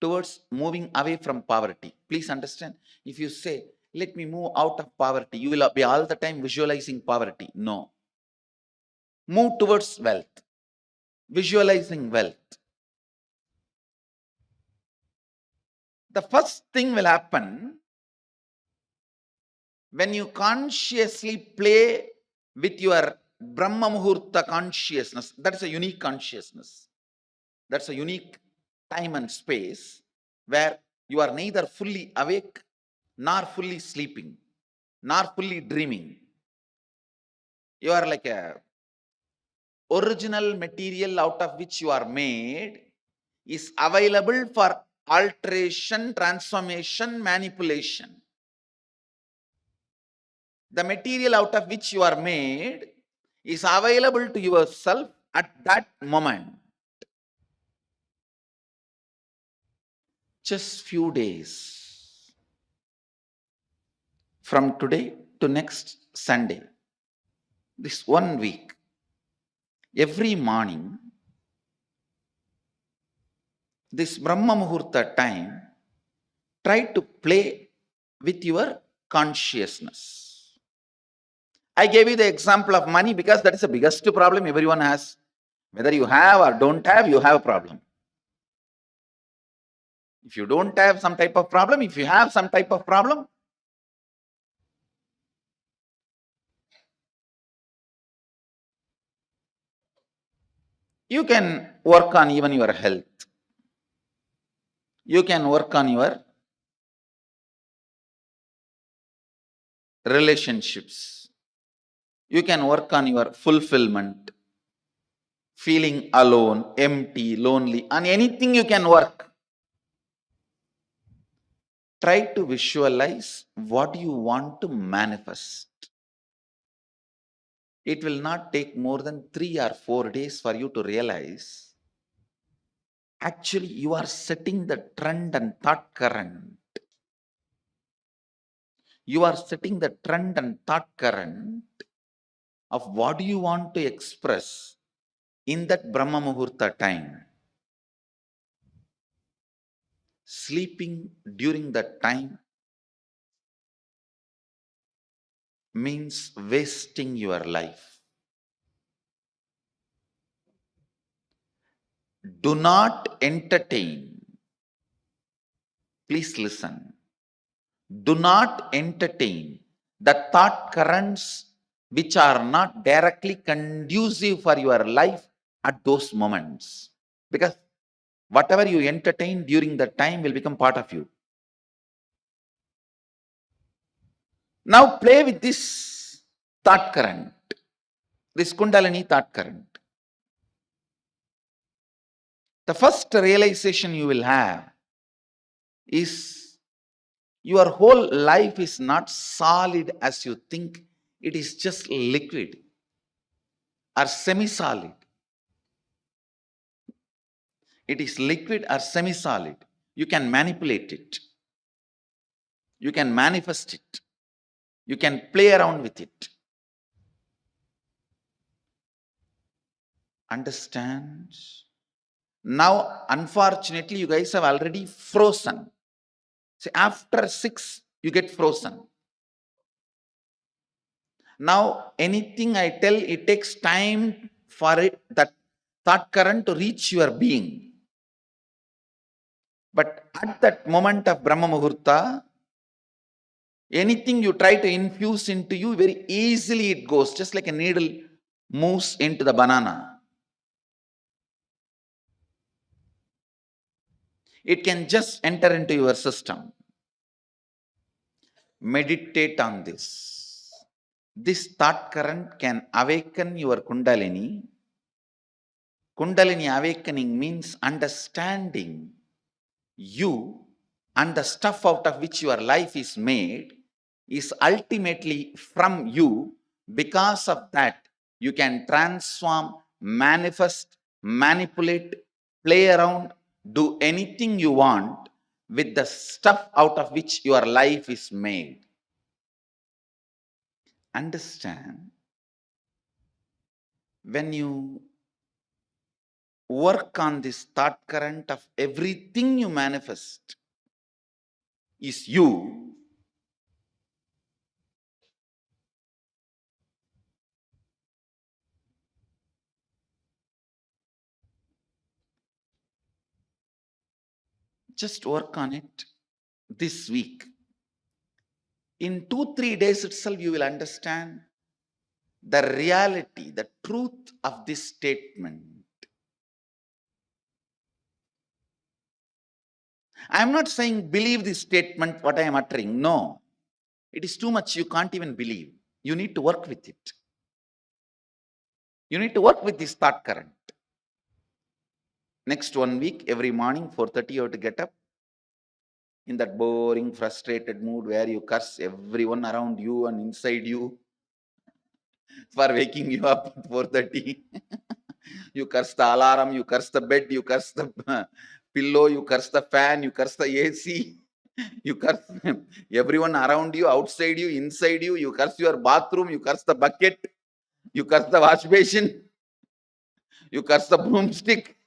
towards moving away from poverty. Please understand, if you say, let me move out of poverty, you will be all the time visualizing poverty. No. Move towards wealth, visualizing wealth. The first thing will happen when you consciously play with your Brahma Muhurta consciousness. That is a unique consciousness. That's a unique time and space where you are neither fully awake, nor fully sleeping, nor fully dreaming. You are like a original material out of which you are made is available for alteration, transformation, manipulation. The material out of which you are made is available to yourself at that moment. Just few days from today to next Sunday, this 1 week, every morning, this Brahma Muhurta time, try to play with your consciousness. I gave you the example of money because that is the biggest problem everyone has. Whether you have or don't have, you have a problem. If you don't have some type of problem, if you have some type of problem, you can work on even your health. You can work on your relationships. You can work on your fulfillment, feeling alone, empty, lonely, on anything you can work. Try to visualize what you want to manifest. It will not take more than 3 or 4 days for you to realize actually you are setting the trend and thought current. You are setting the trend and thought current of what you want to express in that Brahma Muhurta time. Sleeping during that time means wasting your life. Do not entertain. Please listen. Do not entertain the thought currents which are not directly conducive for your life at those moments. Because whatever you entertain during that time will become part of you. Now play with this thought current, this Kundalini thought current. The first realization you will have is your whole life is not solid as you think. It is just liquid or semi-solid. It is liquid or semi-solid. You can manipulate it. You can manifest it. You can play around with it. Understand? Now, unfortunately, you guys have already frozen. See, after 6, you get frozen. Now, anything I tell, it takes time for it, that thought current to reach your being. But at that moment of Brahma Muhurta, anything you try to infuse into you, very easily it goes, just like a needle moves into the banana. It can just enter into your system. Meditate on this. This thought current can awaken your Kundalini. Kundalini awakening means understanding you and the stuff out of which your life is made is ultimately from you. Because of that, you can transform, manifest, manipulate, play around, do anything you want with the stuff out of which your life is made. Understand, when you work on this thought current of everything you manifest is you, just work on it this week. In 2-3 days itself, you will understand the reality, the truth of this statement. I am not saying believe this statement, what I am uttering. No. It is too much, you can't even believe. You need to work with it. You need to work with this thought current. Next 1 week, every morning, 4:30, you have to get up in that boring, frustrated mood where you curse everyone around you and inside you for waking you up at 4:30. You curse the alarm, you curse the bed, you curse the pillow, you curse the fan, you curse the AC, you curse everyone around you, outside you, inside you, you curse your bathroom, you curse the bucket, you curse the wash basin, you curse the broomstick.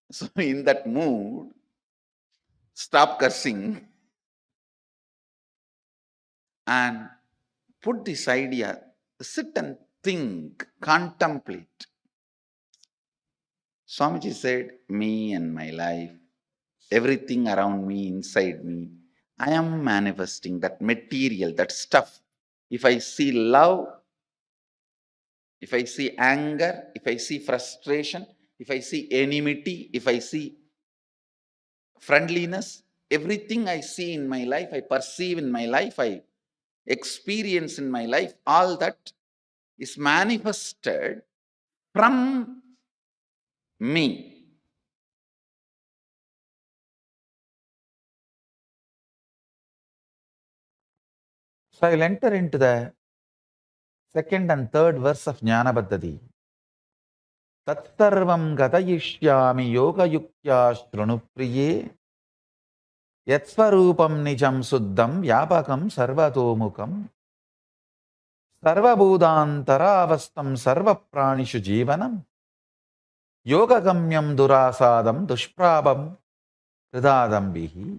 So in that mood, stop cursing and put this idea, sit and think, contemplate. Swamiji said, me and my life, everything around me, inside me, I am manifesting that material, that stuff. If I see love, if I see anger, if I see frustration, if I see enmity, if I see friendliness, everything I see in my life, I perceive in my life, I experience in my life, all that is manifested from me. So I will enter into the second and third verse of Jnana Paddhati. Tatsarvam gatayishyami yoga yuktya shrunupriye yatsvarupam nijam suddham vyapakam sarvatomukam sarvabhudantaravastam sarvapranishu jivanam yoga gamyam durasadam dushprabam hridadambihi.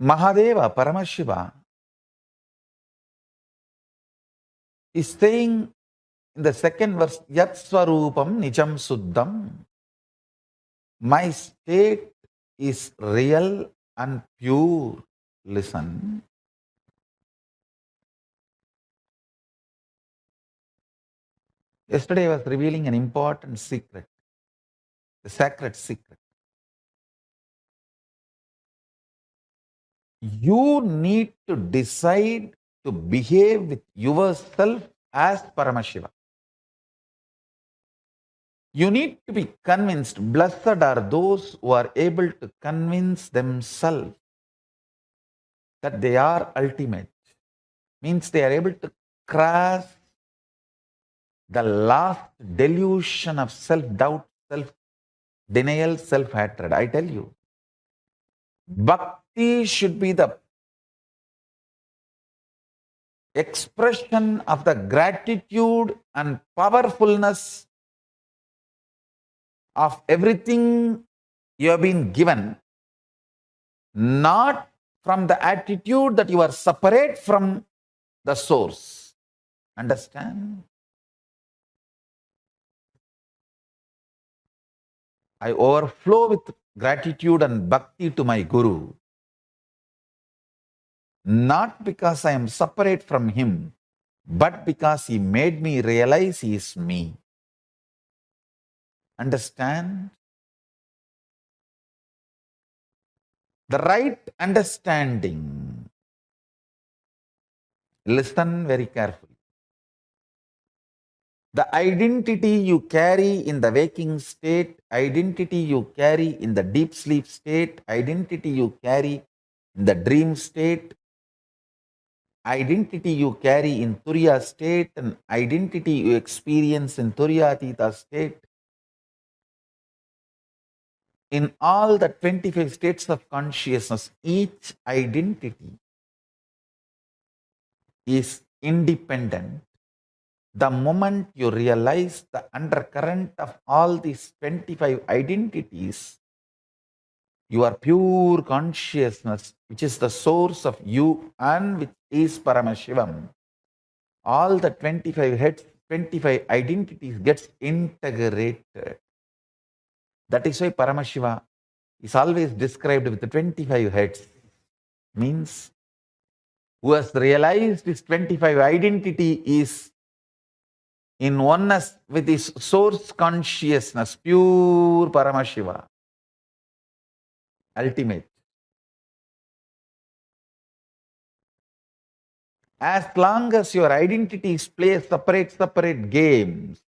Mahadeva Paramashiva is saying in the second verse, Yat Swarupam Nijam Suddham. My state is real and pure. Listen. Yesterday I was revealing an important secret, the sacred secret. You need to decide to behave with yourself as Paramashiva. You need to be convinced. Blessed are those who are able to convince themselves that they are ultimate. Means they are able to crush the last delusion of self-doubt, self-denial, self-hatred. I tell you, bhakti should be the expression of the gratitude and powerfulness of everything you have been given, not from the attitude that you are separate from the source. Understand? I overflow with gratitude and bhakti to my Guru, not because I am separate from him, but because he made me realize he is me. Understand? The right understanding. Listen very carefully. The identity you carry in the waking state, identity you carry in the deep sleep state, identity you carry in the dream state, identity you carry in Turiya state and identity you experience in Turiyatita state. In all the 25 states of consciousness, each identity is independent. The moment you realize the undercurrent of all these 25 identities, your pure consciousness, which is the source of you and which is Paramashivam, all the 25 heads, 25 identities gets integrated. That is why Paramashiva is always described with the 25 heads. Means who has realized his 25 identity is in oneness with his source consciousness, pure Paramashiva, ultimate. As long as your identities play separate games,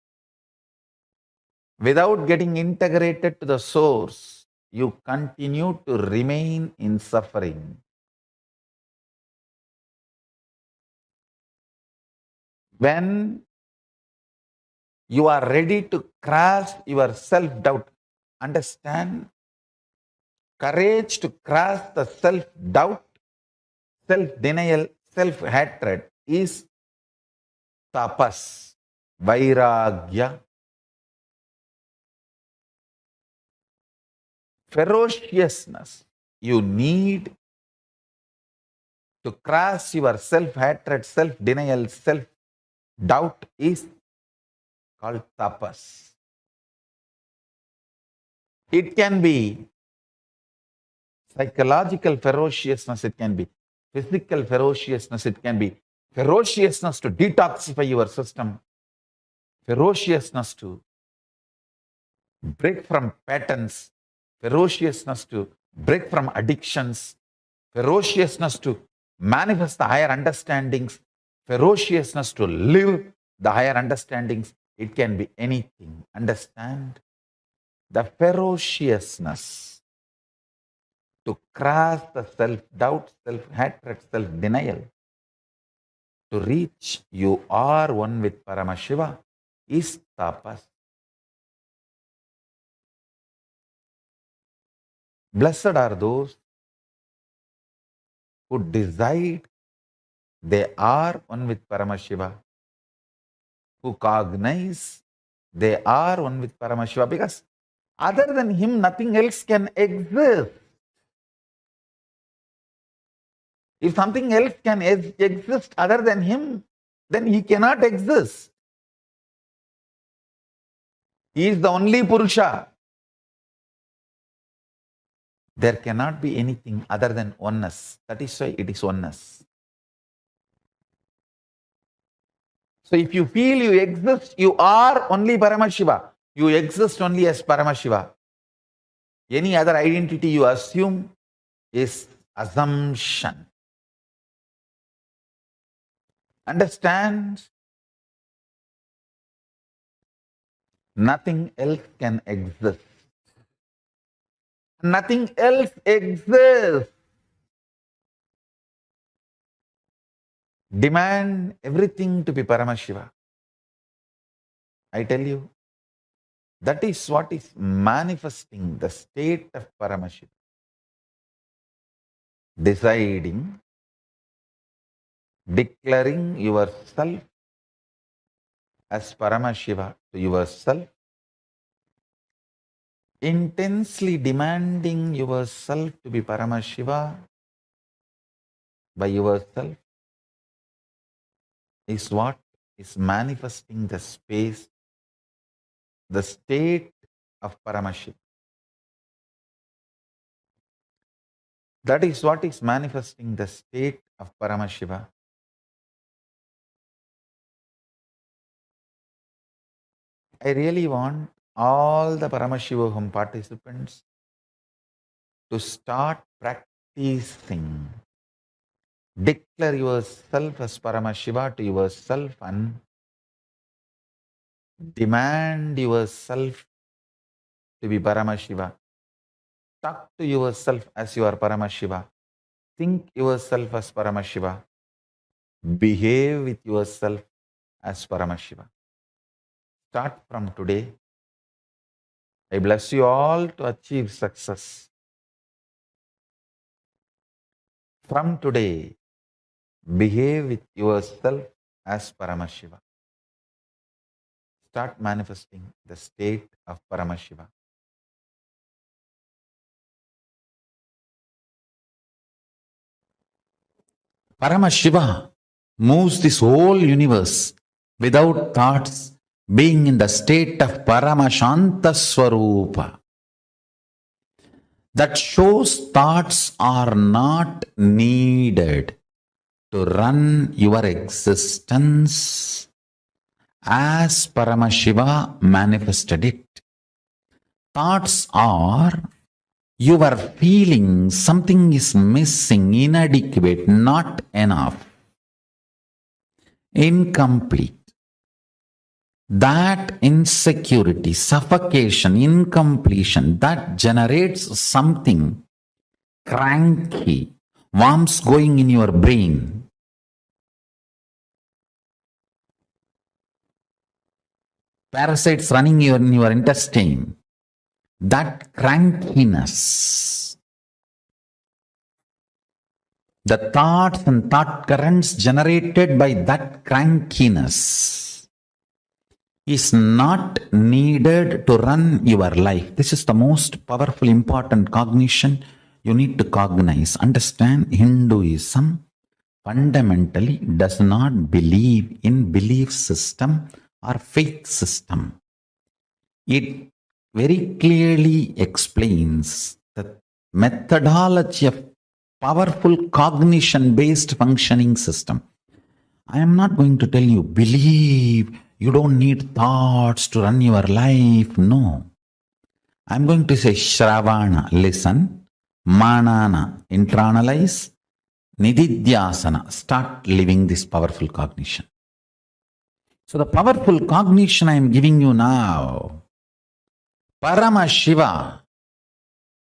without getting integrated to the source, you continue to remain in suffering. When you are ready to cross your self-doubt, understand, courage to cross the self-doubt, self-denial, self-hatred is tapas, vairagya. Ferociousness you need to cross your self-hatred, self-denial, self-doubt is called tapas. It can be psychological ferociousness, it can be physical ferociousness, it can be ferociousness to detoxify your system, ferociousness to break from patterns, ferociousness to break from addictions, ferociousness to manifest the higher understandings, ferociousness to live the higher understandings. It can be anything. Understand? The ferociousness to cross the self-doubt, self-hatred, self-denial, to reach you are one with Paramashiva is tapas. Blessed are those who decide they are one with Paramashiva, who cognize they are one with Paramashiva, because other than him, nothing else can exist. If something else can exist other than him, then he cannot exist. He is the only Purusha. There cannot be anything other than oneness. That is why it is oneness. So if you feel you exist, you are only Paramashiva. You exist only as Paramashiva. Any other identity you assume is assumption. Understand? Nothing else can exist. Nothing else exists. Demand everything to be Paramashiva. I tell you, that is what is manifesting the state of Paramashiva. Deciding, declaring yourself as Paramashiva to yourself, intensely demanding yourself to be Paramashiva by yourself is what is manifesting the space, the state of Paramashiva. That is what is manifesting the state of Paramashiva. I really want all the Paramashivoham participants to start practicing. Declare yourself as Paramashiva to yourself and demand yourself to be Paramashiva. Talk to yourself as you are Paramashiva. Think yourself as Paramashiva. behave with yourself as Paramashiva. Start from today. I bless you all to achieve success. From today, behave with yourself as Paramashiva. Start manifesting the state of Paramashiva. Paramashiva moves this whole universe without thoughts, being in the state of Paramashanta Swarupa. That shows thoughts are not needed to run your existence as Paramashiva manifested it. Thoughts are your feeling something is missing, inadequate, not enough, incomplete. That insecurity, suffocation, incompletion, that generates something cranky, worms going in your brain. Parasites running in your intestine. That crankiness, the thoughts and thought currents generated by that crankiness is not needed to run your life. This is the most powerful, important cognition you need to cognize. Understand, Hinduism fundamentally does not believe in belief system or faith system. It very clearly explains the methodology of powerful cognition-based functioning system. I am not going to tell you, believe, you don't need thoughts to run your life. No. I am going to say, Shravana, listen, Manana, internalize, Nididhyasana, start living this powerful cognition. So the powerful cognition I am giving you now, Paramashiva,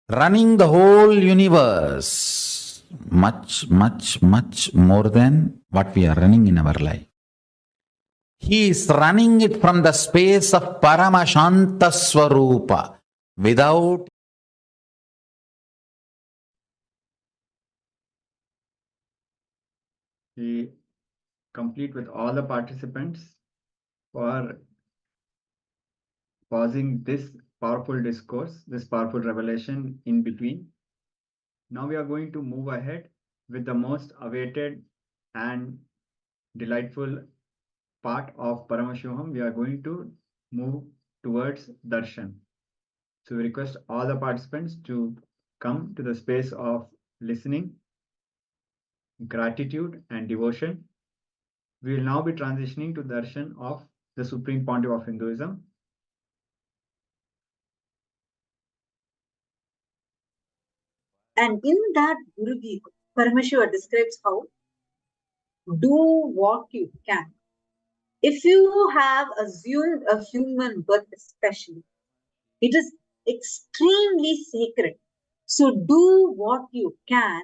running the whole universe, much, much, much more than what we are running in our life. He is running it from the space of Paramashanta Swarupa, without We complete with all the participants for pausing this powerful discourse, this powerful revelation in between. Now we are going to move ahead with the most awaited and delightful part of Paramashivoham. We are going to move towards darshan. So we request all the participants to come to the space of listening, gratitude, and devotion. We will now be transitioning to darshan of the Supreme Pontiff of Hinduism. And in that Guru Gita, Paramashiva describes how do what you can. If you have assumed a human birth especially, it is extremely sacred. So do what you can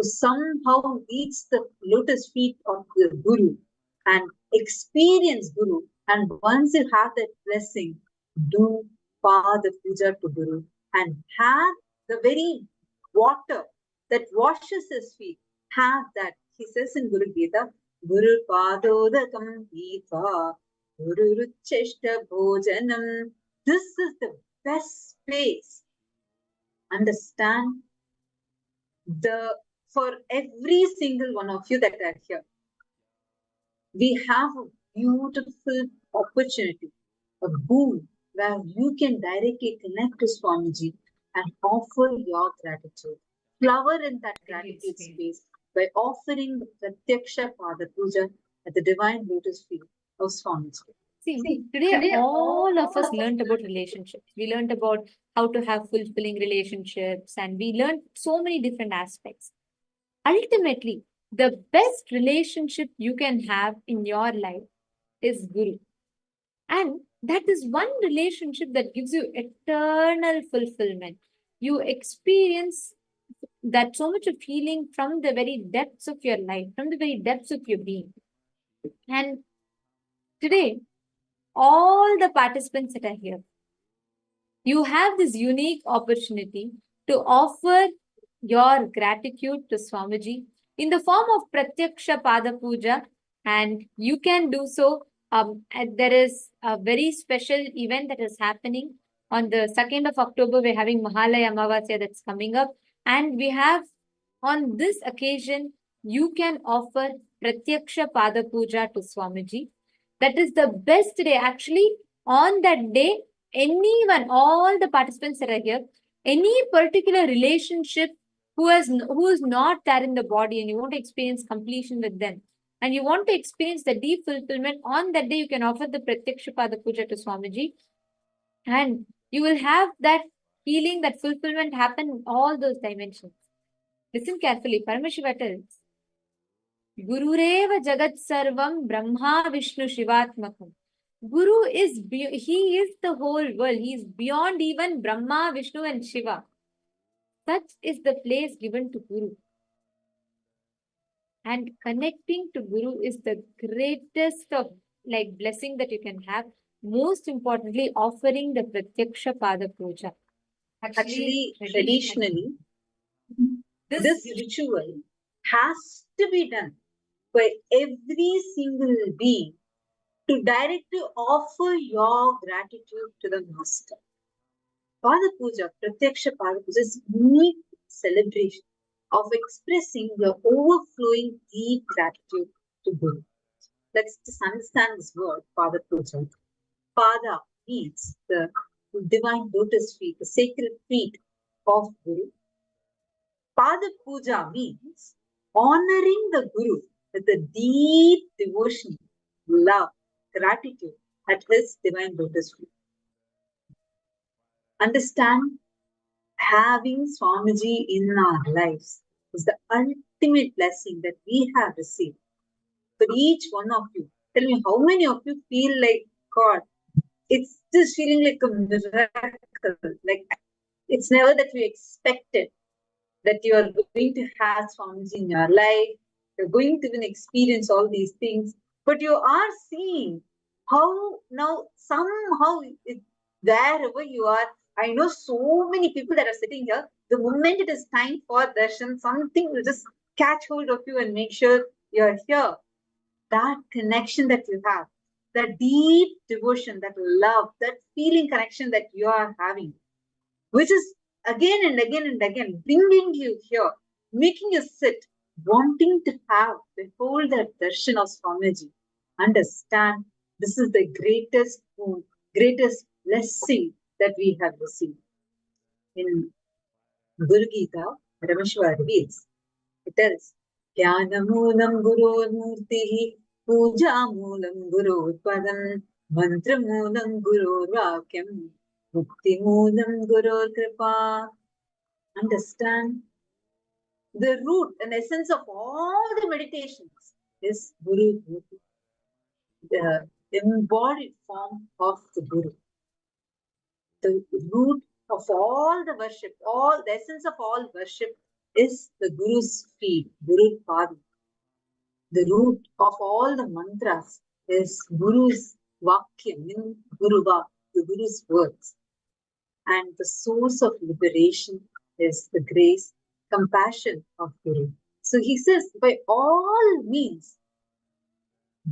to somehow reach the lotus feet of the Guru and experience Guru. And once you have that blessing, do Pada Puja to Guru and have the very water that washes his feet. Have that. He says in Guru Gita, Guru Padodakam Eva, Guru Rucheshta Bhojanam. This is the best space. Understand for every single one of you that are here, we have a beautiful opportunity, a boon where you can directly connect to Swamiji and offer your gratitude. Flower in that gratitude space by offering the Pratyaksha Pada Puja at the divine lotus feet of Swamiji. See, today all of us learned about relationships. We learned about how to have fulfilling relationships, and we learned so many different aspects. Ultimately, the best relationship you can have in your life is Guru. And that is one relationship that gives you eternal fulfillment. You experience that so much of healing from the very depths of your life, from the very depths of your being. And today, all the participants that are here, you have this unique opportunity to offer your gratitude to Swamiji in the form of Pratyaksha Pada Puja, and you can do so. There is a very special event that is happening on the 2nd of October. We're having Mahalaya Amavasya that's coming up, and we have on this occasion, you can offer Pratyaksha Pada Puja to Swamiji. That is the best day. Actually, on that day, anyone, all the participants that are here, any particular relationship who is not there in the body and you want to experience completion with them, and you want to experience the deep fulfillment, on that day you can offer the Pratyaksha Pada Puja to Swamiji, and you will have that healing, that fulfillment happen in all those dimensions. Listen carefully. Paramashiva tells, Gurureva Jagat Sarvam Brahma Vishnu Shivatmakam. Guru is, he is the whole world. He is beyond even Brahma, Vishnu and Shiva. Such is the place given to Guru. And connecting to Guru is the greatest of blessing that you can have. Most importantly, offering the Pratyaksha Pada Puja. Actually, traditionally, this ritual has to be done by every single being to directly offer your gratitude to the Master. Pada Puja, Pratyaksha Pada Puja is a unique celebration of expressing your overflowing deep gratitude to Guru. Let's just understand this word, Pada Puja. Pada means the divine lotus feet, the sacred feet of Guru. Pada Puja means honoring the Guru with a deep devotion, love, gratitude at his divine lotus feet. Understand, having Swamiji in our lives is the ultimate blessing that we have received. For each one of you, tell me how many of you feel like, God, it's just feeling like a miracle. Like it's never that we expected that you are going to have Swamiji in your life. You're going to even experience all these things. But you are seeing how now somehow wherever you are, I know so many people that are sitting here, the moment it is time for darshan, something will just catch hold of you and make sure you're here. That connection that you have, that deep devotion, that love, that feeling connection that you are having, which is again and again and again bringing you here, making you sit, wanting to have, behold that darshan of Swamiji. Understand, this is the greatest boon, greatest blessing that we have received. In Guru Gita, Paramashiva reveals, it tells, Jnanamulam Guru Murtihi, Puja Mulam Guru Padam, Mantra Mulam Guru Vakyam, Mukti Mulam Guru Kripa. Understand, the root and essence of all the meditations is Guru, the embodied form of the Guru. The root of all the worship, all the essence of all worship is the Guru's feet, Guru Pada. The root of all the mantras is Guru's Vakyam, in Guru Vak, the Guru's words. And the source of liberation is the grace, compassion of Guru. So he says, by all means,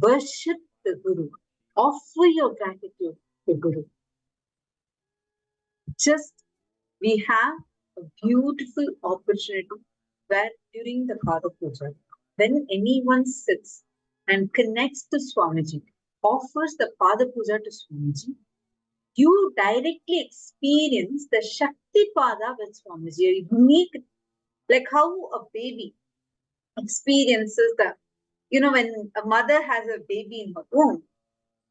worship the Guru, offer your gratitude to Guru. Just we have a beautiful opportunity where during the Pada Puja, when anyone sits and connects to Swamiji, offers the Pada Puja to Swamiji, you directly experience the Shakti Pada with Swamiji, unique, like how a baby experiences the, when a mother has a baby in her womb,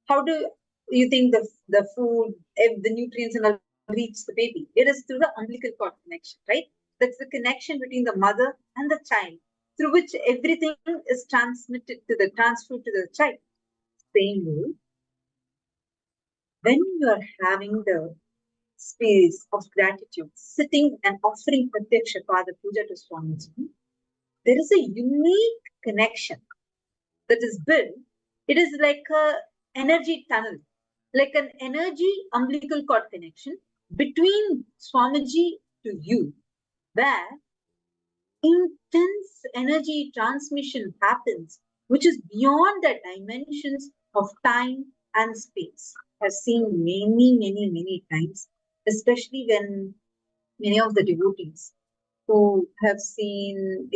how do you think the food, the nutrients and all reach the baby? It is through the umbilical cord connection, right? That's the connection between the mother and the child, through which everything is transferred to the child. Same way, when you are having the space of gratitude, sitting and offering Pratyaksha Pada Puja to Swamiji, there is a unique connection that is built. It is like an energy tunnel, like an energy umbilical cord connection between Swamiji to you, where intense energy transmission happens, which is beyond the dimensions of time and space. I've seen many times, especially when many of the devotees who have seen